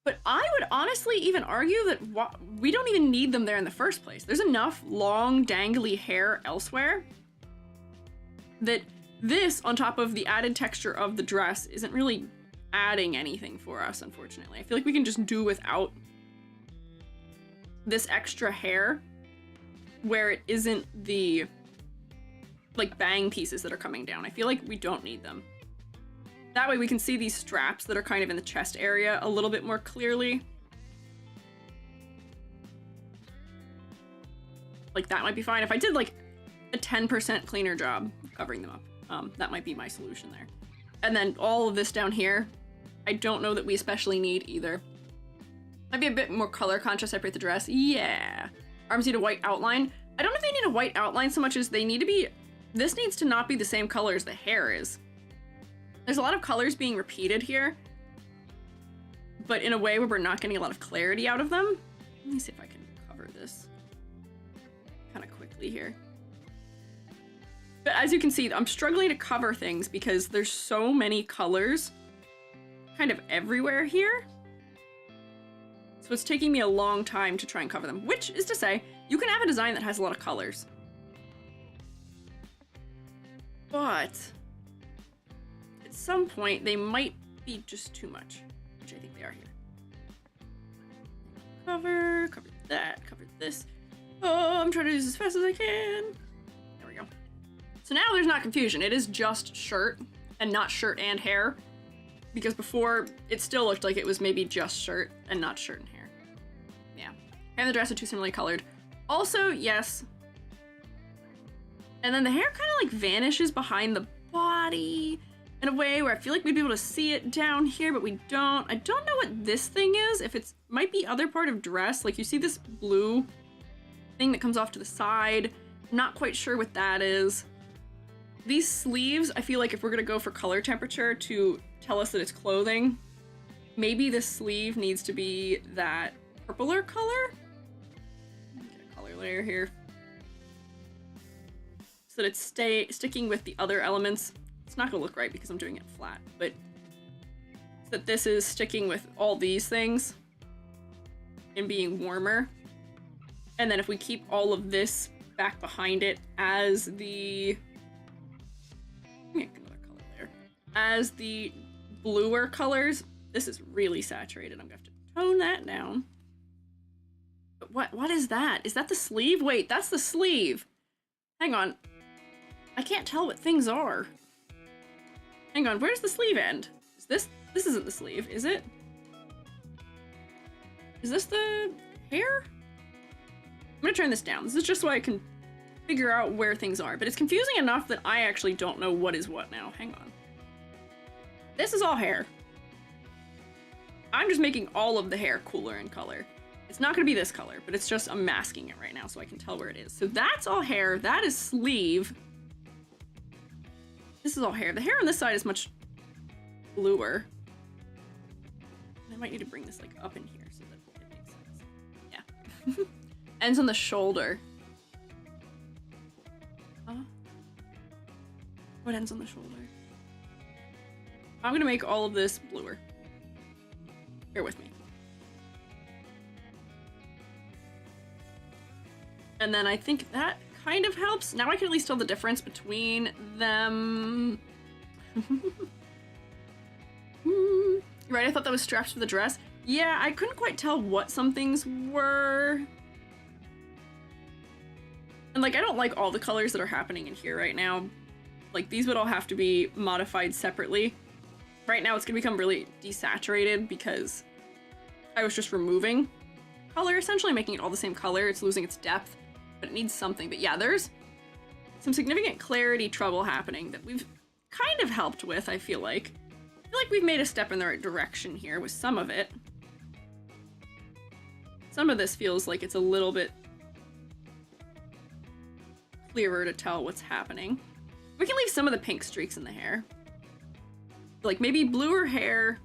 But I would honestly even argue that we don't even need them there in the first place. There's enough long, dangly hair elsewhere that this, on top of the added texture of the dress, isn't really adding anything for us, unfortunately. I feel like we can just do without this extra hair where it isn't the, like, bang pieces that are coming down. I feel like we don't need them. That way we can see these straps that are kind of in the chest area a little bit more clearly. Like, that might be fine. If I did, like, a 10% cleaner job covering them up, that might be my solution there. And then all of this down here, I don't know that we especially need either. Might be a bit more color conscious, separate the dress. Yeah. Arms need a white outline. I don't know if they need a white outline so much as they need to be... This needs to not be the same color as the hair is. There's a lot of colors being repeated here, but in a way where we're not getting a lot of clarity out of them. Let me see if I can cover this kind of quickly here. But as you can see, I'm struggling to cover things because there's so many colors kind of everywhere here. So it's taking me a long time to try and cover them, which is to say, you can have a design that has a lot of colors. But at some point, they might be just too much, which I think they are here. Cover that, cover this. Oh, I'm trying to do this as fast as I can. There we go. So now there's not confusion. It is just shirt and not shirt and hair. Because before, it still looked like it was maybe just shirt and not shirt and hair. Yeah. And the dress are too similarly colored. Also, yes. And then the hair kind of like vanishes behind the body in a way where I feel like we'd be able to see it down here, but we don't. I don't know what this thing is. If it's might be other part of dress. Like you see this blue thing that comes off to the side. I'm not quite sure what that is. These sleeves, I feel like if we're gonna go for color temperature to tell us that it's clothing, maybe this sleeve needs to be that purpler color. Get a color layer here. So that it's sticking with the other elements. It's not gonna look right because I'm doing it flat, but so that this is sticking with all these things and being warmer. And then if we keep all of this back behind it as the another color layer, as the bluer colors, this is really saturated. I'm gonna have to tone that down. But what is that? Is that the sleeve? Wait, that's the sleeve. Hang on. I can't tell what things are. Hang on, where's the sleeve end? Is this isn't the sleeve, is it? Is this the hair? I'm gonna turn this down. This is just so I can figure out where things are, but it's confusing enough that I actually don't know what is what now. Hang on. This is all hair. I'm just making all of the hair cooler in color. It's not gonna be this color, but it's just, I'm masking it right now so I can tell where it is. So that's all hair, that is sleeve. This is all hair. The hair on this side is much bluer. I might need to bring this like up in here so that it makes sense. Yeah. Ends on the shoulder. What ends on the shoulder? I'm gonna make all of this bluer. Bear with me. And then I think that kind of helps. Now I can at least tell the difference between them. Right, I thought that was straps for the dress. Yeah, I couldn't quite tell what some things were. And like, I don't like all the colors that are happening in here right now. Like, these would all have to be modified separately. Right now it's gonna become really desaturated because I was just removing color, essentially making it all the same color. It's losing its depth, but it needs something. But yeah, there's some significant clarity trouble happening that we've kind of helped with, I feel like. I feel like we've made a step in the right direction here with some of it. Some of this feels like it's a little bit clearer to tell what's happening. We can leave some of the pink streaks in the hair. Like maybe bluer hair,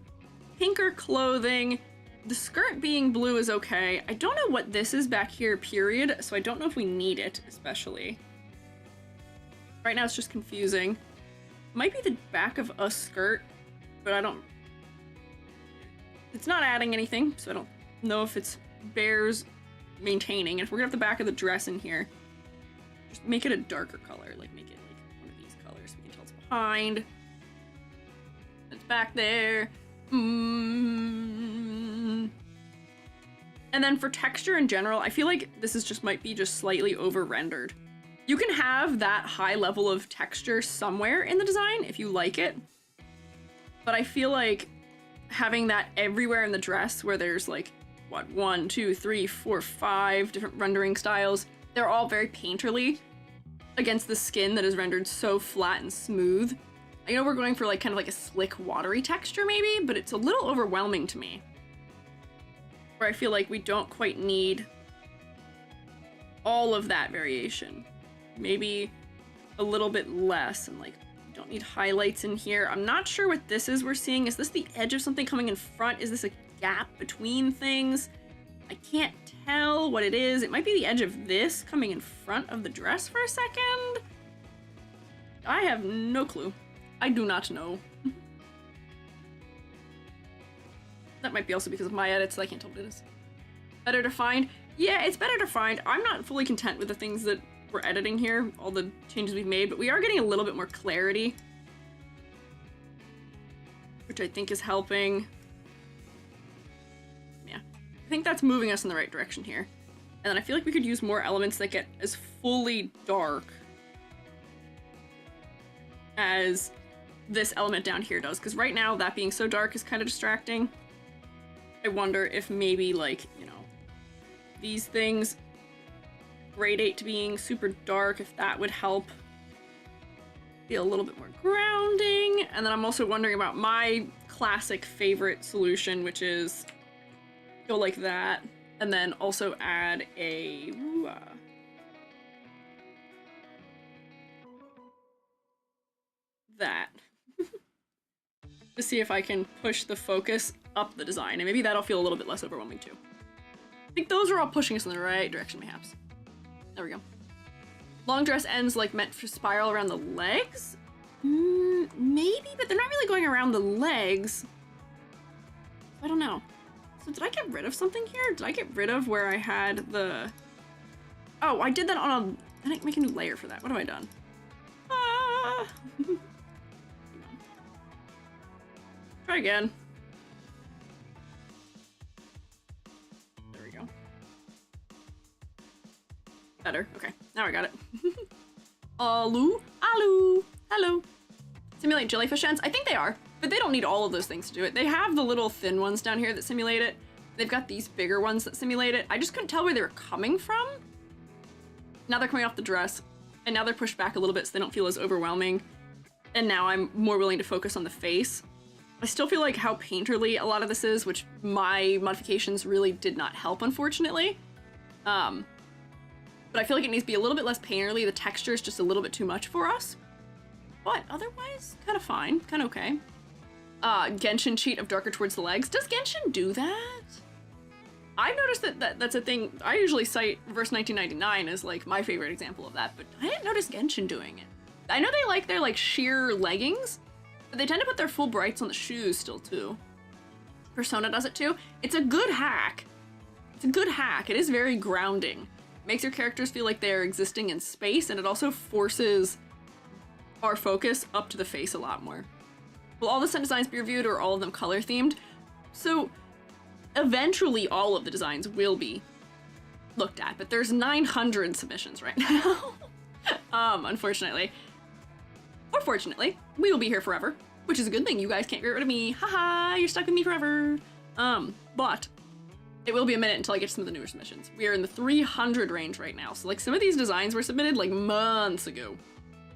pinker clothing. The skirt being blue is okay. I don't know what this is back here, period, so I don't know if we need it, especially. Right now it's just confusing. Might be the back of a skirt, but I don't... It's not adding anything, so I don't know if it's bears maintaining. And if we're gonna have the back of the dress in here, just make it a darker color, like make it like one of these colors so we can tell it's behind. It's back there. And then for texture in general, I feel like this is just might be just slightly over-rendered. You can have that high level of texture somewhere in the design if you like it. But I feel like having that everywhere in the dress where there's like, what, 1, 2, 3, 4, 5 different rendering styles. They're all very painterly against the skin that is rendered so flat and smooth. I know we're going for like kind of like a slick, watery texture maybe, but it's a little overwhelming to me. Where I feel like we don't quite need all of that variation. Maybe a little bit less, and like, we don't need highlights in here. I'm not sure what this is we're seeing. Is this the edge of something coming in front? Is this a gap between things? I can't tell what it is. It might be the edge of this coming in front of the dress for a second. I have no clue. I do not know. That might be also because of my edits, so I can't tell what it is. Better to find? Yeah, it's better to find. I'm not fully content with the things that we're editing here, all the changes we've made, but we are getting a little bit more clarity, which I think is helping. Yeah, I think that's moving us in the right direction here. And then I feel like we could use more elements that get as fully dark as this element down here does, because right now that being so dark is kind of distracting. I wonder if maybe, like, you know, these things gradate to being super dark, if that would help feel a little bit more grounding. And then I'm also wondering about my classic favorite solution, which is go like that, and then also add a that to see if I can push the focus up the design, and maybe that'll feel a little bit less overwhelming too. I think those are all pushing us in the right direction, perhaps. There we go. Long dress ends like meant to spiral around the legs? Maybe, but they're not really going around the legs. I don't know. So did I get rid of something here? Did I get rid of where I had the... Oh, I did that on a... I didn't make a new layer for that. What have I done? Ah! Try again. There we go. Better. Okay, now I got it. Alu. Hello. Simulate jellyfish ends? I think they are, but they don't need all of those things to do it. They have the little thin ones down here that simulate it. They've got these bigger ones that simulate it. I just couldn't tell where they were coming from. Now they're coming off the dress, and now they're pushed back a little bit so they don't feel as overwhelming. And now I'm more willing to focus on the face. I still feel like how painterly a lot of this is, which my modifications really did not help, unfortunately. But I feel like it needs to be a little bit less painterly. The texture is just a little bit too much for us. But otherwise, kind of fine, kind of okay. Genshin cheat of darker towards the legs. Does Genshin do that? I've noticed that that's a thing. I usually cite Reverse 1999 as like my favorite example of that, but I didn't notice Genshin doing it. I know they like their like sheer leggings, but they tend to put their full brights on the shoes still too. Persona does it too. It's a good hack. It's a good hack. It is very grounding. It makes your characters feel like they're existing in space, and it also forces our focus up to the face a lot more. Will all the set designs be reviewed, or all of them color themed? So eventually all of the designs will be looked at, but there's 900 submissions right now. Unfortunately. Or fortunately, we will be here forever, which is a good thing. You guys can't get rid of me. Haha, you're stuck with me forever. But it will be a minute until I get to some of the newer submissions. We are in the 300 range right now. So like some of these designs were submitted like months ago.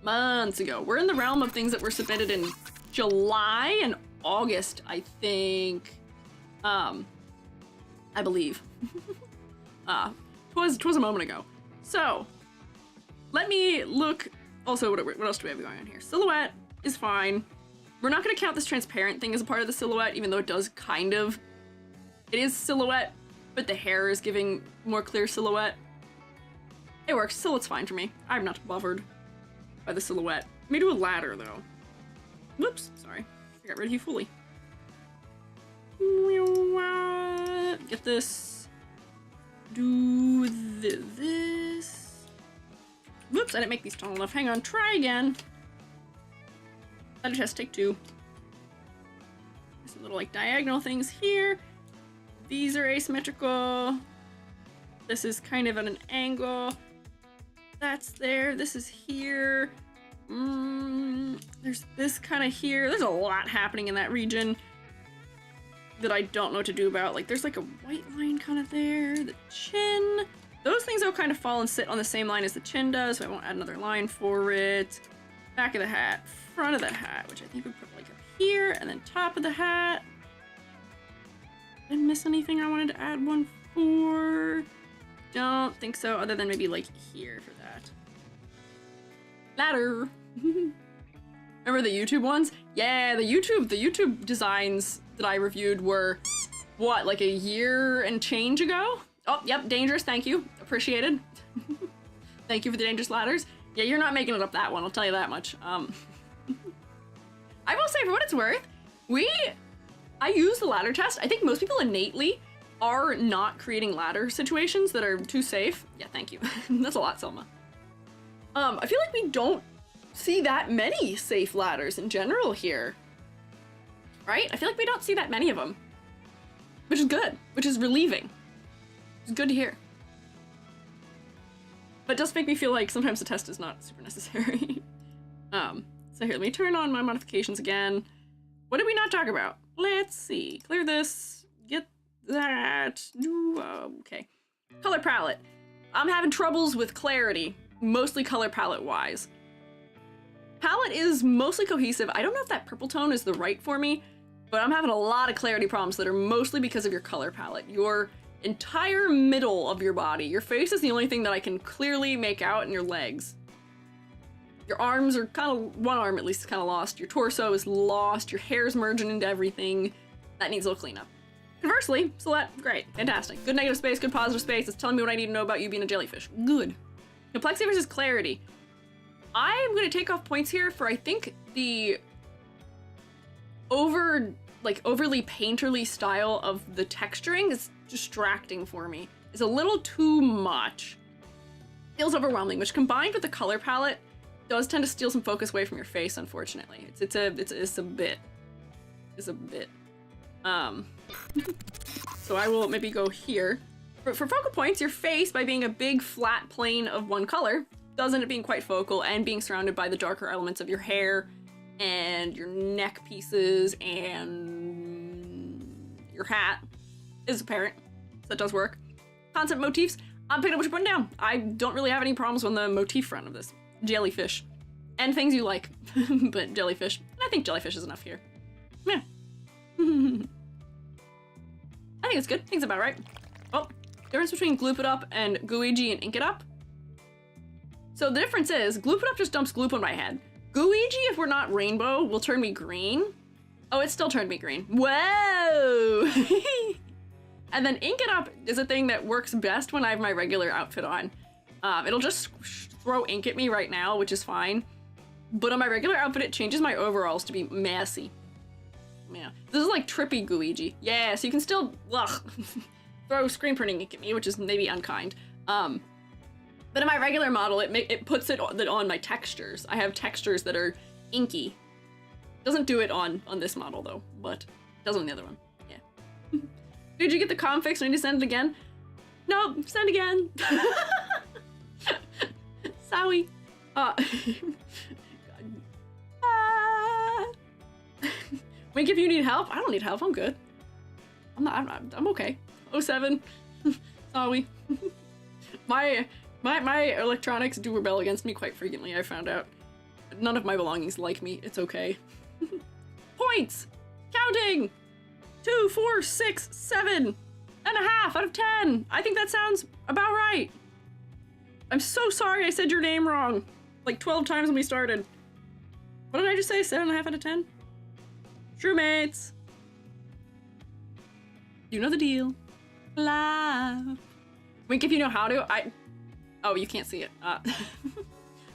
We're in the realm of things that were submitted in July and August, I think. I believe. Twas a moment ago. So let me look. Also, what else do we have going on here? Silhouette is fine. We're not going to count this transparent thing as a part of the silhouette, even though it does kind of. It is silhouette, but the hair is giving more clear silhouette. It works. Silhouette's fine for me. I'm not bothered by the silhouette. Let me do a ladder, though. Whoops. Sorry. I got rid of you fully. Get this. Do this. Whoops, I didn't make these tall enough. Hang on, try again. Ladder test, take two. Some little like diagonal things here. These are asymmetrical. This is kind of at an angle. That's there. This is here. There's this kind of here. There's a lot happening in that region that I don't know what to do about. Like there's like a white line kind of there. The chin. Those things will kind of fall and sit on the same line as the chin does, so I won't add another line for it. Back of the hat, front of the hat, which I think we put like up here, and then top of the hat. Did I miss anything I wanted to add one for? Don't think so, other than maybe like here for that. Ladder. Remember the YouTube ones? Yeah, the YouTube designs that I reviewed were what, like a year and change ago? Oh, yep, dangerous, thank you. Appreciated. Thank you for the dangerous ladders. Yeah, you're not making it up that one, I'll tell you that much. I will say, for what it's worth, I use the ladder test. I think most people innately are not creating ladder situations that are too safe. Yeah, thank you. That's a lot, Selma. I feel like we don't see that many safe ladders in general here. Right? I feel like we don't see that many of them. Which is good. Which is relieving. It's good to hear. But it does make me feel like sometimes the test is not super necessary. So here, let me turn on my modifications again. What did we not talk about? Let's see. Clear this. Get that. Okay. Color palette. I'm having troubles with clarity. Mostly color palette wise. Palette is mostly cohesive. I don't know if that purple tone is the right for me, but I'm having a lot of clarity problems that are mostly because of your color palette. Your entire middle of your body. Your face is the only thing that I can clearly make out, and your legs. Your arms are kind of, one arm at least is kind of lost. Your torso is lost. Your hair's merging into everything. That needs a little cleanup. Conversely, Silhouette, great, fantastic. Good negative space, good positive space. It's telling me what I need to know about you being a jellyfish. Good. Complexity versus clarity. I'm gonna take off points here for, I think, the overly painterly style of the texturing is distracting for me. It's a little too much. Feels overwhelming, which combined with the color palette does tend to steal some focus away from your face, unfortunately. It's a bit. So I will maybe go here. For focal points, your face, by being a big flat plane of one color, does end up being quite focal and being surrounded by the darker elements of your hair and your neck pieces and your hat is apparent. So that does work. Concept motifs, I'm picking up what you're putting down. I don't really have any problems on the motif front of this. Jellyfish. And things you like, but jellyfish. I think jellyfish is enough here. Yeah. I think it's good. I think it's about right. Oh, difference between Gloop It Up and Gooigi and Ink It Up. So the difference is, Gloop It Up just dumps gloop on my head. Gooigi, if we're not rainbow, will turn me green. Oh, it still turned me green. Whoa! And then Ink It Up is a thing that works best when I have my regular outfit on. It'll just throw ink at me right now, which is fine. But on my regular outfit, it changes my overalls to be messy. Yeah, this is like trippy Gooigi. Yeah, so you can still throw screen printing ink at me, which is maybe unkind. But in my regular model, it puts it on my textures. I have textures that are inky. Doesn't do it on this model though, but it does on the other one. Yeah. Did you get the config? So I need to send it again? No, send again. Sorry. Wink if you need help. I don't need help. I'm good. I'm okay. 07. Sorry. My electronics do rebel against me quite frequently, I found out. None of my belongings like me. It's okay. Points! Counting! 2, 4, 6, 7.5 out of 10. I think that sounds about right. I'm so sorry I said your name wrong. Like 12 times when we started. What did I just say? 7.5 out of 10? True mates. You know the deal. Live. Wink if you know how to. Oh, you can't see it.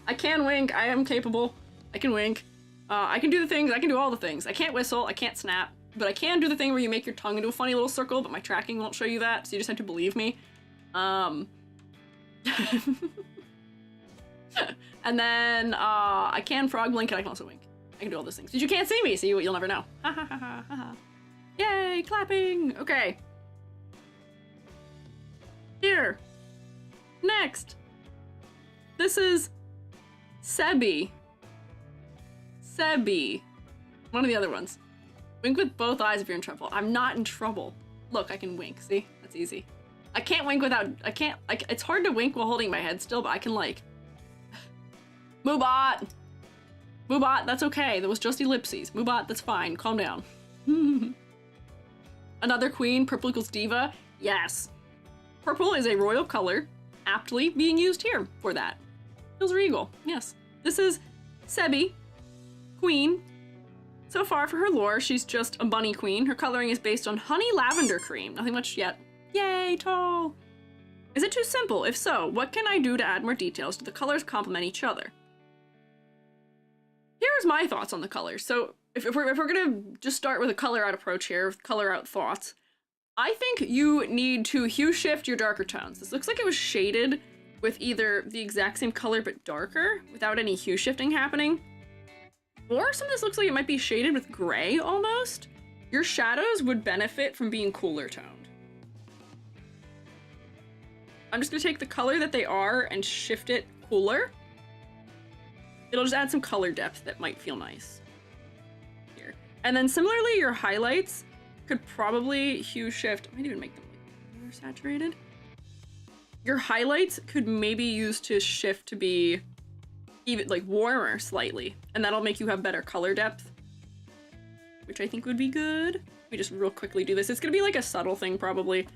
I can wink. I am capable. I can wink. I can do the things. I can do all the things. I can't whistle. I can't snap. But I can do the thing where you make your tongue into a funny little circle, but my tracking won't show you that, so you just have to believe me. And then I can frog blink and I can also wink. I can do all those things. But you can't see me, so you'll never know. Ha ha ha ha ha. Yay, clapping. Okay. Here. Next. This is Sebbie. Sebbie. One of the other ones. Wink with both eyes if you're in trouble. I'm not in trouble. Look, I can wink. See? That's easy. I can't wink without... it's hard to wink while holding my head still, but I can like... Moobot! Moobot, that's okay. That was just ellipses. Moobot, that's fine. Calm down. Another queen. Purple equals diva. Yes. Purple is a royal color, aptly being used here for that. Feels regal. Yes. This is Sebbie, queen, So far for her lore, she's just a bunny queen. Her coloring is based on honey lavender cream. Nothing much yet. Yay, tall! Is it too simple? If so, what can I do to add more details? Do the colors complement each other? Here's my thoughts on the colors. So if we're gonna just start with a color out approach here, with color out thoughts, I think you need to hue shift your darker tones. This looks like it was shaded with either the exact same color but darker without any hue shifting happening. Or some of this looks like it might be shaded with gray almost. Your shadows would benefit from being cooler toned. I'm just gonna take the color that they are and shift it cooler. It'll just add some color depth that might feel nice here. And then similarly, your highlights could probably hue shift. I might even make them like more saturated. Your highlights could maybe use to shift to be even like warmer slightly, and that'll make you have better color depth, which I think would be good. Let me just real quickly do this. It's gonna be like a subtle thing probably.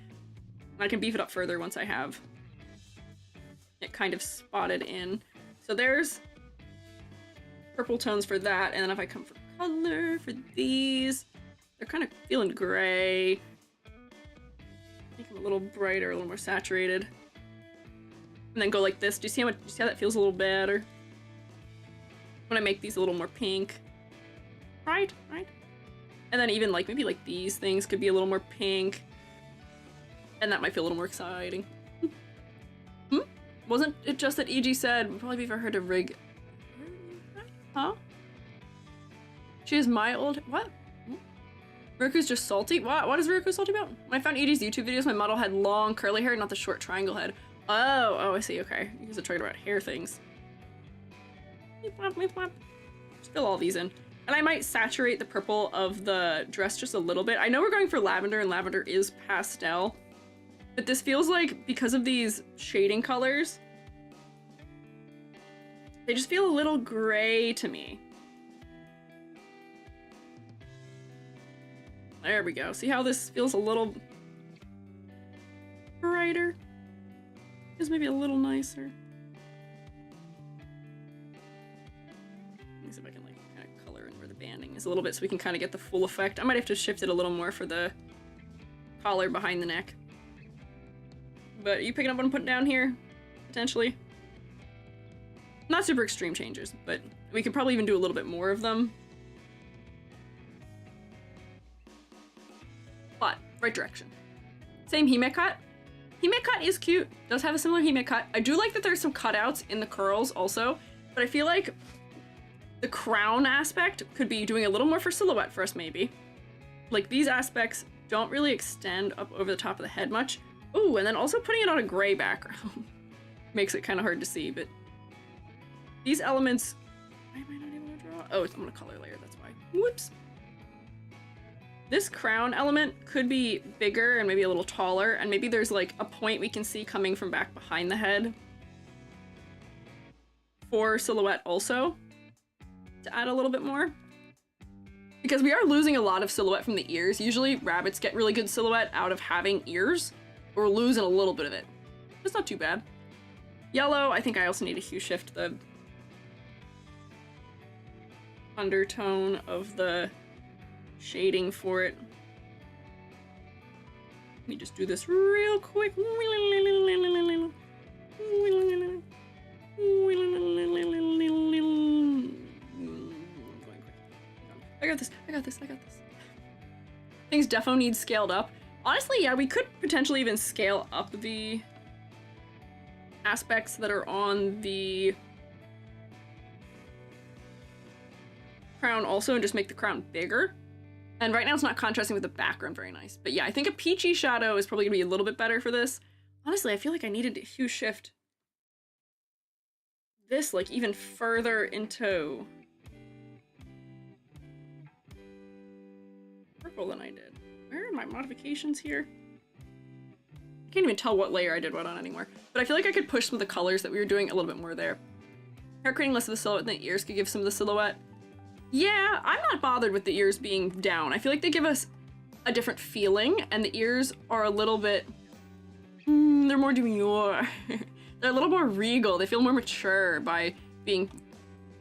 I can beef it up further once I have it kind of spotted in. So there's purple tones for that, and then if I come for color for these, they're kind of feeling gray. Make them a little brighter, a little more saturated. And then go like this. Do you see how that feels a little better? When I make these a little more pink. Right? And then even like, maybe like these things could be a little more pink. And that might feel a little more exciting. Wasn't it just that EG said, it would probably be for her to rig... Huh? She is my old... What? Riku's just salty? What is Riku salty about? When I found EG's YouTube videos, my model had long curly hair, not the short triangle head. Oh, I see, okay. You guys are talking about hair things. Just fill all these in. And I might saturate the purple of the dress just a little bit. I know we're going for lavender, and lavender is pastel. But this feels like, because of these shading colors, they just feel a little gray to me. There we go. See how this feels a little brighter? Feels maybe a little nicer. Let me see if I can like kind of color in where the banding is a little bit so we can kind of get the full effect. I might have to shift it a little more for the collar behind the neck. But are you picking up what I'm putting down here? Potentially. Not super extreme changes, but we could probably even do a little bit more of them. But, right direction. Same Hime cut. Hime cut is cute. Does have a similar Hime cut. I do like that there's some cutouts in the curls also, but I feel like the crown aspect could be doing a little more for silhouette for us maybe. Like these aspects don't really extend up over the top of the head much. Ooh, and then also putting it on a gray background makes it kind of hard to see, but these elements, why am I not able to draw? Oh, I'm gonna color layer, that's why. Whoops. This crown element could be bigger and maybe a little taller, and maybe there's like a point we can see coming from back behind the head for silhouette also, to add a little bit more. Because we are losing a lot of silhouette from the ears. Usually rabbits get really good silhouette out of having ears. We're losing a little bit of it. It's not too bad. Yellow, I think I also need to hue shift the undertone of the shading for it. Let me just do this real quick. I got this. Things defo need scaled up. Honestly, yeah, we could potentially even scale up the aspects that are on the crown also and just make the crown bigger. And right now it's not contrasting with the background very nice. But yeah, I think a peachy shadow is probably gonna be a little bit better for this. Honestly, I feel like I needed to hue shift this like even further into purple than I did. Where are my modifications here? I can't even tell what layer I did what on anymore. But I feel like I could push some of the colors that we were doing a little bit more there. Hair creating less of the silhouette than the ears could give some of the silhouette. Yeah, I'm not bothered with the ears being down. I feel like they give us a different feeling, and the ears are a little bit... they're more demure. They're a little more regal. They feel more mature by being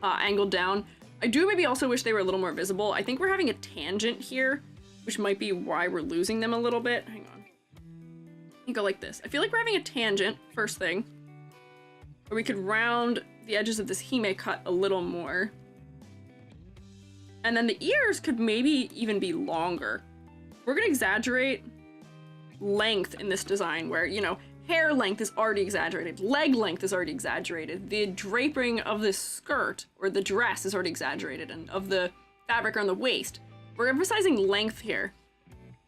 angled down. I do maybe also wish they were a little more visible. I think we're having a tangent here, which might be why we're losing them a little bit. Hang on. You go like this. I feel like we're having a tangent, first thing. Or we could round the edges of this hime cut a little more. And then the ears could maybe even be longer. We're gonna exaggerate length in this design where, you know, hair length is already exaggerated, leg length is already exaggerated, the draping of this skirt or the dress is already exaggerated, and of the fabric on the waist. We're emphasizing length here.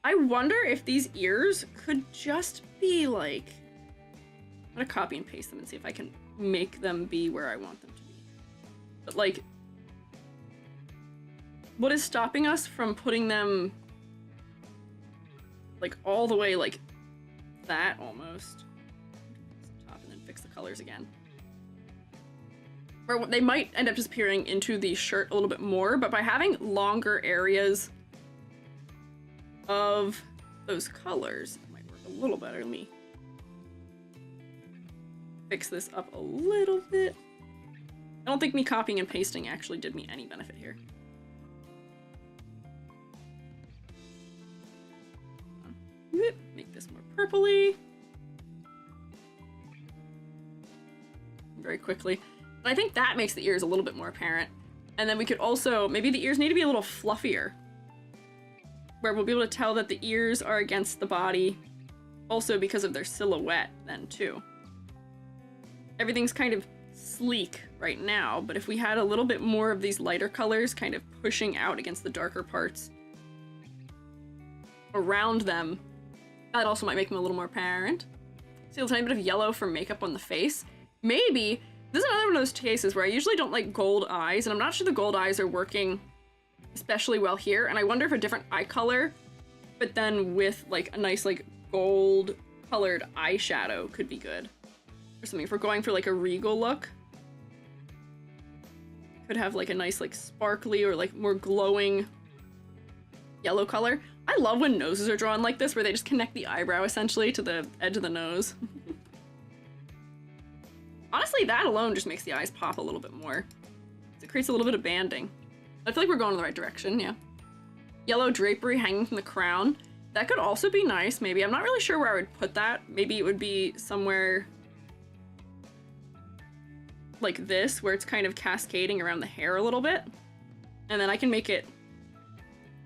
I wonder if these ears could just be like, I'm gonna copy and paste them and see if I can make them be where I want them to be. But like, what is stopping us from putting them like all the way like that almost? Top and then fix the colors again. Or they might end up just appearing into the shirt a little bit more, but by having longer areas of those colors, it might work a little better. Let me fix this up a little bit. I don't think me copying and pasting actually did me any benefit here. Make this more purpley. Very quickly. And I think that makes the ears a little bit more apparent. And then we could also, maybe the ears need to be a little fluffier, where we'll be able to tell that the ears are against the body also because of their silhouette then too. Everything's kind of sleek right now, but if we had a little bit more of these lighter colors kind of pushing out against the darker parts around them, that also might make them a little more apparent. See a tiny bit of yellow for makeup on the face. Maybe, this is another one of those cases where I usually don't like gold eyes, and I'm not sure the gold eyes are working especially well here, and I wonder if a different eye color, but then with like a nice like gold colored eyeshadow could be good. Or something, if we're going for like a regal look. Could have like a nice like sparkly or like more glowing yellow color. I love when noses are drawn like this, where they just connect the eyebrow essentially to the edge of the nose. Honestly, that alone just makes the eyes pop a little bit more. It creates a little bit of banding. I feel like we're going in the right direction, yeah. Yellow drapery hanging from the crown. That could also be nice, maybe. I'm not really sure where I would put that. Maybe it would be somewhere like this, where it's kind of cascading around the hair a little bit. And then I can make it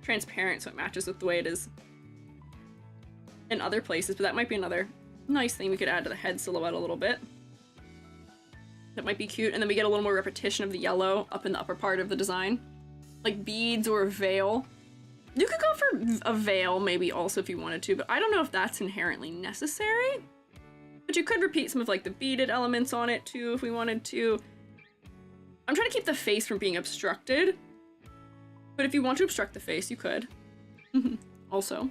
transparent so it matches with the way it is in other places, but that might be another nice thing we could add to the head silhouette a little bit. That might be cute, and then we get a little more repetition of the yellow up in the upper part of the design. Like beads or a veil. You could go for a veil maybe also if you wanted to, but I don't know if that's inherently necessary. But you could repeat some of like the beaded elements on it too if we wanted to. I'm trying to keep the face from being obstructed, but if you want to obstruct the face, you could. Also,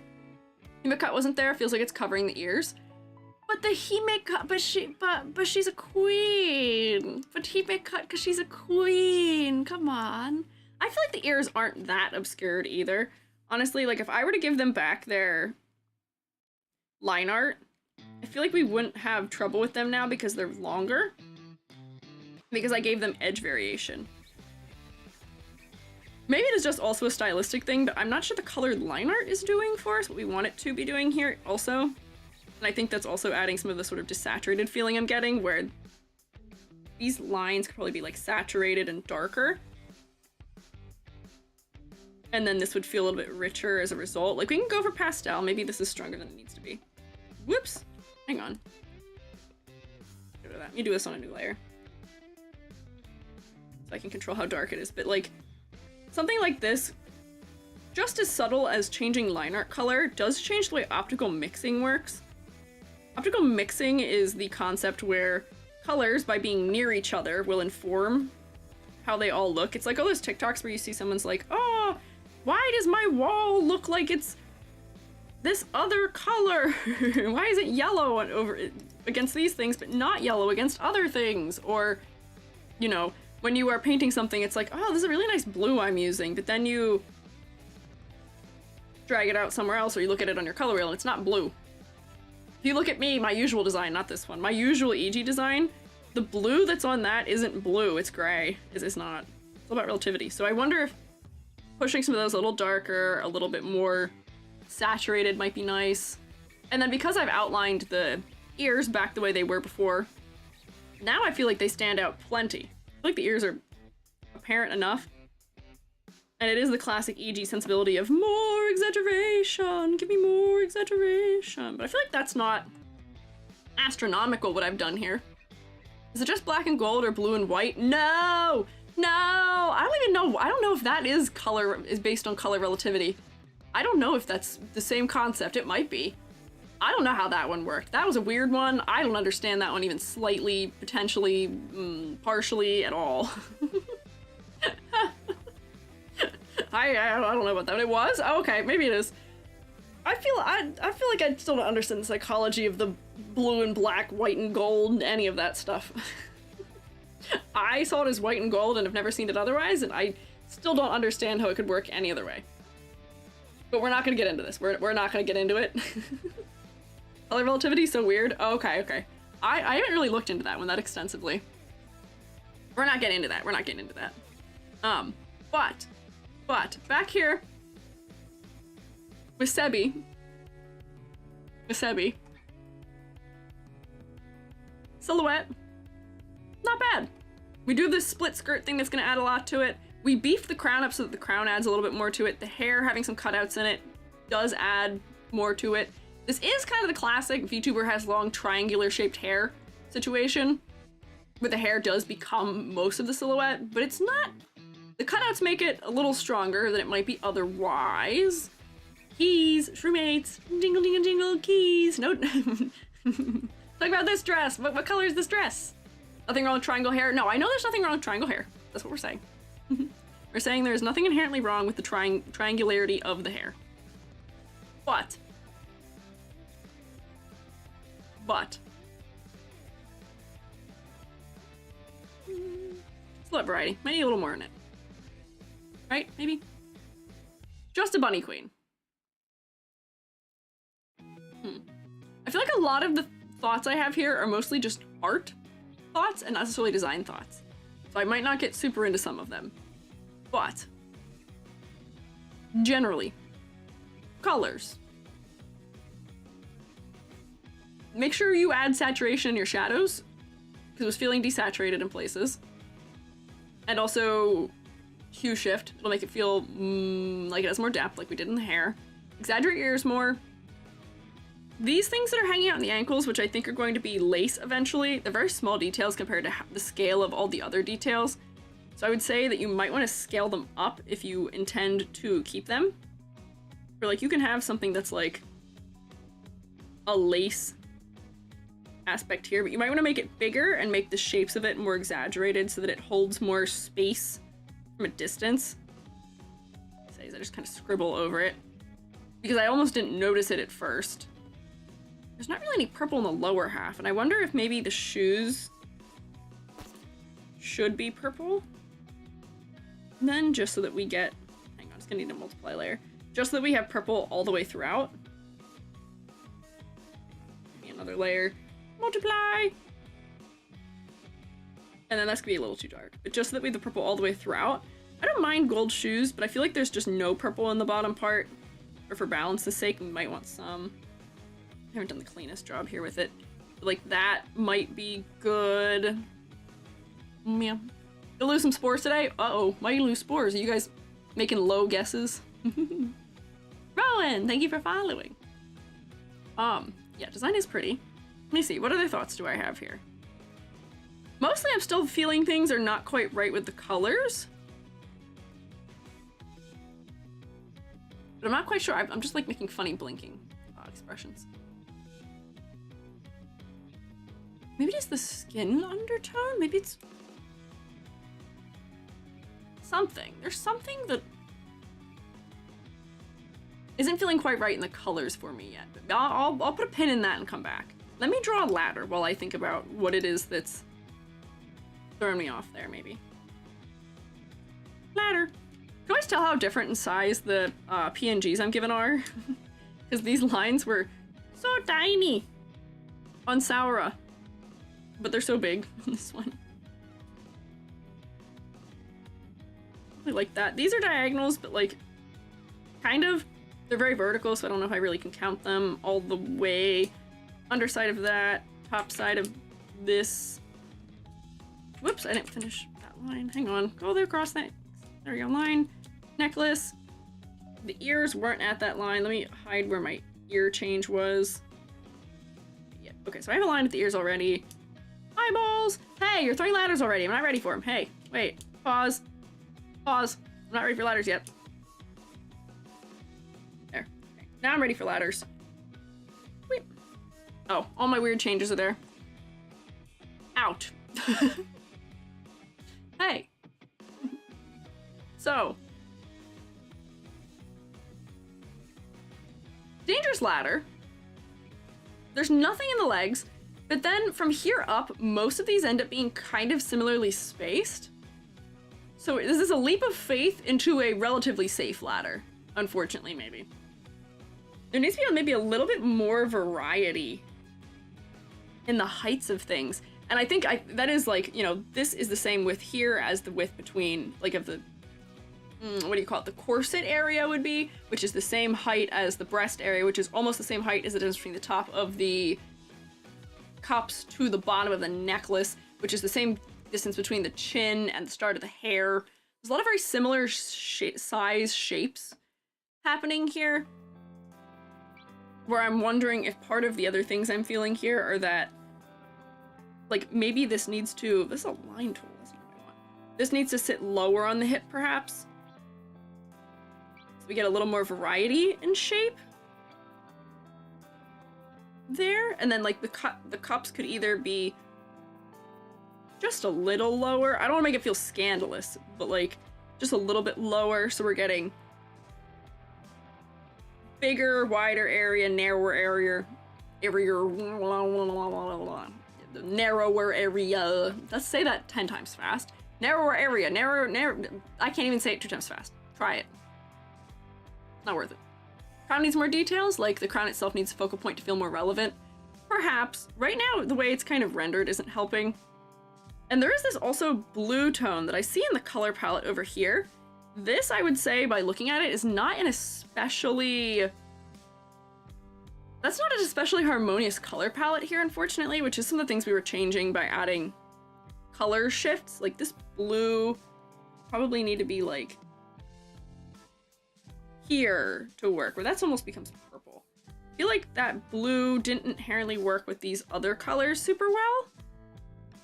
hime cut wasn't there. Feels like it's covering the ears. But the hime cut, but she's a queen. But hime cut because she's a queen. Come on. I feel like the ears aren't that obscured either. Honestly, like if I were to give them back their line art, I feel like we wouldn't have trouble with them now because they're longer. Because I gave them edge variation. Maybe it is just also a stylistic thing, but I'm not sure the colored line art is doing for us what we want it to be doing here also. And I think that's also adding some of the sort of desaturated feeling I'm getting, where these lines could probably be like saturated and darker. And then this would feel a little bit richer as a result. Like we can go for pastel. Maybe this is stronger than it needs to be. Whoops. Hang on. Get rid of that. Let me do this on a new layer. So I can control how dark it is. But like, something like this, just as subtle as changing line art color, does change the way optical mixing works. Optical mixing is the concept where colors, by being near each other, will inform how they all look. It's like all those TikToks where you see someone's like, oh, why does my wall look like it's this other color? Why is it yellow over against these things, but not yellow against other things? Or, you know, when you are painting something, it's like, oh, this is a really nice blue I'm using, but then you drag it out somewhere else, or you look at it on your color wheel and it's not blue. If you look at me, my usual design, not this one, my usual EG design, the blue that's on that isn't blue, it's gray. It's not. It's all about relativity. So I wonder if pushing some of those a little darker, a little bit more saturated might be nice. And then because I've outlined the ears back the way they were before, now I feel like they stand out plenty. I feel like the ears are apparent enough. And it is the classic EG sensibility of more exaggeration, give me more exaggeration. But I feel like that's not astronomical what I've done here. Is it just black and gold or blue and white? No! No! I don't even know. I don't know if that is based on color relativity. I don't know if that's the same concept. It might be. I don't know how that one worked. That was a weird one. I don't understand that one even slightly, potentially, partially at all. I don't know what that one. It was? Oh, okay, maybe it is. I feel like I still don't understand the psychology of the blue and black, white and gold, any of that stuff. I saw it as white and gold and have never seen it otherwise, and I still don't understand how it could work any other way. But we're not gonna get into this. We're not gonna get into it. Color relativity is so weird. Oh, okay. I haven't really looked into that one that extensively. We're not getting into that. We're not getting into that. But back here with Sebbie. Silhouette. Not bad. We do this split skirt thing that's gonna add a lot to it. We beefed the crown up so that the crown adds a little bit more to it. The hair having some cutouts in it does add more to it. This is kind of the classic VTuber has long triangular shaped hair situation, where the hair does become most of the silhouette, but it's not. The cutouts make it a little stronger than it might be otherwise. Keys, shroommates, jingle jingle jingle, keys. No. Talk about this dress. What color is this dress? Nothing wrong with triangle hair? No, I know there's nothing wrong with triangle hair. That's what we're saying. We're saying there's nothing inherently wrong with the triangularity of the hair. But. It's a lot of variety. Might need a little more in it. Right? Maybe? Just a bunny queen. I feel like a lot of the thoughts I have here are mostly just art thoughts and not necessarily design thoughts. So I might not get super into some of them. But generally, colors. Make sure you add saturation in your shadows, because it was feeling desaturated in places. And also hue shift. It'll make it feel like it has more depth, like we did in the hair. Exaggerate your ears more. These things that are hanging out in the ankles, which I think are going to be lace eventually, they're very small details compared to the scale of all the other details. So I would say that you might want to scale them up if you intend to keep them. Or like you can have something that's like a lace aspect here, but you might want to make it bigger and make the shapes of it more exaggerated so that it holds more space from a distance. I just kind of scribble over it because I almost didn't notice it at first. There's not really any purple in the lower half, and I wonder if maybe the shoes should be purple. And then just so that we get, hang on, it's gonna need a multiply layer. Just so that we have purple all the way throughout. Maybe another layer. Multiply! And then that's gonna be a little too dark. But just so that we have the purple all the way throughout. I don't mind gold shoes, but I feel like there's just no purple in the bottom part. Or for balance's sake, we might want some. I haven't done the cleanest job here with it. But like that might be good. Yeah. You'll lose some spores today? Uh-oh, why you lose spores? Are you guys making low guesses? Rowan, thank you for following. Yeah, design is pretty. Let me see, what other thoughts do I have here? Mostly I'm still feeling things are not quite right with the colors. But I'm not quite sure. I'm just like making funny blinking expressions. Maybe it's the skin undertone? Maybe it's something. There's something that isn't feeling quite right in the colors for me yet. But I'll put a pin in that and come back. Let me draw a ladder while I think about what it is that's throwing me off there, maybe. Ladder. Can you always tell how different in size the PNGs I'm given are? Because these lines were so tiny on Sora, but they're so big on this one. really like that. These are diagonals, but like, kind of. They're very vertical, so I don't know if I really can count them all the way. Underside of that, top side of this. Whoops, I didn't finish that line. Hang on. Go there across that. There we go. Line. Necklace. The ears weren't at that line. Let me hide where my ear change was. Yeah. Okay, so I have a line with the ears already. Eyeballs! Hey, you're throwing ladders already. I'm not ready for them. Hey, wait. Pause. Pause. I'm not ready for ladders yet. There. Okay. Now I'm ready for ladders. Wait. Oh, all my weird changes are there. Out. Hey. So. Dangerous ladder. There's nothing in the legs, but then from here up, most of these end up being kind of similarly spaced. So this is a leap of faith into a relatively safe ladder, unfortunately, maybe. There needs to be maybe a little bit more variety in the heights of things. And I think that is like, you know, this is the same width here as the width between, like, of the, what do you call it? The corset area would be, which is the same height as the breast area, which is almost the same height as the difference between the top of the cups to the bottom of the necklace, which is the same distance between the chin and the start of the hair. There's a lot of very similar size shapes happening here, where I'm wondering if part of the other things I'm feeling here are that, like, maybe this needs to, this is a line tool, that's not what I want. This needs to sit lower on the hip, perhaps. So we get a little more variety in shape there. And then, like, the cups could either be just a little lower. I don't want to make it feel scandalous, but, like, just a little bit lower, so we're getting bigger, wider area, narrower area, narrower area. Let's say that 10 times fast. Narrower area, narrow. I can't even say it 2 times fast. Try it. Not worth it. Crown needs more details, like the crown itself needs a focal point to feel more relevant. Perhaps. Right now, the way it's kind of rendered isn't helping. And there is this also blue tone that I see in the color palette over here. This, I would say, by looking at it, is not an especially... That's not an especially harmonious color palette here, unfortunately, which is some of the things we were changing by adding color shifts. Like, this blue probably need to be, like, here to work, where that's almost becomes purple. I feel like that blue didn't inherently work with these other colors super well.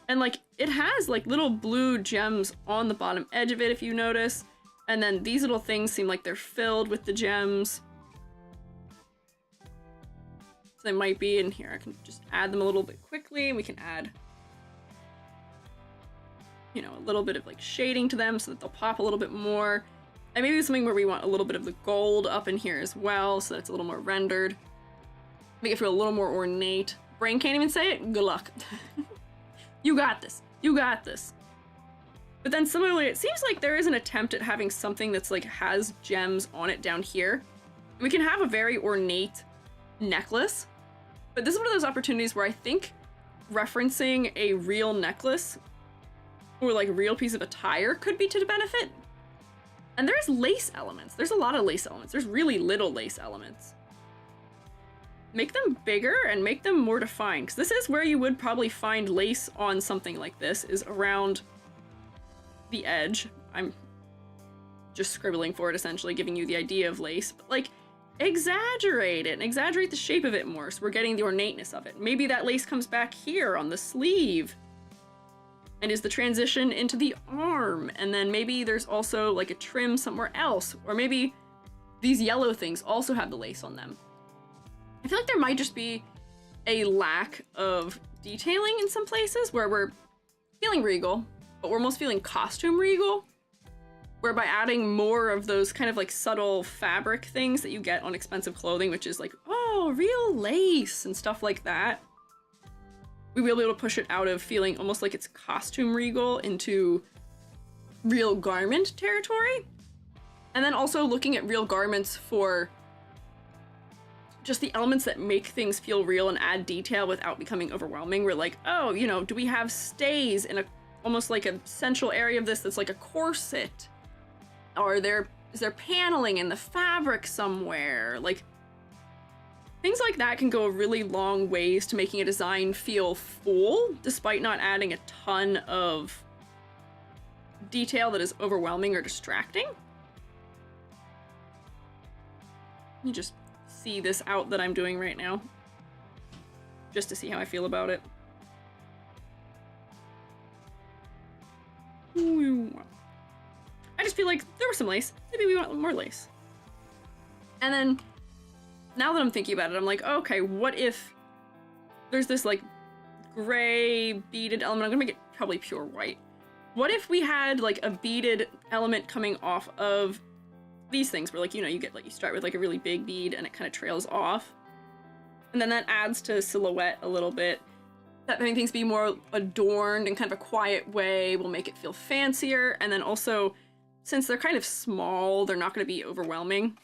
And, like, it has, like, little blue gems on the bottom edge of it, if you notice. And then these little things seem like they're filled with the gems. So they might be in here. I can just add them a little bit quickly, and we can add, you know, a little bit of, like, shading to them so that they'll pop a little bit more. And maybe something where we want a little bit of the gold up in here as well, so that it's a little more rendered. Make it feel a little more ornate. Brain can't even say it? Good luck. You got this. You got this. But then similarly, it seems like there is an attempt at having something that's, like, has gems on it down here. We can have a very ornate necklace, but this is one of those opportunities where I think referencing a real necklace or, like, a real piece of attire could be to the benefit. And there's lace elements. There's a lot of lace elements. There's really little lace elements. Make them bigger and make them more defined, because this is where you would probably find lace on something like this, is around the edge. I'm just scribbling for it, essentially, giving you the idea of lace, but, like, exaggerate it and exaggerate the shape of it more, so we're getting the ornateness of it. Maybe that lace comes back here on the sleeve and is the transition into the arm, and then maybe there's also, like, a trim somewhere else, or maybe these yellow things also have the lace on them. I feel like there might just be a lack of detailing in some places where we're feeling regal, but we're almost feeling costume regal, where by adding more of those kind of, like, subtle fabric things that you get on expensive clothing, which is like, oh, real lace and stuff like that, we will be able to push it out of feeling almost like it's costume regal into real garment territory. And then also looking at real garments for just the elements that make things feel real and add detail without becoming overwhelming. We're like, oh, you know, do we have stays in a almost like a central area of this that's like a corset? Or is there paneling in the fabric somewhere? Like, things like that can go really long ways to making a design feel full, despite not adding a ton of detail that is overwhelming or distracting. Let me just see this out that I'm doing right now, just to see how I feel about it. I just feel like there was some lace. Maybe we want more lace. And then, now that I'm thinking about it, I'm like, okay, what if there's this like gray beaded element? I'm gonna make it probably pure white. What if we had like a beaded element coming off of these things where, like, you know, you start with like a really big bead and it kind of trails off. And then that adds to silhouette a little bit. That making things be more adorned in kind of a quiet way will make it feel fancier. And then also, since they're kind of small, they're not going to be overwhelming.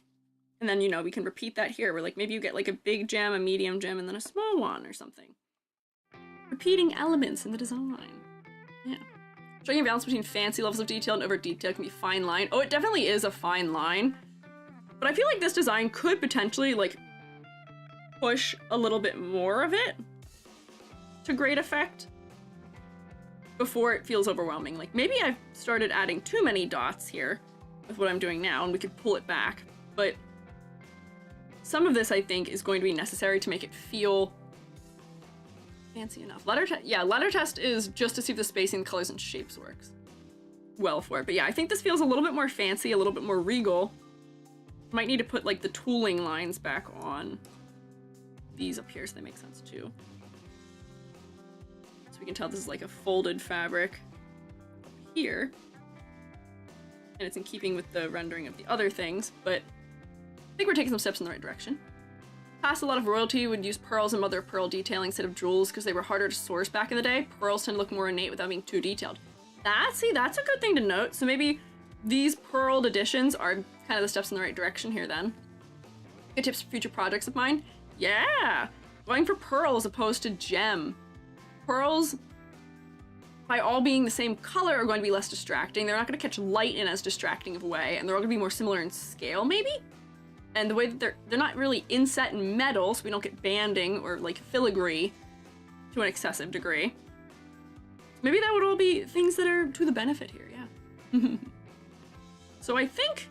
And then, you know, we can repeat that here, where like maybe you get like a big gem, a medium gem, and then a small one or something. Repeating elements in the design. Yeah. Striking a balance between fancy levels of detail and over detail can be a fine line. Oh, it definitely is a fine line. But I feel like this design could potentially like push a little bit more of it to great effect before it feels overwhelming. Like, maybe I've started adding too many dots here with what I'm doing now, and we could pull it back. But some of this, I think, is going to be necessary to make it feel fancy enough. Letter test is just to see if the spacing, colors, and shapes works well for it. But yeah, I think this feels a little bit more fancy, a little bit more regal. Might need to put like the tooling lines back on these up here so they make sense too. So we can tell this is like a folded fabric up here. And it's in keeping with the rendering of the other things, but I think we're taking some steps in the right direction. Past a lot of royalty would use pearls and mother of pearl detailing instead of jewels because they were harder to source back in the day. Pearls tend to look more innate without being too detailed. That's a good thing to note. So maybe these pearled additions are kind of the steps in the right direction here then. Good tips for future projects of mine. Yeah! Going for pearl as opposed to gem. Pearls, by all being the same color, are going to be less distracting. They're not going to catch light in as distracting of a way, and they're all going to be more similar in scale, maybe? And the way that they're not really inset in metal, so we don't get banding or like filigree to an excessive degree. Maybe that would all be things that are to the benefit here, yeah. So I think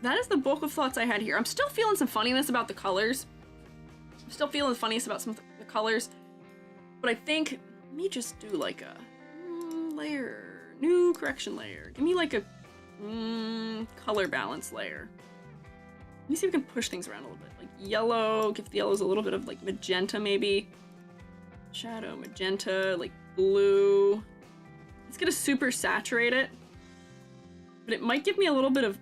that is the bulk of thoughts I had here. I'm still feeling some funniness about the colors. I'm still feeling the funniest about some of the colors. But I think, let me just do like a layer, new correction layer. Give me like a color balance layer. Let me see if we can push things around a little bit. Like yellow, give the yellows a little bit of like magenta maybe. Shadow, magenta, like blue. It's gonna super saturate it. But it might give me a little bit of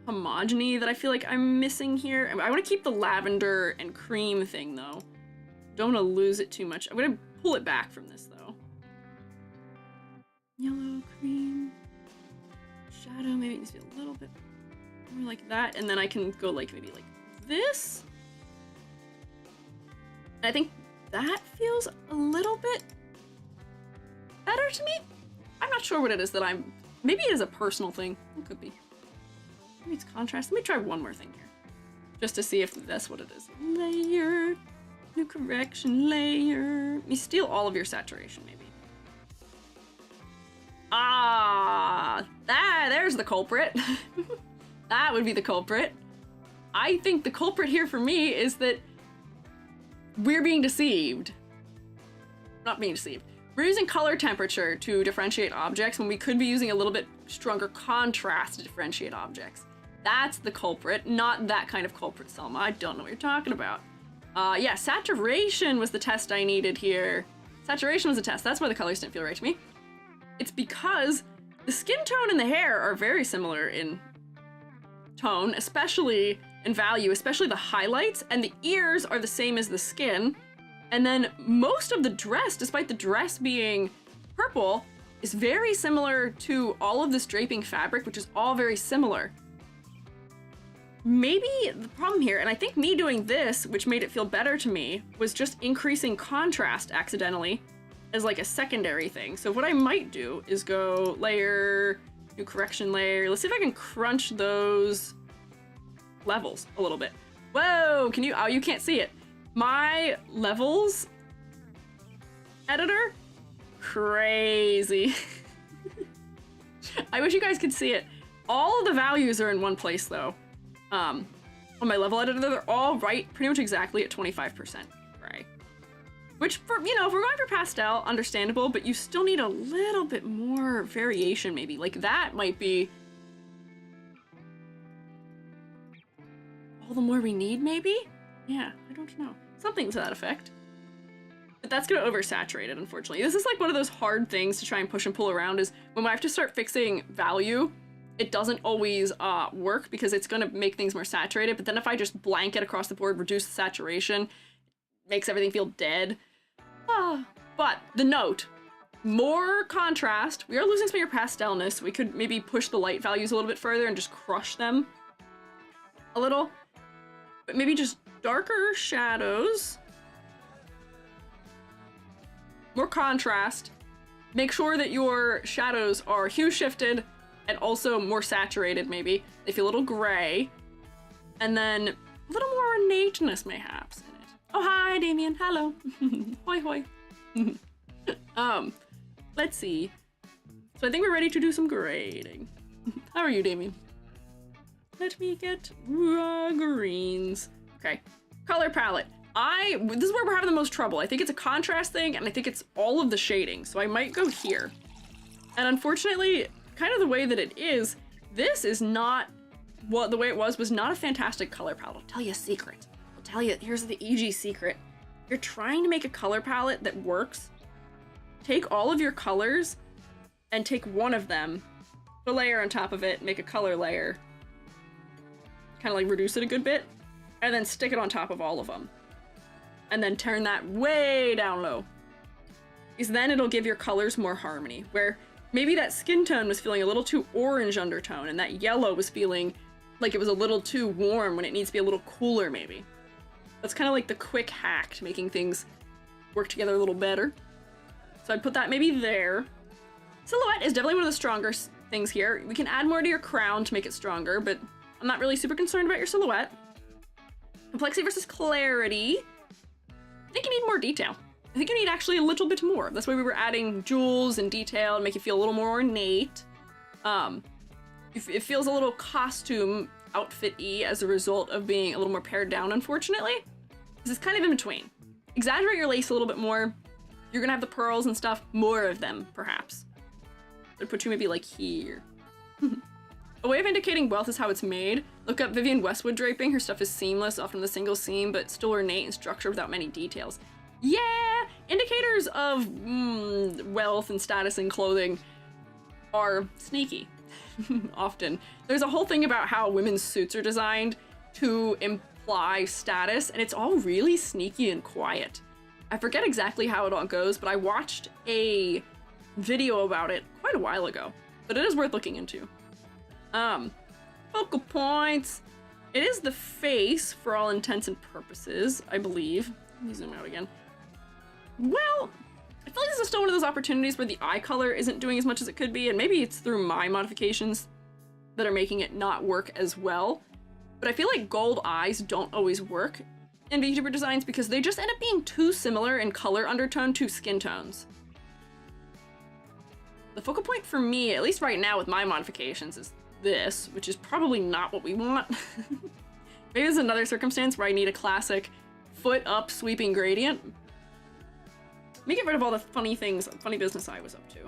homogeny that I feel like I'm missing here. I want to keep the lavender and cream thing though. Don't want to lose it too much. I'm gonna pull it back from this though. Yellow, cream, shadow, maybe it needs to be a little bit more like that, and then I can go like maybe like this. And I think that feels a little bit better to me. I'm not sure what it is that maybe it is a personal thing. It could be. Maybe it's contrast. Let me try one more thing here, just to see if that's what it is. Layer, new correction layer. Let me steal all of your saturation, maybe. There's the culprit. That would be the culprit. I think the culprit here for me is that we're being deceived. Not being deceived. We're using color temperature to differentiate objects when we could be using a little bit stronger contrast to differentiate objects. That's the culprit, not that kind of culprit, Selma. I don't know what you're talking about. Yeah, saturation was the test I needed here. Saturation was the test. That's why the colors didn't feel right to me. It's because the skin tone and the hair are very similar in tone, especially in value, especially the highlights, and the ears are the same as the skin. And then most of the dress, despite the dress being purple, is very similar to all of this draping fabric, which is all very similar. Maybe the problem here, and I think me doing this, which made it feel better to me, was just increasing contrast accidentally as like a secondary thing. So what I might do is go layer, new correction layer. Let's see if I can crunch those levels a little bit. Whoa, can you, oh, you can't see it. My levels editor, crazy. I wish you guys could see it. All of the values are in one place though. On my level editor, they're all right, pretty much exactly at 25% gray. Which, for, you know, if we're going for pastel, understandable, but you still need a little bit more variation maybe. Like that might be all the more we need maybe? Yeah, I don't know. Something to that effect. But that's gonna oversaturate it, unfortunately. This is like one of those hard things to try and push and pull around is when I have to start fixing value, it doesn't always work because it's gonna make things more saturated, but then if I just blanket across the board, reduce the saturation, makes everything feel dead. But the note, more contrast. We are losing some of your pastelness. We could maybe push the light values a little bit further and just crush them a little. But maybe just darker shadows. More contrast. Make sure that your shadows are hue shifted and also more saturated maybe. They feel a little gray. And then a little more ornateness mayhaps in it. Oh, hi, Damien. Hello. Hoi, hoi. Let's see. So I think we're ready to do some grading. How are you, Damien? Let me get greens. Okay, color palette. This is where we're having the most trouble. I think it's a contrast thing, and I think it's all of the shading. So I might go here. And unfortunately, kind of the way that it is, this is not what the way it was not a fantastic color palette. I'll tell you a secret. I'll tell you, here's the EG secret. You're trying to make a color palette that works. Take all of your colors and take one of them, put a layer on top of it, make a color layer, kind of like reduce it a good bit, and then stick it on top of all of them. And then turn that way down low. Because then it'll give your colors more harmony, where maybe that skin tone was feeling a little too orange undertone and that yellow was feeling like it was a little too warm when it needs to be a little cooler maybe. That's kind of like the quick hack to making things work together a little better. So I'd put that maybe there. Silhouette is definitely one of the stronger things here. We can add more to your crown to make it stronger, but I'm not really super concerned about your silhouette. Complexity versus clarity. I think you need more detail. I think you need actually a little bit more. That's why we were adding jewels and detail and make it feel a little more ornate. It feels a little costume outfit-y as a result of being a little more pared down, unfortunately. This is kind of in between. Exaggerate your lace a little bit more. You're gonna have the pearls and stuff, more of them, perhaps. I'd put you maybe like here. A way of indicating wealth is how it's made. Look up Vivienne Westwood draping. Her stuff is seamless, often the single seam, but still ornate in structure without many details. Yeah! Indicators of wealth and status in clothing are sneaky, often. There's a whole thing about how women's suits are designed to imply status, and it's all really sneaky and quiet. I forget exactly how it all goes, but I watched a video about it quite a while ago, but it is worth looking into. Focal points. It is the face for all intents and purposes, I believe. Let me zoom out again. Well, I feel like this is still one of those opportunities where the eye color isn't doing as much as it could be, and maybe it's through my modifications that are making it not work as well. But I feel like gold eyes don't always work in VTuber designs because they just end up being too similar in color undertone to skin tones. The focal point for me, at least right now with my modifications, is this, which is probably not what we want. Maybe there's another circumstance where I need a classic foot up sweeping gradient. Let me get rid of all the funny things, funny business I was up to.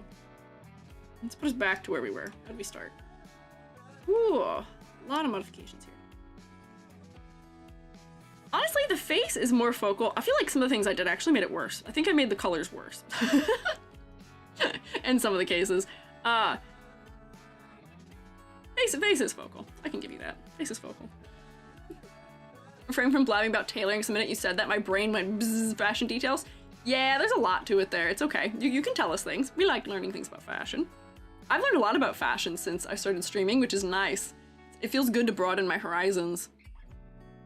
Let's put us back to where we were. How did we start? Ooh, a lot of modifications here. Honestly, the face is more focal. I feel like some of the things I did actually made it worse. I think I made the colors worse. In some of the cases. Face is focal. I can give you that. Face is focal. Refrain from blabbing about tailoring, because the minute you said that, my brain went bzzz, fashion details. Yeah, there's a lot to it there. It's okay. You can tell us things. We like learning things about fashion. I've learned a lot about fashion since I started streaming, which is nice. It feels good to broaden my horizons.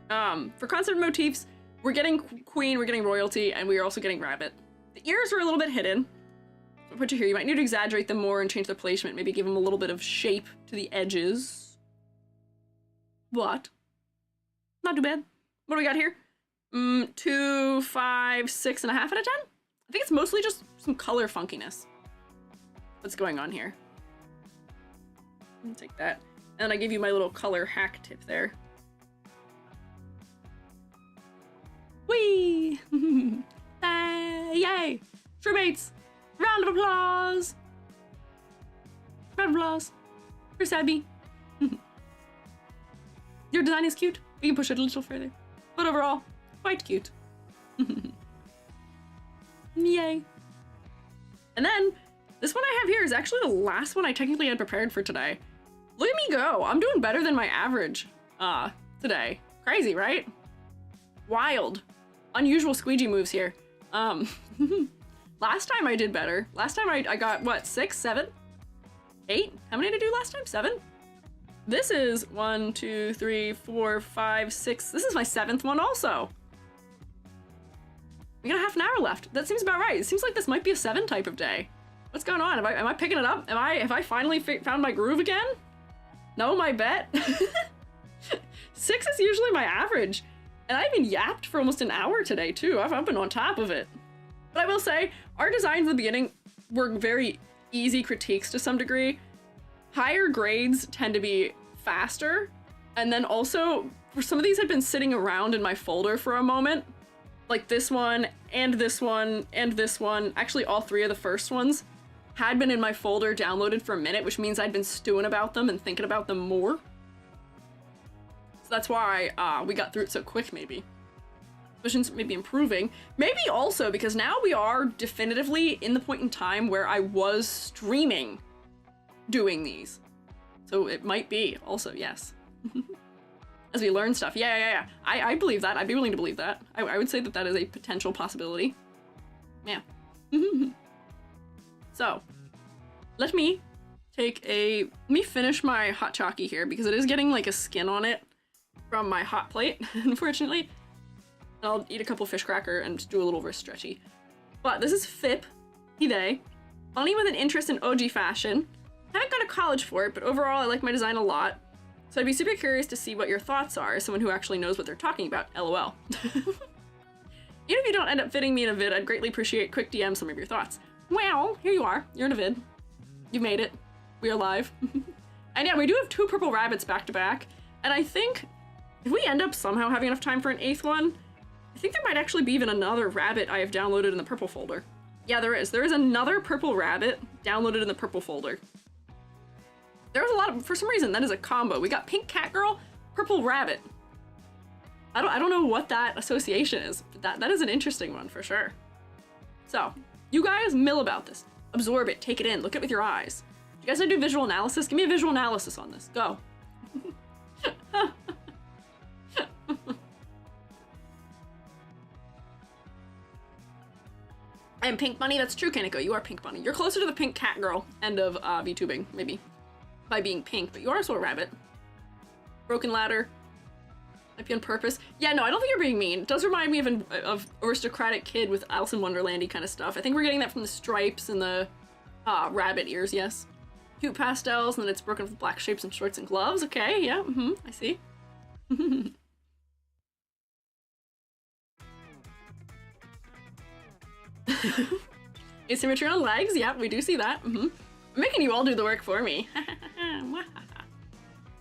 For concept motifs, we're getting queen, we're getting royalty, and we are also getting rabbit. The ears were a little bit hidden. So I'll put you here. You might need to exaggerate them more and change the placement. Maybe give them a little bit of shape to the edges. But not too bad. What do we got here? 2, 5, 6.5 out of 10? I think it's mostly just some color funkiness. What's going on here? I'll take that. And I gave you my little color hack tip there. Whee! Yay! Roommates! Round of applause! Round of applause for Sebbie. Your design is cute. We can push it a little further. But overall, quite cute. Yay. And then, this one I have here is actually the last one I technically had prepared for today. Look at me go. I'm doing better than my average today. Crazy, right? Wild. Unusual squeegee moves here. Last time I did better. Last time I got, what, 6, 7, 8? How many did I do last time? 7? This is 1, 2, 3, 4, 5, 6. This is my 7th one also. We got a half an hour left. That seems about right. It seems like this might be a 7 type of day. What's going on? Am I picking it up? Have I finally found my groove again? No, my bet. 6 is usually my average. And I even yapped for almost an hour today too. I've been on top of it. But I will say, our designs at the beginning were very easy critiques to some degree. Higher grades tend to be faster. And then also, for some of these had been sitting around in my folder for a moment. Like this one, and this one, and this one. Actually, all 3 of the first ones had been in my folder downloaded for a minute, which means I'd been stewing about them and thinking about them more. So that's why we got through it so quick, maybe. Vision's maybe improving. Maybe also because now we are definitively in the point in time where I was streaming doing these. So it might be also, yes. As we learn stuff. Yeah. I believe that. I'd be willing to believe that. I would say that that is a potential possibility. Yeah. So, let me finish my hot chalky here because it is getting like a skin on it from my hot plate, unfortunately. I'll eat a couple fish cracker and do a little wrist stretchy. But this is FIP, he they. Only with an interest in OG fashion. Haven't gone to college for it, but overall I like my design a lot. So I'd be super curious to see what your thoughts are as someone who actually knows what they're talking about, LOL. Even if you don't end up fitting me in a vid, I'd greatly appreciate quick DM some of your thoughts. Well, here you are. You're in a vid. You made it. We are live. And yeah, we do have 2 purple rabbits back to back. And I think if we end up somehow having enough time for an 8th one, I think there might actually be even another rabbit I have downloaded in the purple folder. Yeah, there is. There is another purple rabbit downloaded in the purple folder. There was a lot of, for some reason, that is a combo. We got pink cat girl, purple rabbit. I don't know what that association is, but that is an interesting one for sure. So, you guys mill about this. Absorb it, take it in, look at it with your eyes. You guys want to do visual analysis? Give me a visual analysis on this. Go. I am Pink Bunny. That's true, Kaneko. You are Pink Bunny. You're closer to the pink cat girl end of VTubing, maybe. By being pink, but you are also a rabbit. Broken ladder. Might be on purpose. Yeah, no, I don't think you're being mean. It does remind me of aristocratic kid with Alice in Wonderlandy kind of stuff. I think we're getting that from the stripes and the rabbit ears, yes. Cute pastels, and then it's broken with black shapes and shorts and gloves. Okay, yeah, I see. Asymmetry on legs, yeah, we do see that. I'm making you all do the work for me.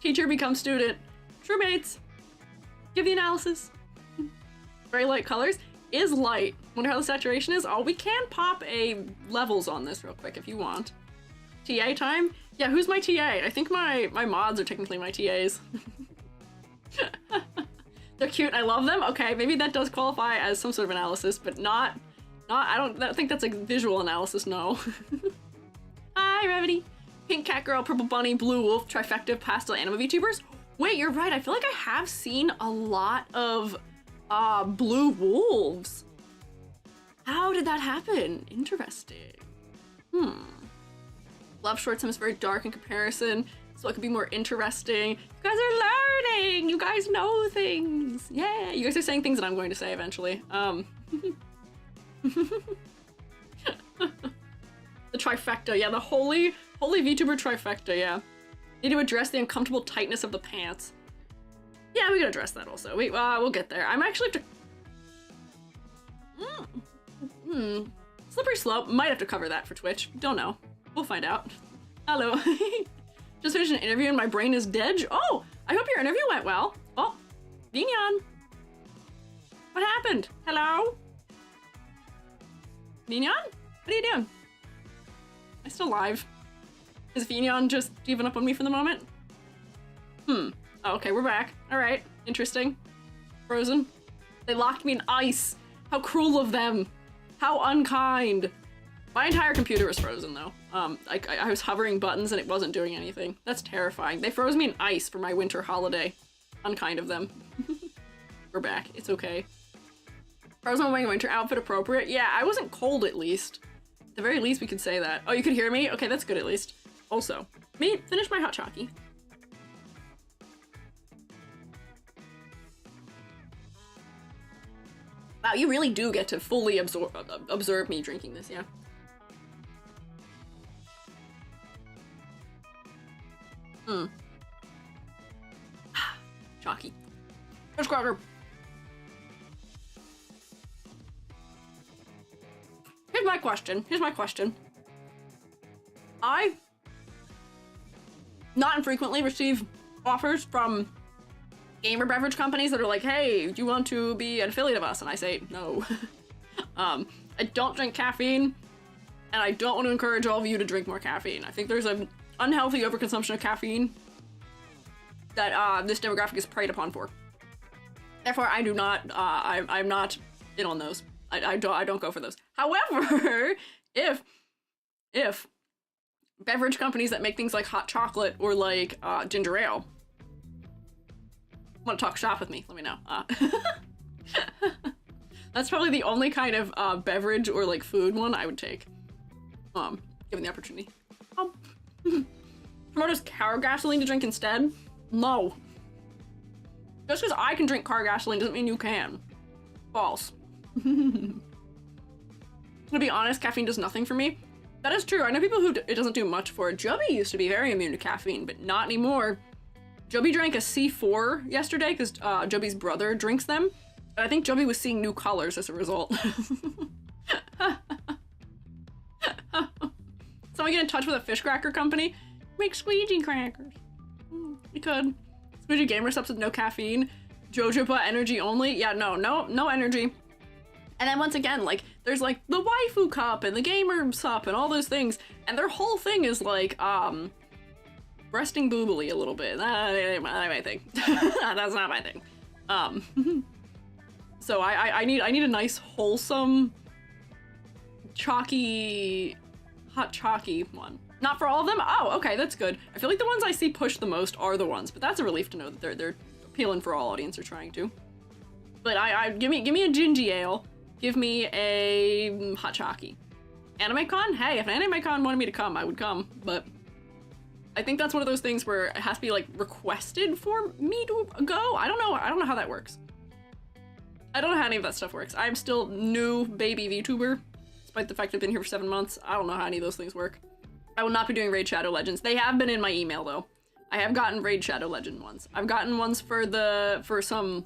Teacher becomes student. Roommates. Give the analysis. Very light colors. Is light. Wonder how the saturation is. Oh, we can pop a levels on this real quick if you want. TA time? Yeah, who's my TA? I think my mods are technically my TAs. They're cute. I love them. Okay, maybe that does qualify as some sort of analysis, but not I don't think that's like visual analysis, no. Hi, Revity. Pink cat girl, purple bunny, blue wolf, trifecta, pastel anima VTubers. Wait, you're right. I feel like I have seen a lot of blue wolves. How did that happen? Interesting. Love short sim is very dark in comparison, so it could be more interesting. You guys are learning. You guys know things. Yeah, you guys are saying things that I'm going to say eventually. The trifecta, yeah, the holy VTuber trifecta, yeah. Need to address the uncomfortable tightness of the pants. Yeah, we can address that also. We'll get there. I'm actually have to... Slippery slope. Might have to cover that for Twitch. Don't know. We'll find out. Hello. Just finished an interview and my brain is dead. Oh, I hope your interview went well. Oh, Vignon. What happened? Hello? Vignon? What are you doing? Am I still live? Is Vignon just giving up on me for the moment? Oh, okay, we're back. All right, interesting. Frozen. They locked me in ice. How cruel of them. How unkind. My entire computer was frozen though. I was hovering buttons and it wasn't doing anything. That's terrifying. They froze me in ice for my winter holiday. Unkind of them. We're back. It's okay. Frozen wearing a winter outfit appropriate? Yeah, I wasn't cold at least. At the very least we could say that. Oh, you could hear me? Okay, that's good at least. Also, me finish my hot chocky. Wow, you really do get to fully observe me drinking this, yeah. Chalky. Fish cracker. Here's my question. I not infrequently receive offers from gamer beverage companies that are like, hey, do you want to be an affiliate of us? And I say, no. I don't drink caffeine, and I don't want to encourage all of you to drink more caffeine. I think there's an unhealthy overconsumption of caffeine that this demographic is preyed upon for. Therefore, I do not, I'm not in on those. I don't go for those. However, if beverage companies that make things like hot chocolate or like ginger ale want to talk shop with me, let me know. That's probably the only kind of beverage or like food one I would take, given the opportunity. Promote us car gasoline to drink instead? No. Just because I can drink car gasoline doesn't mean you can. False. To be honest, caffeine does nothing for me. That is true. I know people who it doesn't do much for. Joby used to be very immune to caffeine, but not anymore. Joby drank a C4 yesterday because Joby's brother drinks them. And I think Joby was seeing new colors as a result. Someone get in touch with a fish cracker company? Make Squiiji crackers. We could. Squiiji gamer subs with no caffeine. Jojoba energy only. Yeah, no energy. And then once again, like, there's like the waifu cup and the gamer sup and all those things. And their whole thing is like, breasting boobily a little bit. That ain't my thing. That's not my thing. So I need a nice wholesome chalky, hot chalky one. Not for all of them? Oh, okay, that's good. I feel like the ones I see push the most are the ones, but that's a relief to know that they're appealing for all audience are trying to. But give me a gingy ale. Give me a hot chalky. AnimeCon? Hey, if AnimeCon wanted me to come, I would come, but I think that's one of those things where it has to be like requested for me to go. I don't know how that works. I don't know how any of that stuff works. I'm still new baby VTuber, despite the fact I've been here for 7 months. I don't know how any of those things work. I will not be doing Raid Shadow Legends. They have been in my email though. I have gotten Raid Shadow Legend ones. I've gotten ones for some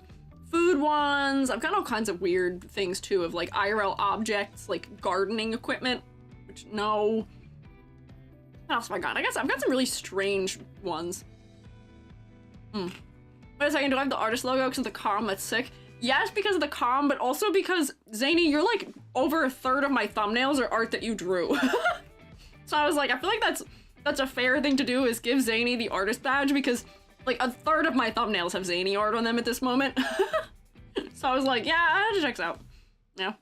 food ones. I've got all kinds of weird things too of like IRL objects, like gardening equipment, which no. What else have I got? I guess I've got some really strange ones. Wait a second, do I have the artist logo because of the comm? That's sick. Yes, because of the comm, but also because, Zany, you're like over a third of my thumbnails are art that you drew. So I was like, I feel like that's a fair thing to do is give Zany the artist badge because like a third of my thumbnails have Zany art on them at this moment. So I was like, yeah, it checks out. Yeah.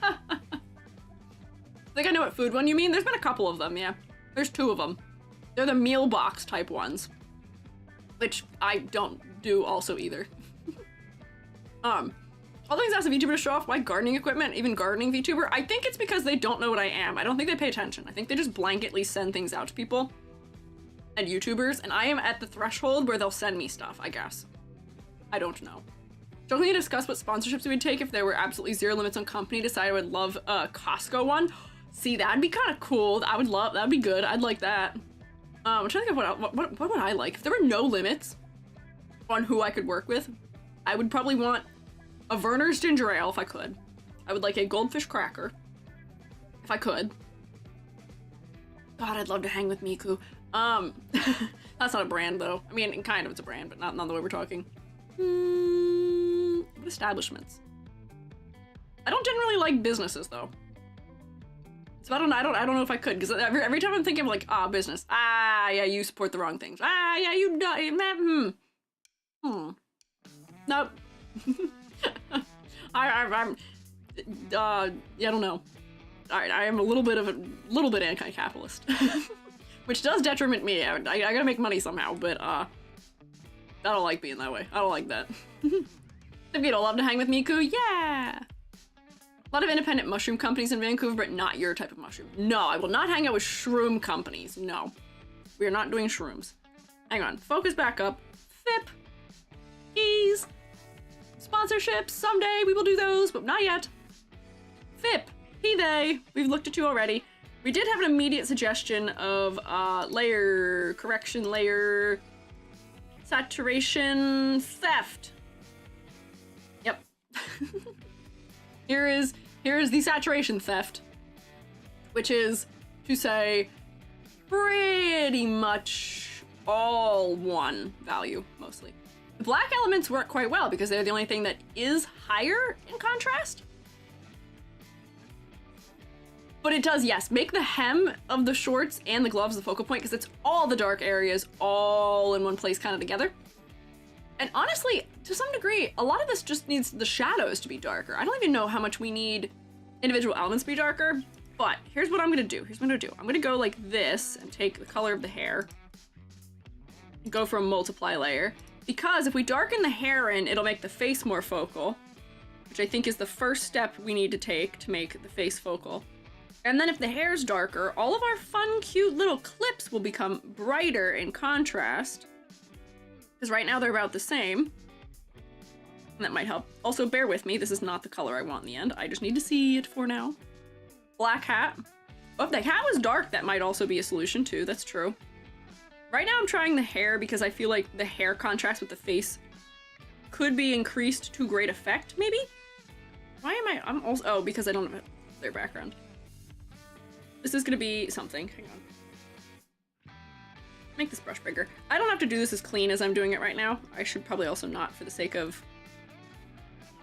I think I know what food one you mean. There's been a couple of them, yeah. There's 2 of them. They're the meal box type ones, which I don't do also either. All things ask a VTuber to show off why gardening equipment, even gardening VTuber. I think it's because they don't know what I am. I don't think they pay attention. I think they just blanketly send things out to people and YouTubers, and I am at the threshold where they'll send me stuff, I guess. I don't know. Don't we discuss what sponsorships we would take if there were absolutely zero limits on company? Decide I would love a Costco one. See, that'd be kind of cool. That'd be good. I'd like that. I'm trying to think of what would I like? If there were no limits on who I could work with, I would probably want a Werner's ginger ale if I could. I would like a goldfish cracker if I could. God, I'd love to hang with Miku. That's not a brand though. I mean, kind of it's a brand, but not the way we're talking. What establishments? I don't generally like businesses though. So I don't know if I could, because every time I'm thinking of like, business. Yeah, you support the wrong things. Yeah, you do. Nope. I don't know. I am a little bit anti-capitalist, which does detriment me. I gotta make money somehow, but I don't like being that way. I don't like that. If you'd all love to hang with Miku, yeah. A lot of independent mushroom companies in Vancouver, but not your type of mushroom. No, I will not hang out with shroom companies. No, we are not doing shrooms. Hang on, focus back up. FIP, keys, sponsorships. Someday we will do those, but not yet. FIP. They. We've looked at you already. We did have an immediate suggestion of layer correction, layer saturation theft. Yep. Here is the saturation theft, which is to say pretty much all one value mostly. The black elements work quite well because they're the only thing that is higher in contrast. But it does, yes, make the hem of the shorts and the gloves the focal point because it's all the dark areas all in one place kind of together. And honestly, to some degree, a lot of this just needs the shadows to be darker. I don't even know how much we need individual elements to be darker, but here's what I'm gonna do. I'm gonna go like this and take the color of the hair and go for a multiply layer. Because if we darken the hair in, it'll make the face more focal, which I think is the first step we need to take to make the face focal. And then if the hair's darker, all of our fun, cute little clips will become brighter in contrast. Because right now they're about the same. And that might help. Also, bear with me, this is not the color I want in the end. I just need to see it for now. Black hat. Oh, if the hat was dark, that might also be a solution too, that's true. Right now I'm trying the hair because I feel like the hair contrast with the face could be increased to great effect, maybe? Why am I'm also, oh, because I don't have their background. This is gonna be something, hang on. Make this brush bigger. I don't have to do this as clean as I'm doing it right now. I should probably also not for the sake of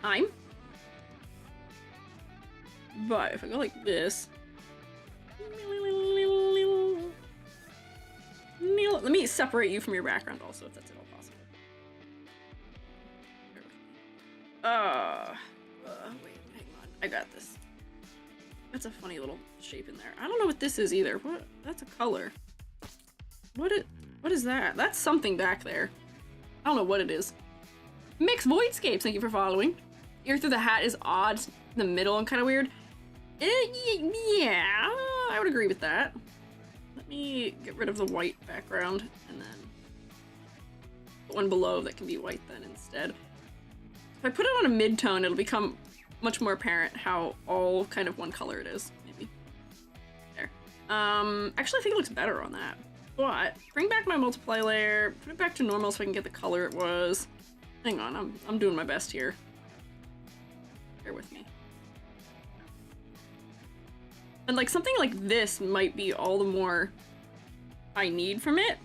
time. But if I go like this. Let me separate you from your background also, if that's at all possible. Wait, hang on. I got this. That's a funny little shape in there. I don't know what this is either. What? That's a color. What is that? That's something back there. I don't know what it is. Mixed Voidscapes, thank you for following. Ear through the hat is odd in the middle and kind of weird. Yeah, I would agree with that. Let me get rid of the white background and then the one below that can be white then instead. If I put it on a mid-tone, it'll become much more apparent how all kind of one color it is, maybe. There. Actually I think it looks better on that. But bring back my multiply layer, put it back to normal so I can get the color it was. Hang on, I'm doing my best here. Bear with me. And like something like this might be all the more I need from it.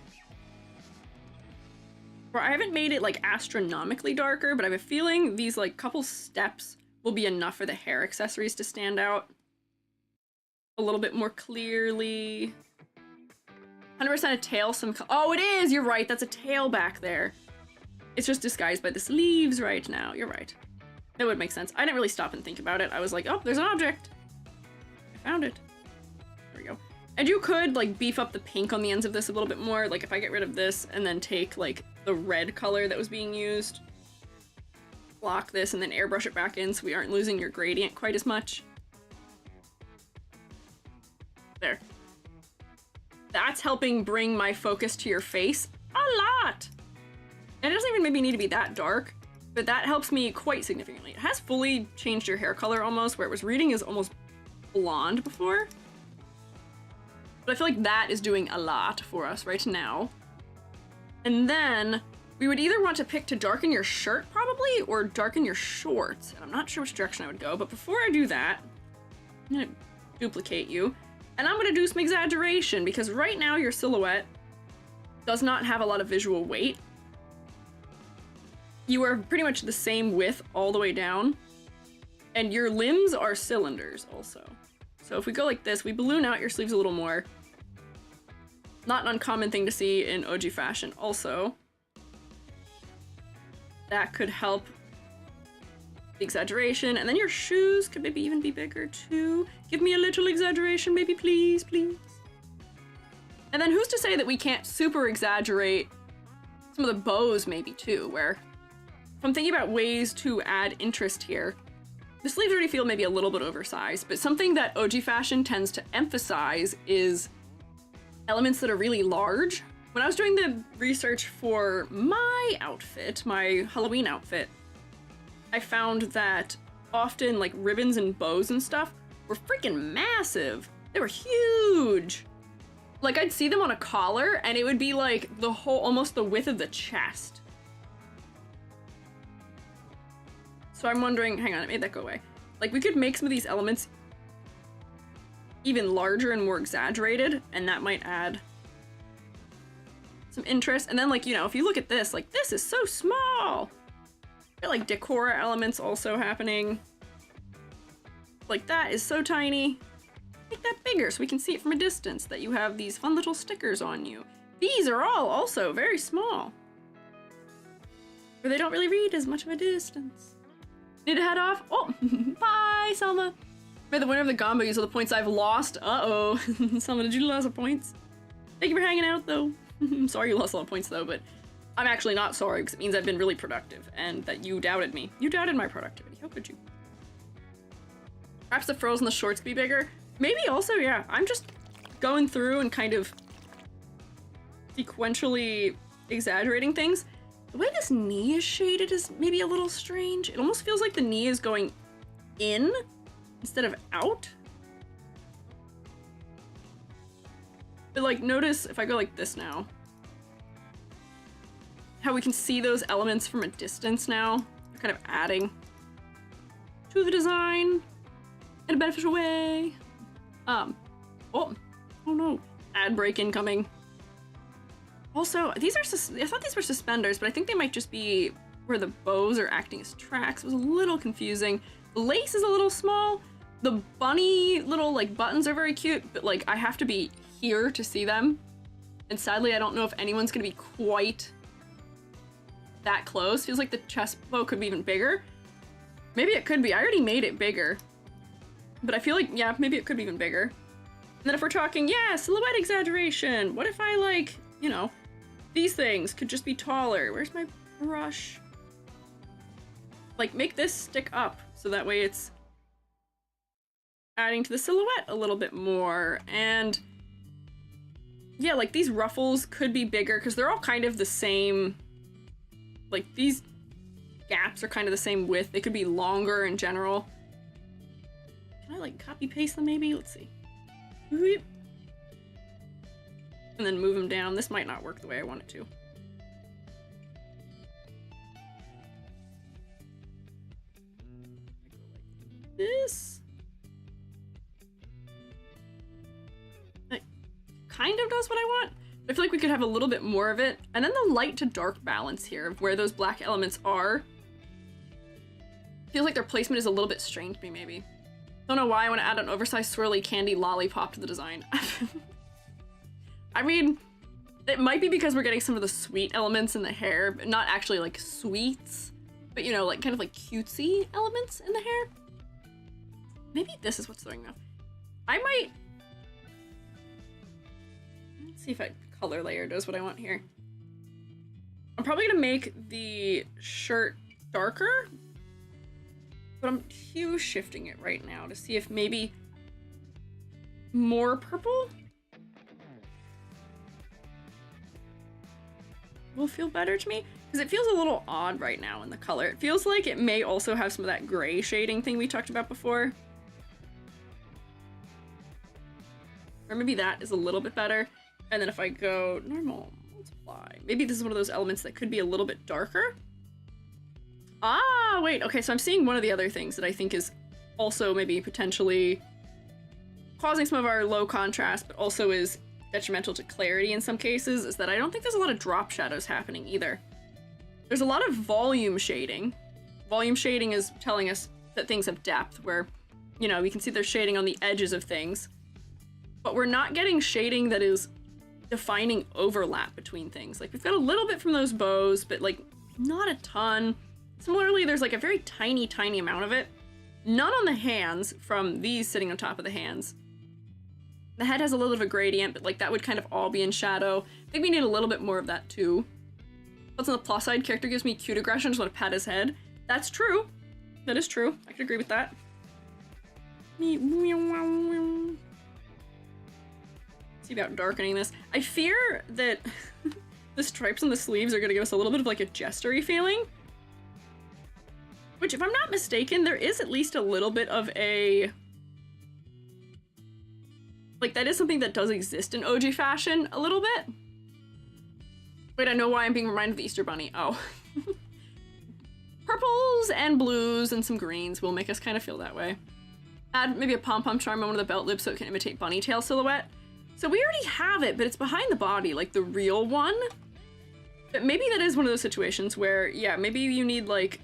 Where I haven't made it like astronomically darker, but I have a feeling these like couple steps will be enough for the hair accessories to stand out a little bit more clearly. 100% a tail, oh, it is! You're right, that's a tail back there. It's just disguised by the sleeves right now. You're right. That would make sense. I didn't really stop and think about it. I was like, oh, there's an object. I found it. There we go. And you could like beef up the pink on the ends of this a little bit more. Like if I get rid of this and then take like the red color that was being used, block this and then airbrush it back in so we aren't losing your gradient quite as much. There. That's helping bring my focus to your face a lot. And it doesn't even maybe need to be that dark. but that helps me quite significantly. It has fully changed your hair color almost, where it was reading as almost blonde before. But I feel like that is doing a lot for us right now. And then we would either want to pick to darken your shirt probably, or darken your shorts. And I'm not sure which direction I would go, but before I do that, I'm gonna duplicate you. And I'm gonna do some exaggeration, because right now your silhouette does not have a lot of visual weight. You are pretty much the same width all the way down, and your limbs are cylinders also. So if we go like this, we balloon out your sleeves a little more. Not an uncommon thing to see in OG fashion also. That could help the exaggeration, and then your shoes could maybe even be bigger too. Give me a little exaggeration, maybe, please, please. And then who's to say that we can't super exaggerate some of the bows maybe too, where if I'm thinking about ways to add interest here, the sleeves already feel maybe a little bit oversized, but something that OG fashion tends to emphasize is elements that are really large. When I was doing the research for my outfit, my Halloween outfit, I found that often like ribbons and bows and stuff were freaking massive. They were huge. Like I'd see them on a collar and it would be like the whole, almost the width of the chest. So I'm wondering, hang on, I made that go away. Like we could make some of these elements even larger and more exaggerated, and that might add some interest. And then like, you know, if you look at this, like this is so small. There are like decor elements also happening. Like that is so tiny. Make that bigger so we can see it from a distance, that you have these fun little stickers on you. These are all also very small, where they don't really read as much of a distance. Need to head off? Oh, bye, Selma. May the winner of the Gombo use all the points I've lost. Uh-oh. Selma, did you lose some points? Thank you for hanging out, though. I'm sorry you lost a lot of points, though, but I'm actually not sorry, because it means I've been really productive, and that you doubted me. You doubted my productivity. How could you? Perhaps the frills and the shorts could be bigger. Maybe also, yeah. I'm just going through and kind of sequentially exaggerating things. The way this knee is shaded is maybe a little strange. It almost feels like the knee is going in instead of out. But like, notice if I go like this now, how we can see those elements from a distance now. They're kind of adding to the design in a beneficial way. Oh no, ad break incoming. Also, these are, I thought these were suspenders, but I think they might just be where the bows are acting as tracks. It was a little confusing. The lace is a little small. The bunny little like buttons are very cute, but like I have to be here to see them. And sadly, I don't know if anyone's gonna be quite that close. Feels like the chest bow could be even bigger. Maybe it could be. I already made it bigger. But I feel like, yeah, maybe it could be even bigger. And then if we're talking, yeah, silhouette exaggeration. What if I like, you know, these things could just be taller. Where's my brush? Like, make this stick up so that way it's adding to the silhouette a little bit more. And yeah, like these ruffles could be bigger because they're all kind of the same. Like these gaps are kind of the same width. They could be longer in general. Can I like copy paste them maybe? Let's see. And then move them down. This might not work the way I want it to. This. It kind of does what I want. I feel like we could have a little bit more of it. And then the light to dark balance here of where those black elements are. Feels like their placement is a little bit strange to me maybe. Don't know why I want to add an oversized swirly candy lollipop to the design. I mean, it might be because we're getting some of the sweet elements in the hair, but not actually like sweets, but you know, like kind of like cutesy elements in the hair. Maybe this is what's throwing me off. I might, let's see if a color layer does what I want here. I'm probably gonna make the shirt darker, but I'm hue shifting it right now to see if maybe more purple will feel better to me. Because it feels a little odd right now in the color. It feels like it may also have some of that gray shading thing we talked about before. Or maybe that is a little bit better. And then if I go normal, multiply, maybe this is one of those elements that could be a little bit darker. Ah, wait, okay, so I'm seeing one of the other things that I think is also maybe potentially causing some of our low contrast, but also is detrimental to clarity in some cases, is that I don't think there's a lot of drop shadows happening either. There's a lot of volume shading. Volume shading is telling us that things have depth, where, you know, we can see there's shading on the edges of things, but we're not getting shading that is defining overlap between things. Like, we've got a little bit from those bows, but like not a ton. Similarly, there's like a very tiny, tiny amount of it. None on the hands from these sitting on top of the hands. The head has a little bit of a gradient, but like that would kind of all be in shadow. I think we need a little bit more of that too. What's on the plus side? Character gives me cute aggression, just want to pat his head. That's true. That is true. I could agree with that. See about darkening this. I fear that the stripes on the sleeves are going to give us a little bit of like a jestery feeling. Which, if I'm not mistaken, there is at least a little bit of a... Like, that is something that does exist in OG fashion a little bit. Wait, I know why I'm being reminded of the Easter Bunny. Oh. Purples and blues and some greens will make us kind of feel that way. Add maybe a pom-pom charm on one of the belt loops so it can imitate bunny tail silhouette. So we already have it, but it's behind the body, like the real one. But maybe that is one of those situations where, yeah, maybe you need, like...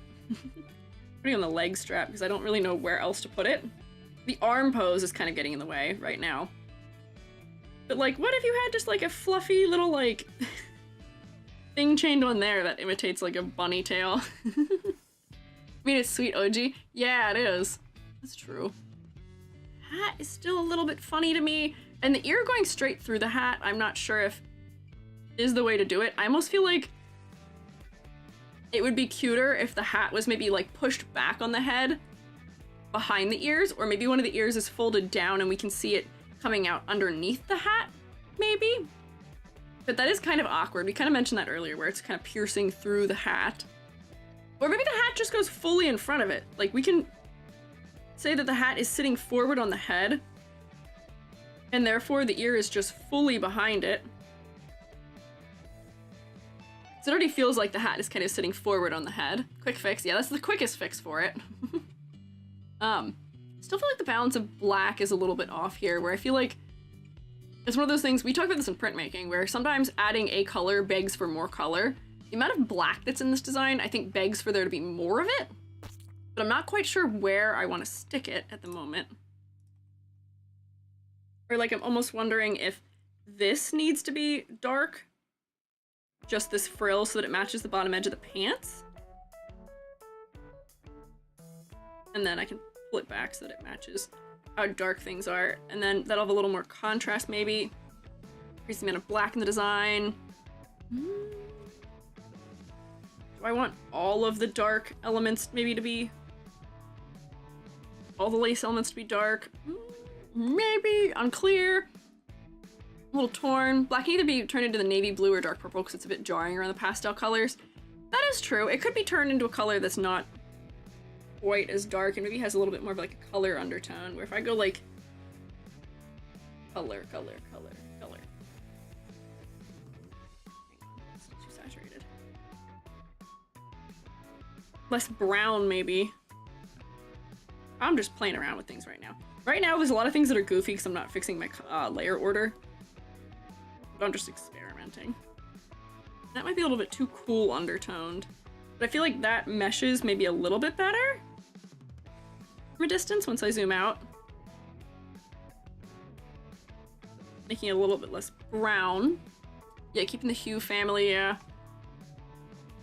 putting on the leg strap, because I don't really know where else to put it. The arm pose is kind of getting in the way right now. But, like, what if you had just, like, a fluffy little, like... thing chained on there that imitates like a bunny tail? I mean, it's sweet OG. Yeah, it is. That's true. Hat is still a little bit funny to me. And the ear going straight through the hat, I'm not sure if is the way to do it. I almost feel like it would be cuter if the hat was maybe like pushed back on the head behind the ears, or maybe one of the ears is folded down and we can see it coming out underneath the hat, maybe. But that is kind of awkward. We kind of mentioned that earlier, where it's kind of piercing through the hat. Or maybe the hat just goes fully in front of it. Like, we can say that the hat is sitting forward on the head, and therefore the ear is just fully behind it. So it already feels like the hat is kind of sitting forward on the head. Quick fix. Yeah, that's the quickest fix for it. Still feel like the balance of black is a little bit off here, where I feel like it's one of those things, we talk about this in printmaking, where sometimes adding a color begs for more color. The amount of black that's in this design, I think, begs for there to be more of it, but I'm not quite sure where I want to stick it at the moment. Or like, I'm almost wondering if this needs to be dark, just this frill, so that it matches the bottom edge of the pants. And then I can pull it back so that it matches how dark things are, and then that'll have a little more contrast maybe. Increase the amount of black in the design. Do I want all of the dark elements maybe to be... all the lace elements to be dark? Maybe. Unclear. A little torn. Black can either be turned into the navy blue or dark purple because it's a bit jarring around the pastel colors. That is true. It could be turned into a color that's not quite as dark and maybe has a little bit more of like a color undertone, where if I go like color. It's too saturated. Less brown, maybe. I'm just playing around with things right now. Right now, there's a lot of things that are goofy because I'm not fixing my layer order. But I'm just experimenting. That might be a little bit too cool undertoned. But I feel like that meshes maybe a little bit better from a distance once I zoom out. Making it a little bit less brown. Yeah, keeping the hue family, yeah.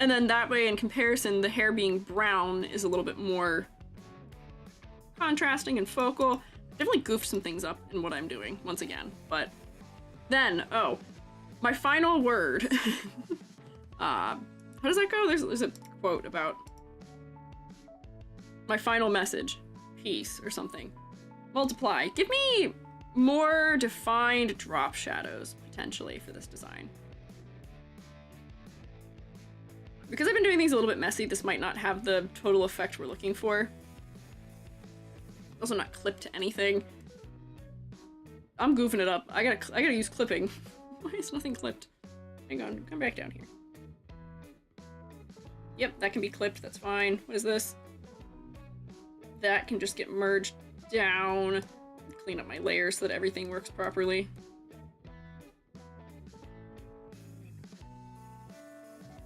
And then that way, in comparison, the hair being brown is a little bit more contrasting and focal. Definitely goofed some things up in what I'm doing, once again. But then, oh, my final word. How does that go? There's a quote about my final message. Peace or something. Multiply. Give me more defined drop shadows, potentially, for this design. Because I've been doing things a little bit messy, this might not have the total effect we're looking for. Also not clipped to anything. I'm goofing it up. I gotta use clipping. Why is nothing clipped? Hang on, come back down here. Yep, that can be clipped, that's fine. What is this? That can just get merged down. Clean up my layers so that everything works properly.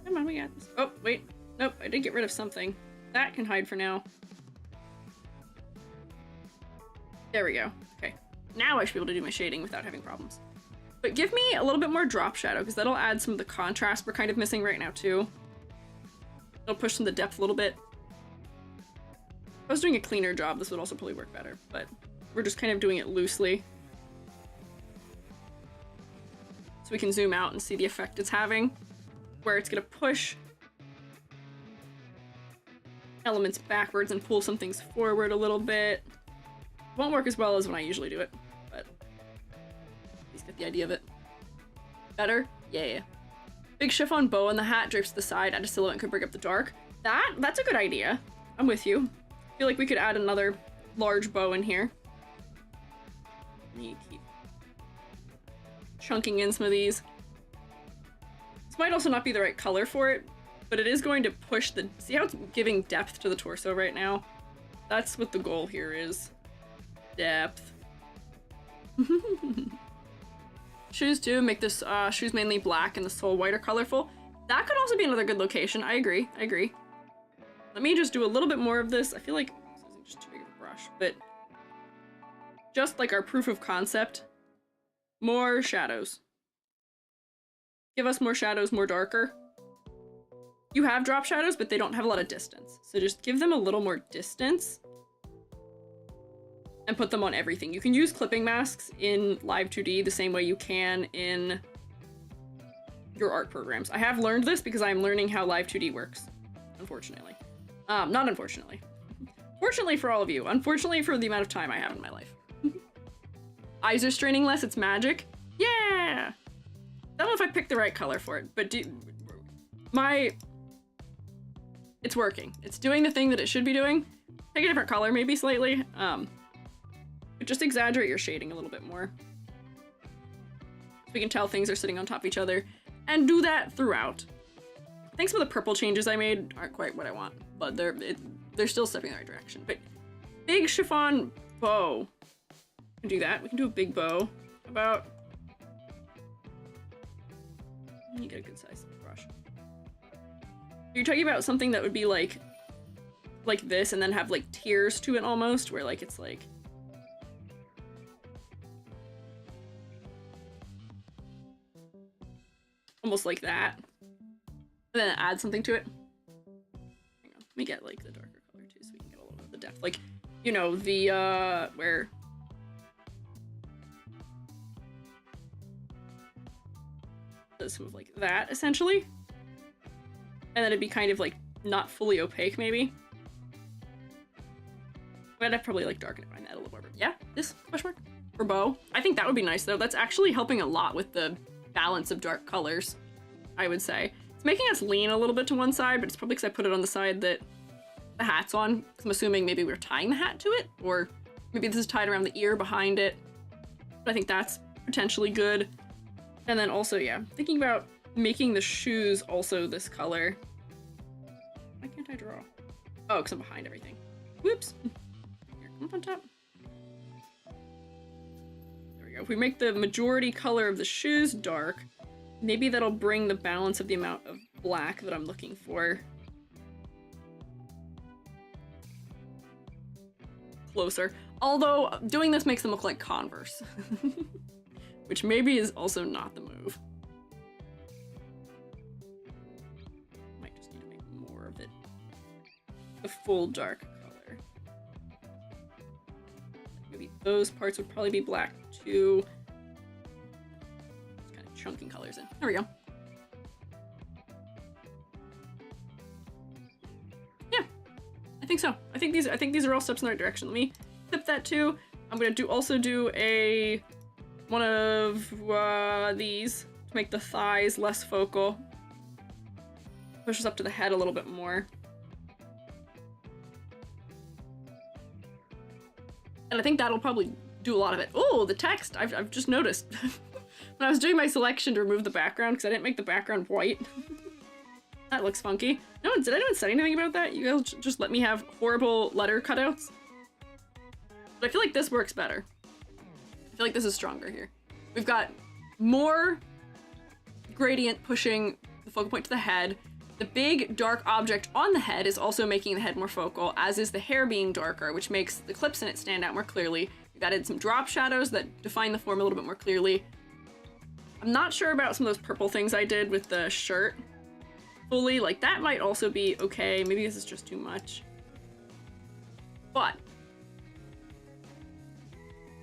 Come on, we got this. Oh, wait. Nope, I did get rid of something. That can hide for now. There we go. Okay. Now I should be able to do my shading without having problems. But give me a little bit more drop shadow, because that'll add some of the contrast we're kind of missing right now, too. It'll push some of the depth a little bit. If I was doing a cleaner job, this would also probably work better, but we're just kind of doing it loosely. So we can zoom out and see the effect it's having, where it's gonna push elements backwards and pull some things forward a little bit. Won't work as well as when I usually do it, but at least get the idea of it. Better? Yeah. Big chiffon bow on the hat drapes to the side, add a silhouette and could bring up the dark. That's a good idea. I'm with you. I feel like we could add another large bow in here. Let me keep chunking in some of these. This might also not be the right color for it, but it is going to push the... See how it's giving depth to the torso right now? That's what the goal here is. Depth. Shoes too, make this shoes mainly black and the sole white or colorful. That could also be another good location. I agree. Let me just do a little bit more of this. I feel like this isn't just too big of a brush, but just like our proof of concept, more shadows. Give us more shadows, more darker. You have drop shadows, but they don't have a lot of distance. So just give them a little more distance and put them on everything. You can use clipping masks in Live 2D the same way you can in your art programs. I have learned this because I'm learning how Live 2D works, unfortunately. Not unfortunately. Fortunately for all of you. Unfortunately for the amount of time I have in my life. Eyes are straining less, it's magic. Yeah! I don't know if I picked the right color for it, but it's working. It's doing the thing that it should be doing. Pick a different color, maybe slightly. But just exaggerate your shading a little bit more. So we can tell things are sitting on top of each other. And do that throughout. I think some of the purple changes I made aren't quite what I want, but they're still stepping in the right direction. But big chiffon bow. We can do that. We can do a big bow. About... You get a good size brush. You're talking about something that would be like this and then have like tiers to it almost, where like it's like... almost like that. And then add something to it. Hang on, let me get like the darker color too so we can get a little bit of the depth. Like, you know, the, where... some of like that, essentially. And then it'd be kind of like not fully opaque, maybe. But I'd probably like darken it by that a little more. Yeah, this question mark for bow. I think that would be nice though. That's actually helping a lot with the balance of dark colors, I would say. It's making us lean a little bit to one side, but it's probably because I put it on the side that the hat's on. Because I'm assuming maybe we're tying the hat to it, or maybe this is tied around the ear behind it. But I think that's potentially good. And then also, yeah, thinking about making the shoes also this color. Why can't I draw? Oh, because I'm behind everything. Whoops. Here, come up on top. There we go. If we make the majority color of the shoes dark, maybe that'll bring the balance of the amount of black that I'm looking for closer. Although, doing this makes them look like Converse. Which maybe is also not the move. Might just need to make more of it a full dark color. Maybe those parts would probably be black too. Just kind of chunking colors in. There we go. Yeah, I think so. I think these are all steps in the right direction. Let me flip that too. I'm gonna also do one of these to make the thighs less focal. Pushes up to the head a little bit more. And I think that'll probably do a lot of it. Oh, the text, I've just noticed. When I was doing my selection to remove the background, because I didn't make the background white. That looks funky. No, did anyone say anything about that? You guys just let me have horrible letter cutouts? But I feel like this works better. I feel like this is stronger here. We've got more gradient pushing the focal point to the head. The big dark object on the head is also making the head more focal, as is the hair being darker, which makes the clips in it stand out more clearly. We've added some drop shadows that define the form a little bit more clearly. I'm not sure about some of those purple things I did with the shirt fully. Like, that might also be okay. Maybe this is just too much. But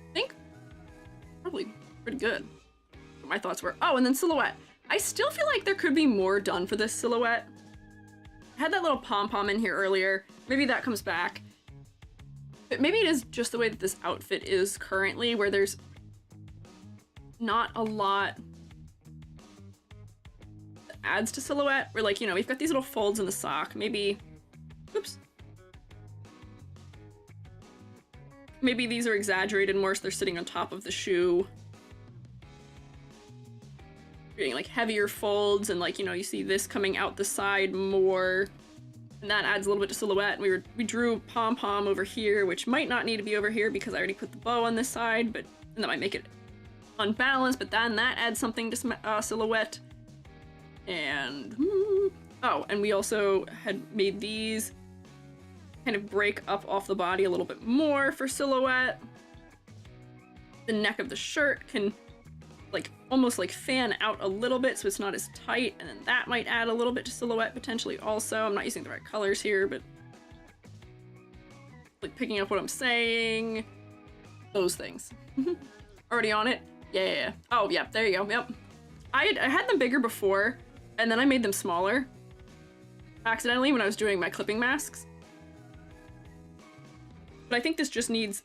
I think probably pretty good. What my thoughts were. Oh, and then silhouette. I still feel like there could be more done for this silhouette. I had that little pom-pom in here earlier. Maybe that comes back. But maybe it is just the way that this outfit is currently, where there's not a lot that adds to silhouette. Where, like, you know, we've got these little folds in the sock. Maybe, oops. Maybe these are exaggerated more so they're sitting on top of the shoe. Getting like heavier folds and, like, you know, you see this coming out the side more. And that adds a little bit to silhouette. We drew pom-pom over here, which might not need to be over here because I already put the bow on this side, but and that might make it unbalanced, but then that adds something to silhouette. And, oh, and we also had made these kind of break up off the body a little bit more for silhouette. The neck of the shirt can, like, almost like fan out a little bit so it's not as tight, and then that might add a little bit to silhouette potentially also. I'm not using the right colors here, but like picking up what I'm saying. Those things. Already on it? Yeah. Oh, yeah, there you go, yep. I had them bigger before, and then I made them smaller accidentally when I was doing my clipping masks. But I think this just needs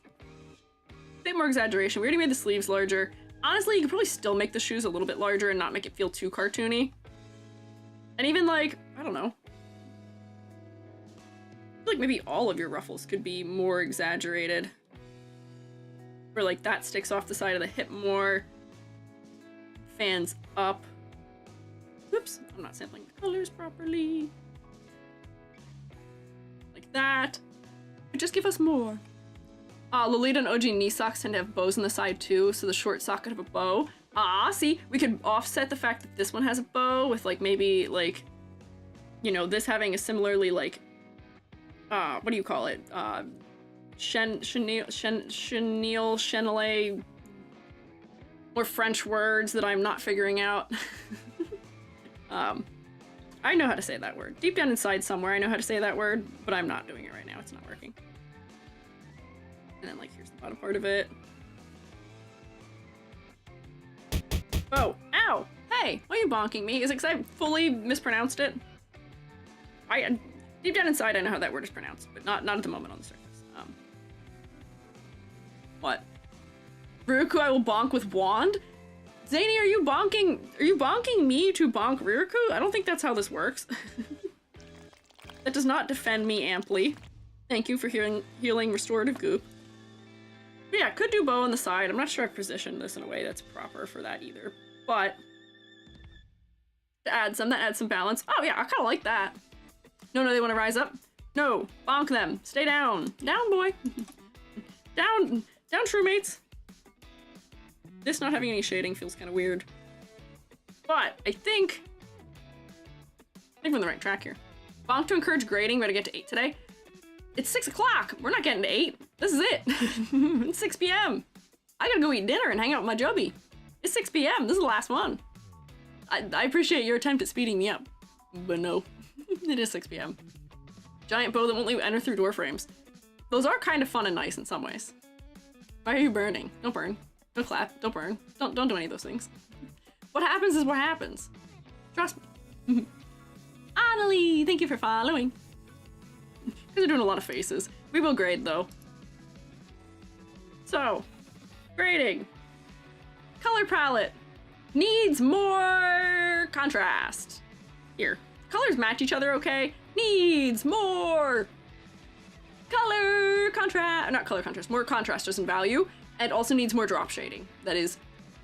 a bit more exaggeration. We already made the sleeves larger. Honestly, you could probably still make the shoes a little bit larger and not make it feel too cartoony. And even, like, I don't know. I feel like maybe all of your ruffles could be more exaggerated. Or, like, that sticks off the side of the hip more. Fans up. Oops, I'm not sampling the colors properly. Like that. But just give us more. Lolita and OG knee socks tend to have bows on the side too, so the short sock could have a bow. See, we could offset the fact that this one has a bow with, like, maybe, like, you know, this having a similarly, like, what do you call it? Chenille, more French words that I'm not figuring out. I know how to say that word. Deep down inside somewhere, I know how to say that word, but I'm not doing it right now. It's not working. And then, like, here's the bottom part of it. Oh, ow! Hey, why are you bonking me? Is it because I fully mispronounced it? Deep down inside, I know how that word is pronounced, but not at the moment on the surface. What? Riruku, I will bonk with wand? Zany, are you bonking me to bonk Riruku? I don't think that's how this works. That does not defend me amply. Thank you for healing restorative goop. But yeah, could do bow on the side. I'm not sure I've positioned this in a way that's proper for that either. But that adds some balance. Oh yeah, I kind of like that. No, they want to rise up. No, bonk them. Stay down. Down, boy. Down, true mates. This not having any shading feels kind of weird. But I think we're on the right track here. Bonk to encourage grading. Better get to 8 today. It's 6 o'clock. We're not getting to 8. This is it. It's 6 p.m. I gotta go eat dinner and hang out with my Jubby. It's 6 p.m. This is the last one. I appreciate your attempt at speeding me up, but no. It is 6 p.m. Giant bow that won't let you enter through door frames. Those are kind of fun and nice in some ways. Why are you burning? Don't burn. Don't clap. Don't burn. Don't do any of those things. What happens is what happens. Trust me. Annalie, thank you for following. These are doing a lot of faces. We will grade though. So, grading. Color palette needs more contrast. Here, colors match each other okay. Needs more color contrast, not color contrast, more contrasters in value, and also needs more drop shading. That is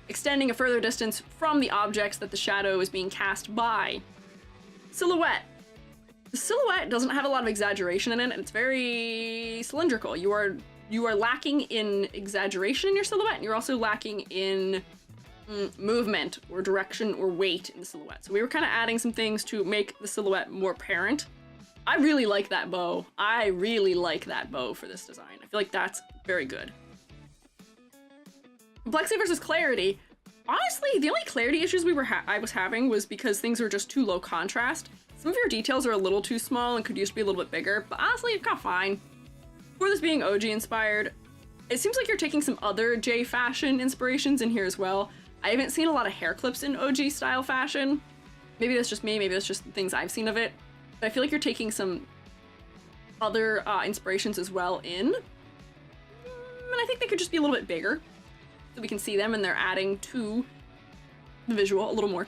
extending a further distance from the objects that the shadow is being cast by. Silhouette. The silhouette doesn't have a lot of exaggeration in it, and it's very cylindrical. You are lacking in exaggeration in your silhouette, and you're also lacking in movement or direction or weight in the silhouette. So we were kind of adding some things to make the silhouette more apparent. I really like that bow. I really like that bow for this design. I feel like that's very good. Complexity versus clarity. Honestly, the only clarity issues I was having was because things were just too low contrast. Some of your details are a little too small and could used to be a little bit bigger, but honestly, it got fine. For this being OG inspired, it seems like you're taking some other J fashion inspirations in here as well. I haven't seen a lot of hair clips in OG style fashion. Maybe that's just me, maybe that's just things I've seen of it. But I feel like you're taking some other inspirations as well in. And I think they could just be a little bit bigger so we can see them, and they're adding to the visual a little more,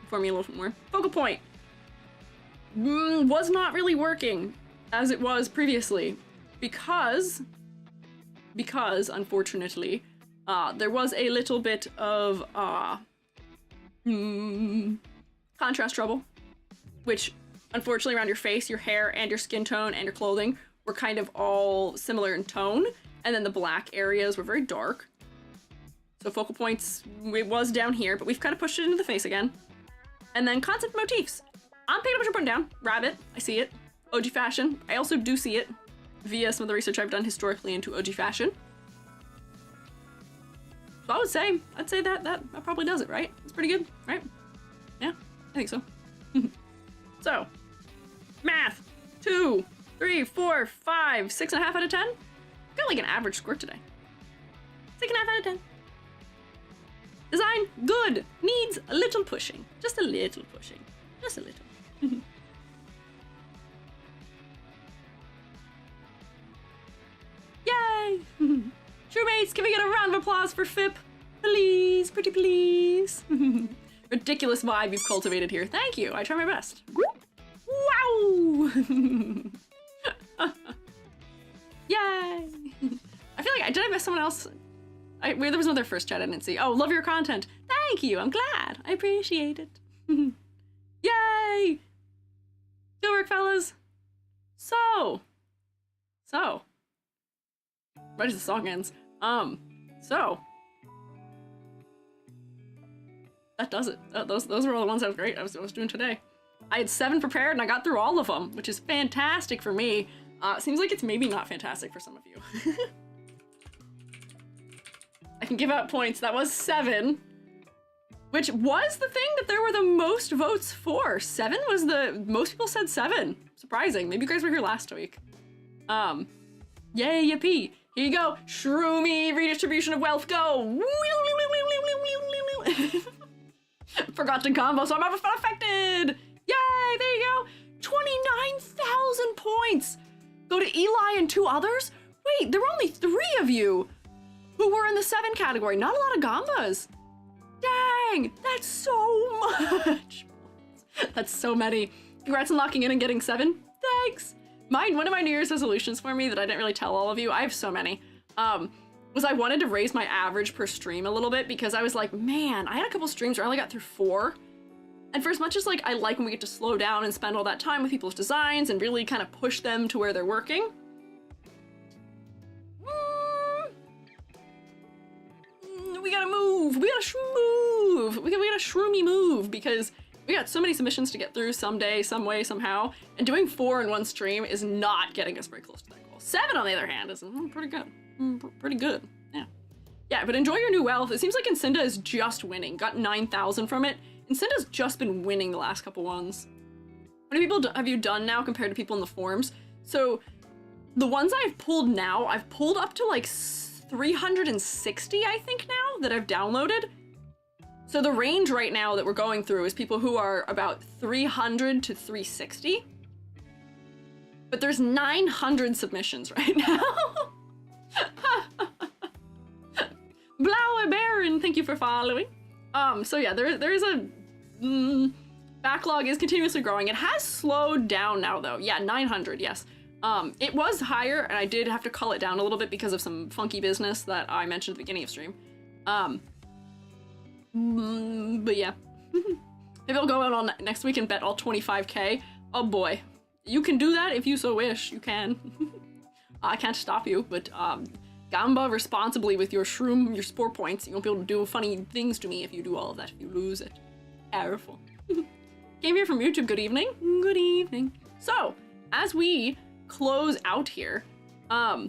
for me a little bit more. Focal point. Was not really working as it was previously because unfortunately there was a little bit of contrast trouble, which unfortunately around your face, your hair, and your skin tone and your clothing were kind of all similar in tone, and then the black areas were very dark. So focal points, it was down here, but we've kind of pushed it into the face again. And then concept motifs. I'm picking up what you're putting down. Rabbit, I see it. OG fashion, I also do see it via some of the research I've done historically into OG fashion. So I'd say that probably does it, right? It's pretty good, right? Yeah, I think so. So, math, 2, 3, 4, 5, 6.5 out of 10. Got like an average score today. 6.5 out of 10. Design, good. Needs a little pushing. Just a little pushing. Just a little. Yay! Crewmates, can we get a round of applause for Fip? Please, pretty please. Ridiculous vibe you've cultivated here. Thank you, I try my best. Wow! Yay! I feel like, did I miss someone else? There was another first chat I didn't see. Oh, love your content. Thank you, I'm glad. I appreciate it. Yay! Good work, fellas. So. Right as the song ends. So. That does it. Those were all the ones I was doing today. I had 7 prepared and I got through all of them, which is fantastic for me. Seems like it's maybe not fantastic for some of you. I can give out points. That was 7. Which was the thing that there were the most votes for. 7 was most people said 7. Surprising. Maybe you guys were here last week. Yay, yippee. Here you go. Shroomy redistribution of wealth. Go. Forgot to combo, so I'm affected. Yay, there you go. 29,000 points. Go to Eli and 2 others? Wait, there were only 3 of you who were in the 7 category. Not a lot of Gambas. Dang, that's so much. That's so many. Congrats on locking in and getting 7. Thanks. One of my New Year's resolutions for me that I didn't really tell all of you, I have so many, was I wanted to raise my average per stream a little bit because I was like, man, I had a couple streams where I only got through 4. And for as much as like I like when we get to slow down and spend all that time with people's designs and really kind of push them to where they're working, we gotta move. We gotta move. We gotta shroomy move because we got so many submissions to get through someday, some way, somehow. And doing 4 in one stream is not getting us very close to that goal. 7, on the other hand, is pretty good. Pretty good. Yeah. Yeah, but enjoy your new wealth. It seems like Incinda is just winning. Got 9,000 from it. Incinda's just been winning the last couple ones. How many people have you done now compared to people in the forums? So the ones I've pulled now, I've pulled up to like 360, I think now, that I've downloaded. So the range right now that we're going through is people who are about 300 to 360. But there's 900 submissions right now. Blauer Baron, thank you for following. So yeah, there's a Backlog is continuously growing. It has slowed down now, though. Yeah, 900, yes. It was higher, and I did have to cull it down a little bit because of some funky business that I mentioned at the beginning of stream. But yeah. Maybe I'll go out on next week and bet all 25k. Oh boy. You can do that if you so wish. You can. I can't stop you, but gamba responsibly with your shroom, your spore points. You won't be able to do funny things to me if you do all of that, if you lose it. Careful. Came here from YouTube. Good evening. Good evening. So, as we close out here, I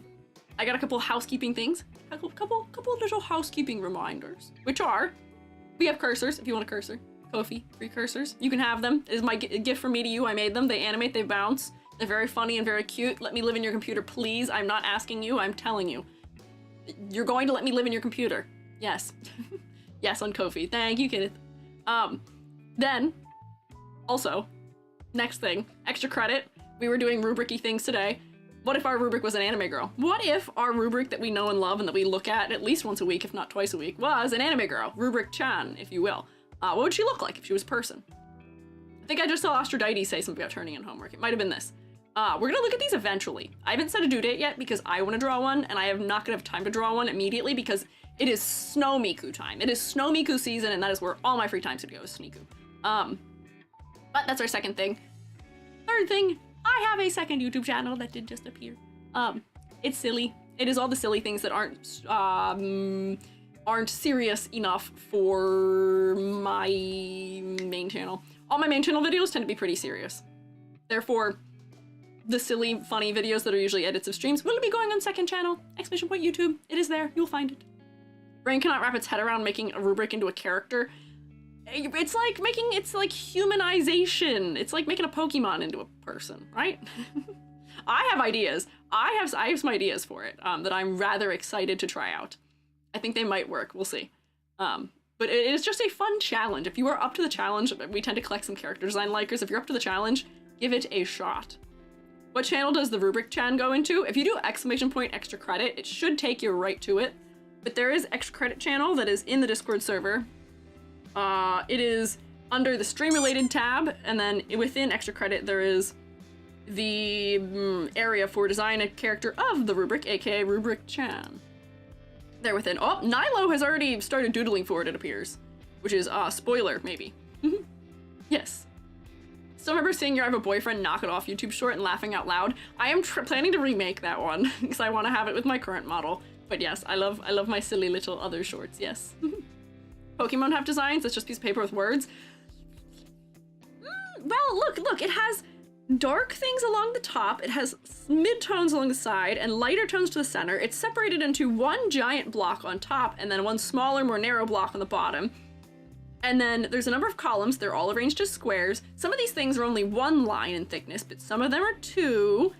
got a couple housekeeping things. A couple little housekeeping reminders, which are, we have cursors if you want a cursor. Ko-fi, free cursors. You can have them. It is my gift from me to you. I made them. They animate, they bounce. They're very funny and very cute. Let me live in your computer, please. I'm not asking you, I'm telling you. You're going to let me live in your computer. Yes. Yes, on Ko-fi. Thank you, Kenneth. Then, also, next thing, extra credit. We were doing rubric-y things today. What if our rubric was an anime girl? What if our rubric that we know and love and that we look at least once a week, if not twice a week, was an anime girl? Rubric-chan, if you will. What would she look like if she was a person? I think I just saw Astrodites say something about turning in homework. It might have been this. We're gonna look at these eventually. I haven't set a due date yet because I want to draw one, and I am not gonna have time to draw one immediately because it is Snow Miku time. It is Snow Miku season, and that is where all my free time should go, is Sneaku. But that's our second thing. Third thing, I have a second YouTube channel that did just appear. It's silly. It is all the silly things that aren't serious enough for my main channel. All my main channel videos tend to be pretty serious. Therefore, the silly, funny videos that are usually edits of streams will be going on second channel, !YouTube. It is there, you'll find it. Brain cannot wrap its head around making a rubric into a character. It's like humanization. It's like making a Pokemon into a person, right? I have ideas. I have some ideas for it that I'm rather excited to try out. I think they might work, we'll see. But it is just a fun challenge. If you are up to the challenge, we tend to collect some character design likers. If you're up to the challenge, give it a shot. What channel does the Rubric Chan go into? If you do ! Extra credit, it should take you right to it. But there is extra credit channel that is in the Discord server. It is under the stream related tab, and then within extra credit there is the area for design a character of the rubric, aka Rubric Chan. There within. Oh, Nilo has already started doodling for it, it appears. Which is, spoiler, maybe. Yes. Still remember seeing your I Have a Boyfriend Knock It Off YouTube short and laughing out loud. I am planning to remake that one, because I want to have it with my current model. But yes, I love my silly little other shorts, yes. Pokemon have designs, it's just a piece of paper with words. Well, look, it has dark things along the top, it has mid-tones along the side, and lighter tones to the center. It's separated into one giant block on top, and then one smaller, more narrow block on the bottom. And then there's a number of columns, they're all arranged as squares. Some of these things are only 1 line in thickness, but some of them are 2.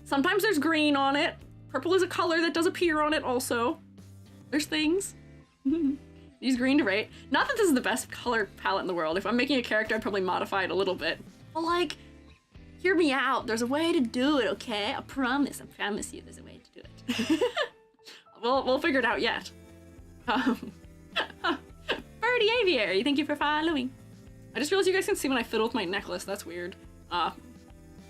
Sometimes there's green on it. Purple is a color that does appear on it also. There's things. Use green to rate. Not that this is the best color palette in the world. If I'm making a character, I'd probably modify it a little bit. But like, hear me out. There's a way to do it, okay? I promise you there's a way to do it. We'll figure it out yet. Birdie Aviary, thank you for following. I just realized you guys can see when I fiddle with my necklace. That's weird.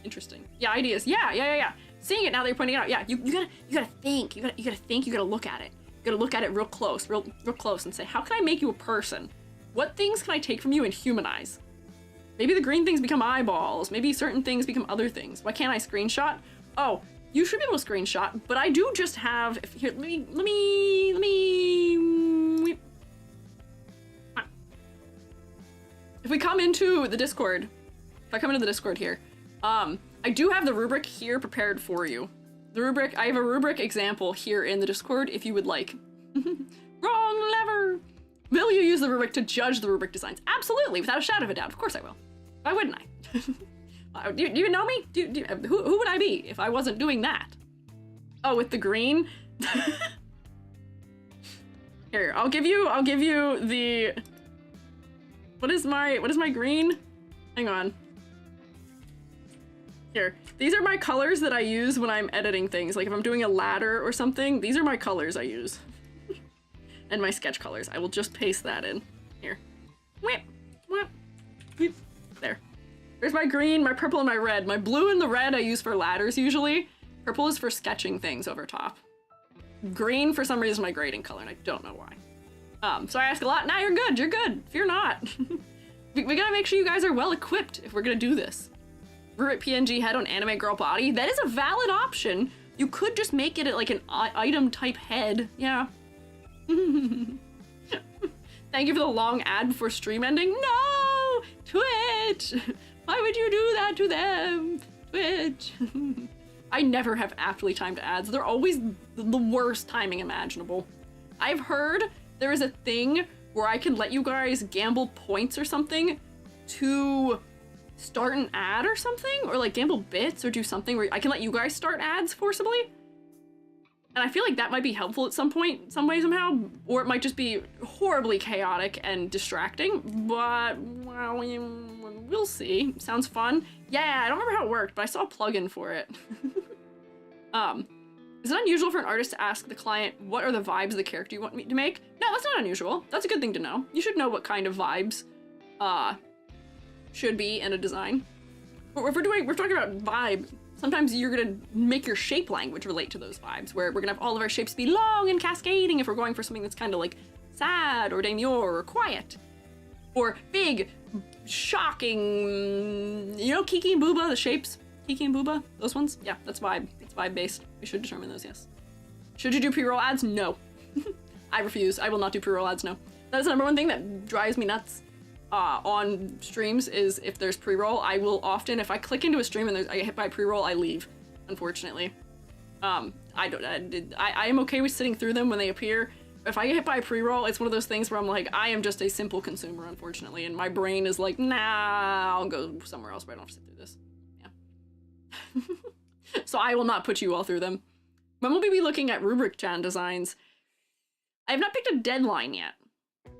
Interesting. Yeah, ideas. Yeah. Seeing it now that you're pointing it out. Yeah, you gotta think. You gotta look at it. You gotta look at it real close and say, how can I make you a person? What things can I take from you and humanize? Maybe the green things become eyeballs. Maybe certain things become other things. Why can't I screenshot? Oh, you should be able to screenshot, but I do just have, here, let me. If we come into the Discord, here, I do have the rubric here prepared for you. I have a rubric example here in the Discord if you would like. Wrong lever! Will you use the rubric to judge the rubric designs? Absolutely, without a shadow of a doubt. Of course I will. Why wouldn't I? Do you know me? Who would I be if I wasn't doing that? Oh, with the green? Here, I'll give you the... What is my green? Hang on. Here, these are my colors that I use when I'm editing things. Like if I'm doing a ladder or something, these are my colors I use. And my sketch colors. I will just paste that in. Here. Whip. There. There's my green, my purple, and my red. My blue and the red I use for ladders usually. Purple is for sketching things over top. Green, for some reason, my grading color, and I don't know why. So I ask a lot. Nah, you're good. You're good. Fear not. we gotta make sure you guys are well equipped if we're gonna do this. Rubric PNG head on anime girl body. That is a valid option. You could just make it like an item type head. Yeah. Thank you for the long ad before stream ending. No! Twitch! Why would you do that to them? Twitch. I never have aptly timed ads. They're always the worst timing imaginable. I've heard there is a thing where I can let you guys gamble points or something to start an ad or something, or like gamble bits or do something where I can let you guys start ads forcibly. And I feel like that might be helpful at some point, some way, somehow, or it might just be horribly chaotic and distracting, but well, we'll see. Sounds fun. Yeah, I don't remember how it worked, but I saw a plugin for it. Is it unusual for an artist to ask the client, what are the vibes of the character you want me to make? No, that's not unusual. That's a good thing to know. You should know what kind of vibes, should be in a design. But if we're talking about vibe, sometimes you're gonna make your shape language relate to those vibes, where we're gonna have all of our shapes be long and cascading if we're going for something that's kind of like sad or demure or quiet. Or big, shocking, you know, Kiki and Booba, the shapes? Kiki and Booba, those ones? Yeah, that's vibe. It's vibe based. We should determine those, yes. Should you do pre-roll ads? No. I refuse. I will not do pre-roll ads, no. That is the number one thing that drives me nuts on streams is if there's pre-roll. I will often, if I click into a stream and I get hit by pre-roll, I leave, unfortunately. I am okay with sitting through them when they appear. If I get hit by a pre-roll, it's one of those things where I'm like, I am just a simple consumer, unfortunately, and my brain is like, nah, I'll go somewhere else where I don't have to sit through this. Yeah. So I will not put you all through them. When will we be looking at Rubric-chan designs? I have not picked a deadline yet,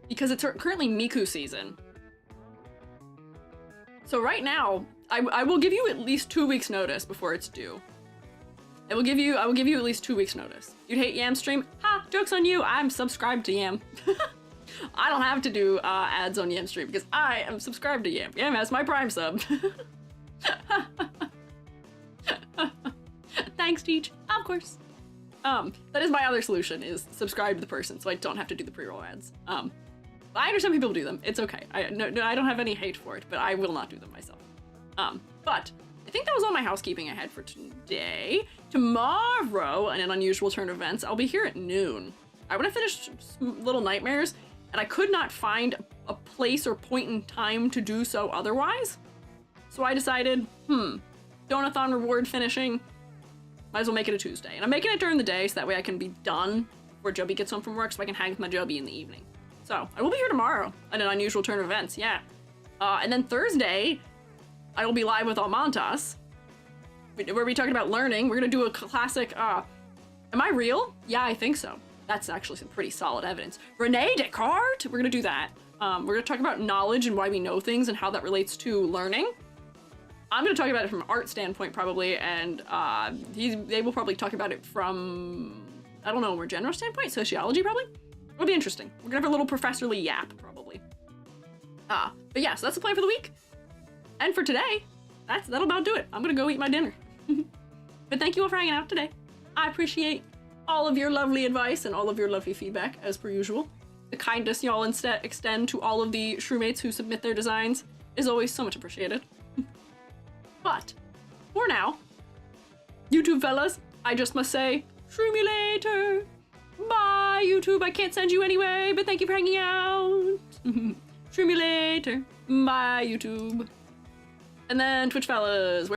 because it's currently Miku season. So right now, I will give you at least 2 weeks notice before it's due. I will give you at least 2 weeks notice. You'd hate Yam's stream? Ha! Joke's on you! I'm subscribed to Yam. I don't have to do ads on Yam's stream because I am subscribed to Yam. Yam has my Prime sub. Thanks, Teach. Of course. That is my other solution, is subscribe to the person so I don't have to do the pre-roll ads. I understand people do them. It's okay. I don't have any hate for it, but I will not do them myself. But I think that was all my housekeeping I had for today. Tomorrow, in an unusual turn of events, I'll be here at noon. I want to finish Little Nightmares, and I could not find a place or point in time to do so otherwise. So I decided, Donathon reward finishing, might as well make it a Tuesday. And I'm making it during the day, so that way I can be done before Joby gets home from work, so I can hang with my Joby in the evening. So I will be here tomorrow, in an unusual turn of events, yeah. And then Thursday, I will be live with Almantas, where we talking about learning. We're gonna do a classic, am I real? Yeah, I think so. That's actually some pretty solid evidence. Rene Descartes, we're gonna do that. We're gonna talk about knowledge and why we know things and how that relates to learning. I'm gonna talk about it from an art standpoint probably, and they will probably talk about it from, I don't know, a more general standpoint, sociology probably? It'll be interesting. We're gonna have a little professorly yap probably. But yeah, so that's the plan for the week. And for today, that'll about do it. I'm gonna go eat my dinner. But thank you all for hanging out today. I appreciate all of your lovely advice and all of your lovely feedback, as per usual. The kindness y'all extend to all of the shroommates who submit their designs is always so much appreciated. But, for now, YouTube fellas, I just must say, shroom you later. Bye, YouTube. I can't send you anyway, but thank you for hanging out. Shroom you later. Bye, YouTube. And then Twitch fellas.